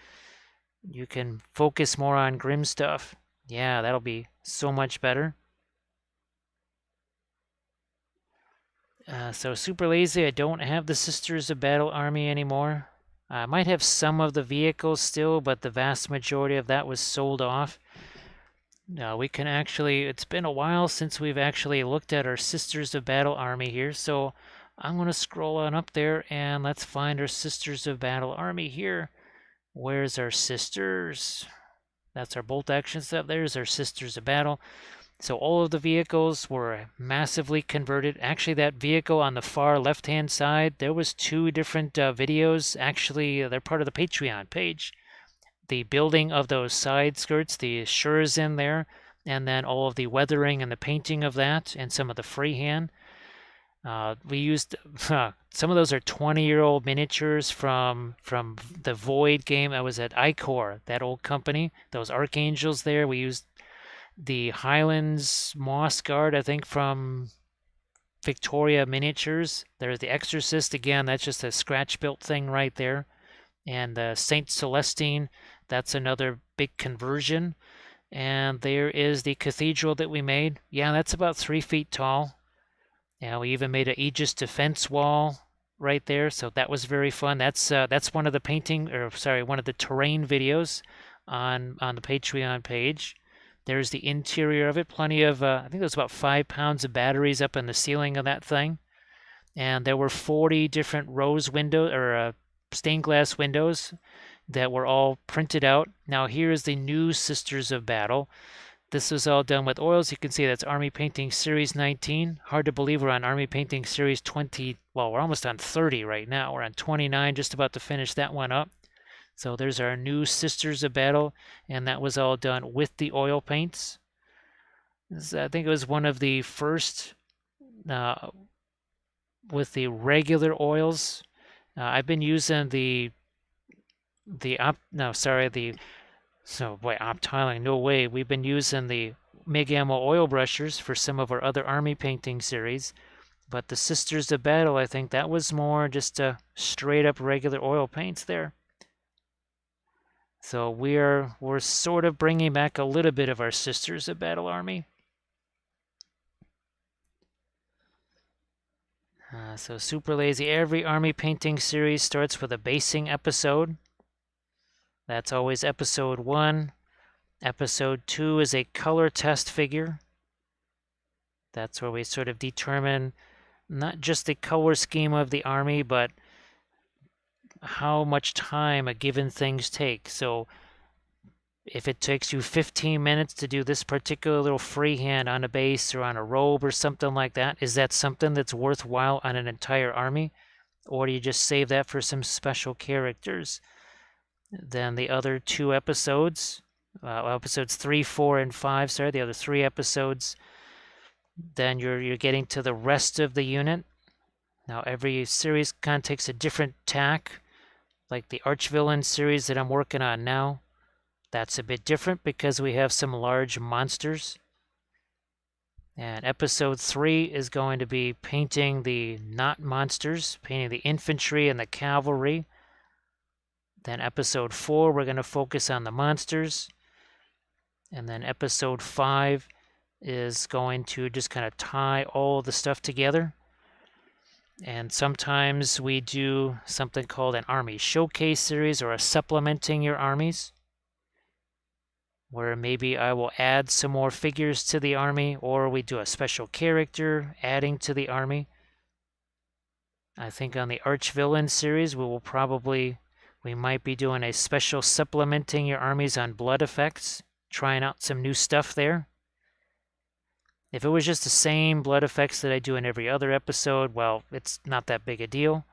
you can focus more on Grim stuff. Yeah, that'll be so much better. So super lazy. I don't have the Sisters of Battle army anymore. I might have some of the vehicles still, but the vast majority of that was sold off. We can actually, it's been a while since we've actually looked at our Sisters of Battle army here, so I'm going to scroll on up there and let's find our Sisters of Battle army here. Where's our Sisters? That's our bolt action stuff. There's our Sisters of Battle. So all of the vehicles were massively converted. Actually, that vehicle on the far left-hand side, there was two different videos. Actually, they're part of the Patreon page. The building of those side skirts, the shures in there, and then all of the weathering and the painting of that, and some of the freehand. We used some of those are 20-year-old miniatures from the Void game that was at Icor, that old company. Those archangels there. We used the Highlands Moss Guard, I think, from Victoria Miniatures. There's the Exorcist again. That's just a scratch-built thing right there. And Saint Celestine, that's another big conversion. And there is the cathedral that we made. Yeah, that's about 3 feet tall. Yeah, we even made an Aegis defense wall right there, so that was very fun. That's one of the one of the terrain videos on the Patreon page. There's the interior of it. Plenty of, I think there's about 5 pounds of batteries up in the ceiling of that thing. And there were 40 different rose windows, or stained glass windows that were all printed out. Now here's the new Sisters of Battle. This was all done with oils. You can see that's Army Painting Series 19. Hard to believe we're on Army Painting Series 20. Well, we're almost on 30 right now. We're on 29, just about to finish that one up. So there's our new Sisters of Battle, and that was all done with the oil paints. I think it was one of the first with the regular oils. I've been using Optiling, no way. We've been using the MIG Ammo oil brushers for some of our other army painting series. But the Sisters of Battle, I think that was more just a straight up regular oil paints there. So we're sort of bringing back a little bit of our Sisters of Battle army. So super lazy. Every army painting series starts with a basing episode. That's always episode 1. Episode 2 is a color test figure. That's where we sort of determine not just the color scheme of the army, but how much time a given things take. So if it takes you 15 minutes to do this particular little freehand on a base or on a robe or something like that, is that something that's worthwhile on an entire army? Or do you just save that for some special characters? Then the other 2 episodes, episodes 3, 4, and 5, sorry, the other 3 episodes, then you're getting to the rest of the unit. Now every series kind of takes a different tack, like the Archvillain series that I'm working on now. That's a bit different because we have some large monsters. And episode 3 is going to be painting the not monsters, painting the infantry and the cavalry. Then episode 4, we're going to focus on the monsters. And then episode 5 is going to just kind of tie all the stuff together. And sometimes we do something called an army showcase series or a supplementing your armies, where maybe I will add some more figures to the army, or we do a special character adding to the army. I think on the Archvillain series, we might be doing a special supplementing your armies on blood effects, trying out some new stuff there. If it was just the same blood effects that I do in every other episode, well, it's not that big a deal.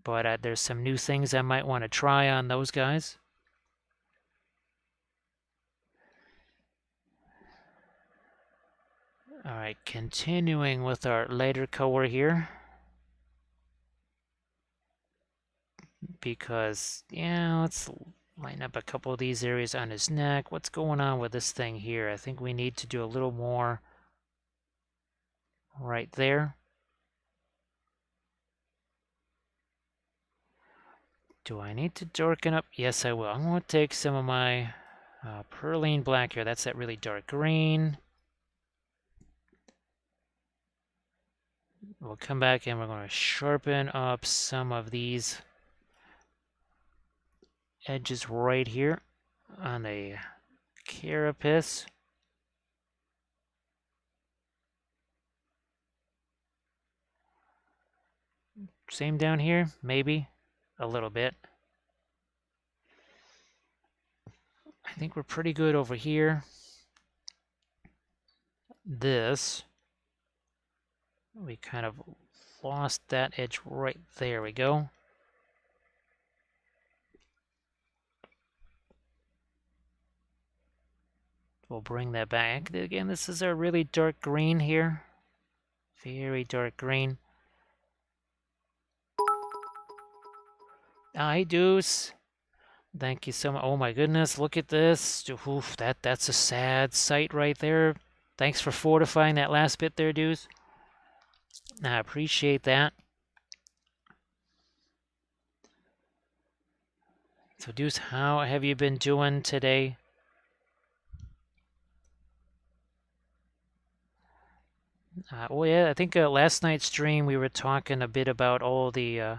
But there's some new things I might want to try on those guys. All right, continuing with our lighter color here. Because, yeah, let's line up a couple of these areas on his neck. What's going on with this thing here? I think we need to do a little more right there. Do I need to darken up? Yes, I will. I'm going to take some of my Perline black here. That's that really dark green. We'll come back and we're going to sharpen up some of these edges right here on the carapace. Same down here, maybe a little bit. I think we're pretty good over here. This, we kind of lost that edge right there. We go. We'll bring that back. Again, this is a really dark green here. Very dark green. Hi, Deuce. Thank you so much. Oh my goodness, look at this. Oof, that's a sad sight right there. Thanks for fortifying that last bit there, Deuce. I appreciate that. So, Deuce, how have you been doing today? Well, yeah, I think last night's stream we were talking a bit about all the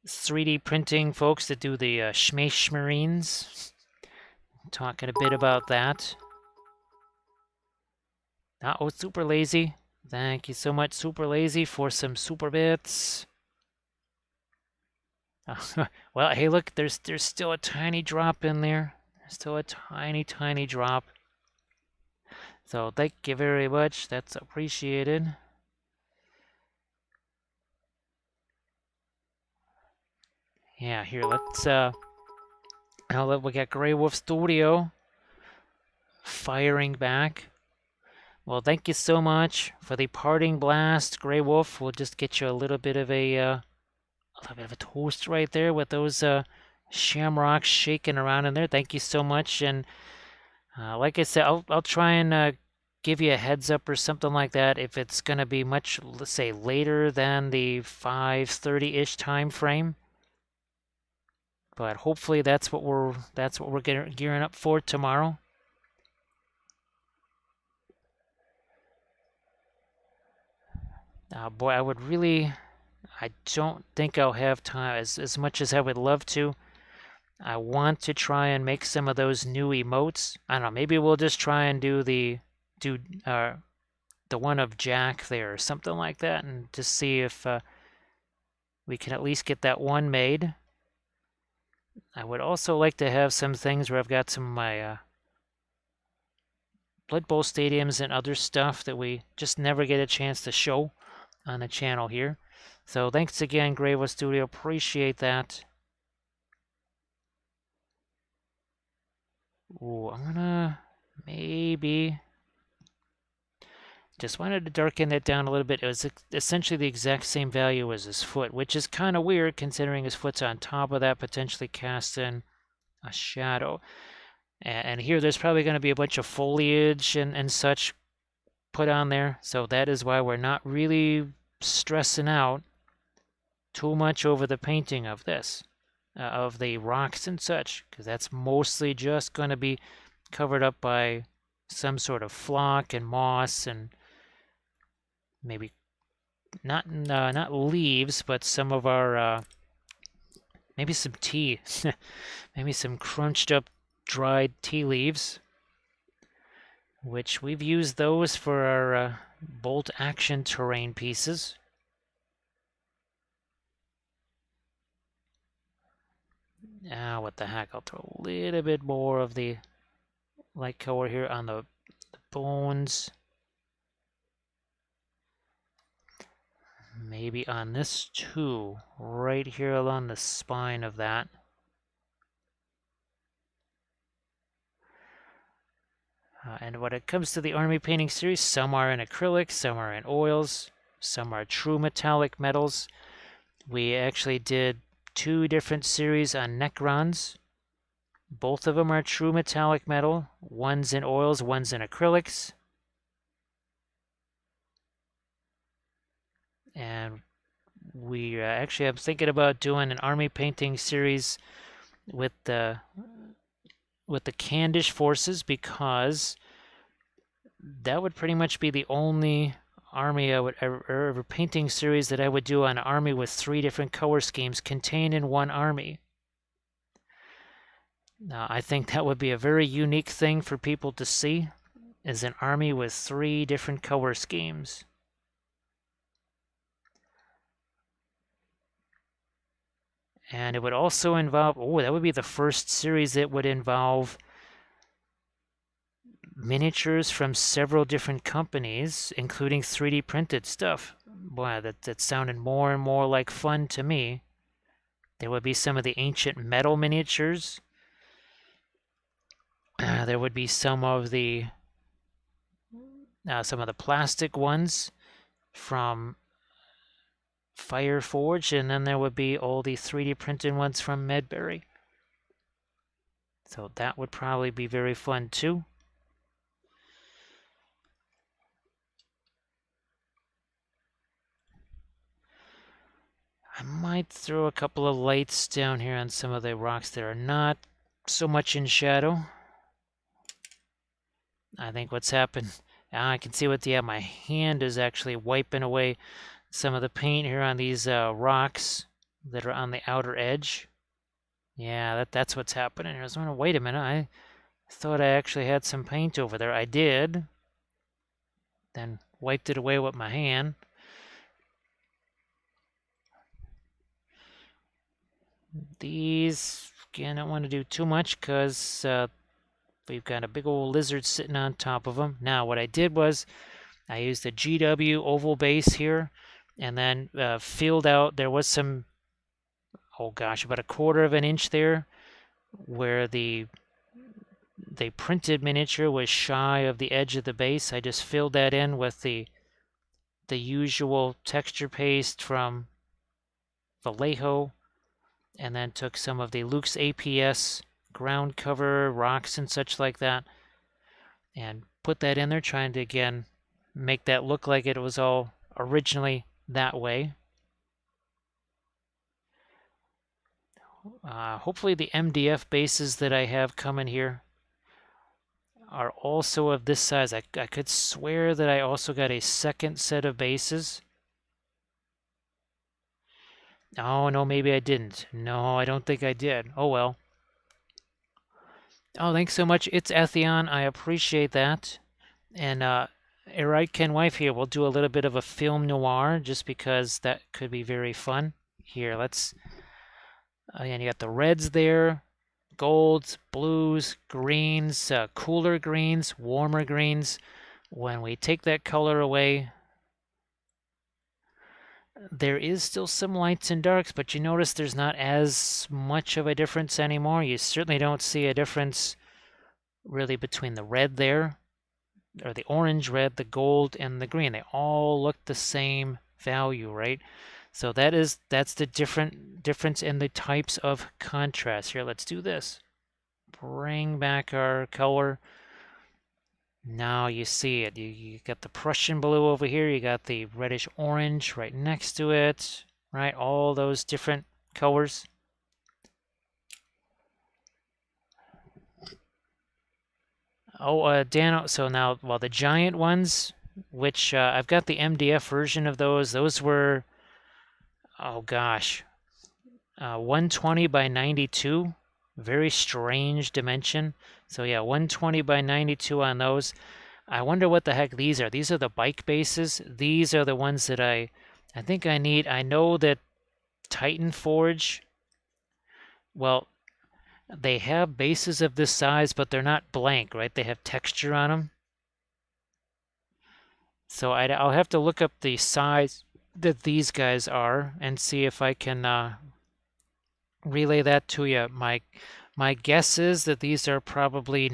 3D printing folks that do the Schmeishmarines. Talking a bit about that. Oh, Super Lazy. Thank you so much, Super Lazy, for some super bits. Well, hey, look, there's still a tiny drop in there. There's still a tiny, tiny drop. So thank you very much. That's appreciated. Yeah, here, let's, we got Grey Wolf Studio firing back. Well, thank you so much for the parting blast, Grey Wolf. We'll just get you a little bit of a toast right there with those shamrocks shaking around in there. Thank you so much. And like I said, I'll try and give you a heads up or something like that if it's going to be much, let's say, later than the 5:30-ish time frame. But hopefully that's what we're gearing up for tomorrow. Boy, I don't think I'll have time as much as I would love to. I want to try and make some of those new emotes. I don't know, maybe we'll just try and do uh, the one of Jack there or something like that, and just see if we can at least get that one made. I would also like to have some things where I've got some of my Blood Bowl stadiums and other stuff that we just never get a chance to show on the channel here. So thanks again, Gravo Studio. Appreciate that. Ooh, I'm gonna maybe just wanted to darken that down a little bit. It was essentially the exact same value as his foot, which is kind of weird considering his foot's on top of that, potentially casting a shadow. And here there's probably going to be a bunch of foliage and such put on there. So that is why we're not really stressing out too much over the painting of this, of the rocks and such, because that's mostly just going to be covered up by some sort of flock and moss and maybe not leaves, but some of our maybe some tea, maybe some crunched up dried tea leaves, which we've used those for our bolt action terrain pieces. Ah, what the heck, I'll throw a little bit more of the light color here on the bones. Maybe on this too, right here along the spine of that. And when it comes to the Army painting series, some are in acrylic, some are in oils, some are true metallic metals. We actually did 2 different series on Necrons. Both of them are true metallic metal. One's in oils, one's in acrylics. And we actually, I'm thinking about doing an Army painting series with the Candish forces, because that would pretty much be the only army I would ever painting series that I would do on an army with 3 different color schemes contained in one army. Now, I think that would be a very unique thing for people to see, is an army with 3 different color schemes. And it would also involve, that would be the first series that would involve miniatures from several different companies, including 3D printed stuff. Boy, that sounded more and more like fun to me. There would be some of the ancient metal miniatures. There would be some of the plastic ones from Fireforge, and then there would be all the 3D printed ones from Medbury. So that would probably be very fun too. I might throw a couple of lights down here on some of the rocks that are not so much in shadow. I think what's happened, I can see my hand is actually wiping away some of the paint here on these rocks that are on the outer edge. Yeah, that's what's happening. I was wondering, wait a minute, I thought I actually had some paint over there. I did. Then wiped it away with my hand. These, again, I don't want to do too much because we've got a big old lizard sitting on top of them. Now, what I did was I used a GW oval base here and then filled out. There was some, about 1/4 of an inch there where the printed miniature was shy of the edge of the base. I just filled that in with the usual texture paste from Vallejo, and then took some of the Luke's APS ground cover rocks and such like that and put that in there, trying to again make that look like it was all originally that way. Hopefully the MDF bases that I have coming here are also of this size. I could swear that I also got a second set of bases. Oh, no, maybe I didn't. No, I don't think I did. Oh, well. Oh, thanks so much. It's Ethion. I appreciate that. And Eric Ken Wife here, we'll do a little bit of a film noir just because that could be very fun. Here, let's, and you got the reds there, golds, blues, greens, cooler greens, warmer greens. When we take that color away, there is still some lights and darks, but you notice there's not as much of a difference anymore. You certainly don't see a difference really between the red there, or the orange, red, the gold, and the green. They all look the same value, right? So that's the difference in the types of contrast. Here, let's do this. Bring back our color. Now you see it. You got the Prussian blue over here. You got the reddish orange right next to it, right? All those different colors. Oh, Dan, so now, well, the giant ones, which I've got the MDF version of those were, oh gosh, 120 by 92. Very strange dimension. So yeah, 120 by 92 on those. I wonder what the heck these are. These are the bike bases. These are the ones that I think I need. I know that Titan Forge, well, they have bases of this size, but they're not blank, right? They have texture on them. So I'll have to look up the size that these guys are and see if I can relay that to you. My guess is that these are probably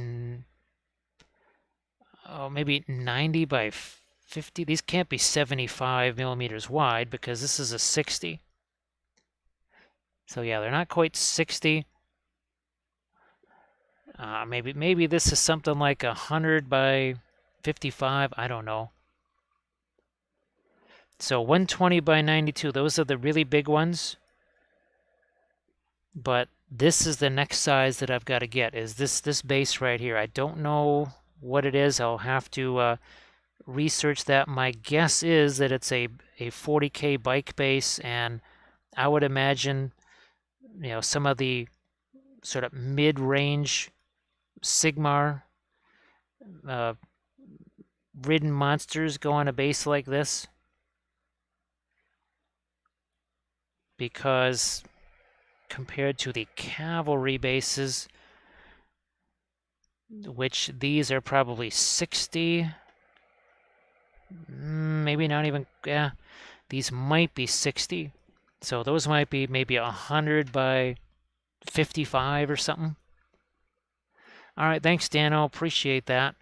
maybe 90 by 50. These can't be 75 millimeters wide because this is a 60. So yeah, they're not quite 60. Maybe this is something like 100 by 55. I don't know. So 120 by 92. Those are the really big ones. But this is the next size that I've got to get. Is this base right here? I don't know what it is. I'll have to research that. My guess is that it's a 40K bike base, and I would imagine, some of the sort of mid-range Sigmar ridden monsters go on a base like this, because compared to the cavalry bases, which these are probably 60, maybe not even, yeah, these might be 60. So those might be maybe 100 by 55 or something. All right, thanks, Dano. Appreciate that.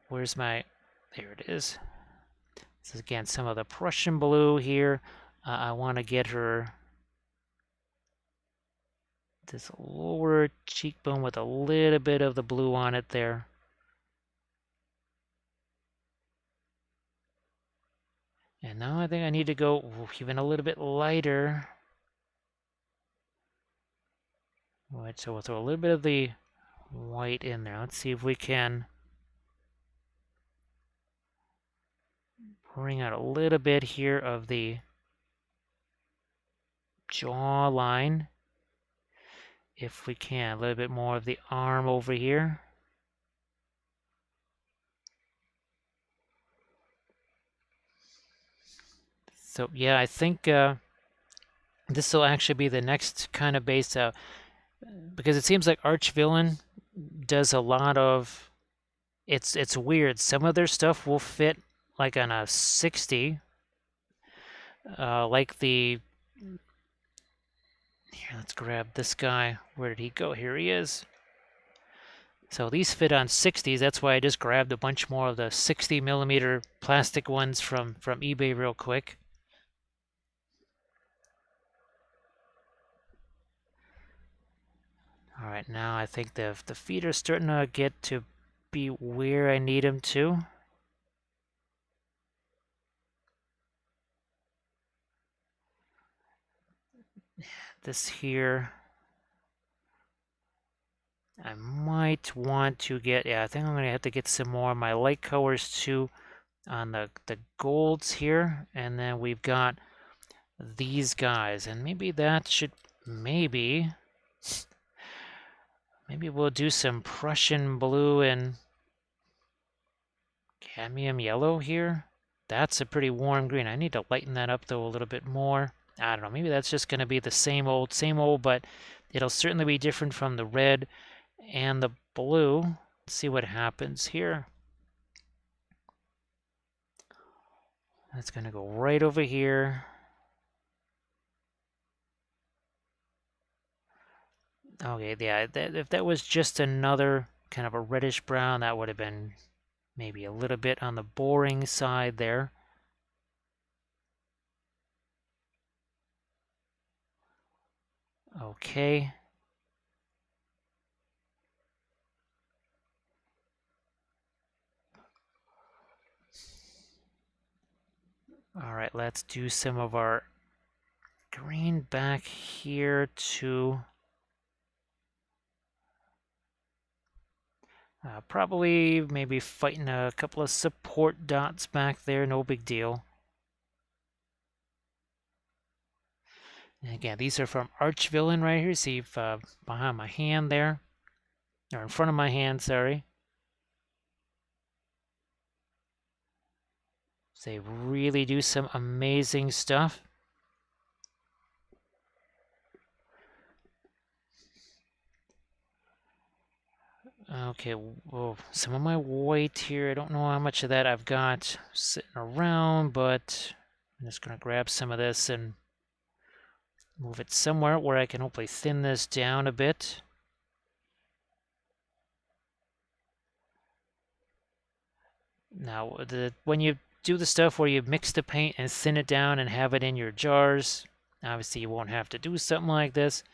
Where's my... There it is. This is, again, some of the Prussian blue here. I want to get her this lower cheekbone with a little bit of the blue on it there. And now I think I need to go even a little bit lighter. All right, so we'll throw a little bit of the white in there. Let's see if we can bring out a little bit here of the jawline. If we can, a little bit more of the arm over here. So yeah, I think this will actually be the next kind of base, because it seems like Archvillain does a lot of, it's weird. Some of their stuff will fit like on a 60, like the, here, let's grab this guy. Where did he go? Here he is. So these fit on 60s. That's why I just grabbed a bunch more of the 60 millimeter plastic ones from eBay real quick. All right, now I think the feet are starting to get to be where I need them to. this here. I might want to get, yeah, I think I'm going to have to get some more of my light colors too on the golds here. And then we've got these guys, and maybe that should, maybe we'll do some Prussian blue and cadmium yellow here. That's a pretty warm green. I need to lighten that up though a little bit more. I don't know, maybe that's just going to be the same old, but it'll certainly be different from the red and the blue. Let's see what happens here. That's going to go right over here. Okay, yeah, if that was just another kind of a reddish brown, that would have been maybe a little bit on the boring side there. Okay. All right, let's do some of our green back here too. Probably maybe fighting a couple of support dots back there, no big deal. And again, these are from Archvillain right here. See if behind my hand there, or in front of my hand, sorry. So they really do some amazing stuff. Okay, well, some of my white here, I don't know how much of that I've got sitting around, but I'm just going to grab some of this and move it somewhere where I can hopefully thin this down a bit. Now, when you do the stuff where you mix the paint and thin it down and have it in your jars, obviously you won't have to do something like this.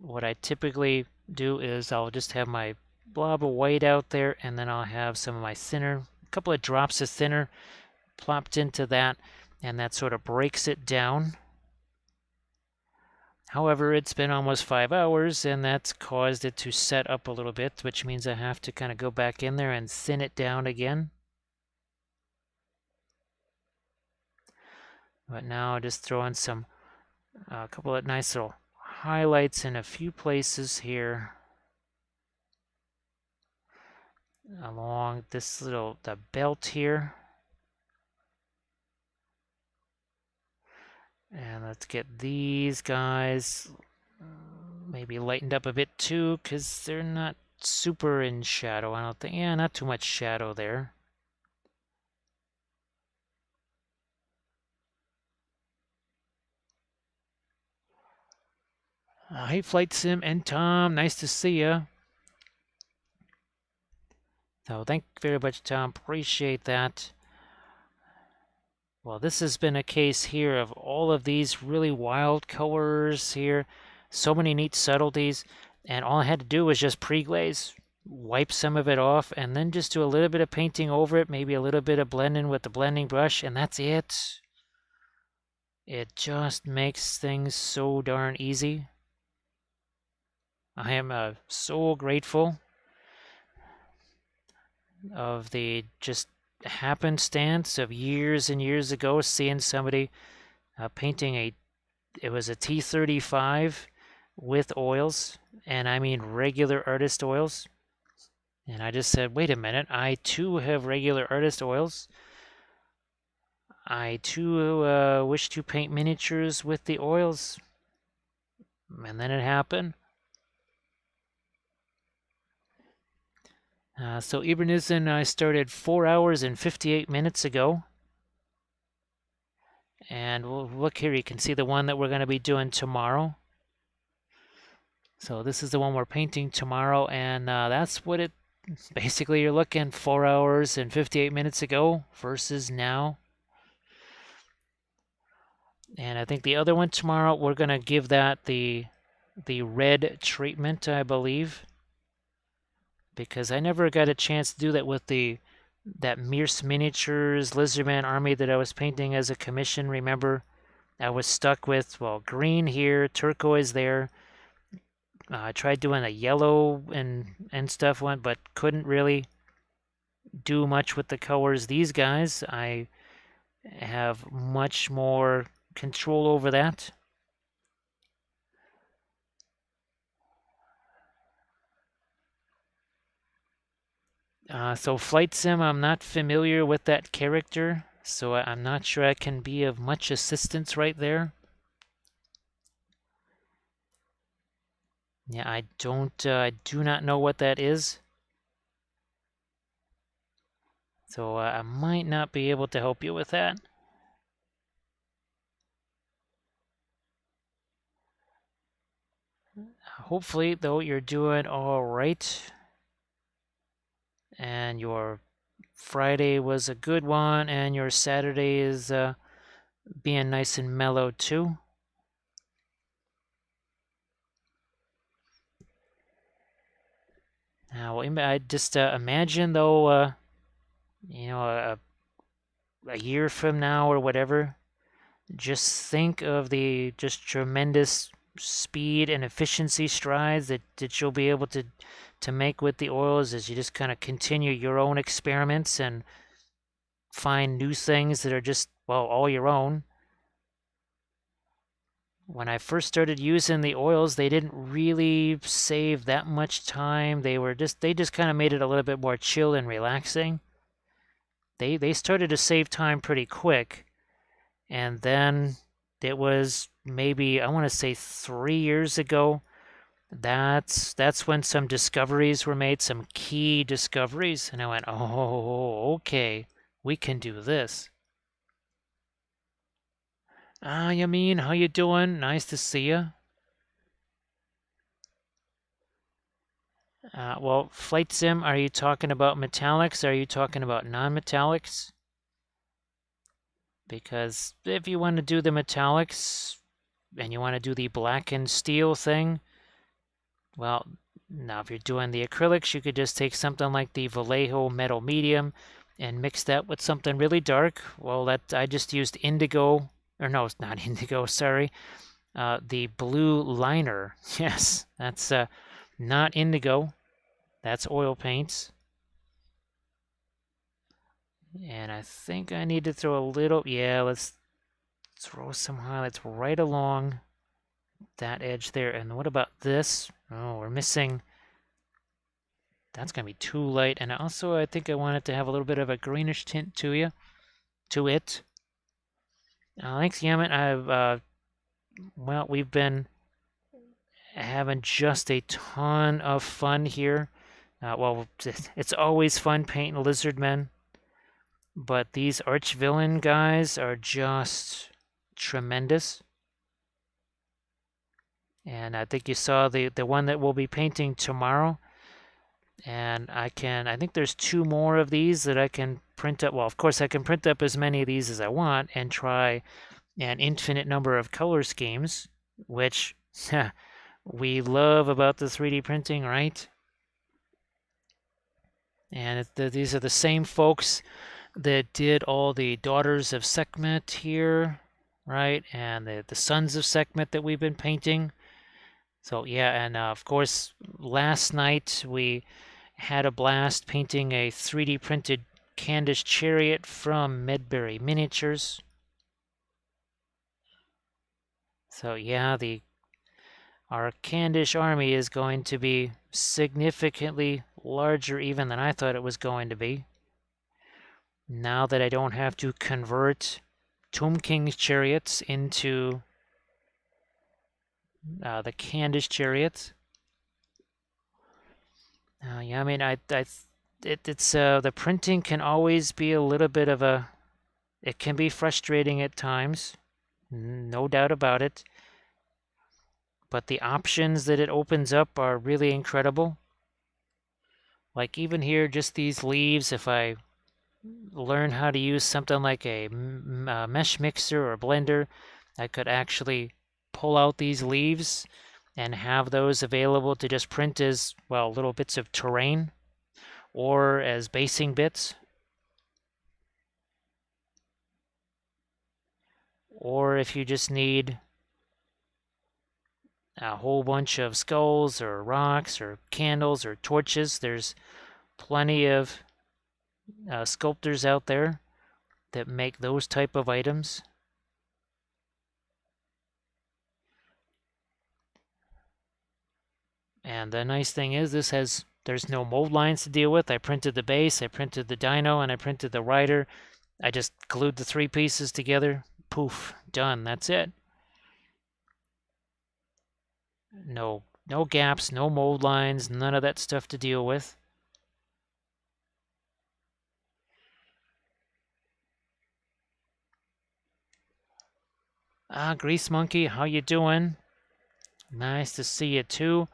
What I typically do is I'll just have my blob of white out there, and then I'll have some of my thinner, a couple of drops of thinner plopped into that, and that sort of breaks it down. However, it's been almost 5 hours, and that's caused it to set up a little bit, which means I have to kind of go back in there and thin it down again. But now I'll just throw in some, a couple of nice little highlights in a few places here along this little, the belt here. And let's get these guys maybe lightened up a bit too, because they're not super in shadow, I don't think. Yeah, not too much shadow there. Hey, Flight Sim and Tom, nice to see ya. So thank you very much, Tom. Appreciate that. Well, this has been a case here of all of these really wild colors here. So many neat subtleties. And all I had to do was just pre-glaze, wipe some of it off, and then just do a little bit of painting over it, maybe a little bit of blending with the blending brush, and that's it. It just makes things so darn easy. I am so grateful of the just happenstance of years and years ago seeing somebody painting it was a T35 with oils, and I mean regular artist oils. And I just said, wait a minute, I too have regular artist oils. I too wish to paint miniatures with the oils. And then it happened. So Ibernizen I started 4 hours and 58 minutes ago. And we'll look here, you can see the one that we're going to be doing tomorrow. So this is the one we're painting tomorrow, and that's what it, basically you're looking 4 hours and 58 minutes ago versus now. And I think the other one tomorrow, we're going to give that the red treatment, I believe. Because I never got a chance to do that with that Mears Miniatures Lizardman army that I was painting as a commission, remember? I was stuck with, well, green here, turquoise there. I tried doing a yellow and stuff, but couldn't really do much with the colors. These guys, I have much more control over that. So Flight Sim, I'm not familiar with that character, so I'm not sure I can be of much assistance right there. Yeah, I do not know what that is. So I might not be able to help you with that. Hopefully, though, you're doing all right. And your Friday was a good one, and your Saturday is being nice and mellow too. Now, I just imagine though, you know, a year from now or whatever, just think of the just tremendous speed and efficiency strides that you'll be able to make with the oils as you just kind of continue your own experiments and find new things that are just, well, all your own. When I first started using the oils, they didn't really save that much time. They just kind of made it a little bit more chill and relaxing. They started to save time pretty quick, and then it was maybe I want to say 3 years ago. That's when some discoveries were made, some key discoveries, and I went, oh, okay, we can do this. Ah, Yamin, how you doing? Nice to see you. Well, Flight Sim, are you talking about metallics? Are you talking about non-metallics? Because if you want to do the metallics and you want to do the black and steel thing, well, now if you're doing the acrylics, you could just take something like the Vallejo metal medium and mix that with something really dark. Well, that I just used indigo, or no, it's not indigo, sorry. The blue liner. Yes, that's not indigo. That's oil paints. And I think I need to throw a little, yeah, let's throw some highlights right along that edge there. And what about this? Oh, we're missing, that's going to be too light. And also, I think I want it to have a little bit of a greenish tint to it. Thanks, Yamet. Well, we've been having just a ton of fun here. Well, it's always fun painting lizard men. But these Archvillain guys are just tremendous. And I think you saw the one that we'll be painting tomorrow. And I think there's 2 more of these that I can print up. Well, of course, I can print up as many of these as I want and try an infinite number of color schemes, which we love about the 3D printing, right? And these are the same folks that did all the Daughters of Sekhmet here, right? And the Sons of Sekhmet that we've been painting. So yeah, and of course, last night we had a blast painting a 3D printed Candish chariot from Medbury Miniatures. So yeah, our Candish army is going to be significantly larger even than I thought it was going to be. Now that I don't have to convert Tomb King's chariots into the Candish chariots. Yeah, I mean, it's the printing can always be a little bit of it can be frustrating at times, no doubt about it. But the options that it opens up are really incredible. Like even here, just these leaves, if I learn how to use something like a mesh mixer or blender, I could actually pull out these leaves and have those available to just print as, well, little bits of terrain or as basing bits. or if you just need a whole bunch of skulls or rocks or candles or torches, there's plenty of sculptors out there that make those type of items. And the nice thing is there's no mold lines to deal with. I printed the base, I printed the dino, and I printed the rider. I just glued the 3 pieces together. Poof, done. That's it. No gaps, no mold lines, none of that stuff to deal with. Grease Monkey, how you doing? Nice to see you too.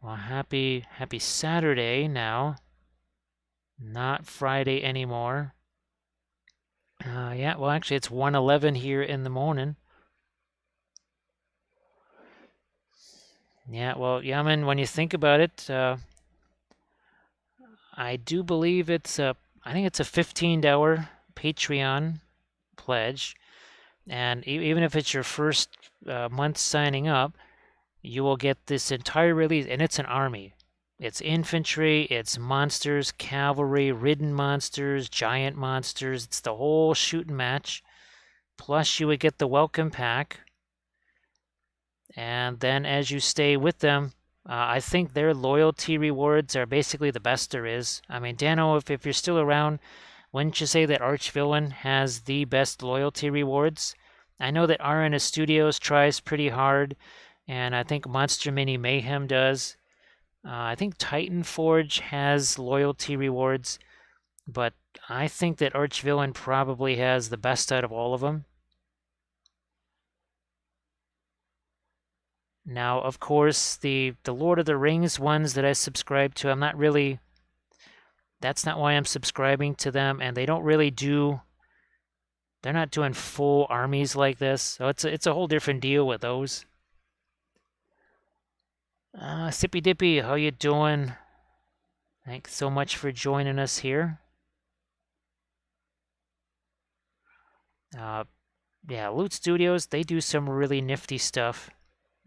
Well, happy Saturday now. Not Friday anymore. Yeah, well, actually, it's 1:11 here in the morning. Yeah, well, Yaman, when you think about it, I do believe I think it's a $15 Patreon pledge. And even if it's your first month signing up, you will get this entire release, and it's an army. It's infantry, it's monsters, cavalry, ridden monsters, giant monsters. It's the whole shooting match. Plus, you would get the welcome pack. And then as you stay with them, I think their loyalty rewards are basically the best there is. I mean, Dano, if you're still around, wouldn't you say that Archvillain has the best loyalty rewards? I know that RN Studios tries pretty hard, and I think Monster Mini Mayhem does. I think Titan Forge has loyalty rewards, but I think that Archvillain probably has the best out of all of them. Now, of course, the Lord of the Rings ones that I subscribe to, that's not why I'm subscribing to them, and they don't really they're not doing full armies like this, so it's a whole different deal with those. Sippy Dippy, how you doing? Thanks so much for joining us here. Yeah, Loot Studios, they do some really nifty stuff.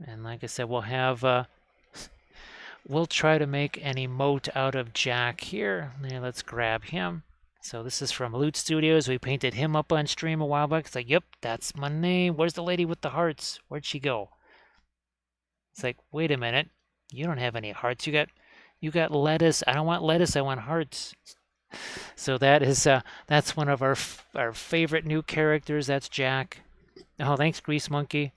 And like I said, we'll try to make an emote out of Jack here. Yeah, let's grab him. So this is from Loot Studios. We painted him up on stream a while back. It's like, yep, that's my name. Where's the lady with the hearts? Where'd she go? It's like, wait a minute. You don't have any hearts. You got lettuce. I don't want lettuce. I want hearts. So that's one of our favorite new characters. That's Jack. Oh, thanks, Grease Monkey.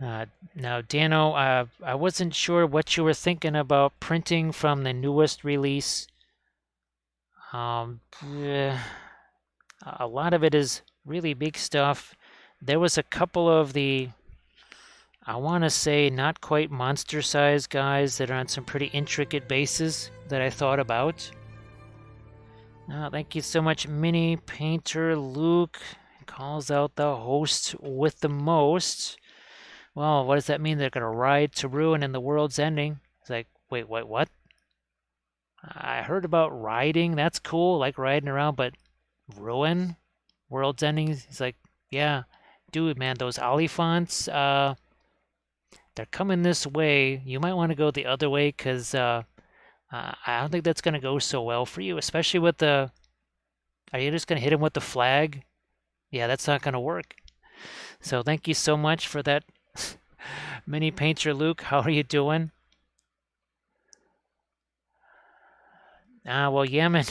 Now, Dano, I wasn't sure what you were thinking about printing from the newest release. A lot of it is really big stuff. There was a couple of I want to say, not quite monster-sized guys that are on some pretty intricate bases that I thought about. Thank you so much, Mini Painter Luke. Calls out the host with the most. Well, what does that mean? They're going to ride to ruin and the world's ending? It's like, wait, what? I heard about riding. That's cool, like riding around, but ruin? World's ending? He's like, yeah, dude, man, those Oliphants, they're coming this way. You might want to go the other way because I don't think that's going to go so well for you, especially with are you just going to hit him with the flag? Yeah, that's not going to work. So thank you so much for that. Mini Painter Luke, how are you doing? Well, Yemen,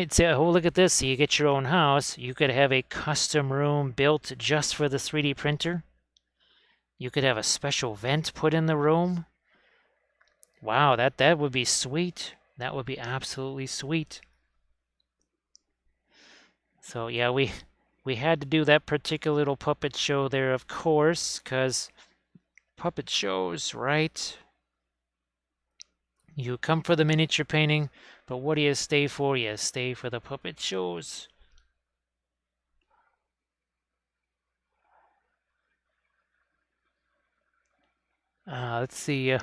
say, oh, look at this. So you get your own house. You could have a custom room built just for the 3D printer. You could have a special vent put in the room. Wow, that would be sweet. That would be absolutely sweet. So yeah, we had to do that particular little puppet show there, of course, because puppet shows, right? You come for the miniature painting, but what do you stay for? You stay for the puppet shows. Let's see.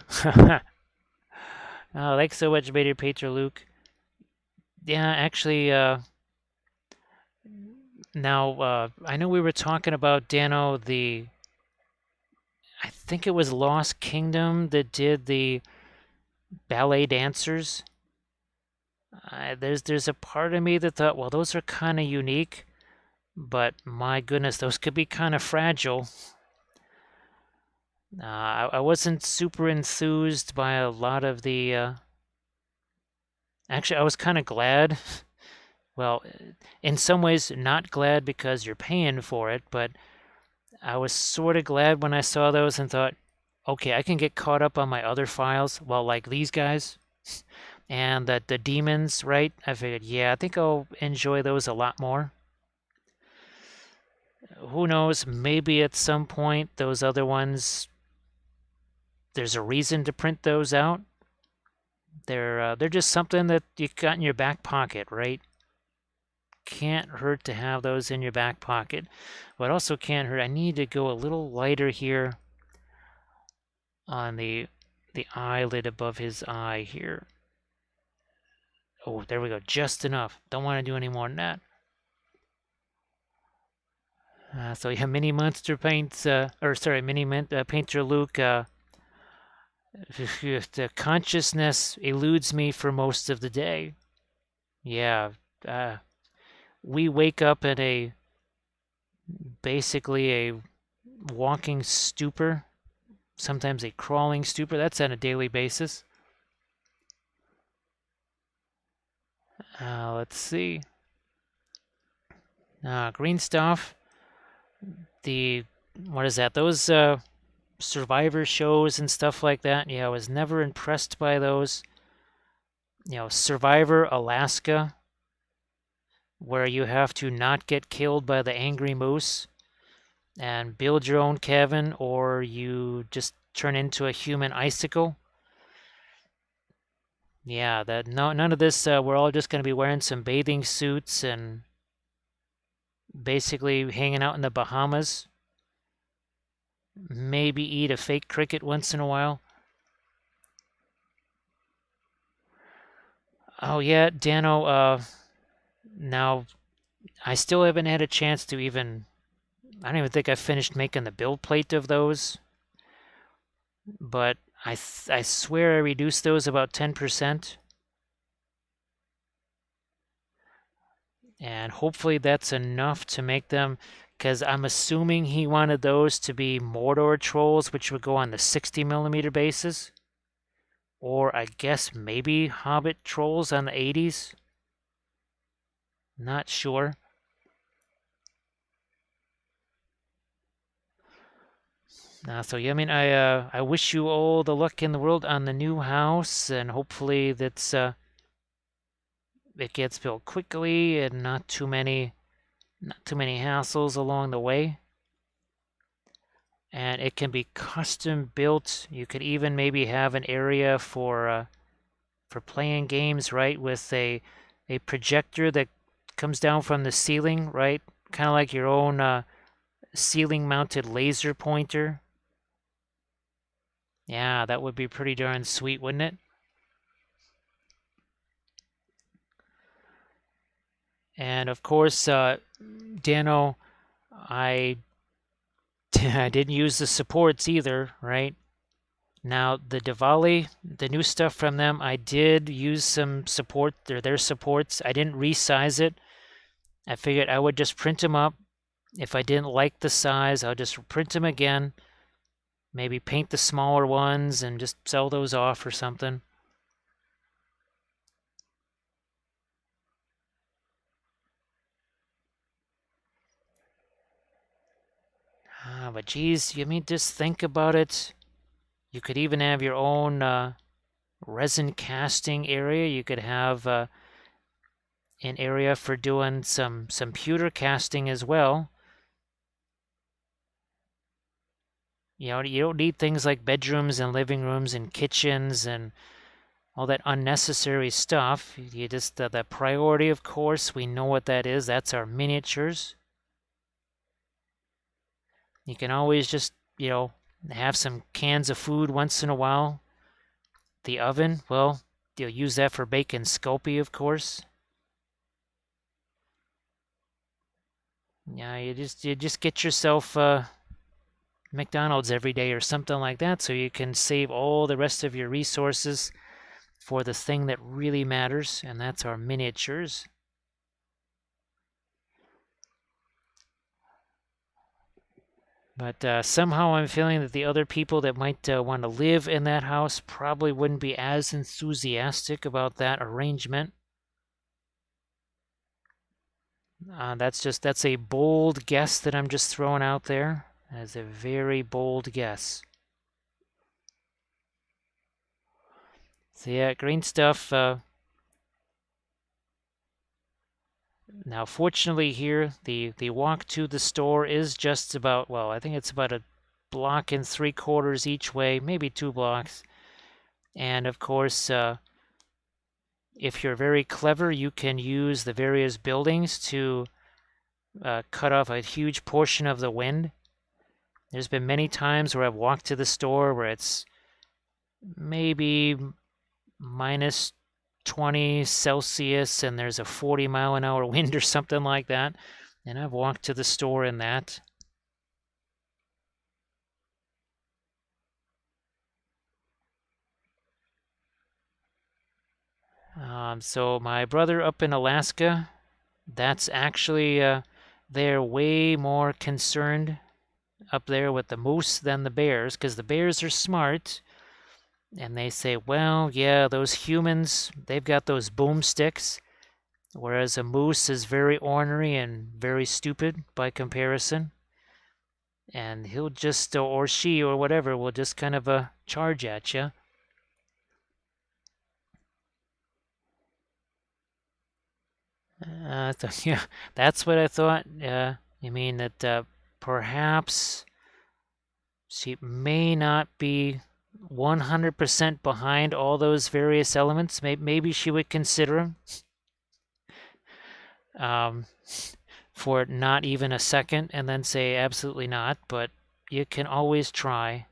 Thanks so much, Peter Luke. Yeah, actually, Now, I know we were talking about Dano, I think it was Lost Kingdom that did the ballet dancers. There's a part of me that thought, well, those are kind of unique, but my goodness, those could be kind of fragile. I wasn't super enthused by a lot of the. Actually, I was kind of glad. Well, in some ways, not glad because you're paying for it, but I was sort of glad when I saw those and thought, okay, I can get caught up on my other files. Well, like these guys and the demons, right? I figured, yeah, I think I'll enjoy those a lot more. Who knows? Maybe at some point those other ones, there's a reason to print those out. They're just something that you got in your back pocket, right? Can't hurt to have those in your back pocket. But also can't hurt. I need to go a little lighter here on the eyelid above his eye here. Oh, there we go. Just enough. Don't want to do any more than that. So yeah, Mini Monster Paints, Painter Luke. The consciousness eludes me for most of the day. Yeah, we wake up in basically a walking stupor, sometimes a crawling stupor. That's on a daily basis. Let's see. Green stuff. What is that? Those Survivor shows and stuff like that. Yeah, I was never impressed by those. Survivor Alaska, where you have to not get killed by the angry moose and build your own cabin, or you just turn into a human icicle. Yeah, none of this. We're all just going to be wearing some bathing suits and basically hanging out in the Bahamas. Maybe eat a fake cricket once in a while. Oh yeah, Dano. Now I still haven't had a chance to even. I don't even think I finished making the build plate of those. But I swear I reduced those about 10%. And hopefully that's enough to make them, because I'm assuming he wanted those to be Mordor trolls, which would go on the 60mm basis. Or I guess maybe Hobbit trolls on the 80s. Not sure. So yeah, I mean, I wish you all the luck in the world on the new house, and hopefully it gets built quickly and not too many hassles along the way. And it can be custom built. You could even maybe have an area for playing games, right? With a projector that comes down from the ceiling, right? Kind of like your own ceiling-mounted laser pointer. Yeah, that would be pretty darn sweet, wouldn't it? And of course, Dano, I I didn't use the supports either, right? Now the Diwali, the new stuff from them, I did use some support. They're their supports. I didn't resize it. I figured I would just print them up. If I didn't like the size, I'll just print them again. Maybe paint the smaller ones and just sell those off or something. But geez, you mean just think about it. You could even have your own resin casting area. You could have an area for doing some pewter casting as well. You don't need things like bedrooms and living rooms and kitchens and all that unnecessary stuff. You just the priority, of course, we know what that is. That's our miniatures. You can always just, have some cans of food once in a while. The oven, well, you'll use that for baking Sculpey, of course. Yeah, you just get yourself McDonald's every day or something like that, so you can save all the rest of your resources for the thing that really matters, and that's our miniatures. But somehow I'm feeling that the other people that might want to live in that house probably wouldn't be as enthusiastic about that arrangement. That's a bold guess that I'm just throwing out there. That's a very bold guess. So yeah, green stuff. Now, fortunately here, the walk to the store is just about, well, I think it's about a block and 3/4 each way, maybe 2 blocks. And of course, if you're very clever, you can use the various buildings to cut off a huge portion of the wind. There's been many times where I've walked to the store where it's maybe minus 20 Celsius and there's a 40-mile-an-hour wind or something like that. And I've walked to the store in that. So my brother up in Alaska, that's actually, they're way more concerned up there with the moose than the bears, because the bears are smart. And they say, well, yeah, those humans, they've got those boomsticks, whereas a moose is very ornery and very stupid by comparison. And he'll just, or she, or whatever, will just kind of charge at you. Yeah, that's what I thought. You mean that perhaps she may not be 100% behind all those various elements. Maybe she would consider them for not even a second and then say absolutely not, but you can always try.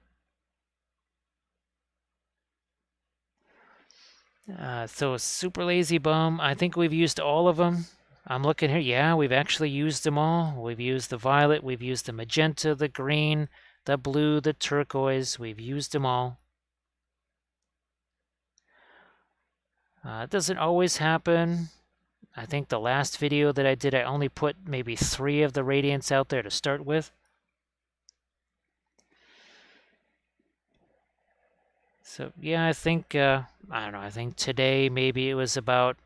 So super lazy bum, I think we've used all of them. I'm looking here. Yeah, we've actually used them all. We've used the violet, we've used the magenta, the green, the blue, the turquoise. We've used them all. It doesn't always happen. I think the last video that I did, I only put maybe 3 of the radiants out there to start with. So yeah, I think, I don't know, I think today maybe it was about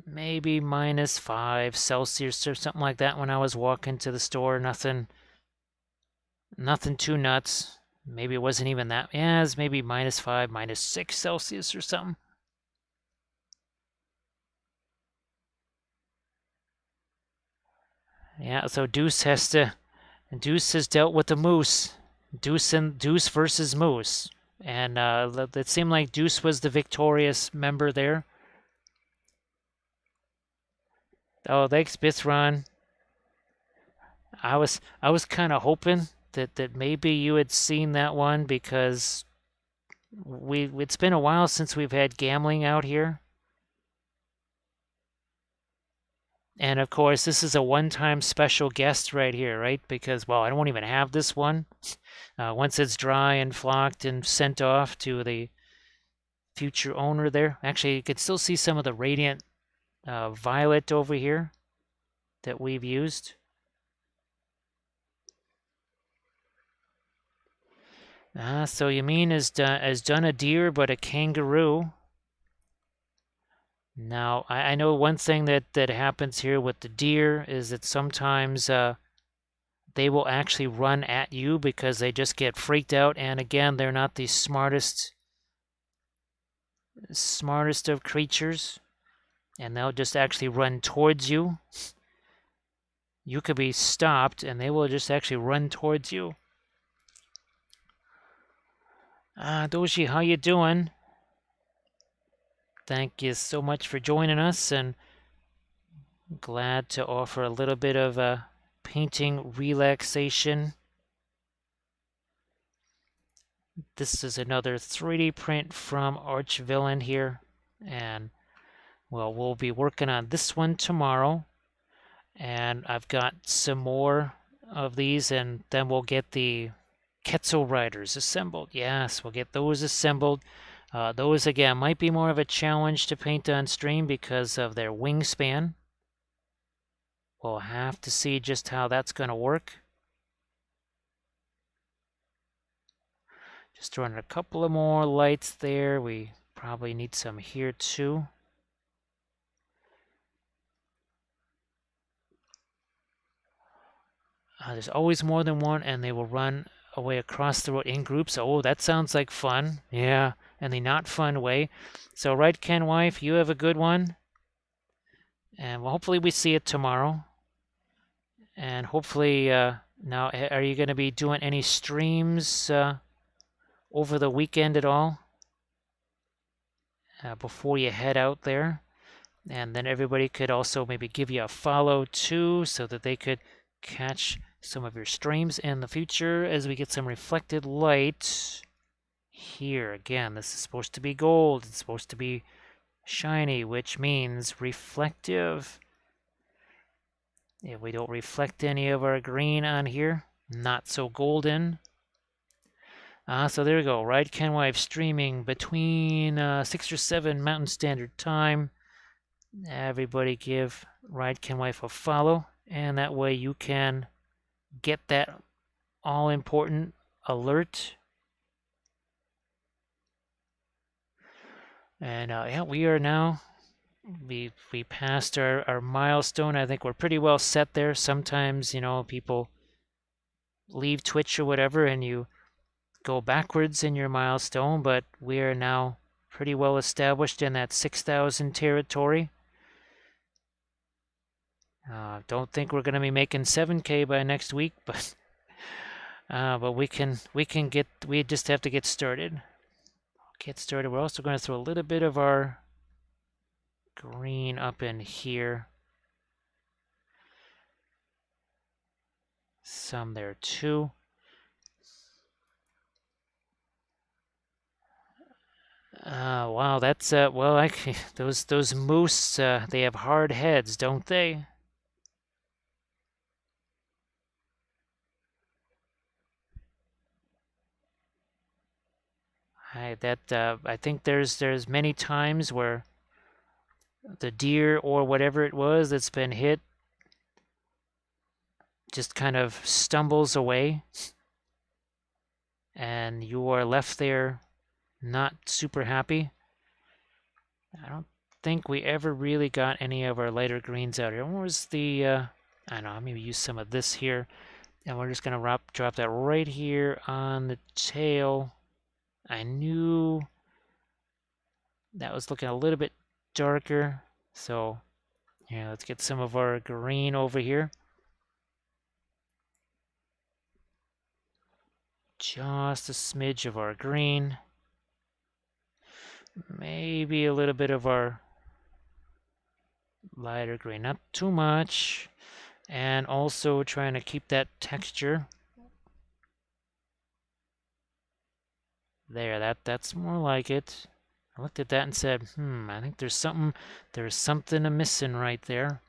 maybe minus 5 Celsius or something like that when I was walking to the store. Nothing too nuts. Maybe it wasn't even that. Yeah, it's maybe minus 5, minus 6 Celsius or something. Yeah, so Deuce has dealt with the moose. Deuce versus moose. And it seemed like Deuce was the victorious member there. Oh, thanks, Bithron. I was kind of hoping that maybe you had seen that one because it's been a while since we've had gambling out here. And of course, this is a one-time special guest right here, right? Because, well, I won't even have this one. Once it's dry and flocked and sent off to the future owner there. Actually, you can still see some of the radiant violet over here that we've used. So you mean as done a deer but a kangaroo. Now, I know one thing that happens here with the deer is that sometimes they will actually run at you because they just get freaked out. And again, they're not the smartest of creatures. And they'll just actually run towards you. You could be stopped and they will just actually run towards you. Doji, how you doing? Thank you so much for joining us, and glad to offer a little bit of painting relaxation. This is another 3D print from Archvillain here, and well, we'll be working on this one tomorrow. And I've got some more of these, and then we'll get the Quetzal Riders assembled. Yes, we'll get those assembled. Those, again, might be more of a challenge to paint on stream because of their wingspan. We'll have to see just how that's going to work. Just throwing a couple of more lights there. We probably need some here too. There's always more than one, and they will run away across the road in groups. Oh, that sounds like fun. Yeah, in the not fun way. So, right, Ken Wife, you have a good one. And well, hopefully we see it tomorrow. And hopefully, now, are you going to be doing any streams over the weekend at all before you head out there? And then everybody could also maybe give you a follow too so that they could catch some of your streams in the future as we get some reflected light. Here, again, this is supposed to be gold. It's supposed to be shiny, which means reflective. If we don't reflect any of our green on here, not so golden. So there we go. Ride Ken Wife streaming between 6 or 7 Mountain Standard Time. Everybody give Ride Ken Wife a follow, and that way you can get that all-important alert. And yeah, we are now, we passed our milestone. I think we're pretty well set there. Sometimes, you know, people leave Twitch or whatever and you go backwards in your milestone, but we are now pretty well established in that 6,000 territory. Don't think we're going to be making 7K by next week, but we just have to get started. We're also going to throw a little bit of our green up in here. Some there too. Wow, that's well, those moose, they have hard heads, don't they? I think there's many times where the deer or whatever it was that's been hit just kind of stumbles away, and you are left there not super happy. I don't think we ever really got any of our lighter greens out here. What was the, I don't know, maybe use some of this here. And we're just going to drop that right here on the tail. I knew that was looking a little bit darker. So, yeah, let's get some of our green over here. Just a smidge of our green. Maybe a little bit of our lighter green, not too much. And also trying to keep that texture. There, that's more like it. I looked at that and said, I think there's something missing right there.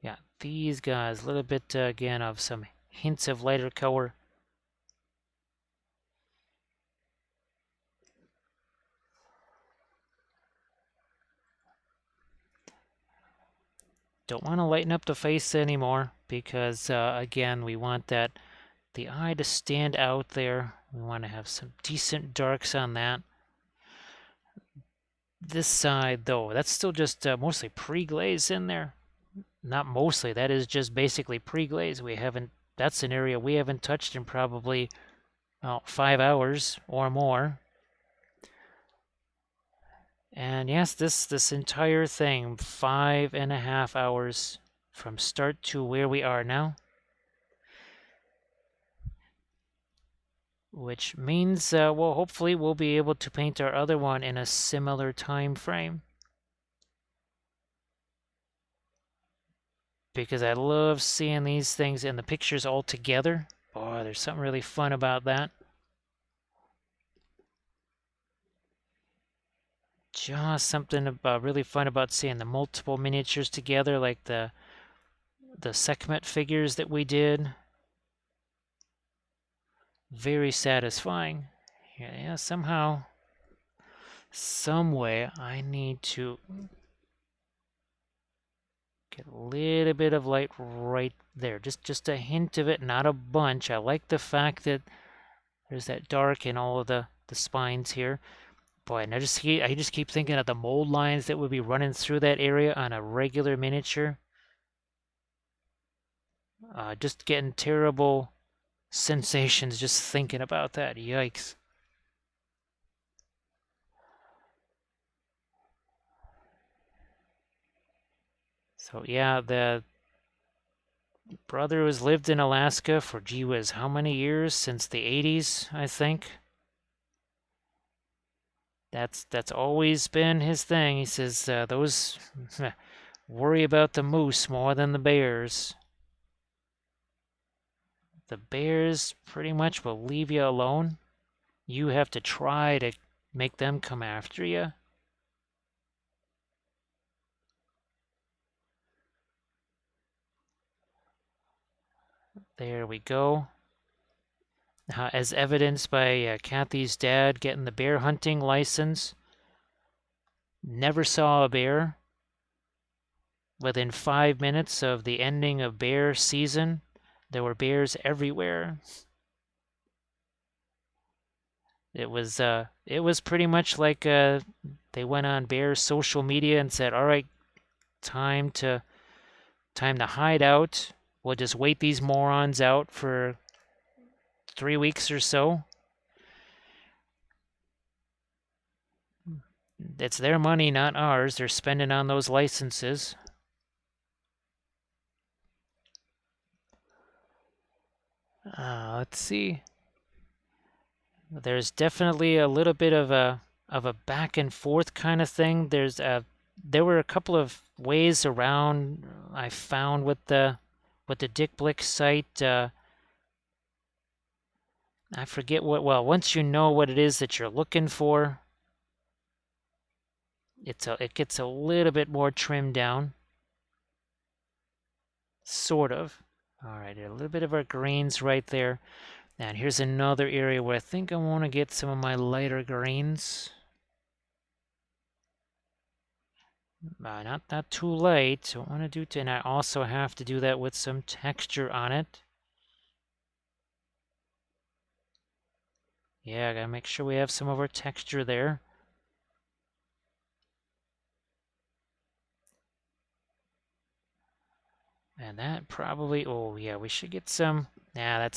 Yeah, these guys, a little bit, again, of some hints of lighter color. Don't want to lighten up the face anymore because, again, we want the eye to stand out there. We want to have some decent darks on that. This side, though, that's still just mostly pre-glaze in there. Not mostly, that is just basically pre-glaze. That's an area we haven't touched in probably 5 hours or more. And yes, this entire thing, 5.5 hours from start to where we are now. Which means, well, hopefully we'll be able to paint our other one in a similar time frame. Because I love seeing these things in the pictures all together. Boy, there's something really fun about that. just something about really fun about seeing the multiple miniatures together, like the Sekhmet figures that we did. Very satisfying. Yeah, somehow, some way, I need to get a little bit of light right there. Just a hint of it, not a bunch. I like the fact that there's that dark in all of the spines here. Boy, and I just keep thinking of the mold lines that would be running through that area on a regular miniature. Just getting terrible sensations just thinking about that. Yikes. So yeah, the brother has lived in Alaska for, gee whiz, how many years? Since the 80s, I think. That's always been his thing. He says those worry about the moose more than the bears. The bears pretty much will leave you alone. You have to try to make them come after you. There we go. As evidenced by Kathy's dad getting the bear hunting license. Never saw a bear. Within 5 minutes of the ending of bear season, there were bears everywhere. It was pretty much like they went on bear social media and said, "All right, time to hide out. We'll just wait these morons out for 3 weeks or so. It's their money, not ours. They're spending on those licenses." Let's see. There's definitely a little bit of a back and forth kind of thing. There were a couple of ways around I found with the Dick Blick site. I forget what. Well, once you know what it is that you're looking for, it gets a little bit more trimmed down. Sort of. All right, a little bit of our greens right there. And here's another area where I think I want to get some of my lighter greens. Not too light. So I want to do, and I also have to do that with some texture on it. Yeah, I gotta make sure we have some of our texture there. And that probably, oh yeah, we should get some. Nah,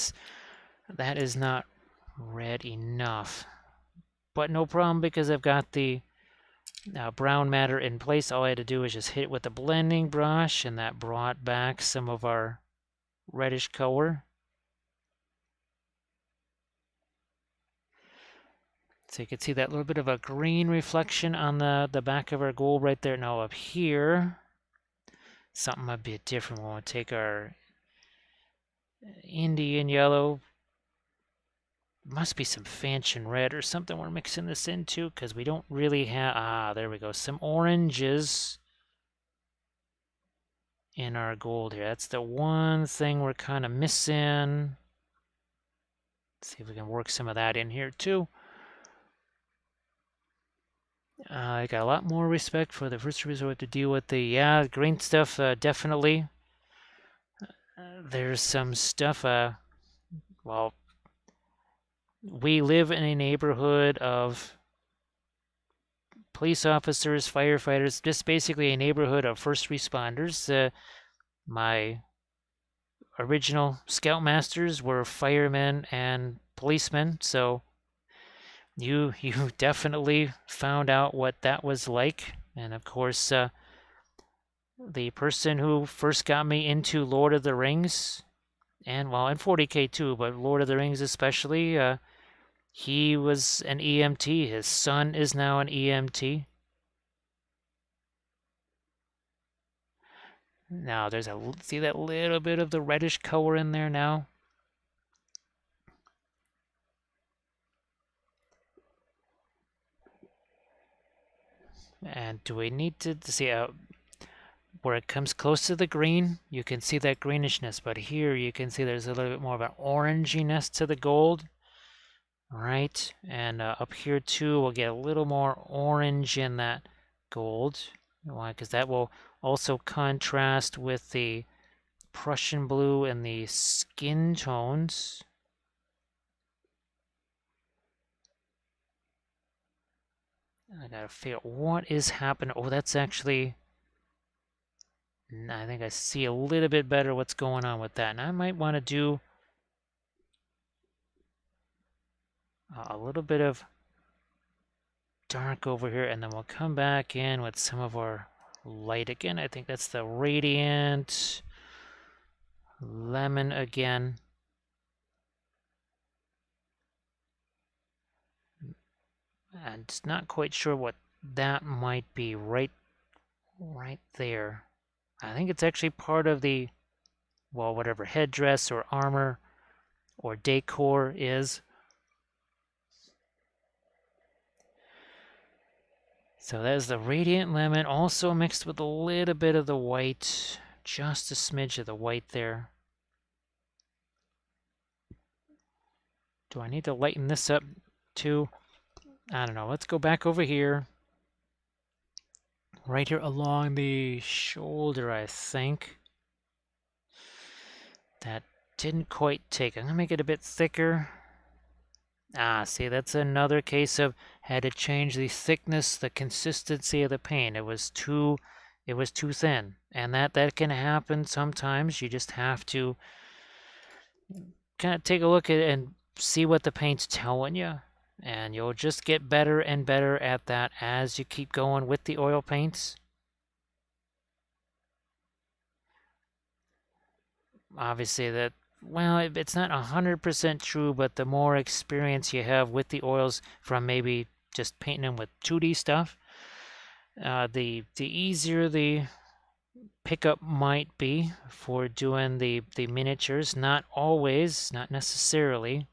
that is not red enough. But no problem because I've got the brown matter in place. All I had to do was just hit it with the blending brush, and that brought back some of our reddish color. So you can see that little bit of a green reflection on the back of our gold right there. Now up here, something a bit different. We'll take our Indian yellow. Must be some fanchon red or something we're mixing this into because we don't really have, there we go, some oranges in our gold here. That's the one thing we're kind of missing. Let's see if we can work some of that in here too. I got a lot more respect for the first resort to deal with the green stuff. Definitely. There's some stuff. Well, we live in a neighborhood of police officers, firefighters, just basically a neighborhood of first responders. My original scoutmasters were firemen and policemen, so you definitely found out what that was like. And of course, the person who first got me into Lord of the Rings, and well, in 40K too, but Lord of the Rings especially, he was an EMT. His son is now an EMT. Now there's see that little bit of the reddish color in there now? And do we need to see where it comes close to the green, you can see that greenishness, but here you can see there's a little bit more of an oranginess to the gold. All right, and up here too, we'll get a little more orange in that gold. Why? Because that will also contrast with the Prussian blue and the skin tones. I gotta figure out what is happening. Oh, that's actually, I think I see a little bit better what's going on with that. And I might want to do a little bit of dark over here, and then we'll come back in with some of our light again. I think that's the Radiant Lemon again. And just not quite sure what that might be right there. I think it's actually part of the, well, whatever headdress or armor or decor is. So that is the Radiant Lemon, also mixed with a little bit of the white, just a smidge of the white there. Do I need to lighten this up too? I don't know. Let's go back over here. Right here along the shoulder, I think. That didn't quite take. I'm going to make it a bit thicker. Ah, see, that's another case of had to change the thickness, the consistency of the paint. It was too thin. And that can happen sometimes. You just have to kind of take a look at it and see what the paint's telling you. And you'll just get better and better at that as you keep going with the oil paints. Obviously that, well, it's not 100% true, but the more experience you have with the oils from maybe just painting them with 2D stuff, the easier the pickup might be for doing the miniatures. Not always, not necessarily,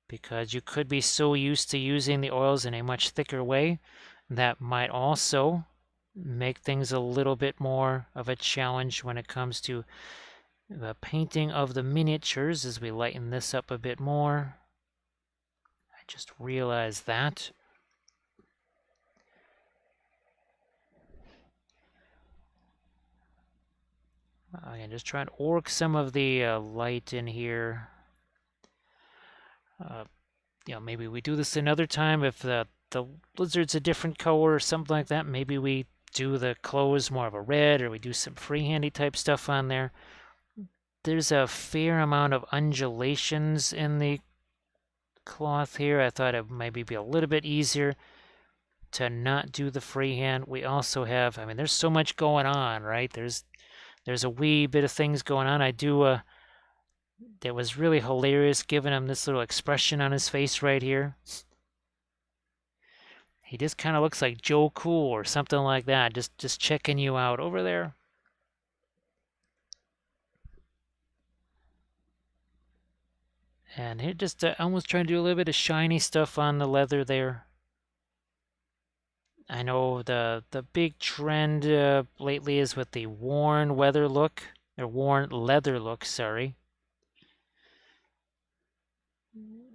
because you could be so used to using the oils in a much thicker way that might also make things a little bit more of a challenge when it comes to the painting of the miniatures. As we lighten this up a bit more, I just realized that. I can just try and work some of the light in here. Maybe we do this another time if the lizard's a different color or something like that. Maybe we do the clothes more of a red, or we do some freehandy type stuff on there. There's a fair amount of undulations in the cloth here. I thought it maybe be a little bit easier to not do the freehand. We also have, I mean, there's so much going on, right? There's a wee bit of things going on. I do that was really hilarious, giving him this little expression on his face right here. He just kind of looks like Joe Cool or something like that, just checking you out over there. And here, just almost trying to do a little bit of shiny stuff on the leather there. I know the big trend lately is with the worn leather look, or worn leather look, sorry.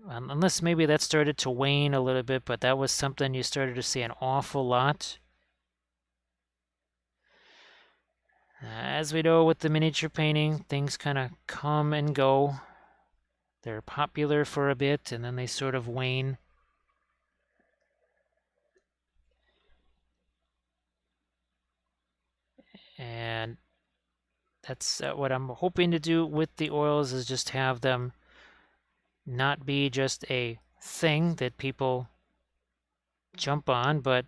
Unless maybe that started to wane a little bit, but that was something you started to see an awful lot. As we know with the miniature painting, things kind of come and go. They're popular for a bit, and then they sort of wane. And that's what I'm hoping to do with the oils, is just have them not be just a thing that people jump on, but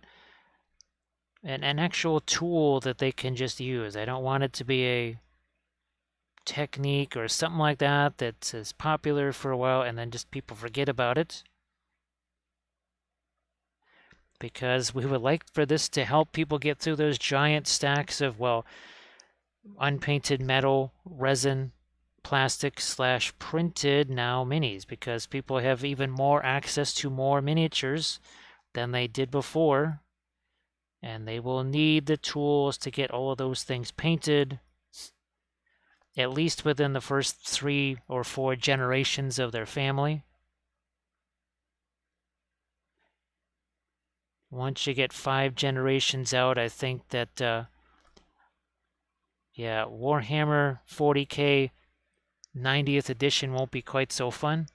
an actual tool that they can just use. I don't want it to be a technique or something like that that's popular for a while and then just people forget about it. Because we would like for this to help people get through those giant stacks of, well, unpainted metal, resin, plastic / printed now minis, because people have even more access to more miniatures than they did before, and they will need the tools to get all of those things painted, at least within the first 3 or 4 generations of their family. Once you get 5 generations out, I think that, yeah, Warhammer 40K 90th edition won't be quite so fun.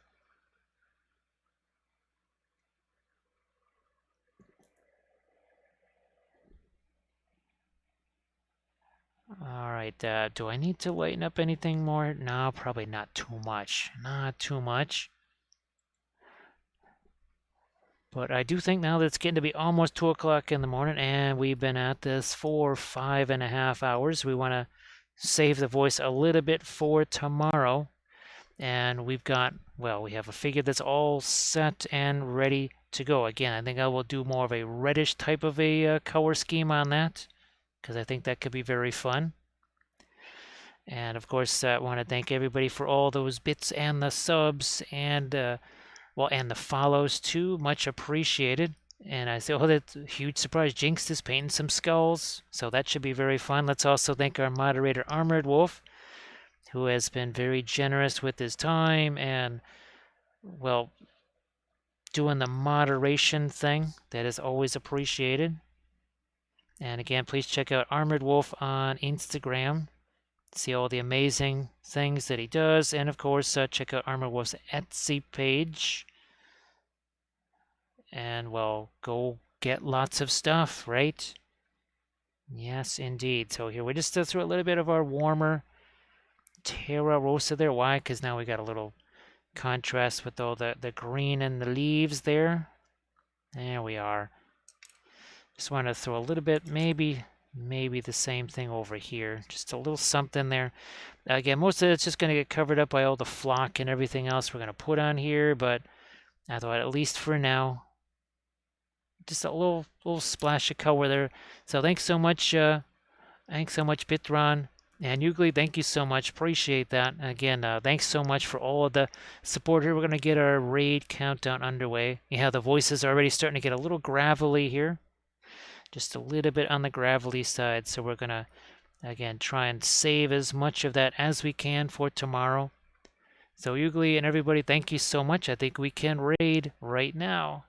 All right, do I need to lighten up anything more? No, probably not too much. Not too much. But I do think now that it's getting to be almost 2 o'clock in the morning, and we've been at this for 5.5 hours. We want to save the voice a little bit for tomorrow. And we've got, well, we have a figure that's all set and ready to go. Again, I think I will do more of a reddish type of a color scheme on that, because I think that could be very fun. And of course, I want to thank everybody for all those bits and the subs and well, and the follows too. Much appreciated. And I say, oh, that's a huge surprise. Jinx is painting some skulls, so that should be very fun. Let's also thank our moderator, Armored Wolf, who has been very generous with his time and, well, doing the moderation thing. That is always appreciated. And again, please check out Armored Wolf on Instagram. See all the amazing things that he does. And of course, check out Armored Wolf's Etsy page. And, well, go get lots of stuff, right? Yes, indeed. So here we just threw a little bit of our warmer Terra Rosa there. Why? Because now we got a little contrast with all the green and the leaves there. There we are. Just want to throw a little bit, maybe the same thing over here. Just a little something there. Again, most of it's just going to get covered up by all the flock and everything else we're going to put on here, but I thought at least for now, just a little splash of color there. So thanks so much, Bitron. And Ugly, thank you so much. Appreciate that. Again, thanks so much for all of the support here. We're going to get our raid countdown underway. Yeah, the voices are already starting to get a little gravelly here. Just a little bit on the gravelly side. So we're going to, again, try and save as much of that as we can for tomorrow. So Ugly and everybody, thank you so much. I think we can raid right now.